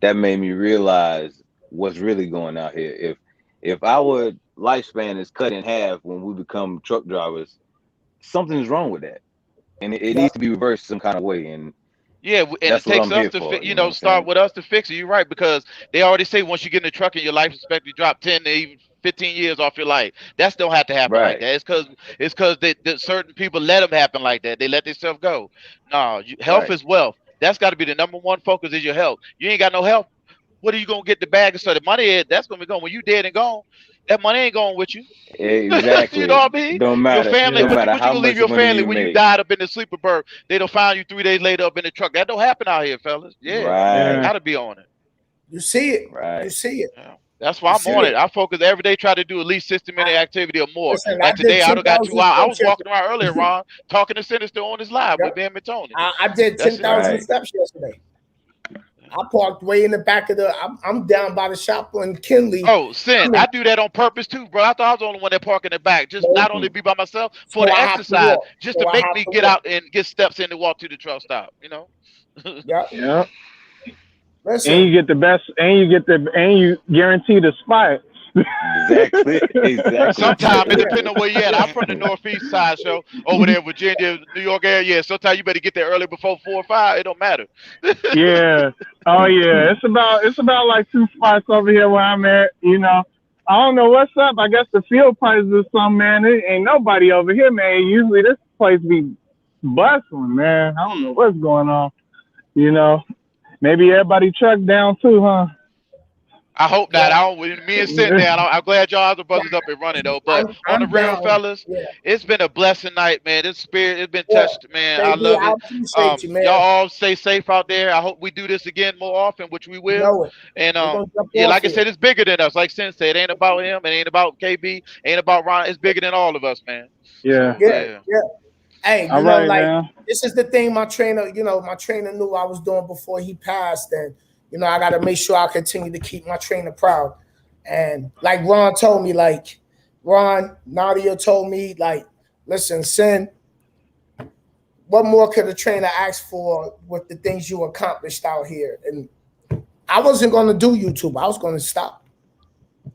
that made me realize what's really going out here. If our lifespan is cut in half when we become truck drivers, something's wrong with that, and it needs to be reversed some kind of way. And yeah, and it takes us to start with us to fix it. You're right, because they already say once you get in the truck and your life expectancy drop 10 to even 15 years off your life. That don't have to happen like that. It's because certain people let them happen like that. They let themselves go. No, health is wealth. That's got to be the number one focus, is your health. You ain't got no health. What are you gonna get the bag? So the money that's gonna be gone when you dead and gone. That money ain't going with you. Exactly. You know what I mean? Don't matter. Your family, Don't matter what you gonna leave your family when you died up in the sleeper berth? They don't find you 3 days later up in the truck. That don't happen out here, fellas. Yeah, gotta be on it. You see it, right? You see it. Yeah. That's why I'm on it. I focus every day, try to do at least 60-minute activity or more. Listen, like today, I got 2 hours. I was walking around earlier, Ron, talking to Sinnizter on his live with Ben and Tony. I did 10,000 steps yesterday. I parked way in the back of I'm down by the shop on Kinley. Oh, Sin, I do that on purpose too, bro. I thought I was the only one that park in the back. Just not only be by myself, for the exercise, just to make me get out and get steps in to walk to the truck stop, you know? Yeah. Listen. And you get the best, and you guarantee the spot. Exactly. Sometimes it depends on where you at. I'm from the northeast side, so over there, Virginia, New York area. Yeah, sometimes you better get there early before 4 or 5. It don't matter. Yeah. Oh yeah. It's about like 2 spots over here where I'm at. You know, I don't know what's up. I guess the fuel prices or something, man. It ain't nobody over here, man. Usually this place be bustling, man. I don't know what's going on. You know, maybe everybody truck down too, huh? I hope not. I don't. Me and Sin down. I'm glad y'all other brothers up and running though. But on the real, down. fellas, it's been a blessing night, man. This spirit, it's been touched, man. Baby, I love I it. appreciate you, man. Y'all all stay safe out there. I hope we do this again more often, which we will. And yeah, like I said, it's bigger than us. Like Sin said, it ain't about him. It ain't about KB. Ain't about Ron. It's bigger than all of us, man. Yeah. So, yeah. Hey, you know, like this is the thing my trainer, my trainer knew I was doing before he passed. And, I got to make sure I continue to keep my trainer proud. And like Ron told me, Nadia told me, like, listen, Sin, what more could a trainer ask for with the things you accomplished out here? And I wasn't going to do YouTube. I was going to stop.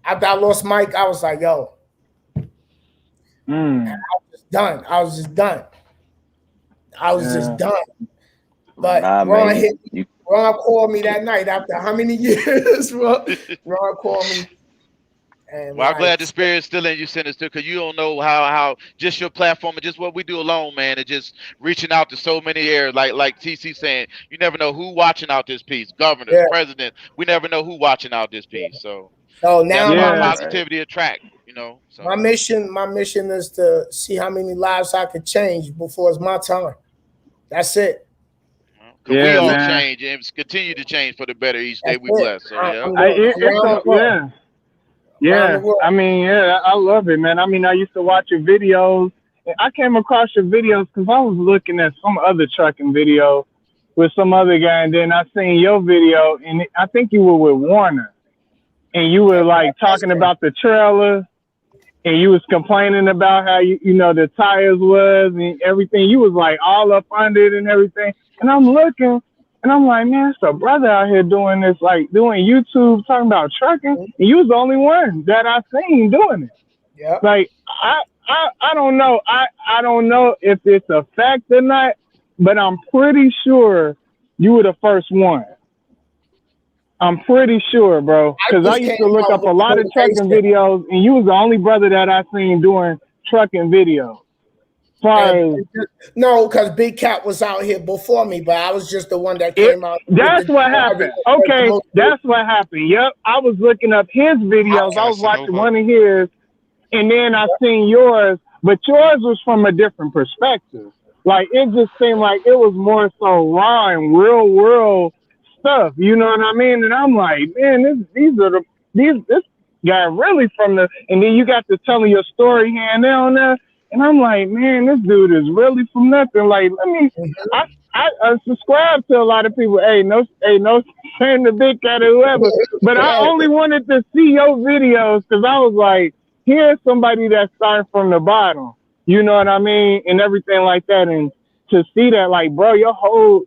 After I lost Mike, I was like, yo. And I was just done. I was just done. But Ron called me that night after how many years? Ron called me. And well, I'm glad the spirit's still in you, Sinnizter, because you don't know how just your platform and just what we do alone, man, and just reaching out to so many areas. Like TC saying, you never know who watching out this piece. Governors, presidents, we never know who watching out this piece. So now my positivity attract. So. My mission is to see how many lives I could change before it's my time. That's it. Because we all change and continue to change for the better each day we bless. So yeah. I mean, I love it, man. I mean, I used to watch your videos. I came across your videos because I was looking at some other trucking video with some other guy, and then I seen your video, and I think you were with Warner, and you were like talking about the trailer, and you was complaining about how the tires was and everything. You was like all up under it and everything. And I'm looking, and I'm like, man, it's a brother out here doing this, like doing YouTube, talking about trucking. And you was the only one that I seen doing it. Yeah. Like I don't know. I don't know if it's a fact or not, but I'm pretty sure you were the first one. I'm pretty sure, bro, because I used to look up a lot of trucking videos, and you was the only brother that I seen doing trucking videos. No, because Big Cat was out here before me, but I was just the one that came out. That's what happened. Okay, that's what happened. Yep, I was looking up his videos. I was watching one of his, and then I seen yours, but yours was from a different perspective. Like, it just seemed like it was more so raw and real world stuff. You know what I mean? And I'm like, man, this guy really from the, and then you got to telling your story here and there on there. And I'm like, man, this dude is really from nothing. Like, I subscribe to a lot of people. Hey, no saying the Big Cat or whoever. But I only wanted to see your videos because I was like, here's somebody that started from the bottom. You know what I mean? And everything like that. And to see that, like, bro, your whole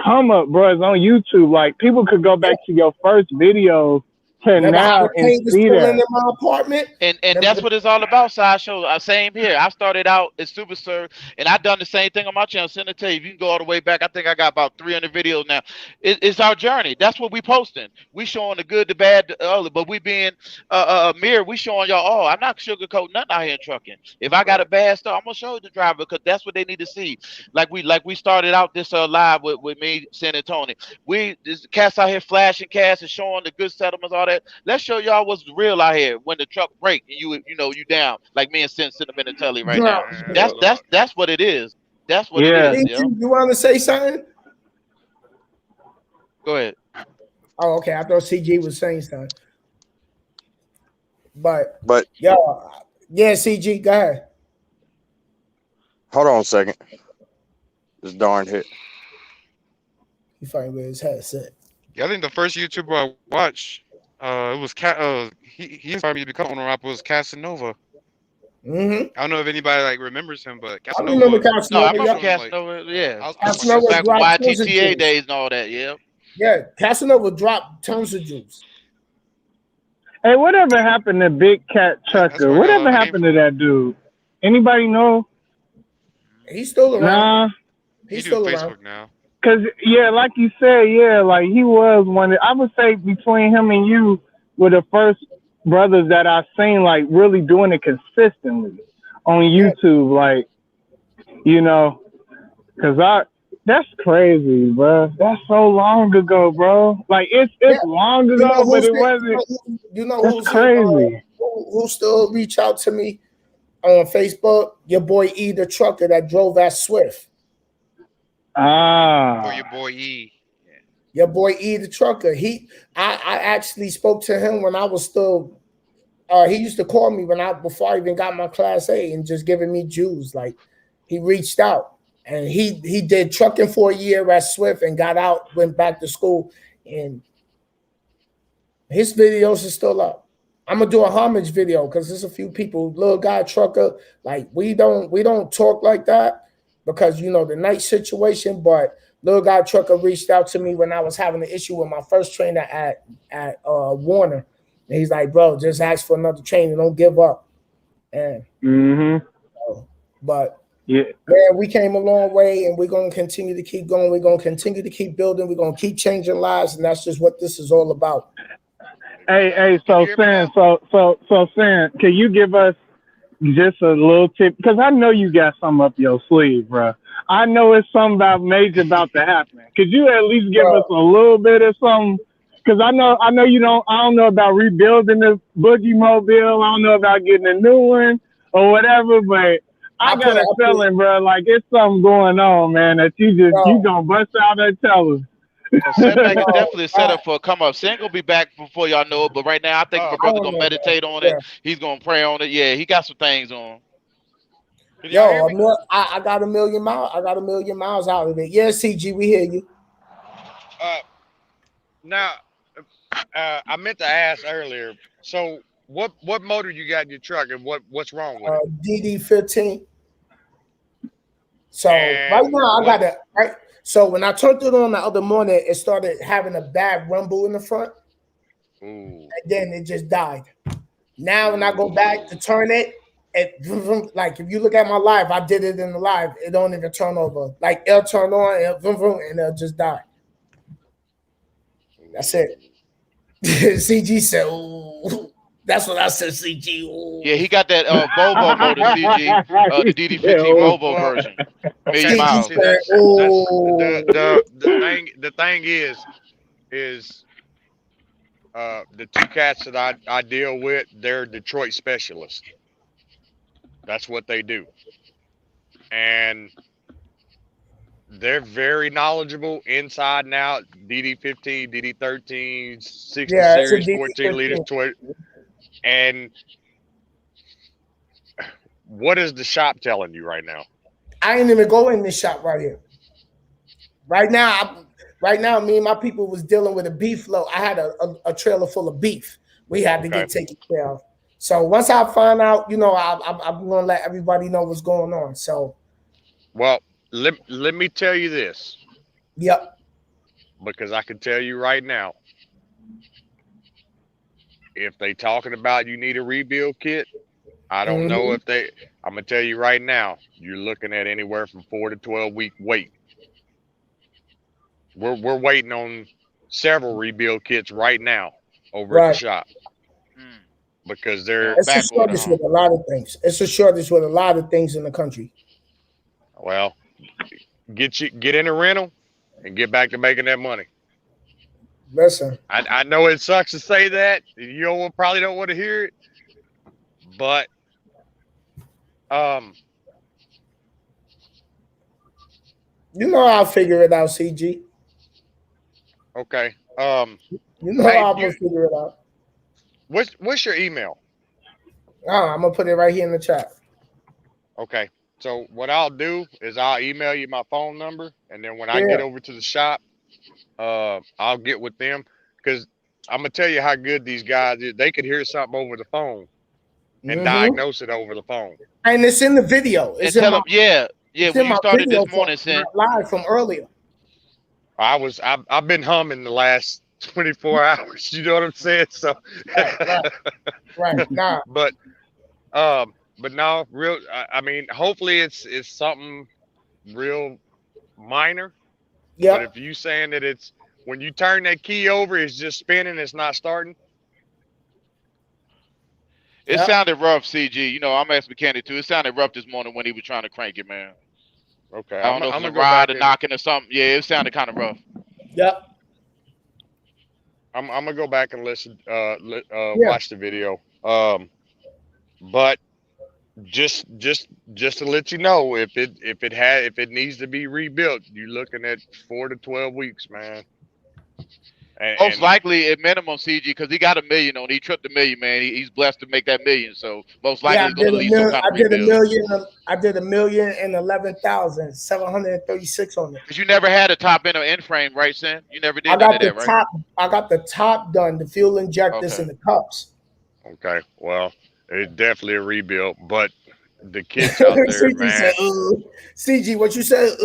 come up, bro, is on YouTube. Like, people could go back to your first videos to now and see that. In my apartment. And that's what it's all about, Sideshow. Same here. I started out as Super Sir, and I done the same thing on my channel. Send it to you. If you can go all the way back, I think I got about 300 videos now. It's our journey. That's what we posting. We showing the good, the bad, the ugly. But we being a mirror. We showing y'all. I'm not sugarcoating nothing out here in trucking. If I got a bad stuff, I'm gonna show the driver because that's what they need to see. Like we started out this live with me, Sin and Tony. This cats out here flashing cats and showing the good settlements, all that. Let's show y'all what's real out here when the truck break and you down like me and Sin sitting in the telly right now. That's what it is. That's what it is. You want to say something? Go ahead. Oh, okay. I thought CG was saying something. But yeah, CG, go ahead. Hold on a second. This darn hit. He fighting with his headset. Yeah, I think the first YouTuber I watched, it was he inspired me to become owner op was Casanova. Mm-hmm. I don't know if anybody like remembers him, but Casanova. I remember Casanova. No, I remember Casanova. Yeah, Casanova back YTTA days and all that. Yeah. Yeah, Casanova dropped tons of juice. Hey, whatever happened to Big Cat Trucker? Whatever happened to that dude? Anybody know? He's still around. Nah. He's still around. Facebook now. Cause like you said, like he was one. I would say between him and you were the first brothers that I've seen like really doing it consistently on YouTube. Like, That's crazy, bro. That's so long ago, bro. Like it's long You know ago, but who's it wasn't. you know That's who's crazy. who still reach out to me on Facebook? Your boy E, the trucker that drove that Swift. For your boy E. Your boy E, the trucker. I actually spoke to him when I was still. He used to call me before I even got my Class A and just giving me Jews. Like he reached out and he did trucking for a year at Swift and got out, went back to school, and his videos are still up. I'm gonna do a homage video because there's a few people, little guy trucker, like we don't talk like that because you know the night situation. But little guy trucker reached out to me when I was having an issue with my first trainer at Warner, and he's like, "Bro, just ask for another trainer, don't give up." And but yeah, we came a long way, and we're gonna continue to keep going. We're gonna continue to keep building. We're gonna keep changing lives, and that's just what this is all about. Hey, so Sam, can you give us just a little tip? Because I know you got something up your sleeve, bro. I know it's something major about to happen. Could you at least give us a little bit of something? Because I know you don't. I don't know about rebuilding the boogie mobile. I don't know about getting a new one or whatever. But I got a feeling, bro, like it's something going on, man. That you gonna bust out and tell us. Setback is definitely set up for a come up. Sam gonna be back before y'all know it, but right now I think my brother gonna meditate on it. He's gonna pray on it. Yeah, he got some things on. Yo, I got 1 million miles. I got 1 million miles out of it. Yeah, CG, we hear you. Now, I meant to ask earlier. So, what motor you got in your truck, and what's wrong with it? DD15. So right now I got it right. So when I turned it on the other morning, it started having a bad rumble in the front, and then it just died. Now when I go back to turn it, like if you look at my live, I did it in the live. It don't even turn over. Like it'll turn on, and it'll just die. That's it. CG said, "Ooh." That's what I said, CG. Ooh. Yeah, he got that Volvo motor, CG, the DD15 Volvo version. Million miles. See, the thing is the two cats that I deal with, they're Detroit specialists. That's what they do. And they're very knowledgeable inside and out. DD15, DD13, 60 series, 14 liters, 20. And what is the shop telling you right now? I ain't even go in this shop right here. Right now, me and my people was dealing with a beef load. I had a trailer full of beef. We had to get taken care of. So once I find out, I'm gonna let everybody know what's going on. So, well, let me tell you this. Yep. Because I can tell you right now, if they talking about you need a rebuild kit, I don't know if they. I'm gonna tell you right now, you're looking at anywhere from 4 to 12 week wait. We're waiting on several rebuild kits right now over at the shop because they're. It's a shortage with a lot of things. It's a shortage with a lot of things in the country. Well, get in a rental and get back to making that money. Listen, I know it sucks to say that. You probably don't want to hear it, but you know I'll figure it out, CG. Okay. You know I'll figure it out. What's your email? I'm gonna put it right here in the chat. Okay. So what I'll do is I'll email you my phone number, and then when I get over to the shop, I'll get with them because I'm gonna tell you how good these guys is. They could hear something over the phone and diagnose it over the phone. And it's in the video. It's and tell them, when you started this morning, Sam, live from earlier. I've been humming the last 24 hours. You know what I'm saying? So right. Nah. But no, real. I mean, hopefully it's something real minor. Yeah. But if you saying that it's when you turn that key over, it's just spinning, it's not starting. It sounded rough, CG. I'm ex-mechanic too. It sounded rough this morning when he was trying to crank it, man. Okay. I don't know if it's a rod or knocking or something. Yeah, it sounded kind of rough. Yep. I'm gonna go back and listen. Watch the video. But just to let you know, if it needs to be rebuilt, you're looking at 4 to 12 weeks, man. Most likely at minimum, CG, because he got $1 million on. He tripped $1 million, man. He's blessed to make that $1 million. So most likely he's going to leave some kind of rebuild. I did $1,011,736 on it. Because you never had a top end or end frame, right, Sin? You never did none of that, right? I got the top done, the fuel injectors and the cups. Okay, well, it's definitely a rebuild, but the kids out there, man. Said, CG, what you said?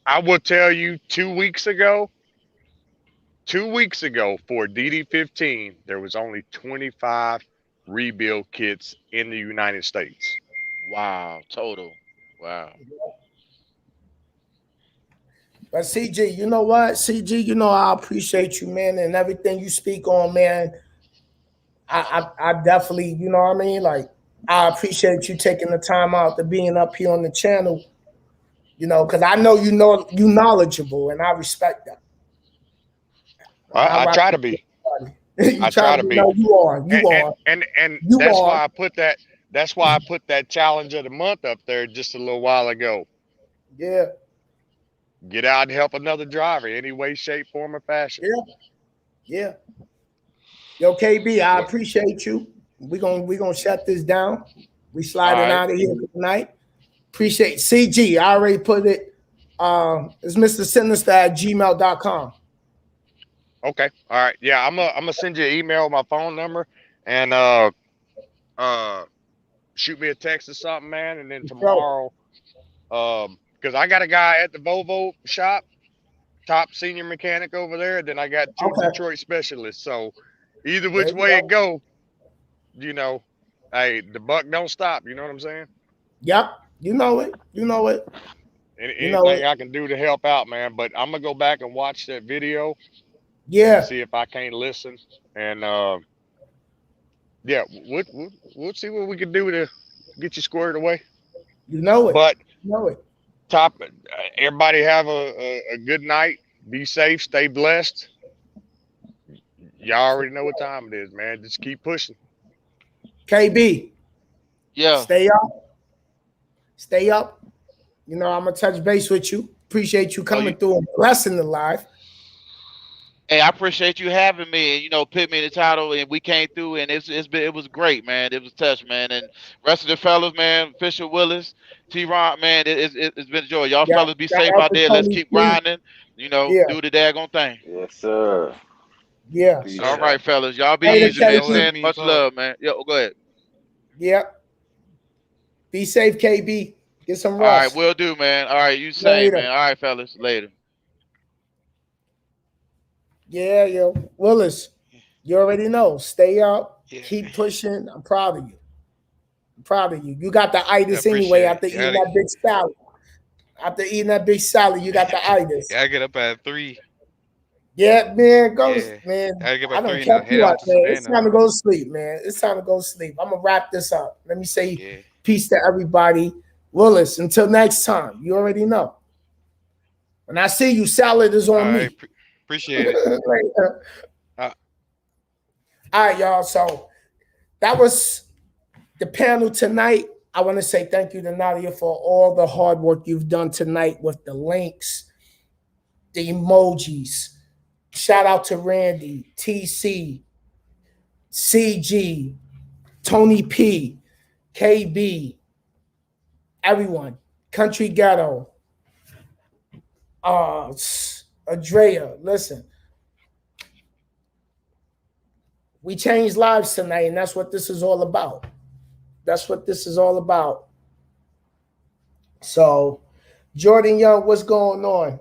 I will tell you, 2 weeks ago, for DD15, there was only 25 rebuild kits in the United States. Wow, total. Wow. But CG, you know what? CG, you know I appreciate you, man, and everything you speak on, man. I definitely, you know what I mean? Like, I appreciate you taking the time out to being up here on the channel, you know, because I know you knowledgeable, and I respect that. I try to be. I try to be. No, you are. And that's why I put that. That's why I put that challenge of the month up there just a little while ago. Yeah. Get out and help another driver, any way, shape, form, or fashion. Yeah. Yo, KB, I appreciate you. We're gonna shut this down. We sliding out of here tonight. Appreciate CG. I already put it. It's Mr.Sinnizter at gmail.com. Okay. All right. Yeah, I'm gonna send you an email with my phone number and shoot me a text or something, man. And then tomorrow, because I got a guy at the Volvo shop, top senior mechanic over there. Then I got two Detroit specialists. So either which way it go, you know, hey, the buck don't stop. You know what I'm saying? Yep. You know it. Anything I can do to help out, man. But I'm gonna go back and watch that video. Yeah. See if I can't listen. And yeah, we'll see what we can do to get you squared away. You know it. But you know it. Everybody have a good night. Be safe. Stay blessed. Y'all already know what time it is, man. Just keep pushing. KB. Yeah. Stay up. You know, I'm gonna touch base with you. Appreciate you coming through and blessing the live. Hey, I appreciate you having me, and you know, put me in the title, and we came through, and it was great, man. It was touch, man, and rest of the fellas, man, Fisher Willis, T-Ron, man, it's been a joy. Y'all fellas be safe out there. Let's keep grinding, you know, do the daggone thing. Yes, sir. Yeah. All right, fellas, y'all be easy, man. Send much love, man. Yo, go ahead. Yep. Be safe, KB. Get some rest. All right, will do, man. All right, you same, man. All right, fellas, later. Yeah, yo, Willis, you already know. Stay up, keep pushing. I'm proud of you. You got the itis anyway after eating that big salad. After eating that big salad, you got the itis. Yeah, I get up at 3. Yeah, man, man. I get I up don't at 3 kept you up, man. It's Savannah. time to go to sleep, man. It's time to go to sleep. I'm gonna wrap this up. Let me say peace to everybody. Willis, until next time. You already know. When I see you, salad is on me. Appreciate it. All right, y'all. So that was the panel tonight. I want to say thank you to Nadia for all the hard work you've done tonight with the links, the emojis. Shout out to Randy, TC, CG, Tony P, KB, everyone, Country Ghetto, Andrea, listen. We changed lives tonight, and that's what this is all about. So, Jordan Young, what's going on?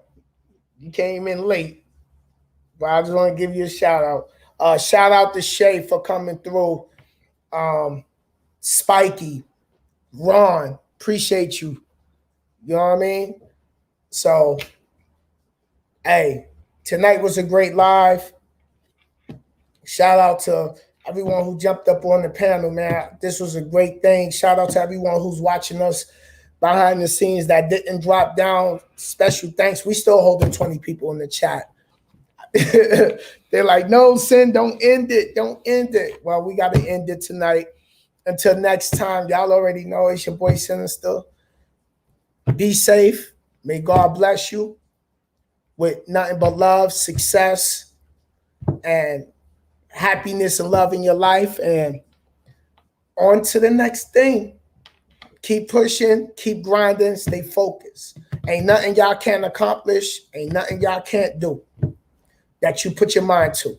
You came in late, but I just want to give you a shout out. Shout out to Shay for coming through. Spiky, Ron, appreciate you. You know what I mean? So, hey, tonight was a great live. Shout out to everyone who jumped up on the panel, man. This was a great thing. Shout out to everyone who's watching us behind the scenes that didn't drop down. Special thanks. We still holding 20 people in the chat. They're like, no, Sin, don't end it. Don't end it. Well, we got to end it tonight. Until next time, y'all already know it's your boy Sinnizter. Be safe. May God bless you with nothing but love, success, and happiness and love in your life. And on to the next thing. Keep pushing, keep grinding, stay focused. Ain't nothing y'all can't accomplish. Ain't nothing y'all can't do that you put your mind to.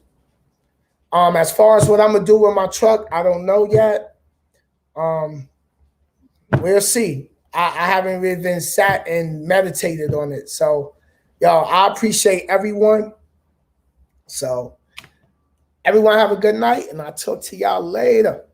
As far as what I'm gonna do with my truck, I don't know yet. We'll see. I haven't really been sat and meditated on it. So, y'all, I appreciate everyone. So, everyone have a good night, and I'll talk to y'all later.